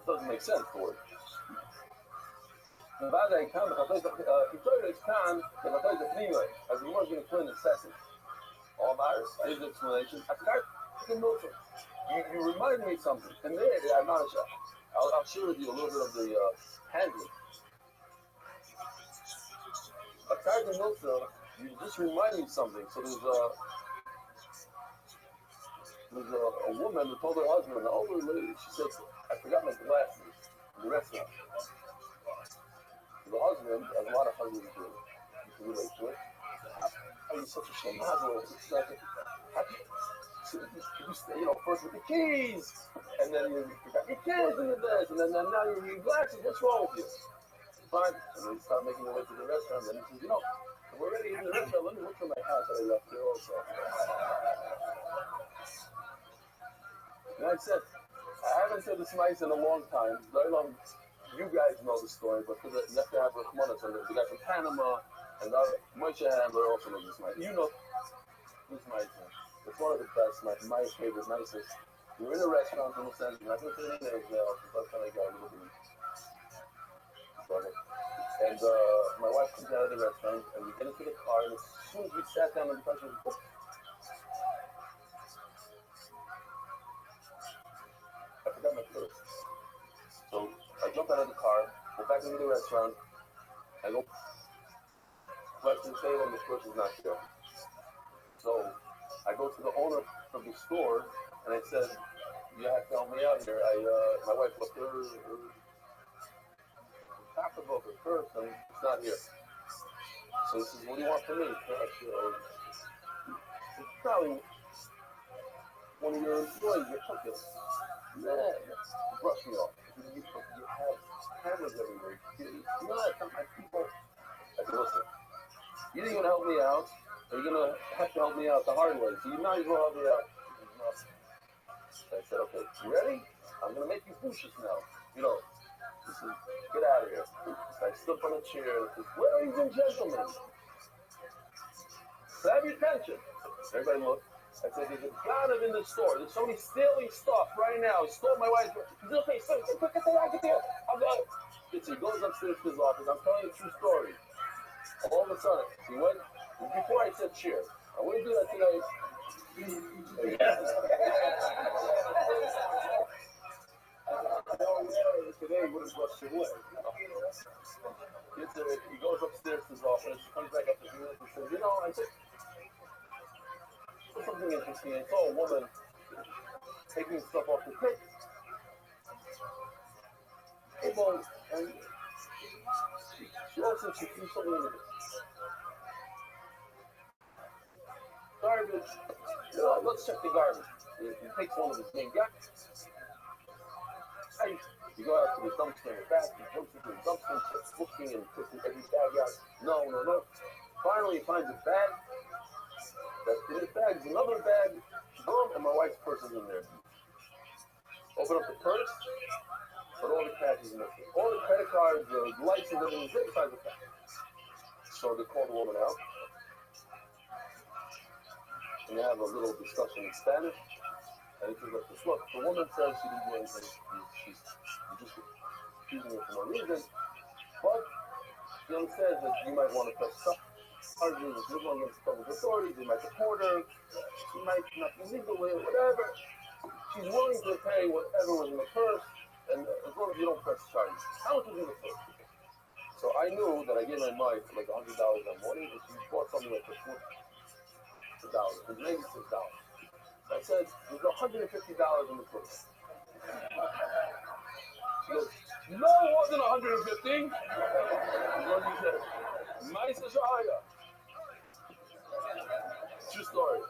[SPEAKER 1] doesn't make sense for it. As the Lord's going to turn the second. All virus, here's the explanation. You remind me of something. And there, I'll share with you a little bit of the handling. You just remind me of something. So there's a woman who told her husband, an older lady, she said, I forgot my glasses in the restaurant. The husband, as a lot of husbands do, you can relate to it. Oh, you're such a shame. It's like, first with the keys, and then you forgot your keys in the bed, and then now your glasses, what's wrong with you? Fine. And then you start making your way to the restaurant, and then he says, we're already in the restaurant, let me look for my house that I left here also. And I said, I haven't said this nice in a long time. Very long. You guys know the story, but you have to have Rachmanas, and the guy from Panama, and the Moshe Handler also knows this nice. You know this nice. It's one of the best, my favorite, nicest. You're in a restaurant in the sense, you're not going to say any names now, because that's when I got a little bit. And my wife comes out of the restaurant, and we get into the car, and as soon as we sat down on the couch, I forgot my purse. So I jump out of the car, go back into the restaurant, I go back to the table, and the purse is not there. So I go to the owner of the store, and I said, you have to help me out here. My wife left her top of her purse, and it's not here. So he says, what do you want from me? It's probably one of your employees, your cookies. Man, brush me off. You have cameras everywhere. It's not my people. I said, listen, you didn't even help me out. Are you going to have to help me out the hard way? So you might as well help me out. So I said, okay, you ready? I'm going to make you pushes now. Listen, get out of here. So I stood on a chair. Ladies and gentlemen, grab your attention. Everybody look. I said, there's a ganav in the store. There's somebody stealing stuff right now. He stole my wife's. He's okay, so get there. I'm going. He goes upstairs to his office. I'm telling you a true story. All of a sudden, he went, before I said cheer. I wouldn't do that today. Today would have rushed away. He goes upstairs to his office, comes back up to the unit and says, you know, I said something interesting. I saw a woman taking stuff off the crate. Well, and she also threw something in the garbage. You know, let's check the garbage. He takes one of his main guys. You go out to the dumpster in the back, he jumps into the dumpster, starts looking and pushing every bag out. No. Finally, he finds a bag. That in the bag is another bag. Boom, and my wife's purse is in there. Open up the purse, but all the cash is missing. All the credit cards, the license, everything is inside the bag. So they call the woman out. And they have a little discussion in Spanish. And he says, look, the woman says she didn't do anything. She's just accusing her for no reason. But she understands that you might want to press charges, you want to get with authorities, you might deport her, she might not be legal with it, whatever. She's willing to pay whatever was in the purse, and as long as you don't press charges. How much was in the purse? So I knew that I gave my wife like $100 that morning, and she bought something like for $4. It was $96. I said, there's $150 in the purse. She goes, no, it wasn't 150. What he said, nice Shahaya. True story.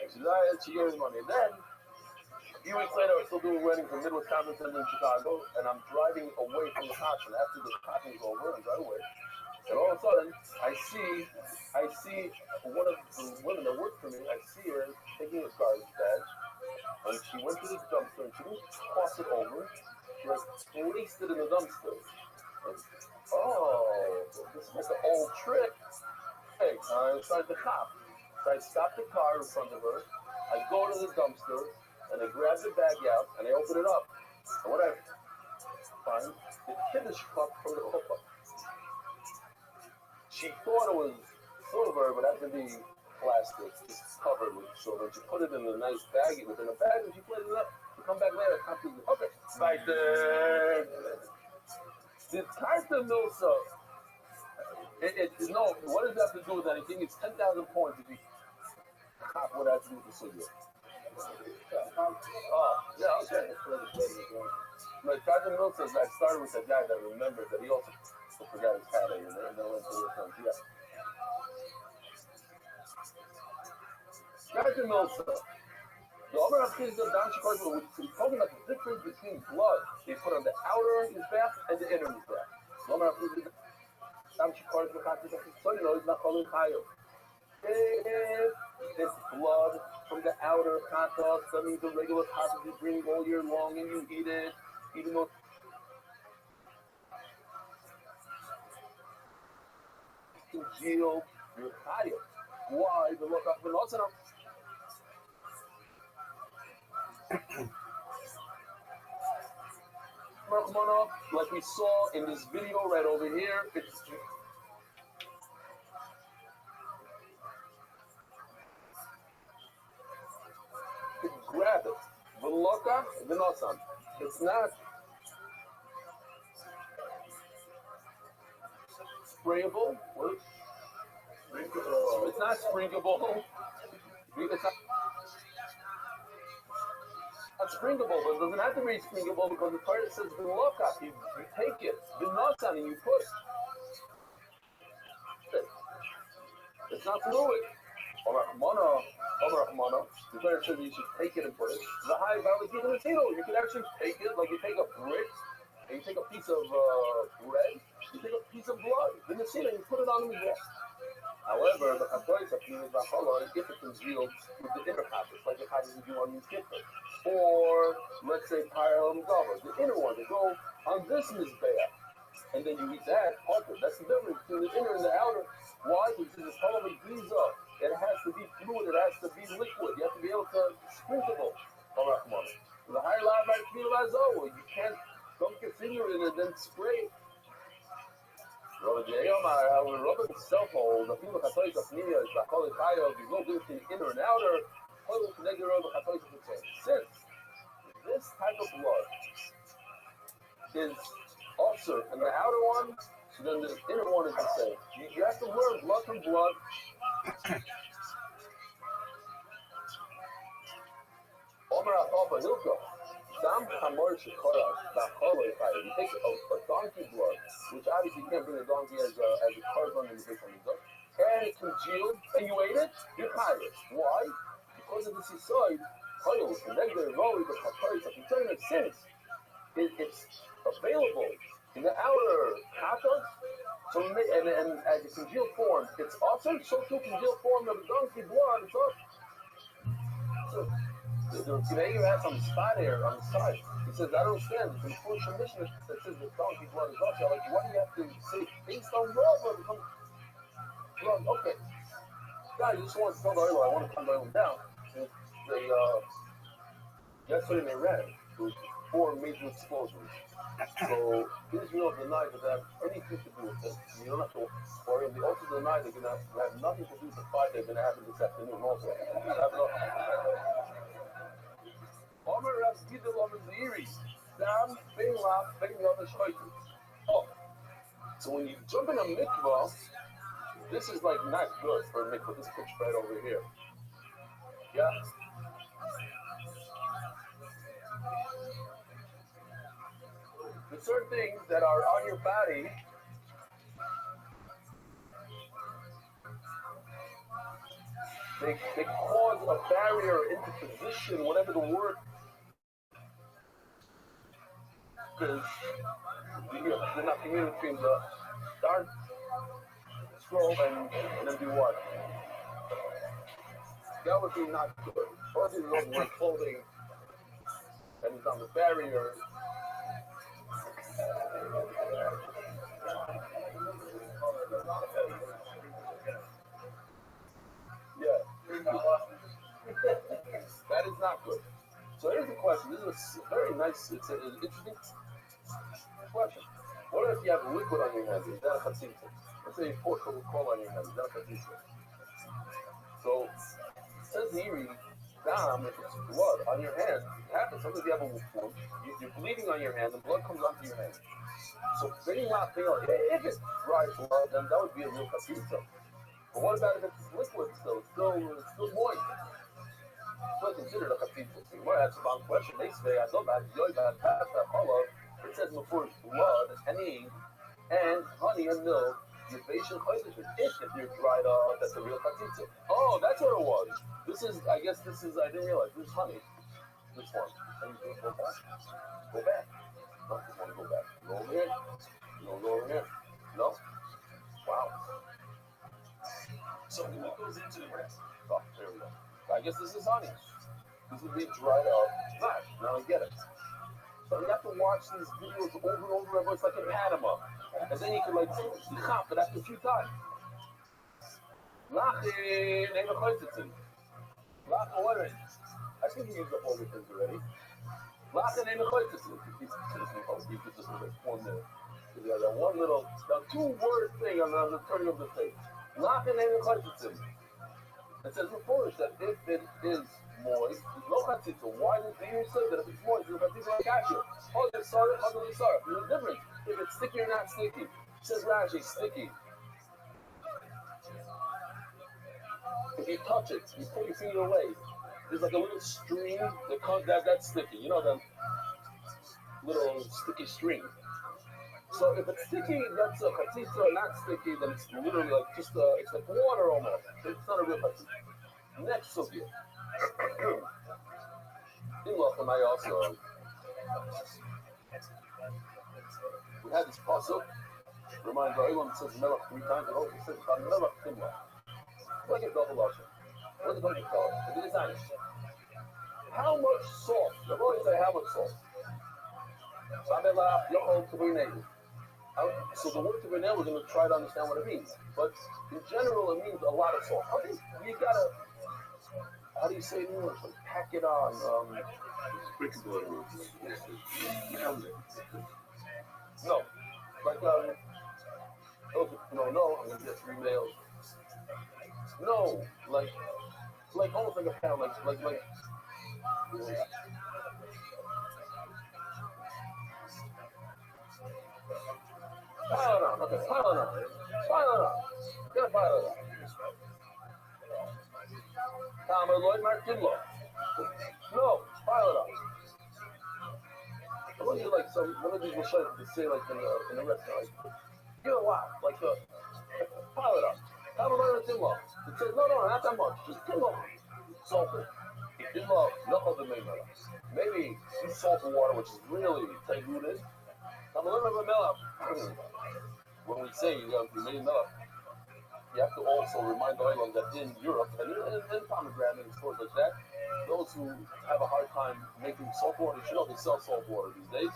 [SPEAKER 1] She gave me money. And then, a few weeks later, I was still doing weddings in Midwest Conference in Chicago, and I'm driving away from the hospital. After the hospital is over, I drive away. And all of a sudden, I see one of the women that worked for me, I see her taking a garbage bag, and she went to this dumpster, and she didn't toss it over, she like placed it in the dumpster. And, this is like an old trick. Hey, I started to cop. So I stopped the car in front of her, I go to the dumpster, and I grab the bag out, and I open it up. And what I find, the Kiddush cup from the chuppah. She thought it was silver, but had to be plastic, just covered with silver. She put it in a nice baggie within a bag, and she put it up. She come back later, okay, right there. The Karta Milsa, no, what does that have to do with anything? It's 10,000 points if you cop what that has to do with the silver. Oh, yeah, okay. My Karta Milsa says I started with that guy that remembered that he also forgot his hat in there, and then went to the front. Yeah. Karta Milsa. The Omer HaChiz of Dan Shikoy, we're talking about the difference between blood they put on the outer mizbeach and the inner mizbeach. The Omer HaChiz of Dan Shikoy, so you know, it's not calling chayo. If it's blood from the outer katas, that means the regular katas you bring all year long and you eat it, even though congealed, you're chayo. Why? The look up the lots like we saw in this video right over here, it's grab it. Veloka, venosan. It's not sprayable. It's not springable. It's not springable, but it doesn't have to be springable because the part that says veloka, you take it, venosan, and you put it. It's not fluid. The prayer says you should take it and put it. The high value in the table. You can actually take it like you take a brick and you take a piece of bread, you take a piece of blood, then you see it and you put it on the wall. However, the Chatois of Pneumis Vachala, if it congealed with the inner habits, like the habits you do on these kippers, or let's say Pyram Gava, the inner one, they go on this mizbeach, and then you eat that, that's the difference between the inner and the outer. Why? Because it's probably giza. It has to be fluid, it has to be liquid. You have to be able to sprinkle. The higher line might feel as though you can't dunk your finger in it and then spray. Rabbi himself holds the people Chatois of Pneumis, the Chol Chayav, you go between inner and outer. Since this type of blood is also in the outer one, so then the inner one is the same. You have to learn blood from blood. You take a donkey blood, which obviously you can't bring a donkey as a carbon in the big one, and it's congealed, and you ate it, you're tired. Why? Because of the seaside, since it's available in the outer kata, so and as a congealed form, it's awesome. So too congealed form of the donkey blood, it's awesome. So today you have some spot here on the side. He says, I don't understand. It's a full mission that says the donkey blood is awesome. Like, why do you have to say based on blood? Okay. Guys, I just want to tell the oil. I want to calm the oil down. Yesterday they ran. There was 4 major explosions. So Israel denied that they have anything to do with this. You don't have to worry. They also deny they're going to have nothing to do with the fight they're going to happen this afternoon also. Oh, so when you jump in a mikvah, this is like not good for a mikvah. This pitch right over here. Yeah. There's certain things that are on your body they cause a barrier into position, whatever the word is. They're not communicating the dark scroll and then do what? That would be not good. First, you don't wear clothing and it's on the barrier. Yeah. That is not good. So here's the question. This is a very nice, it's an interesting question. What if you have liquid on your hands? Is that a chatzitza? Let's say you pour Coca-Cola on your hands. Is that a chatzitza? So it says here, dam, if it's blood on your hand, it happens. Sometimes you have a wound, you're bleeding on your hand, and blood comes onto your hand. So if it's dry blood, then that would be a real chatzitza. But what about if it's liquid still? It's still moist. It's still considered a chatzitza. So you might have some question. They say, it says before blood, honey, and honey and milk, if you're dried up, that's a real chatzitza. Oh, that's what it was. I didn't realize. This is honey. This one. And you go back. Go back. No, you want to go back. Go over here. You don't go over here. No? Wow.
[SPEAKER 8] So what goes into the rest?
[SPEAKER 1] Oh, there we go. I guess this is honey. This would be dried up. Nice. Now I get it. So you have to watch these videos over and over again. It's like in Panama. And then you can chop it after a few times. I think you used up all your things already. You could just form there. You got one little, two-word thing on the turning of the page. It says in Polish that if it is moist, it's no chatzitza. Why does the Jew say that if it's moist, it's chatzitza like kasher? Oh, there's sorry, there's sorry. There's a difference if it's sticky or not sticky. It says Rashi, sticky. If you touch it, you put your finger away. There's like a little string that comes, that's sticky. You know the little sticky string. So if it's sticky, that's a chatzitza. Not sticky, then it's literally like just it's like water almost. It's not a real chatzitza. Next subject. In Lochem, I also we had this pasuk. Reminds Olam, it says Melech 3 times. It also says Melech Timla. Like a double option. What do you call it? The design. How much salt? The boys say how much salt? So the word to we're going to try to understand what it means. But in general, it means a lot of salt. Okay, you gotta. How do you say it in English? Like pack it on. No. Like no. I'm gonna get 3 males. No, like like almost like a pound, like. Pile it on, okay, pile it on. Pile it on. Gotta pile it on. Tom or Lloyd Mark Kidlow. No, pile it on. I want you like some one of these will show you to say like in the restaurant. Like, you know wow, like pile it up. Tom or Lloyd Kidlow. It says no, not that much. Just Kidlow. Salt it. Kidlow, no other name. Maybe some salt and water, which is really diluted. Tom or Lloyd Miller. When we say you have to be made up, you have to also remind the island that in Europe and in pomegranate and stores like that, those who have a hard time making salt water, you should know they sell salt water these days.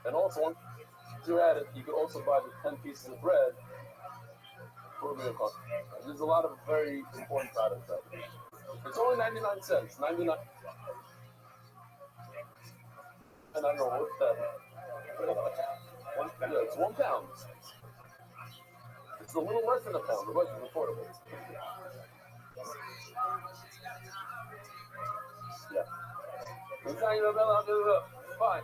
[SPEAKER 1] And also, to add it, you could also buy the 10 pieces of bread for a meal cost. There's a lot of very important products out there. It's only 99 cents. 99. And I don't know what's that. Yeah, it's 1 pound. It's a little less than a pound. The rest is affordable. Yeah. Fine.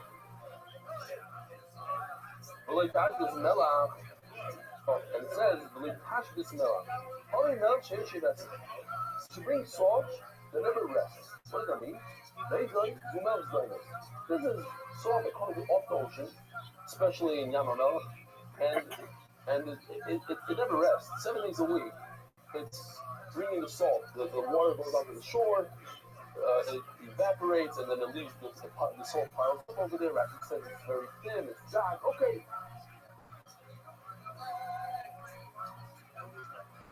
[SPEAKER 1] And it says, to bring salt that never rests. What does that mean? This is salt that comes off the ocean, especially in Yamamel, and it never rests. 7 days a week, it's bringing the salt. The water goes onto the shore, it evaporates, and then it leaves the salt piles up over there. As it says, it's very thin, it's dark. Okay.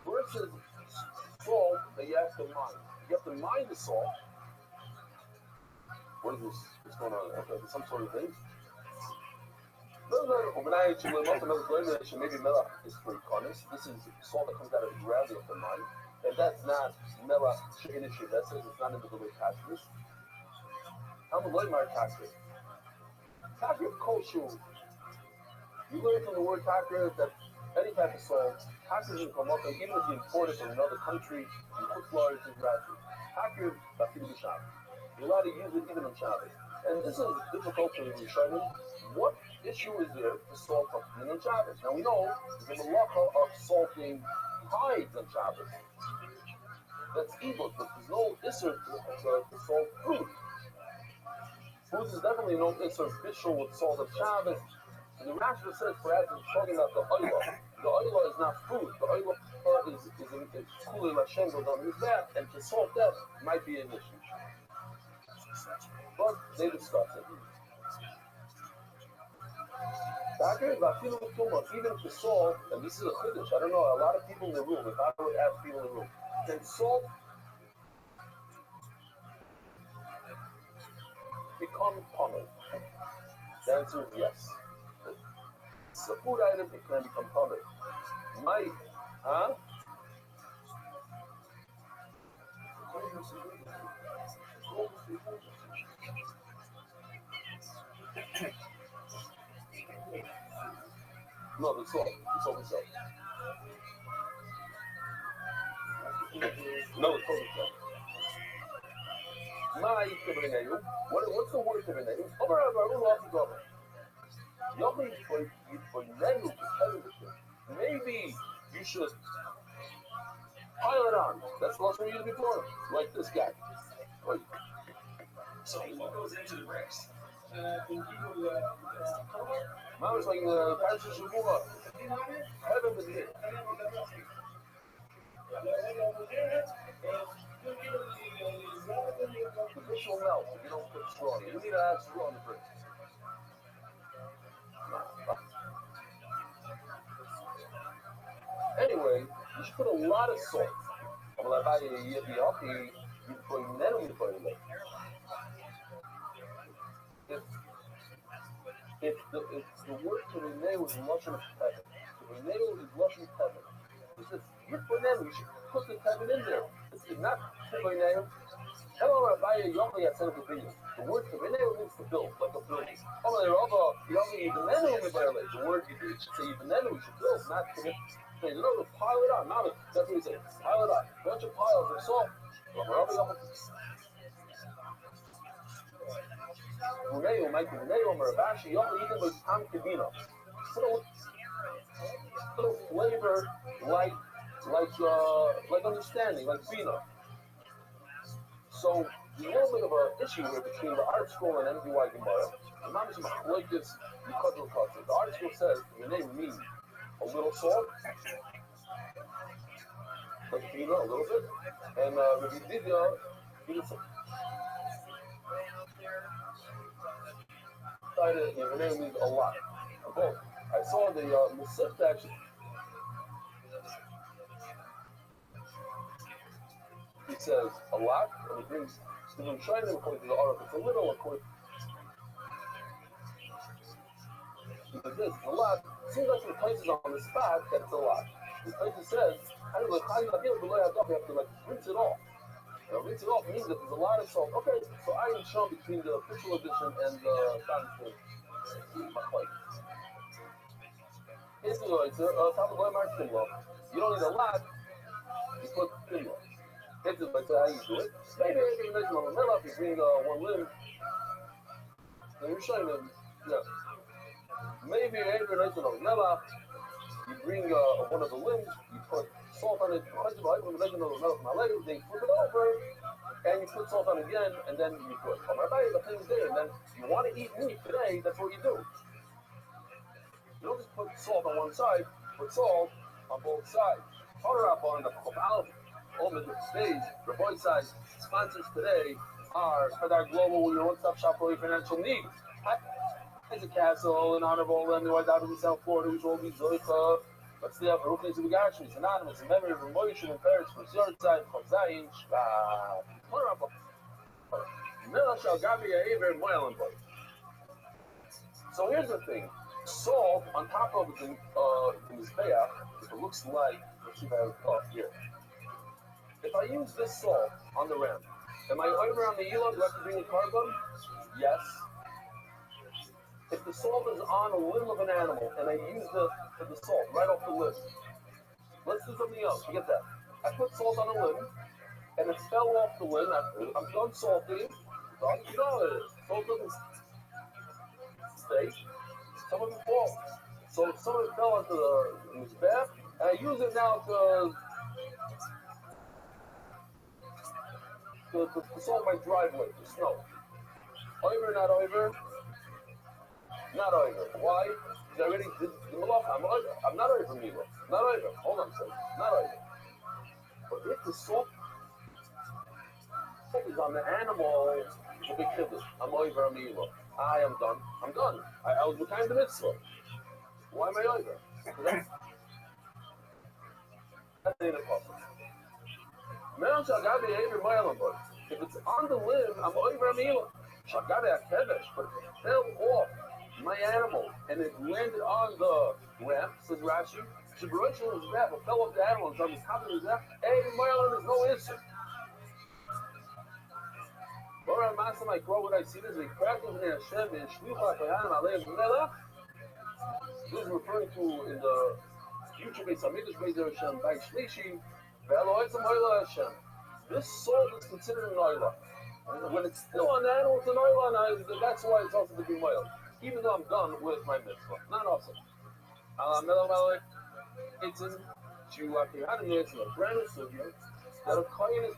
[SPEAKER 1] Where it says salt that you have to mine. You have to mine the salt. What is this? What's going on? Okay, there's some sort of thing. Maybe melach is for economists. This is salt that comes out of the ground of the mine. And that's not melach she'inishi. That says it's not in the village kashrus. I'm a loymar kashrus. Kashrus kosher. You learn from the word kashrus that any type of salt, kashrus can come up, and even if you import it from another country, in Kutzlar, it's Rashi. Kashrus, Bafilu B'Shabbos. You're allowed to use it even on Shabbos. And this is difficult for the Rishonim. What issue is there to salt something on Shabbos? Now we know there's a malacha of salting hides on Shabbos. That's evil, but there's no issur to salt food. Food is definitely no issur bishul with salt of Shabbos. And the Rashi says, perhaps it's talking about the oila. The oila is not food. The oila is cooling Hashem goes on his bath, and to salt that might be an issue. But they discuss it. Even to salt, and this is a chiddush, I don't know, a lot of people in the room, if I would ask people in the room, can salt become pummel? The answer is yes. It's a food item, it can become pummel. No, the salt. It's all the salt. No, it's all the salt. What's the word for the name? Maybe you should pile it on. That's what we used before. Like this guy. Like,
[SPEAKER 8] So what goes into the bricks?
[SPEAKER 1] Mine was like the Parsha Shavua. Heaven was here. The fish will melt if you don't put straw. You need to have straw on the brick. Anyway, you should put a lot of salt. I'm going to buy you if the word to renee was Lashon Tevin, to renee is Lashon Tevin. It says, you should put the Tevin in there. It's not to renee. Hello, Rabbi, you only have said the video. The word to renee means to build, like a building. The word you say even then we should build, not to pile it on. That's what he said. Pile it on. Bunch of piles of salt. Little flavor like understanding, like Bina. So there's a little bit of an issue here between the art school and MDY Gemara. And not just like this, because of culture. The art school says the name means a little salt, like Bina, a little bit, and Rabbi Didya, the name means a lot. Both. I saw the Musif actually. He says a lot, and he brings the Shainim according to the article. It's a little according. Because this a lot. Seems like the places on the spot that it's a lot. The places says, you have to like rinse it off. Rinse it off means that there's a lot of salt. Okay, so I am shown between the official edition and the Sanskrit. Here's the answer. You don't need a lot. You put thinner. Here's the answer how you do it. Maybe every nation on the middle, you bring one limb. And you're showing them, yeah. Maybe every nation on the middle, you bring one of the limbs, you put salt on it. They flip it over, and you put salt on it again, and then you put the thing's there. And then you want to eat meat today, that's what you do. You don't just put salt on one side, put salt on both sides. Follow up on the stage, the boy side sponsors today are Kadar Global, your one-stop shop for your financial needs. It's a castle, an honorable, and the white out in South Florida, which will be Zoicha. Let's stay up for Ruknis of the Gashmis, anonymous, in memory of Moishin and Paris, for Zord side, Chazayin, follow up on Mela Shal Gabi Aver Moyal. So here's the thing. Salt on top of the Mizbeach, it looks like, let's see if I have it here. If I use this salt on the ram, am I over on the Elah? Do I have to bring a carbon? Yes. If the salt is on a limb of an animal and I use the salt right off the limb, let's do something else. Forget that. I put salt on a limb and it fell off the limb. I'm done salting. You know how it is. Salt doesn't stay. Some of it falls. So some of it fell into the Mizbeach, and I use it now to salt my driveway, the snow. Over, not over? Not over. Why? Because I already did the malacha. I'm not over Mila. Not over. Hold on a second. Not over. But if the salt is on the animal, it's a big kiddush. I'm over Mila. I am done. I'm done. I was behind the mitzvah. Why am I over? That's the possible. If it's on the limb, I'm over a meal. Shagabe Akedesh, but if it fell off my animal and it landed on the ramp, says Rashi, Shibarosha was that, but fell off the animal and on the top of the ramp, hey, Marlon, there's no issue. Bora Masa, my quote, what I see is a practice in Hashem and Shlicha Kayanim Aleim Melech. This is referring to in the future Beis Hamikdash Beis Hashem by Shlishi, Ve'aloitzim Oila Hashem. This salt is considered an oila. When it's still on the animal, it's an oila, and that's why it's also to be oil. Even though I'm done with my mitzvah. Not awesome. It's in it's in a brand new sugya that a kohen is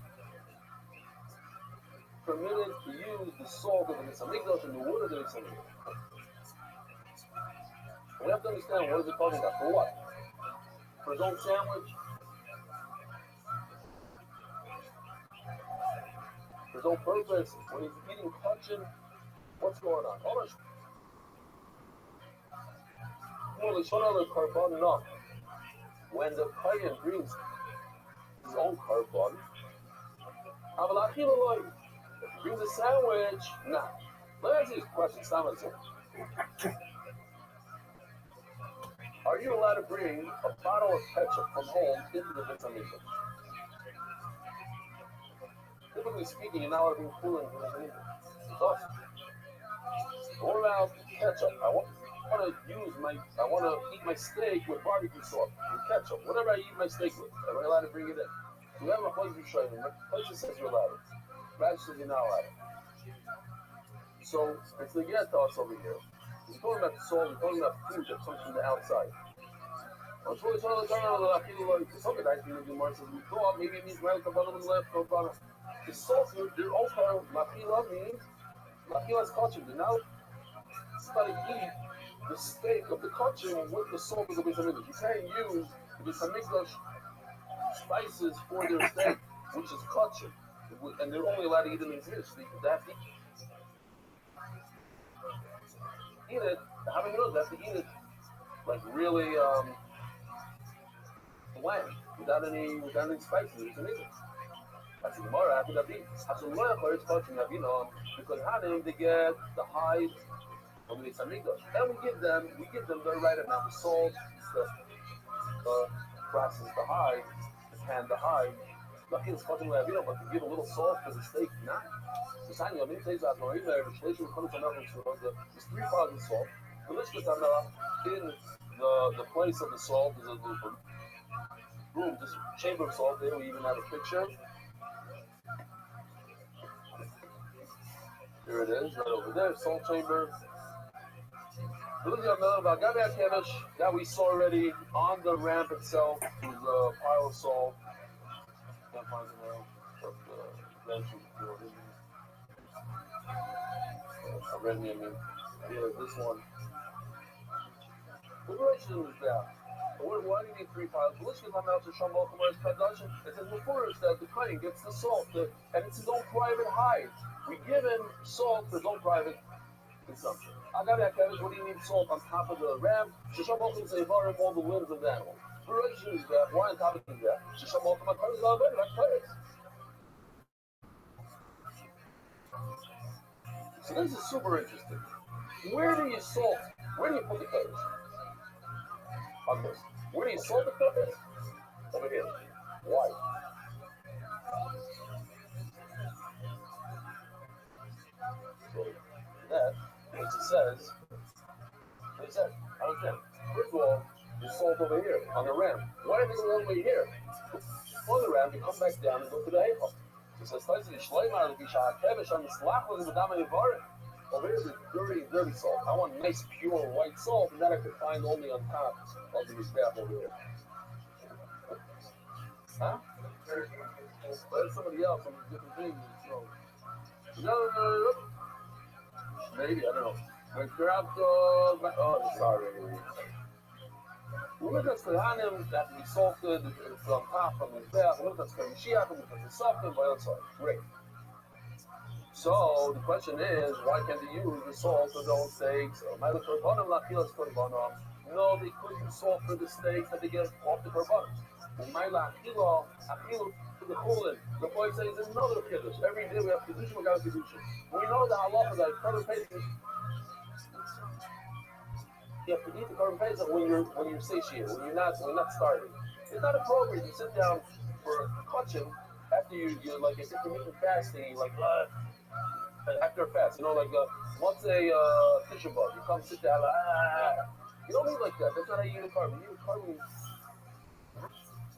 [SPEAKER 1] permitted to use the salt of the Beis Hamikdash and the wood of the Beis Hamikdash. We have to understand what is it talking about. For what? For his own sandwich? For his own purpose? When he's eating kachin? What's going on? Hold on. When the kohen brings his own carbon, if he brings a sandwich, nah. Let me ask you this question, are you allowed to bring a bottle of ketchup from home into the Beis Hamikdash? Typically speaking, you're not allowed to bring food into the Beis Hamikdash. Awesome. What about ketchup? I want to eat my steak with barbecue sauce, with ketchup, whatever I eat my steak with. Am I allowed to bring it in? We have a place you're showing. Place says you're allowed it. Rashi says you're not allowed it. So it's the get to us over here. We're talking about the soul, we're talking about food that comes from the outside. Something I think the says we thought maybe it means right at the bottom of the left, no bottom. The salt, they're also machila means machila's kachim. Now start to eat the steak of the kachim with the salt of the Beis Hamikdash. You can't use the Beis Hamikdash spices for their steak, which is kachim, and they're only allowed to eat it in Jewish. They have to eat it. How many knows they have to eat it like really bland, without any spices? It's amazing. That's the Gemara. After that, because Hanim they get the hide of the Beis Hamikdash, and we give them the right amount of salt, the process the hide, the can the hide. Lucky it's cutting but to give a little salt for the steak, not. There's 3 pounds of salt. In the place of the salt is a little room, this chamber of salt. There we even have a picture. Here it is, right over there, salt chamber. That we saw already on the ramp itself. It was a pile of salt. Can't find it now. I read me, yeah, this one. What direction is that? Why do you need 3 piles? It says before that the cutting gets the salt, and it's his own private hide. We give him salt for his own private consumption. What do you need salt on top of the ram? All the limbs of the animal. What direction is that? Why on top of that? So this is super interesting. Where do you salt? Where do you put the feathers? On this. Where do you salt the feathers? Over here. Why? So that, as it says, I don't care. First of all, you salt over here on the ram. Why do they go all the way here? On the ram, you come back down and go to the Eichel. It says, over here is dirty salt. I want nice, pure, white salt, and that I could find only on top of the Mizbeach over here. Huh? Let somebody else on different things. No. Maybe, I don't know. When you're out, sorry. We look at Kohanim that we salted from top of the Mizbeach. We look at Mashiach, we look at the Softim, by outside. Great. So the question is, why can't they use the salt for those steaks? No, they couldn't use salt for the steaks that they get off the korbanos. For the chulin, the boy says there's another kiddush. Every day we have kedushin, we got kedushin. We know the halacha that korban pesach. You have to eat the korban pesach when you're satiated, when you're not starving. It's not appropriate to sit down for a kachim after you're like if you're eating fasting, like after a fast, let's say Tisha B'Av, you come sit down, you don't eat like that. That's not how you eat a carbon. You eat a carbon,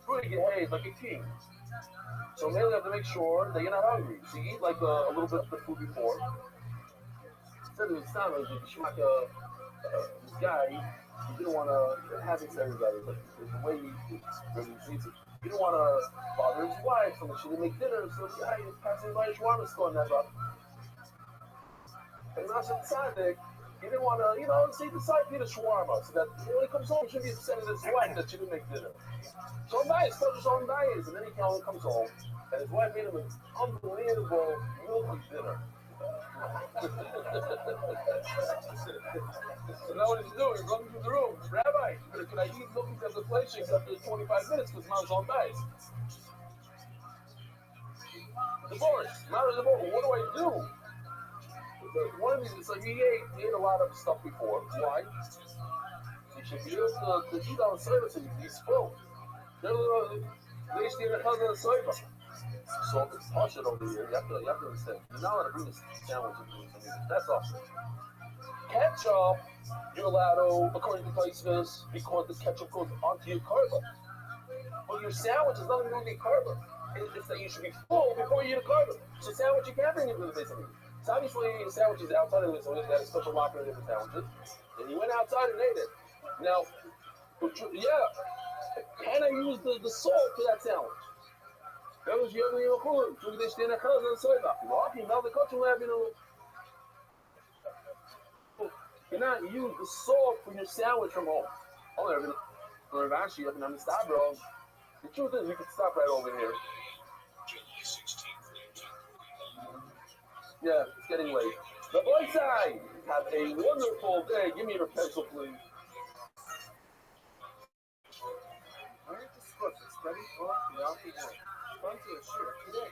[SPEAKER 1] really get hazed like a king. So maybe you have to make sure that you're not hungry. So you eat like a little bit of the food before. Instead of this guy, he didn't want to have it to everybody, but the way he eats it. He didn't want to bother his wife, so she didn't make dinner, so the guy was passing by a shawarma store and that up. And Nassim Tzaddik, he didn't want to, see the side eat a shawarma, so that when he comes home, he should be upset with his wife that she didn't make dinner. So nice, such a nice, and then he comes home, and his wife made him an unbelievable milky dinner. So now what he's doing, he's running through the room. Rabbi, can I eat looking at the place after 25 minutes because mom's on dice? Divorce. What do I do? One of these is like he ate a lot of stuff before. Why? He should be able to eat on service and he's full. So it's partial over here. You have to understand. You're not allowed to bring this sandwich into this. That's awesome. Ketchup, you're allowed to, according to Taisvis, because the ketchup goes onto your karba. But your sandwich is nothing to do with your karba. It's that you should be full before you eat a carbon. So sandwich you can't bring into the base of meat. So obviously eating sandwiches outside of this, so he's got a special locker in different sandwiches. And he went outside and ate it. Now, yeah, can I use the salt for that sandwich? That was young and cool. Took this thing and cut on the side. Walking, now the culture lab, cannot use the salt for your sandwich from home. Oh, Rashi up and stop, bro. The truth is, we can stop right over here. Yeah, it's getting late. The boy side, have a wonderful day. Give me your pencil, please. All right, this book is study off the alpha board. Fun to share today.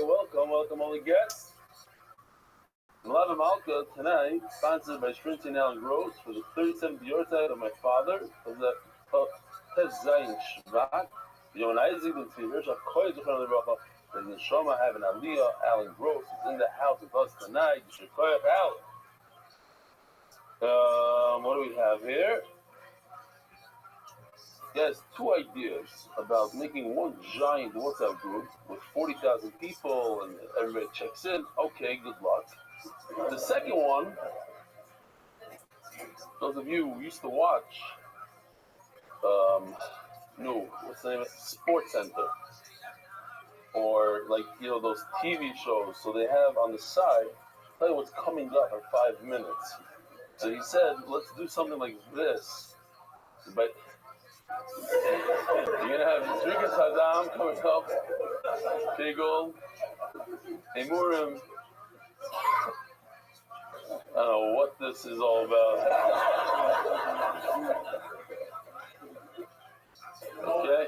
[SPEAKER 1] Welcome, all the guests. Malava Malka tonight, sponsored by Shrinton Allen Gross for the 37th yahrzeit of my father, Tes Zayin Shvat. Yon Isaac and Tzvirsha Koy Zuchan Lebracha. The Neshama have an Aliyah. Allen Gross is in the house with us tonight. You should call it Allen. What do we have here? Yes, two ideas about making one giant WhatsApp group with 40,000 people and everybody checks in. Okay, good luck. The second one, those of you who used to watch, what's the name of it? Sports Center. Or those TV shows. So they have on the side, tell you what's coming up in 5 minutes. So he said, let's do something like this. But you're going to have Zrikas Hadam coming up, Pigel, Emurim. I don't know what this is all about. Okay.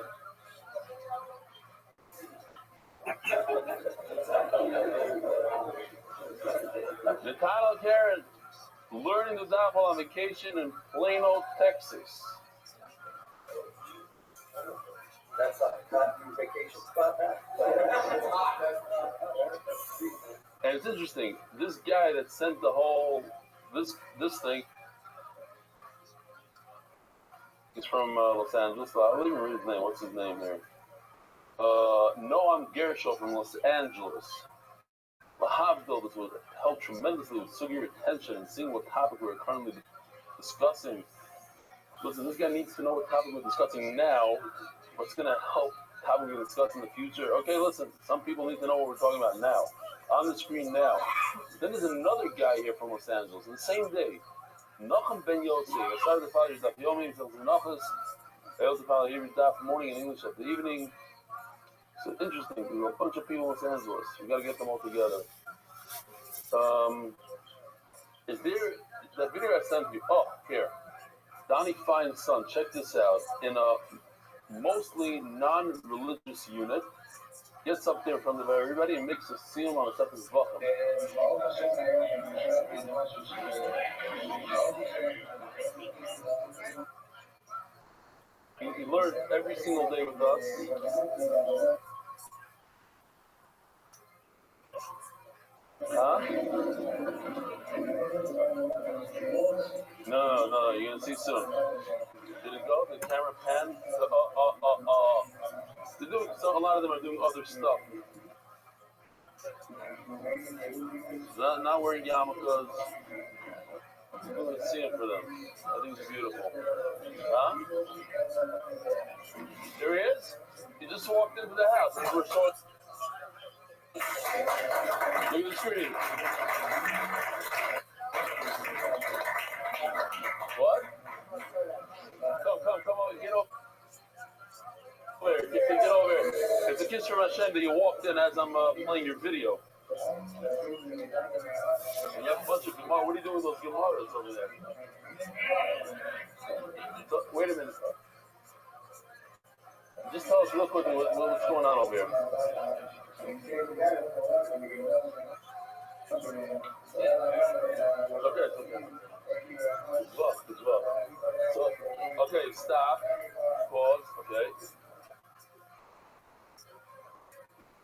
[SPEAKER 1] The title, Karen, learning the Daf while I'm vacation in Plano, Texas.
[SPEAKER 12] That's a cotton vacation spot.
[SPEAKER 1] And it's interesting. This guy that sent the whole this thing. He's from Los Angeles. I don't even read his name. What's his name there? Noam Gershel from Los Angeles. Lahavdil, this would help tremendously with sugi retention and seeing what topic we're currently discussing. Listen, this guy needs to know what topic we're discussing now. What's going to help topic we're discussing in the future. Okay, listen, some people need to know what we're talking about now. On the screen now. Then there's another guy here from Los Angeles on the same day. Nachum Ben Yossi. I started the Father's Daf Yomi, Films and Nafas. I also found every Daf morning and English at the evening. So interesting. There were a bunch of people in Los Angeles. We got to get them all together. Is there that video I sent you? Oh, here. Donnie Fine's son. Check this out. In a mostly non-religious unit, gets up there in front of everybody and makes a seal on a Sefes Vachim. He learned every single day with us. Huh? No, you're gonna see soon. Did it go? The camera pan? They're doing, so a lot of them are doing other stuff. Not wearing yarmulkes. I'm going to see it for them. I think it's beautiful. Huh? There he is? He just walked into the house. We're so... Look at the screen. What? Come on, get over. Get over here. It's a kiss from Hashem that you walked in as I'm playing your video. And you have a bunch of Gemara. What are you doing with those Gemaras over there? So, wait a minute. Just tell us real quick what's going on over here. Okay. It's well. So, okay, stop. Pause. Okay.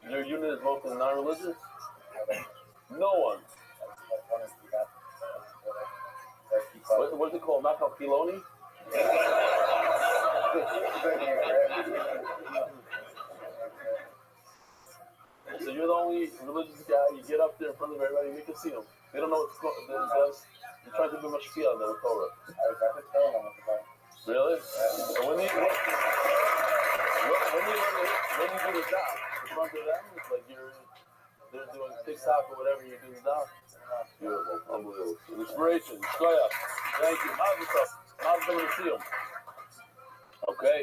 [SPEAKER 1] Your unit is mostly non-religious? No one. What's it called? Makal Piloni? So you're the only religious guy. You get up there in front of everybody and you can see them. They don't know what's going on. You're trying to do mashpia on the Torah. Really? So when you do the daf in front of them, it's like they're doing TikTok or whatever you're doing daf. Beautiful, unbelievable. Inspiration, shkoyach. Thank you. Mazel to see them. Okay.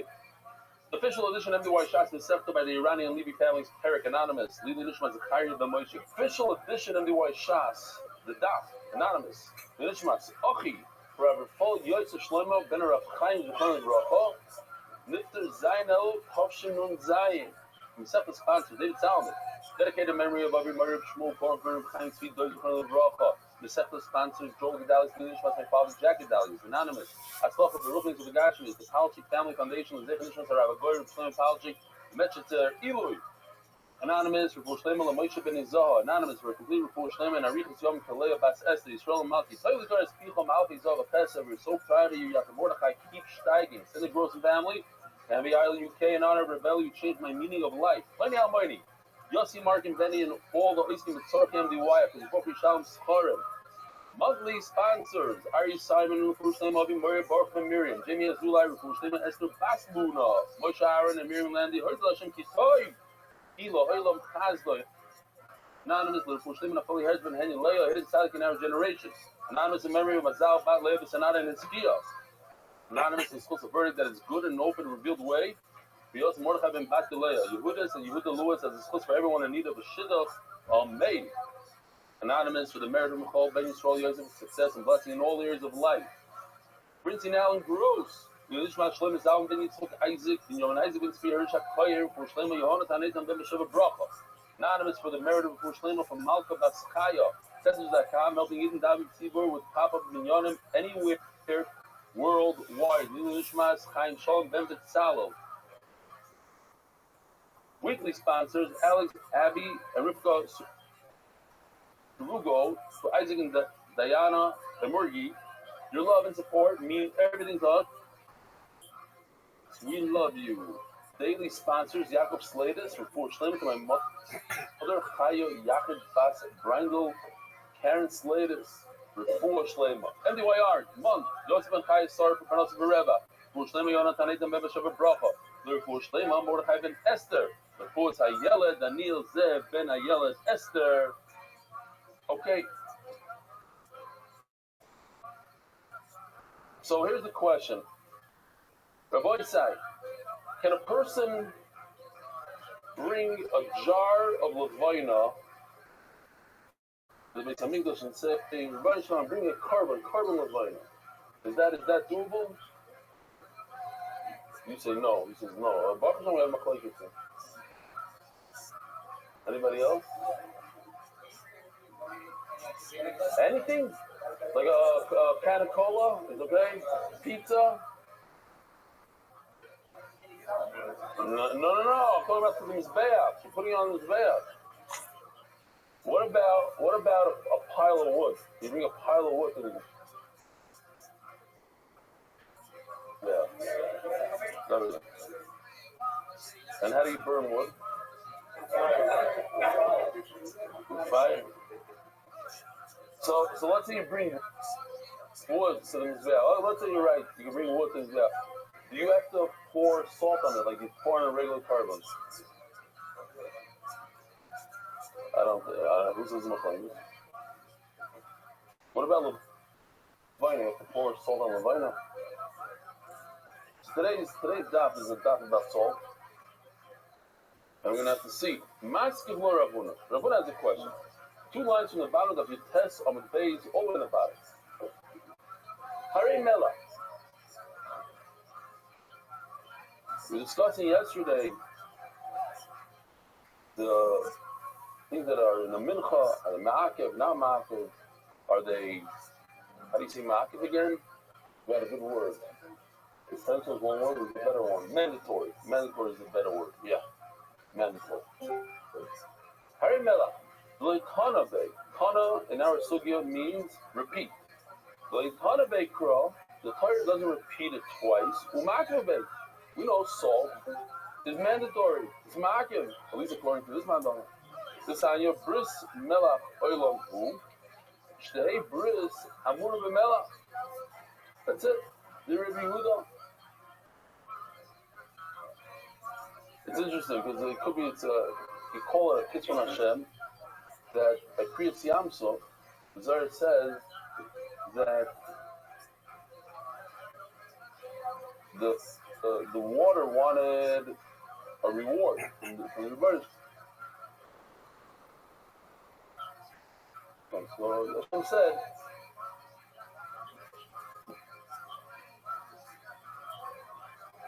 [SPEAKER 1] Official edition MDY Shas is accepted by the Iranian Levy family's Perik Anonymous. Lili Nishmat Zachariah Ben Moshe. Official edition MDY Shas, the Daf, Anonymous. Nishmat Ochi, forever full Yoitz Shlomo Ben Rav Chaim Zechron Bracha. Nifter Zainel Tovshin Zayin. From Sefer sponsor David Salomon. Dedicated memory of Avi Mariv Shmuel Korf Ben Rav Chaim Tzvi Doiz Zechron Bracha. The Sefer sponsors Joel Gedalis, Nishmat my father Jack Gedalis. Anonymous. Atzloch of the Ruchniks of the Gashmis, the Palchik Family Foundation, the Zecher Nishmat Rabbi Goyer, Shlomo Palchik, Metcheter Ilui. Anonymous, Refuah Shlema, Moshe Ben Zohar. Anonymous, for a complete Refuah Shlema, and Arichas Yom Kaleo Bas Esther, Yisrael Malki. Toilet Goyer, Spichel Malki, Zohar Pesach. We're so proud of you, Yaakov Mordechai. Keep steiging. Send the Gross family. Canby Island, UK, in honor of Rebel, you changed my meaning of life. Plenty Almighty. Yossi, Mark, and Benny, and all the Eastim with Tzork MDY, because Bokri Shalom Scharim. Monthly sponsors: Ari Simon, Refuah Shlema, Avi Moriah, Baruch Ben Miriam, Jamie Azulai, Refuah Shlema, Esther Basluna, Moshe Aaron, and Miriam Landy, Herdel Hashem Kisoy, Elo, Olam Chazdoy. Anonymous, Refuah Shlema, Nafali Herzman, Henny Leo, Hidden Sadik in our generation. Anonymous in memory of Mazal, Bat Leah, Sanada, and Hitzkiah. Anonymous is supposed to verdict that is good and open, revealed way. We also Mordechai ben Bat Leah, Yehudas and Yehuda Lewis, as is supposed for everyone in need of a shidduch, made. Anonymous for the merit of Michal Ben Yisrael Yosef, success and blessing in all areas of life. Prince Alan Gross, Yishmael Shlomo Zalman Ben Yitzchak Isaac, and Yohan Isaac Ben Tzvi Hershak Koyer for Shlomo Yohanatan Eitan Ben Mesheva Bracha. Anonymous for the merit of Shlomo from Malka Baskaya. Teslas.com, helping Eden David Tzibur with pop-up minyanim anywhere worldwide. Chaim Shalom Ben Salo. Weekly sponsors Alex, Abby, and Rivka Rugo, for Isaac and Diana Emurgi. Your love and support mean everything to us. We love you. Daily sponsors Yaakov Slatus for 4 Shlema to my mother Chayo Yaakov Bas Brangel Karen Slatus for 4 Shlema. MDYR month Yosef and Chayo Sar for Parnas Bereva 4 Shlema Yonatan Eitan Beba Shabbat Bracha 4 Shlema Mordechai Ben Esther for 4 Hayela Daniel Zev Ben Hayela Esther. Okay. So here's the question. Rabbi said, can a person bring a jar of levina to the Beit HaMikdash and say, hey, Rabbi Shalom, bring a carbon levina? Is that doable? You say no. He says no. Baruch Hashem, we have machlokes. Anybody else? Anything? Like a can of cola is okay? Pizza? No. I'm talking about the mizbeach. You're putting it on the mizbeach. What about a pile of wood? You bring a pile of wood to the... Yeah. And how do you burn wood? Fire. So let's say you bring wood to the mizbeach. Let's say you're right. You can bring wood to the mizbeach. Do you have to pour salt on it like you pour on a regular carbon? I don't know. Who says machlokes? What about levina? You have to pour salt on levina? Today's daf is a daf about salt. And we're going to have to see. Maskiv lo Rabuna. Rabuna has a question. 2 lines from the bottom of your test on the page over the bottom. Hare Mela. We were discussing yesterday the things that are in the mincha, are they ma'akev, not ma'akev? Are they, how do you say ma'akev again? We had a good word. Essential is one word, is a better one. Mandatory. Mandatory is a better word. Yeah. Mandatory. Hare Mela. Kana be. Kana in our sugya means repeat. Kana be kra. The Torah doesn't repeat it twice. U'ma'akev be. We know salt is mandatory. It's ma'akev, at least according to this mandana. This on your bris melach oilam hu. Shtei bris amur b'melach. That's it. The Rabbi Yehuda. It's interesting because it could be you call it a Kitzvah Hashem that at Kriyas Yamsuf, the Zohar says that the water wanted a reward from the Rebbe. So Hashem said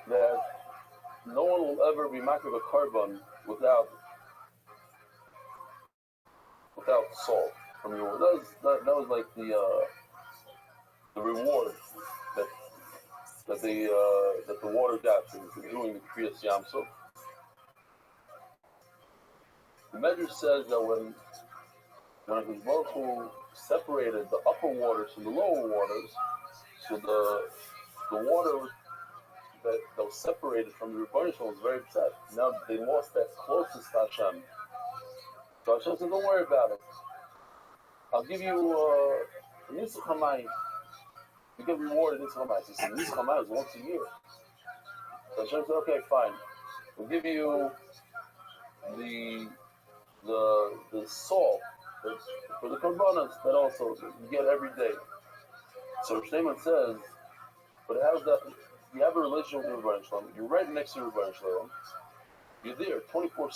[SPEAKER 1] that no one will ever be makiv a carbon without salt from your. That was like the reward that the water got for doing the Kriyas Yamsuf. The Medrash says that when Baruch Hu separated the upper waters from the lower waters, so the water that was separated from the Rebbeinu was very upset. Now they lost that closest to Hashem. So Hashem said, don't worry about it. I'll give you a Nisach HaMayim. You get rewarded in Nisach HaMayim. He said, Nisach HaMayim is once a year. So Hashem said, okay, fine. We'll give you the salt for the korbanos that also you get every day. So Shneimon says, but how's that? You have a relationship with Rebbeinu Shalom. You're right next to Rebbeinu Shalom. You're there 24/7,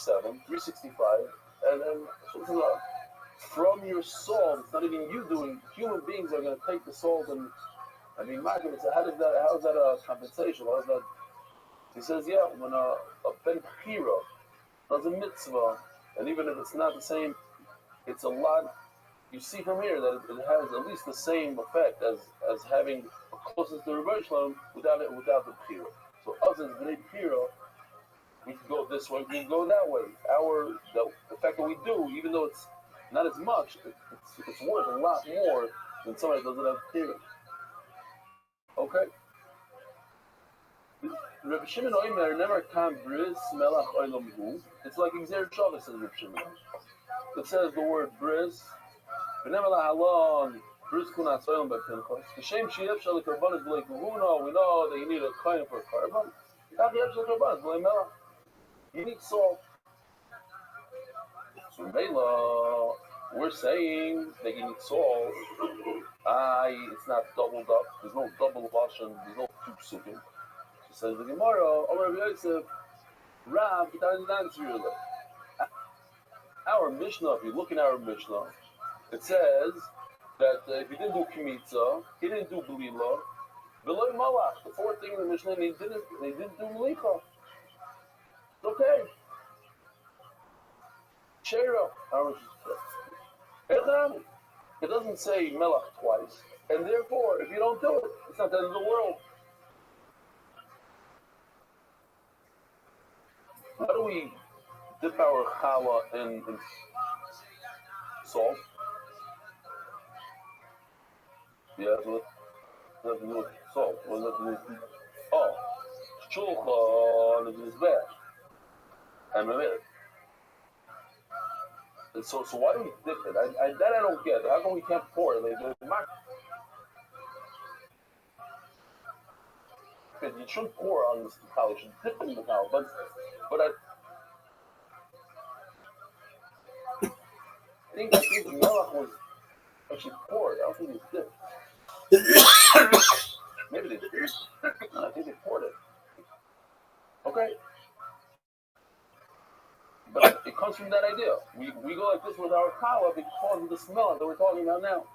[SPEAKER 1] 365, and then from your salt, it's not even you doing. Human beings are going to take the salt and my goodness, how is that a compensation? How is that? He says, yeah, when a ben chira does a mitzvah, and even if it's not the same, it's a lot you see from here that it has at least the same effect as having a closeness to Rabbi Shalom without the Pira. So us as Bnei Pira, we can go this way, we can go that way. The fact that we do, even though it's not as much, it's worth a lot more than somebody that doesn't have Pira. Okay? Rabbi Shimon Oimer never can bris melach olam hu. It's like Xer Shabbos, says Rabbi Shimon. It says the word bris. V'nemer lahalon bris kunas olam b'pinchos. V'shem sheyev shel karbanos b'lei kahuna. We know that you need a kohen for a carbon. Yev shel karbanos b'lei melach. You need salt. So Mela, we're saying that you need salt. It's not doubled up. There's no double washing. There's no two psukim. Says the Gemara, Rabbi Yosef, Rab, he doesn't answer you. Our Mishnah, if you look in our Mishnah, it says that if he didn't do Kimitza, he didn't do Belila, Veloy Malach, the fourth thing in the Mishnah, and he didn't do Melicha. It's okay. Sheira, our Mishnah. It doesn't say Melach twice, and therefore, if you don't do it, it's not the end of the world. How do we dip our challah in salt? Yeah, what does that do with salt? What does that do with? Oh, shulchan is mizbech. And so why do we dip it? That I don't get. How come we can't pour it? You shouldn't pour on this challah. You should dip in the challah, but I think the melach was actually poured. I don't think it was dipped. Maybe they did. I think they poured it. Okay. But it comes from that idea. We go like this with our challah because of the smell that we're talking about now.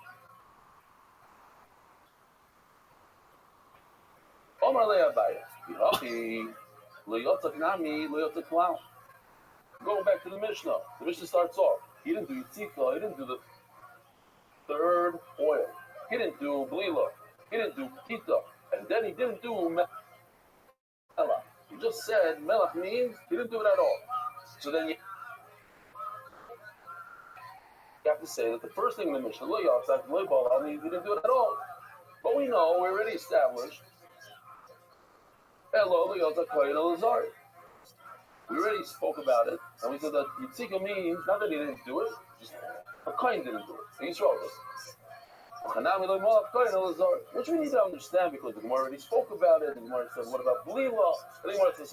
[SPEAKER 1] Omar le'abayah. Go back to the Mishnah. The Mishnah starts off. He didn't do Yitzika. He didn't do the third oil. He didn't do Blila. He didn't do Kita. And then he didn't do Melach. He just said Melach means he didn't do it at all. So then you have to say that the first thing in the Mishnah, means he didn't do it at all. But we know, we already established. We already spoke about it, and we said that Yitzika means not that he didn't do it, just a kohen didn't do it. He's wrong. Which we need to understand because the Gemara already spoke about it. The Gemara said, what about Blila? The Gemara says,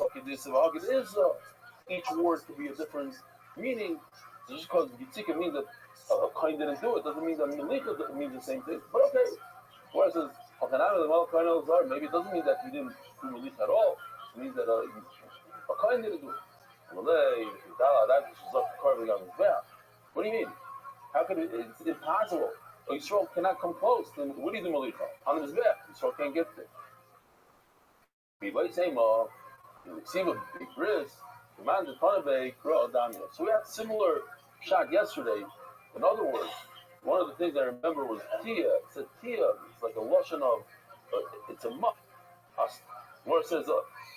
[SPEAKER 1] each word could be a different meaning. So just because Yitzika means that a kohen didn't do it, doesn't mean that Melicha means the same thing. But okay. Gemara says, maybe it doesn't mean that he didn't do Melicha at all. It means that a kohen didn't do it. What do you mean? How could it? It's impossible. Yisrael cannot come close. Then what do you do, Melicha? On the Mizbech, Yisrael can't get there. So we had similar shot yesterday. In other words, one of the things I remember was Tia. It said Tia. It's like a lotion of. It's a muck. Where it says,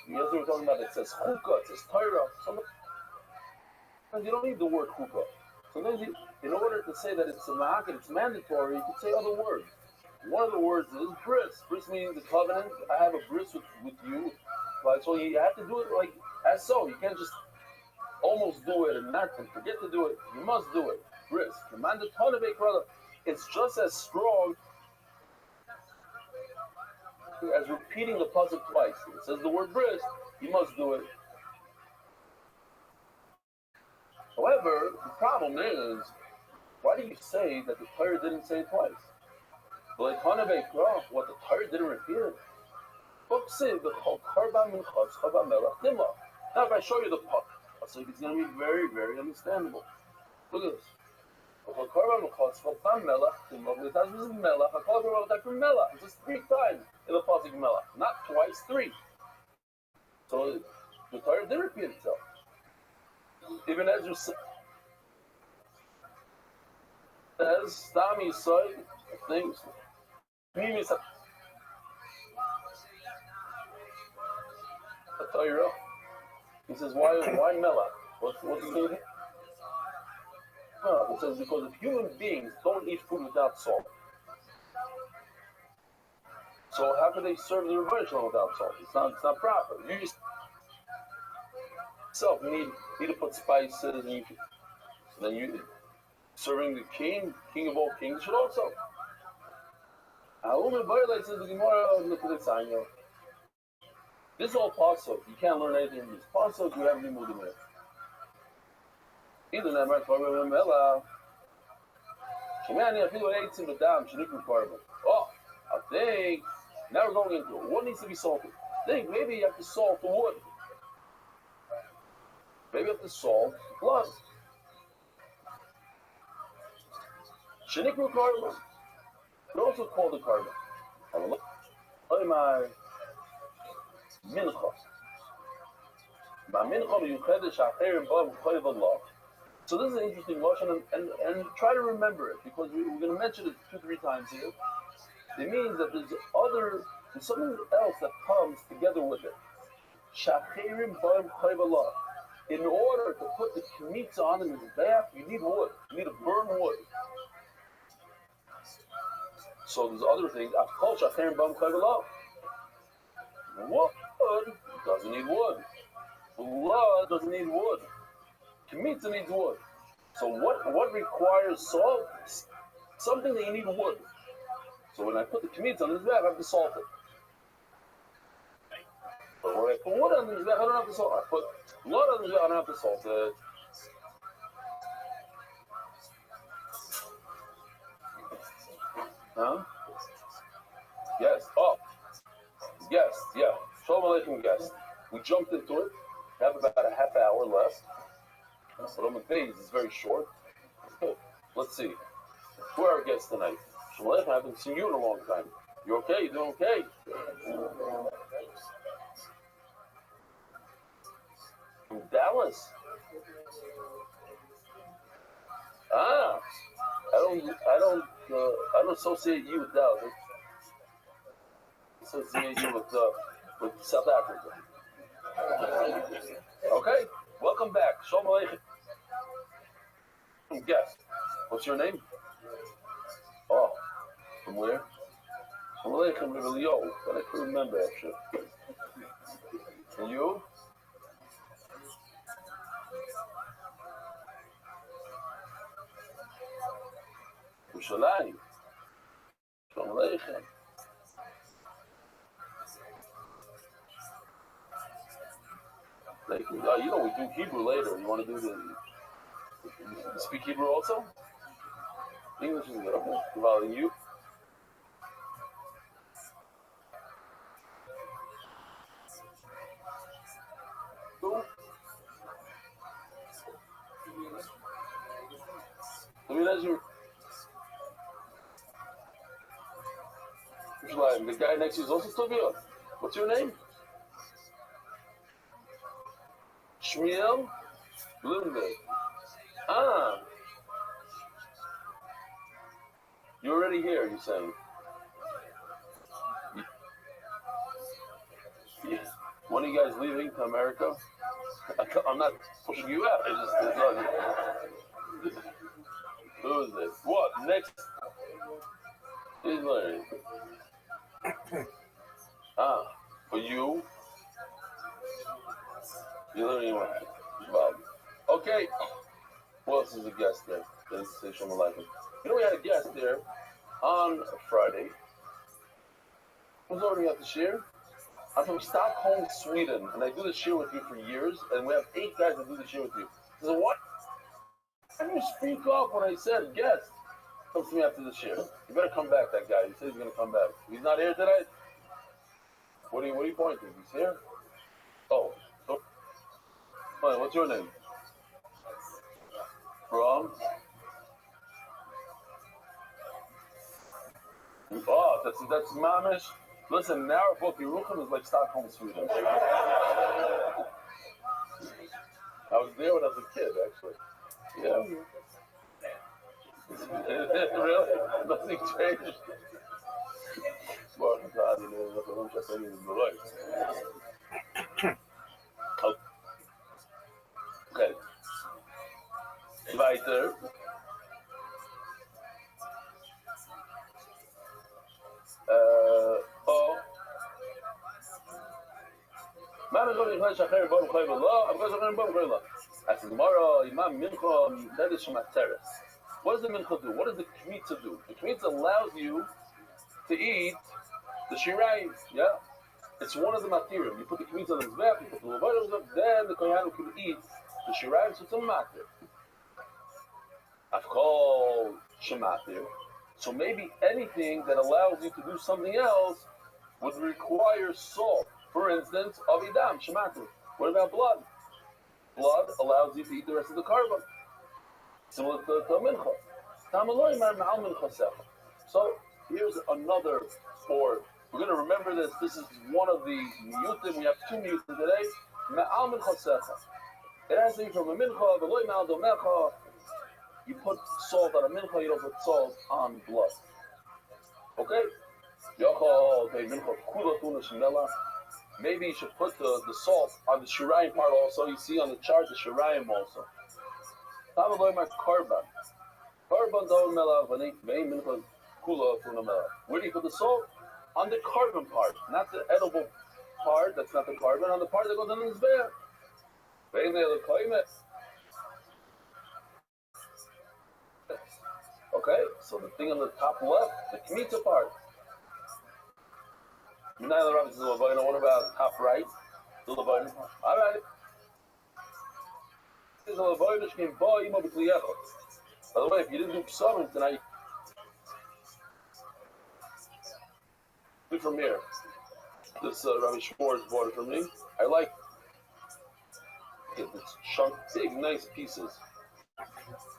[SPEAKER 1] yesterday we were talking about, it says Chukah, it says Torah. Sometimes you don't need the word Chukah. Sometimes in order to say that it's a ma'akid, it's mandatory, you can say other words. One of the words is bris. Bris means the covenant. I have a bris with you. Like, so you have to do it like as so. You can't just almost do it and forget to do it. You must do it. Bris. Commanded Tanabek, brother. It's just as strong as repeating the pasuk twice. It says the word bris, you must do it. However, the problem is, why do you say that the Torah didn't say it twice? What the Torah didn't repeat it. Now if I show you the pasuk, it's going to be very, very understandable. Look at this. It's just 3 times in the pasuk melach, not twice, 3. So the Torah did repeat itself. Even Ezra said, says, Stami side things. He says, why Mela? What's the meaning? No, it says because if human beings don't eat food without salt, so how can they serve the Rebbe without salt? It's not proper. You just yourself need to put spices, and then you serving the king of all kings should also. Says the Gemara, this is all pasuk. You can't learn anything from this pasuk. You have any moving there. Either that might probably Mela. Oh, I think now we're going into it. What needs to be salted? I think maybe you have to salt the wood. Maybe you have to salt the blood. Shenikru carbon. They're also called the carbon. My mincha. So this is an interesting lesson, and try to remember it because we're going to mention it 2-3 times here. It means that there's something else that comes together with it. In order to put the kmitza on the mizbeach, you need wood. You need to burn wood. So there's other things. Wood doesn't need wood. Blood doesn't need wood. Kmitza needs wood. So what requires salt? Something that you need wood. So when I put the kmitza on the mizbeach, I have to salt it. But when I put wood on the mizbeach, I don't have to salt it. I put blood on the mizbeach, I don't have to salt it. Huh? Yes. Oh. Yes. Yeah. Shalom Aleichem guest. We jumped into it. We have about a half hour left. But on the days is very short. Good. Let's see. Who are our guests tonight? Shalom Aleichem. I haven't seen you in a long time. You okay? You doing okay? From Dallas. Ah. I don't associate you with Dallas. I associate you with South Africa. Okay, welcome back. Shalom Aleichem. Guest, what's your name? Oh, from where? Shalom Aleichem, Rabbi, but I couldn't remember actually. And you? Yerushalayim. Shalom Aleichem. We do Hebrew later. You want to do you speak Hebrew also? English is good. Okay. Well, you? Who? That's your. The guy next to you is also Tovia. What's your name? Shmuel Bloomberg. Ah. You're already here, you're saying? Yeah. When are you guys leaving to America? I'm not pushing you out. Who is this? What? Next? He's learning. Ah. For you? You're learning what? Bob. Okay. Who else is a guest there? Let's say Shalom Aleichem. We had a guest there on Friday. Who's already at the shir? I'm from Stockholm, Sweden, and I do the shir with you for years, and we have 8 guys that do the shir with you. He said, what? Why didn't you speak up when I said guest? Comes to me after the shir. You better come back, that guy. He said he's going to come back. He's not here today? What are you pointing? He's here? Oh. Fine, what's your name? From? Oh, that's Mamish. Listen, now both Yerucham is like Stockholm, Sweden. I was there when I was a kid, actually. Yeah. Really? Nothing changed. Okay. Weiter. Oh. Man is only going to share bomb claim Allah. I'm going to share bomb claim Allah. As tomorrow, Imam Mincha, that is Shemateres. What does the Mincha do? What does the Kmitza do? The Kmitza allows you to eat the Shirayim. Yeah? It's one of the material. You put the Kmitza on the Mizbech, you put the Levite on the Mizbech, then the Kohen can eat the Shirayim, so it's a matir. I've called Shematir. So maybe anything that allows you to do something else would require salt. For instance, Avidam, Shematir. What about blood? Blood allows you to eat the rest of the carbon. Similar to Mincha. So here's another, or we're going to remember this. This is one of the miyutim. We have two miyutim today. Ma'al Mincha Secha. It has to be from a Mincha, the loy ma'al domecha. You put salt on a Mincha, you don't put salt on blood. Okay? Maybe you should put the salt on the Shirayim part also. You see on the chart the Shirayim also. Karban. Karban don't melav. Where do you put the salt? On the carbon part, not the edible part. That's not the carbon. On the part that goes on the Mizbeach. Okay, so the thing on the top left, the Kmitza part. What about top right? The Levine. All right. By the way, if you didn't do psalming tonight, from here. This Rabbi Schwartz bought it from me. I like it. It's chunk, big, nice pieces.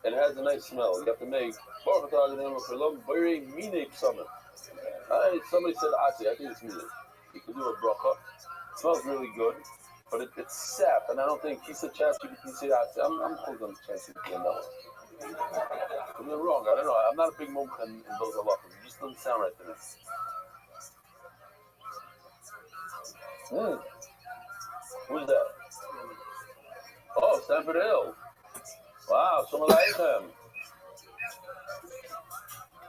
[SPEAKER 1] And it has a nice smell. You have to make very mine psalming. Somebody said Atzi. I think it's mine. You can do a bracha. It smells really good. But it's sap, and I don't think he said ChatGPT said Atzi. I'm holding on to ChatGPT on that one. I'm wrong. I don't know. I'm not a big mumch in those halachas. It just doesn't sound right to me. Who's that? Oh, Stanford Hill. Wow, Shalom Aleichem.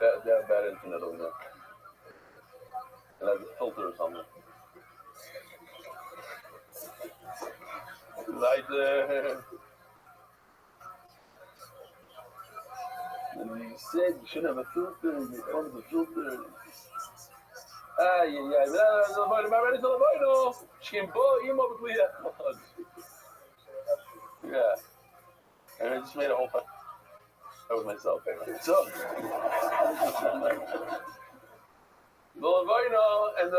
[SPEAKER 1] They have bad internet over there. And like a filter or something. Right there. And you said you shouldn't have a filter, and you found the filter. Yeah. And I just made a whole fight with myself. So the Levina and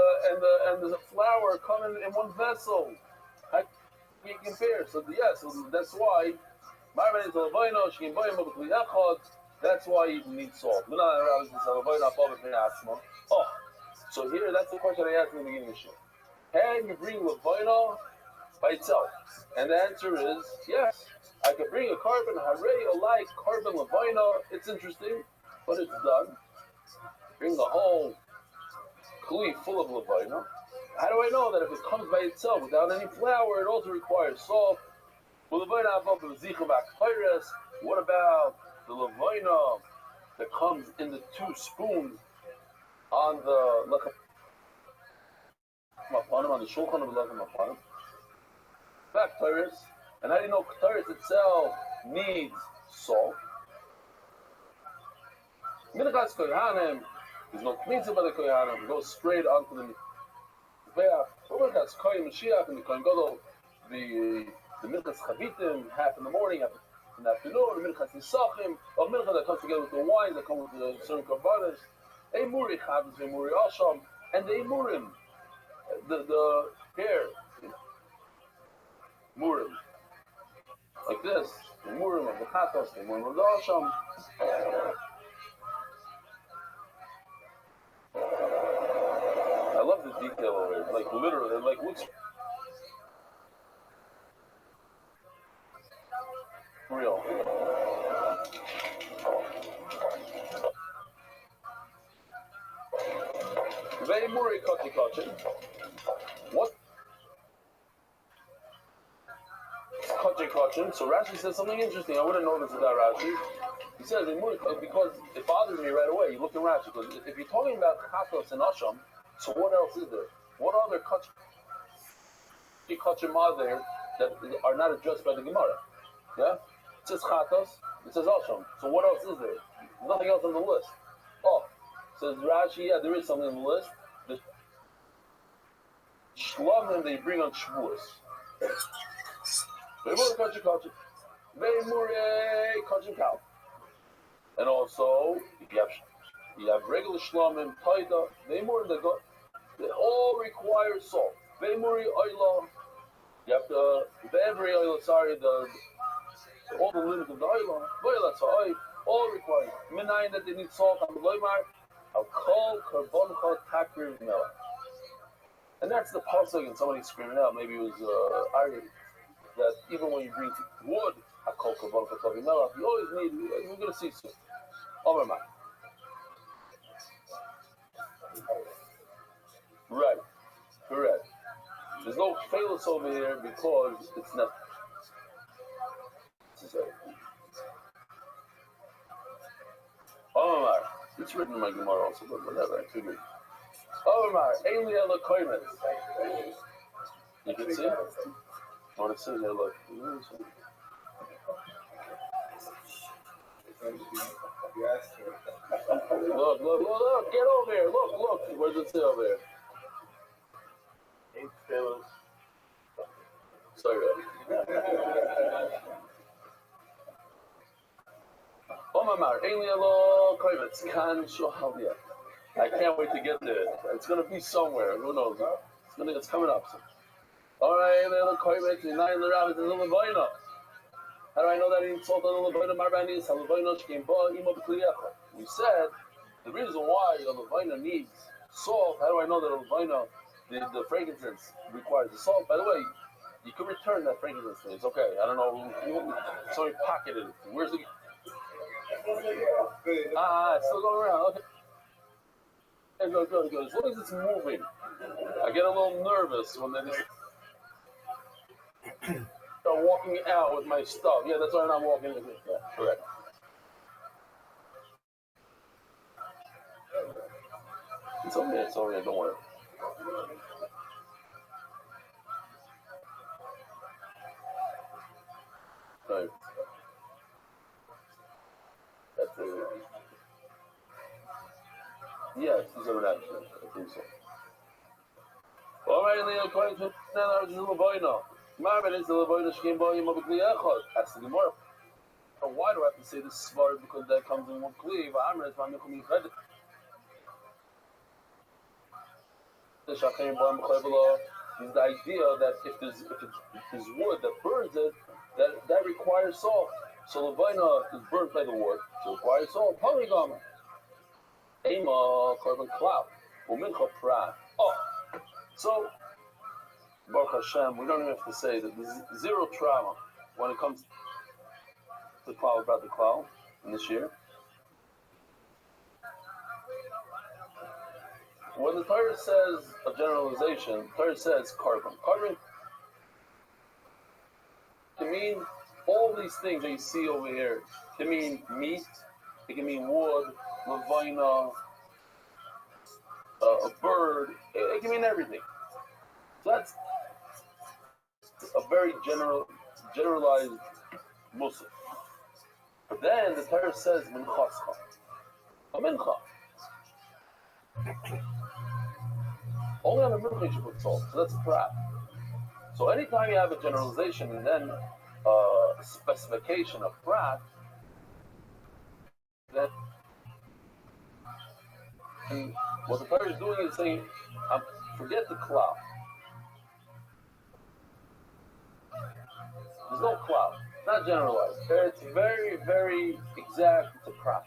[SPEAKER 1] the flour come in one vessel. How can you compare? So that's why that's why you need salt. Oh, so here that's the question I asked in the beginning of the show. Can you bring Levina by itself? And the answer is yes. I could bring a carbon harei like carbon levina. It's interesting, but it's done. Bring the whole kli full of levina. How do I know that if it comes by itself without any flour, it also requires salt? What about the levina that comes in the 2 spoons on the shulchan of the back tires? And how do you know Kataris itself needs salt? Minchas Kohanim, there's no Kmitza by the Kohanim, it goes straight onto the Mizbeach. Minchas Kohen Mashiach and the Kohen Gadol, the Minchas Chavitim, half in the morning, half in the afternoon, Minchas Nisachim, or Minchas that comes together with the wine, that comes with the certain Karbanis, Eimuri Chavim, Eimuri Asham, and the Eimurim, the hair, Murim. Like this, the Murim of the Chatos, the Murim of the Asham. I love the detail over it. Like literally, it like looks real. kachin. What? Kachin. So Rashi says something interesting. I wouldn't know this without Rashi. He says, because it bothers me right away. You look at Rashi, because if you're talking about chatos and asham, so what else is there? What other kachim are there that are not addressed by the Gemara? Yeah? It says chatos, it says asham. So what else is there? Nothing else on the list. Oh, says Rashi, yeah, there is something on the list. The shlamim they bring on Shavuos. And also, you have regular shlamim, taida, they all require salt. Ve'emuri oila, you have to, every oila, all the limits of the oila, all require. Minayin that they need salt, I'll call karboncha takriv melech. And that's the pasuk, and somebody screaming out, maybe it was Ari, that even when you bring wood, I'll call karboncha takriv melech, you always need, we're going to see soon. Overman. Right, correct. There's no failure over here because it's not necessary. Omar, it's written in my Gemara also, but whatever, I figured. Omar, Eili Ela Koimet. You can see? I want to see here, look. Look, get over here, look, where's it say over here? Sorry, I can't wait to get there. It's going to be somewhere. Who knows? It's coming up. All right, how do I know that he insulted the Levaina Marbanis? We said the reason why the Levaina needs salt. How do I know that the Levaina, the frankincense requires the salt? By the way, you can return that frankincense thing. It's okay. I don't know who somebody pocketed it. Where's the? It's still going around. Okay. Good. As long as it's moving, I get a little nervous when they start walking out with my stuff. Yeah, that's why I'm not walking. Yeah, correct. It's okay. Don't worry. Right. That's it. Yes, he's a redemption. I think so. All right, Leo, question. Now, there's a Levaina. Marvin is the Levaina Shkim Boyim of a Gliachot. Ask the Gemara. Why do I have to say this svar? Because that comes in one cleave. Amr is my Michum Yiched. The Shachem Boyim Chayvela is the idea that if there's wood that burns it, that requires salt. So Levaina is burnt by the wood, so it requires salt. Polygam. Ema carbon cloud. Umincha prat. Oh, so Baruch Hashem, we don't even have to say that there's zero trauma when it comes to cloud about the cloud in this year. When the Torah says a generalization, the Torah says carbon. Carbon can mean all these things that you see over here. It can mean meat, it can mean wood, Levaina, a bird, it can mean everything. So that's a very generalized Muslim. But then the Torah says minchascha, a mincha. Only on the mincha you should put salt. So that's a prat. So anytime you have a generalization and then a specification of prat, then what the Torah is doing is saying, forget the cloud. There's no cloud. Not generalized. It's very, very exact. It's a prat.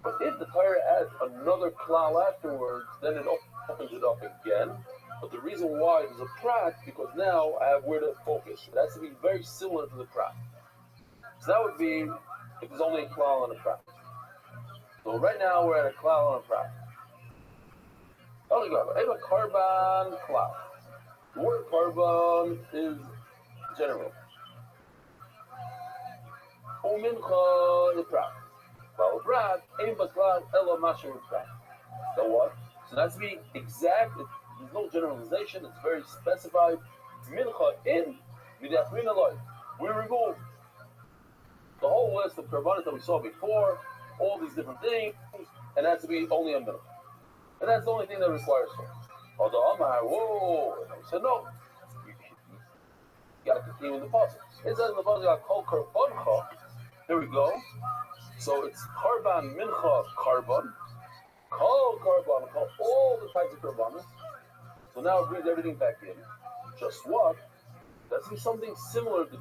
[SPEAKER 1] But if the Torah adds another cloud afterwards, then it opens it up again. But the reason why it is a prat, because now I have where to focus. It has to be very similar to the prat. So that would be if there's only a cloud and a prat. So right now we're at a cloud and a prat. Eva carbon cloud. The word carbon is general. Umincha iprat. Well, prat ain't but cloud elo mashu iprat. So what? So that's to be exact. There's no generalization. It's very specified. Mincha in midachrin aloy. We remove the whole list of karbanos that we saw before, all these different things, and that's to be only a mincha. And that's the only thing that requires it. Although Amar, whoa, he said no. You got to continue in the puzzle. It says in the puzzle, kol karbancha. Here we go. So it's karban mincha karban. Kol karbancha, all the types of karbanos. So now it brings everything back in. Just what? That's be something similar to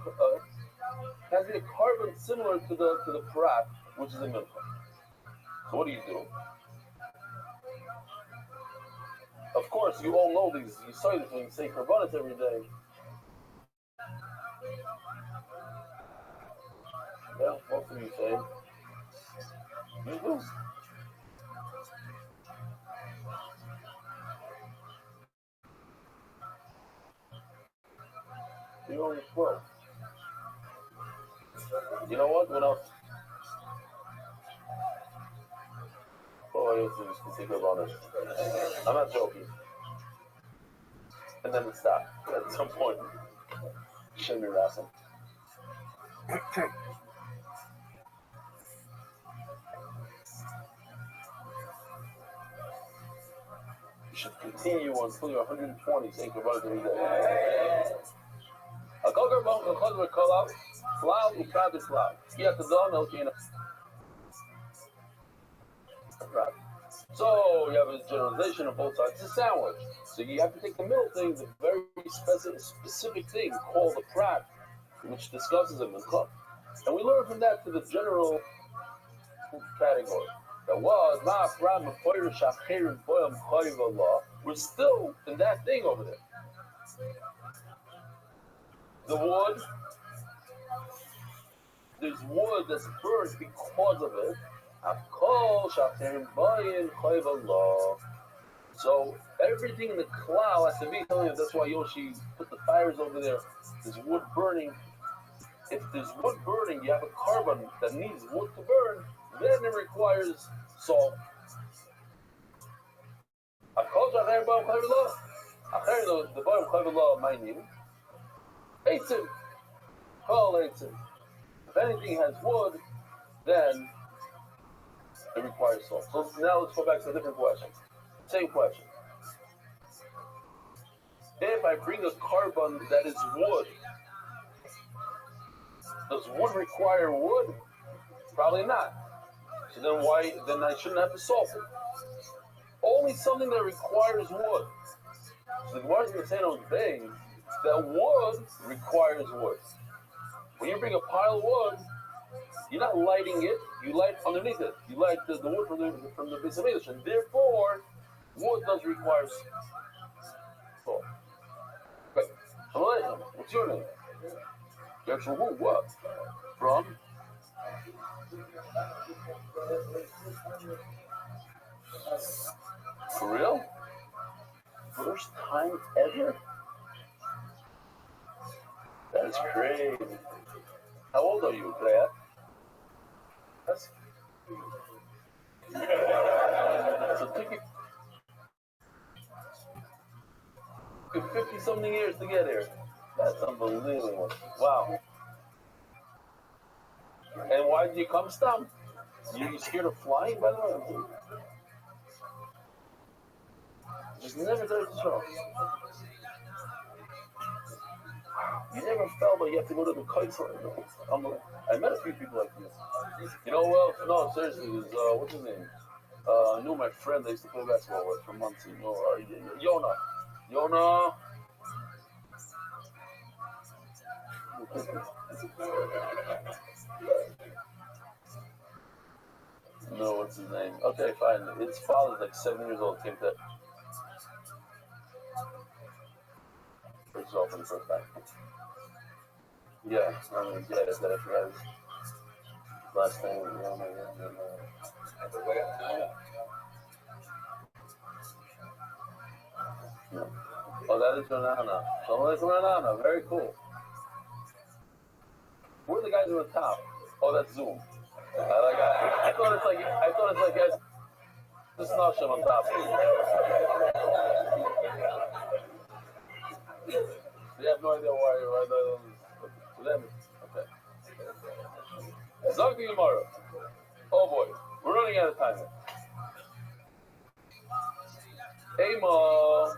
[SPEAKER 1] has to be a carbon similar to the prat, which is a mincha. So what do you do? Of course, you all know these. You say this when you say karbanos every day. Yeah, most of you say. You do. You're only 12. You know what? When else? Oh, I used to say karbanos. I'm not joking. And then it stopped at some point. Shouldn't be laughing. You should continue until you're 120 saying karbanos every day. A cocker bone can cause a call out. Flour, you try this flour. You have to do no can. So you have a generalization of both sides. It's a sandwich. So you have to take the middle thing, the very specific thing called the prat, which discusses it in cup. And we learn from that to the general category. That was we're still in that thing over there. The wood, there's wood that's burned because of it. So everything in the cloud has to be telling you. That's why Yoshi put the fires over there. There's wood burning. If there's wood burning, you have a carbon that needs wood to burn, then it requires salt. The bottom mind you. Eitzim. Call Eitzim. If anything has wood, then it requires salt. So now let's go back to a different question. Same question. If I bring a carbon that is wood, does wood require wood? Probably not. So then why? Then I shouldn't have to salt it. Only something that requires wood. So the Gemara is going to say on thing that wood requires wood. When you bring a pile of wood, you're not lighting it. You light underneath it. You light the wood from the base of English, and therefore, wood does require salt. Okay. What's your name? The actual who? What? From? For real? First time ever? That is crazy. How old are you, Claire? That's... So it took you 50-something years to get here. That's unbelievable. Wow. And why did you come stump? You scared of flying, by the way? Just never did it show. You never fell, but you have to go to the kite side. I met a few people like this. You know, well, no, seriously, what's his name? I knew my friend I used to play basketball with for months. You know, Yona. No, what's his name? Okay, fine. His father's like 7 years old. Came to first off in the first time. Yeah, I mean, yeah, that's that. I forgot his last name. Oh, that is Renana. Shalom Aleichem Renana. Very cool. Who are the guys on the top? Oh, that's Zoom. I thought it's like guys. This is not Shem on top. They have no idea why to them. Okay. Zog the Gemara. Oh boy, we're running out of time here. Ema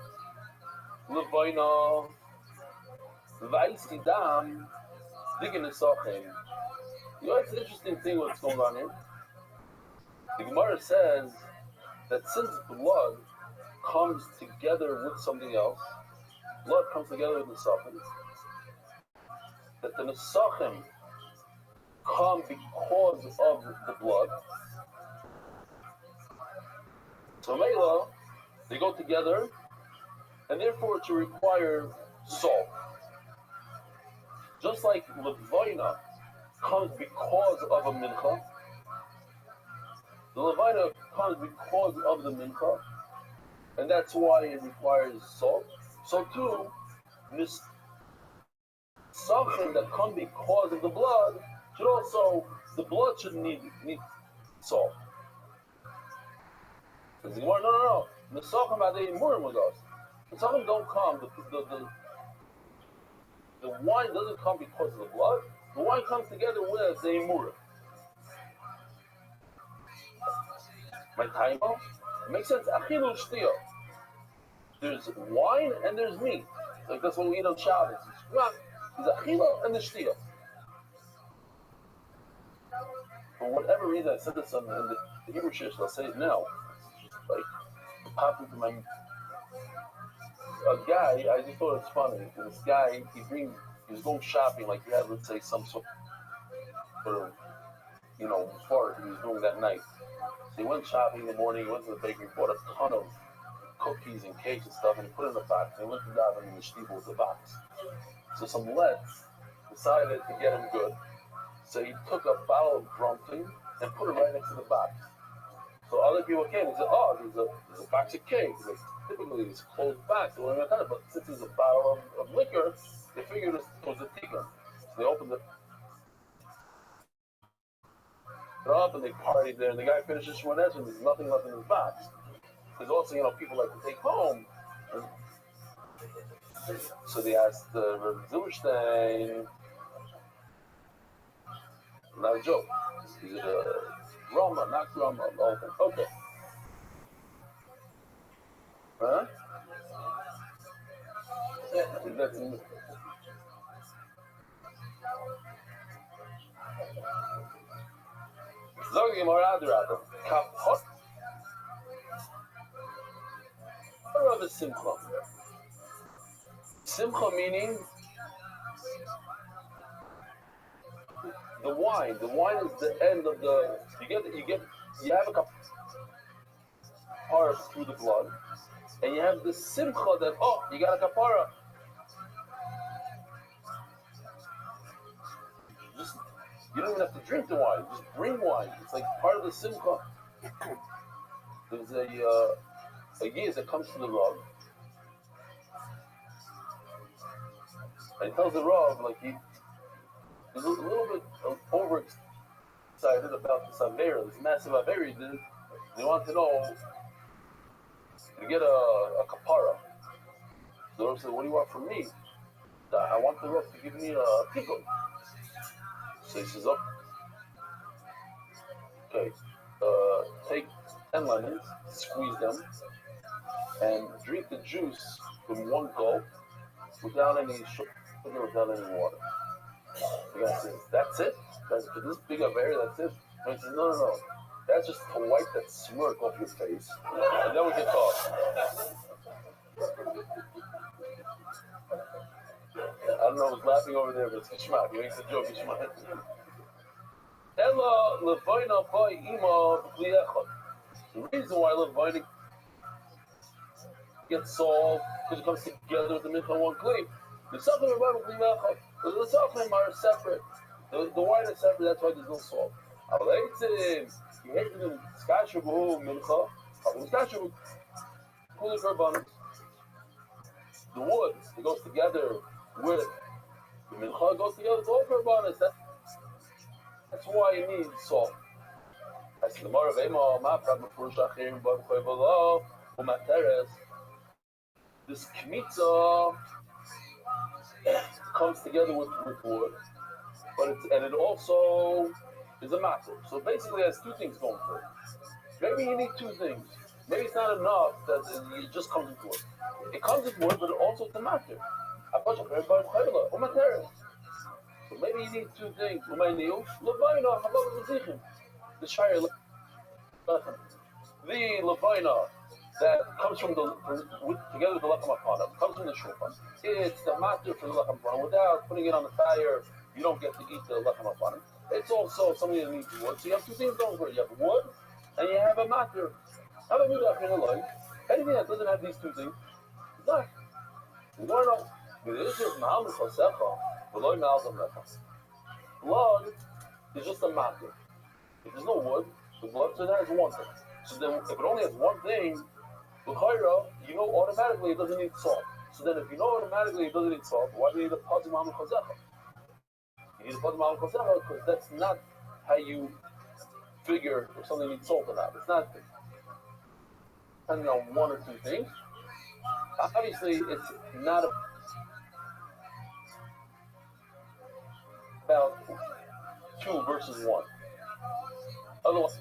[SPEAKER 1] Levaina Vaisidam Digging the Sochem. You know, it's an interesting thing what's going on here. The Gemara says that since blood comes together with something else, blood comes together with the Nesachim, that the Nesachim come because of the blood. So Mela, they go together, and therefore to require salt. Just like Levina comes because of a mincha, the Levina comes because of the mincha, and that's why it requires salt. So too, this something that comes because of the blood should also, the blood should need salt. Because the Gemara, no. The Nesachim adei murim with us. The Nesachim don't come. The wine doesn't come because of the blood. The wine comes together with the murim. My time? It makes sense. Achilu shtiya. There's wine and there's meat. Like that's what we eat on Shabbos. There's achila and the shtiya. For whatever reason, I said this in the Hebrew Shish. I'll say it now. Like, it popped into my. A guy, I just thought it's funny. This guy, he was going shopping, like he had, let's say, some sort of, part he was doing that night. So he went shopping in the morning, he went to the bakery, bought a ton of cookies and cakes and stuff, and he put it in a box, and he went to daven in the shtibel with the box. So some lets decided to get him good, so he took a bottle of Grumpton and put it right next to the box. So other people came and said, "Oh, there's a box of cake." Like, typically, it's a closed box. But since there's a bottle of liquor, they figured it was a tikkun. So they opened it up and they partied there. And the guy finishes Shmones and there's nothing left in his box. There's also, people like to take home. And so they asked Rabbi Zilberstein, not a joke. Is it a Rama, not Rama, the whole thing? Okay. Huh? Yeah, that's in Zogi Moradrata. Kapot. Or of a simcha. Simcha meaning the wine. The wine is the end of the. You have a kapara through the blood, and you have the simcha that you got a kapara. You don't even have to drink the wine. Just bring wine. It's like part of the simcha. There's a yeast that comes to the Rav, and he tells the Rav like he's a little bit overexcited about this avera, this massive avera he did. They want to know to get a kapara. The Rav said, "What do you want from me?" I want the Rav to give me a pickle. So he says, "Okay, take 10 lemons, squeeze them, and drink the juice in one gulp without any sugar, without any water." The guy says, "That's it? That's for this big affair, that's it?" And he says, No. That's just to wipe that smirk off your face, and then we can talk." I don't know who's laughing over there, but it's Kishmat. He makes a joke, Kishmat. Ella Levina by Ima B'Liechot. The reason why Levina gets solved because it comes together with the mincha one cleave. The Sachim and the Sachim are separate. The wine is separate. That's why there's no salt. You hate them. Skashabu mincha. Skashabu kuli korbanos. the wood, it goes together with the mincha, it goes together with all korbanos. That's why you need salt. As the Gemara Vema, this kmitza comes together with wood, but it also is a matter. So basically, it has two things going for it. Maybe you need two things. Maybe it's not enough that it just comes with wood. It comes with wood, but it also is a matter. So maybe you need two things. The shire the levina that comes from together with the lechem hapanim, comes from the shulchan. It's the matter for the lechem hapanim. Without putting it on the fire, you don't get to eat the lechem hapanim. It's also something that needs wood. So you have two things going for it. You have wood and you have a matter. Anything that doesn't have these two things, it's not. You don't know. Blood is just a matter. If there's no wood, the blood so that has one thing. So then if it only has one thing, you know automatically it doesn't need salt. So then if you know automatically it doesn't need salt, why do you need a pazim al chazecha? You need a pazim al chazecha because that's not how you figure if something needs salt or not. It's not depending on one or two things. Obviously it's not about 2 versus 1. Otherwise,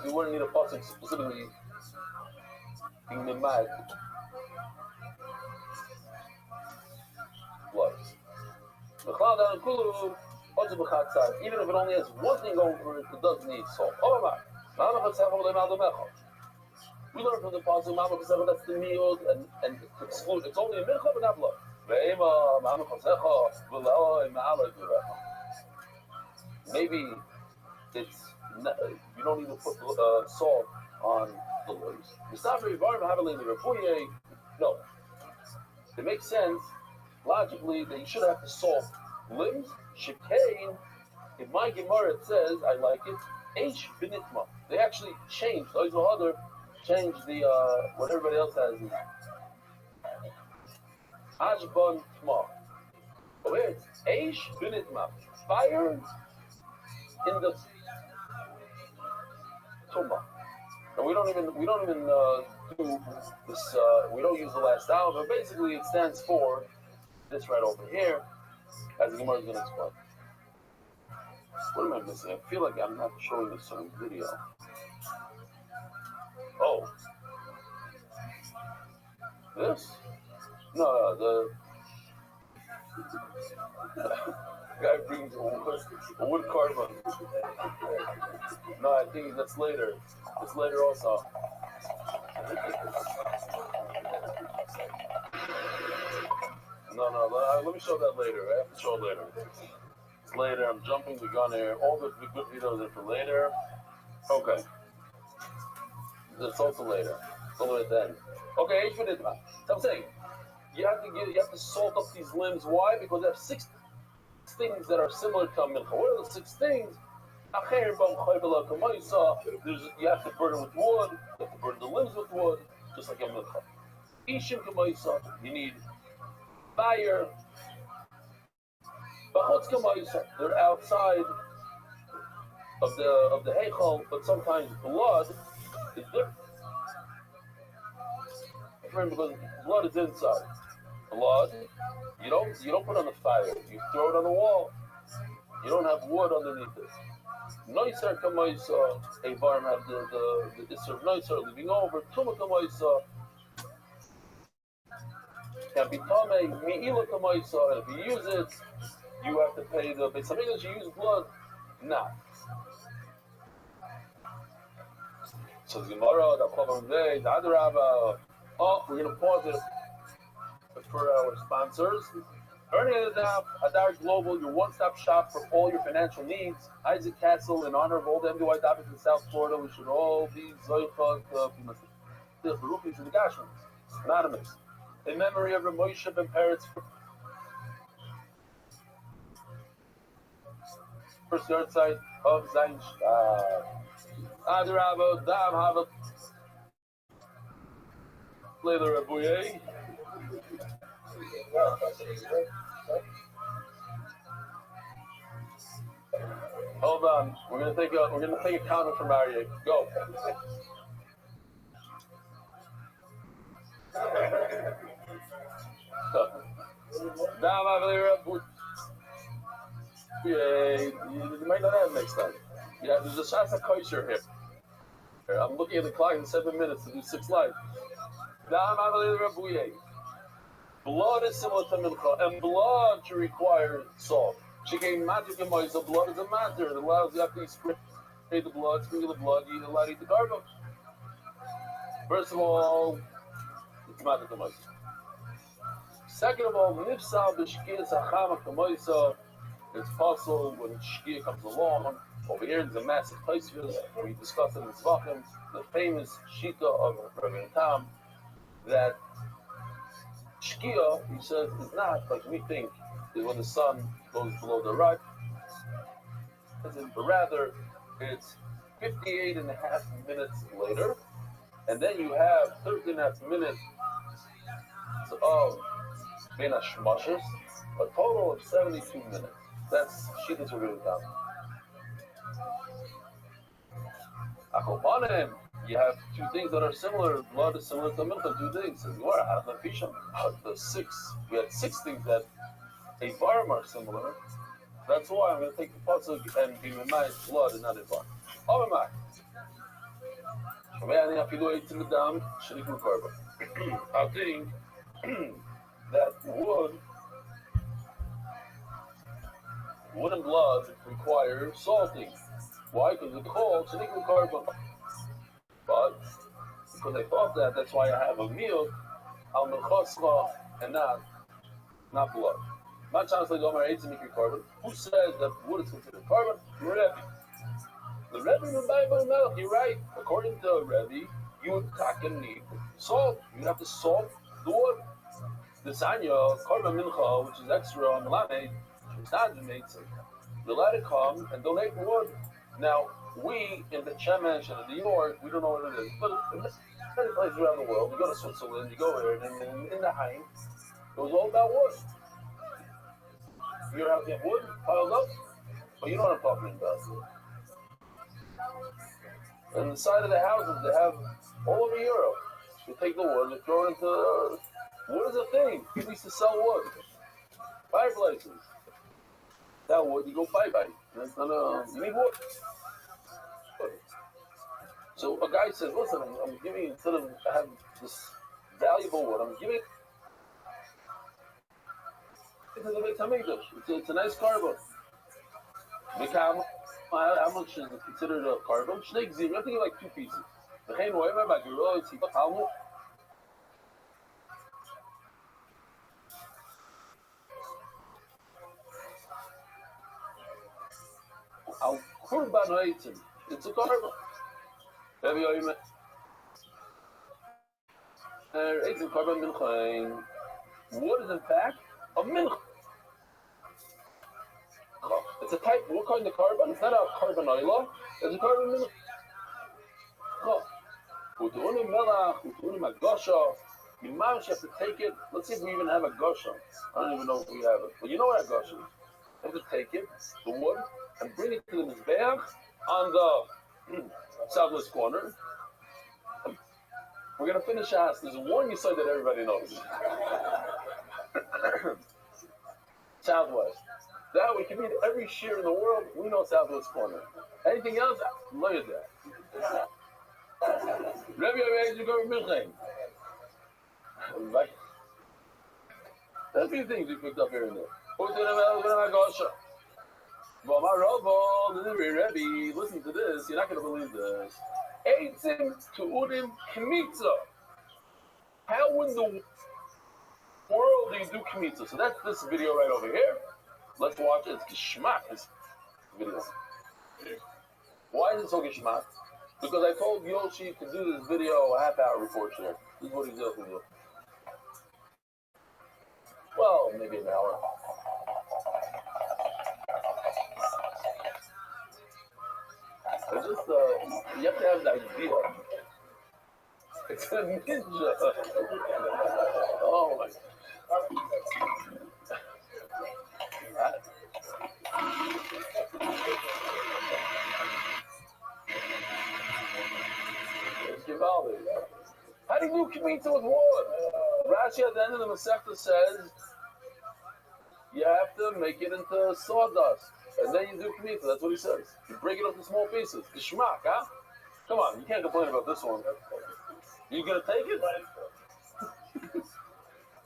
[SPEAKER 1] we wouldn't need a pasuk specifically in the mag blood. Even if it only has one thing going for it, it does need salt. We learn from the pasuk that's the meal and exclude. It's only a mincha but not blood. Maybe it's not, you don't need to put salt on the limbs. No, it makes sense logically that you should have to salt limbs. Shekain, in my Gemara it says, I like it, H binitma. They actually changed, changed the what everybody else has. Ashban Tma. Oh, it's Aish Binitma. Fire in the Tumah. And we don't even do this. We don't use the last hour, but basically it stands for this right over here, as the Gemara is going to explain. What am I missing? I feel like I'm not showing this on video. Oh, this. No, the guy brings a wood carver. No, I think that's later. It's later also. No, let me show that later. I have to show it later. It's later. I'm jumping the gun here. All the good videos are for later. Okay. It's also later. It's all the way at the end. Okay, so I'm saying, you have to salt up these limbs. Why? Because they have 6 things that are similar to mincha. What are the 6 things? You have to burn it with wood. You have to burn the limbs with wood, just like a mincha. Ishim k'mayisa, you need fire. Bachotz k'mayisa, they're outside of the heichal, but sometimes blood is different because blood is inside. Blood, you don't put on the fire. You throw it on the wall. You don't have wood underneath it. Noiser kamaisa, a varm have the isser of noiser leaving over. Tuma kamaisa can be tame mi'ila kamaisa, and if you use it, you have to pay the base. Something that you use blood, nah. So the Gemara, the Chavam Vei, the Adarabba. Oh, we're gonna pause it for our sponsors. Earning it up, Adar Global, your one-stop shop for all your financial needs. Isaac Castle, in honor of all the MDY Davids in South Florida, we should all be Zoichot, the Barukis and the Gashmans. Anonymous. In memory of Ramosha Ben Peretz, first yard site of Zayin Adarabba, Dam Havat. Play the Rabbi. Hold on. We're gonna take a comment from Aryeh. Go. You might not have next time. Yeah, there's a Shasa kosher here. I'm looking at the clock in 7 minutes to do 6 live. Blood is similar to milcha, and blood should require salt. Chicken magic and moist, so blood is a matter. It allows you after you spray the blood, sprinkle the blood, you allow to eat the carbon. First of all, it's magic and moist. Second of all, nifsal b'shkiyas hachama kamoisa. It's possible when shkia comes along. Over here, there's a massive taisvus. We discussed it in Tzvachim, the famous shita of Rabbi Tam, that shkia, he says, is not like we think, is when the sun goes below the right. But rather, it's 58 and a half minutes later, and then you have 13 and a half minutes of Ben Hashmashas, a total of 72 minutes. That's Shittas Rabbi Tam. Akopanim, you have two things that are similar. Blood is similar to milcha, two things. We had 6 things that a barim are similar. That's why I'm going to take the pasuk and be reminded blood and not a bar. I think that wood and blood require salting. Why? Because it's called shenikum carbon. But because I thought that, that's why I have a meal al mechoscha and not blood. Not translated Omar Eitz Mikri carbon. Who says that wood is considered carbon? Rabbi. The Rabbi in the Bible, you're right. According to Rabbi, you would need salt. You have to salt the wood. The Sanya, carbon mincha, which is extra on the lamed, you're allowed to come and donate wood. Now, we in the Shemesh and in New York, we don't know what it is, but in many places around the world, you go to Switzerland, you go there, and in the Hain, it was all about wood. You have wood piled up, but you know what I'm talking about. And the side of the houses, they have all over Europe. You take the wood, you throw it into. Wood is a thing. People used to sell wood. Fireplaces. That wood, you go bye-bye. You need wood. So a guy says, listen, I'm giving, instead of have this valuable wood, I'm giving it to the Beit HaMikdash. It's a nice carbon. How much is it considered a carbon? You have to give like 2 pieces. It's a carbon. Carbon mincha. Wood is in fact a mincha. It's a type. What kind of carbon? It's not a carbon oil. It's a carbon mincha. You have to take it. Let's see if we even have a gosha. I don't even know if we have it. But you know what a gosha is. You have to take it, the wood, and bring it to the mizbeach on the southwest corner. We're going to finish us. There's one you said that everybody knows. Southwest. That we can read every shear in the world. We know southwest corner. Anything else? Look at that. Rabbi, you go to Milchain. There's a few things we picked up here and there. Listen to this. You're not going to believe this. Eitzim to Udim Kmitza. How in the world do you do Kmitza? So that's this video right over here. Let's watch it. It's Geshmak, this video. Why is it so Geshmak? Because I told Yoshi to do this video a half-hour before share. This is what he's going to do. Well, maybe an hour. It's just, you have to have the idea. It's a ninja. Oh my. How do you do Kmitza with wood? Rashi at the end of the Masechta says you have to make it into sawdust, and then you do Kmitza. That's what he says. You break it up into small pieces. Geschmack, huh? Come on, you can't complain about this one. You gonna take it?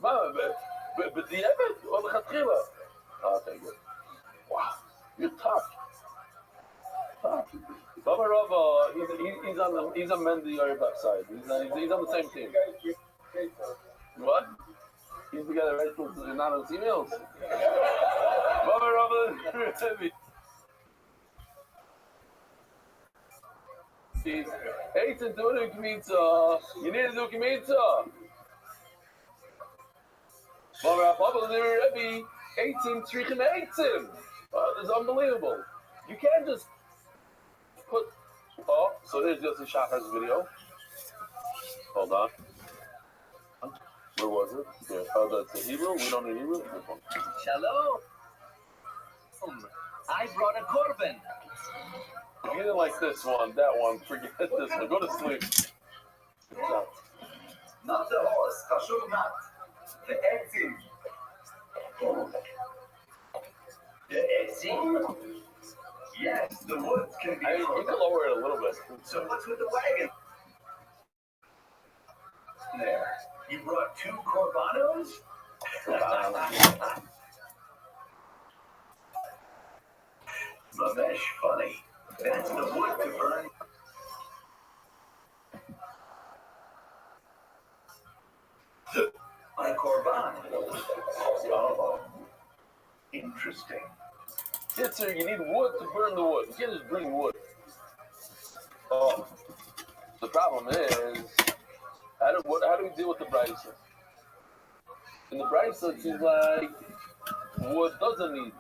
[SPEAKER 1] But the Ebed or the Chatchila? I'll take it. Wow, you're tough. Baba Rava, he's on Mendy Yorubak side. He's on the same team. What? He's the guy that writes those anonymous emails. Baba Rava, he's 8 and doing Kmitza. You need to do Kmitza. Baba Rava, Rabbi, 18 Trichim 18. It's unbelievable. You can't just put. Oh, so there's just a Shahar's video. Hold on. Where was it? Yeah, that's the Hebrew. We don't need Hebrew.
[SPEAKER 3] Shalom. I brought a korban.
[SPEAKER 1] You didn't like this one, that one. Forget this one. Go to sleep.
[SPEAKER 3] Not the horse, Kashur not. The etzim. The etzim? Yes, the woods can be.
[SPEAKER 1] You can lower it a little bit.
[SPEAKER 3] So what's with the wagon? There. You brought 2 korbanos? Mamesh funny. That's the wood to burn. My korban. Oh, interesting.
[SPEAKER 1] Yes, sir, you need wood to burn the wood. You can't just bring wood. Oh. The problem is, how do we deal with the Brisa? In the Brisa, it seems like wood doesn't need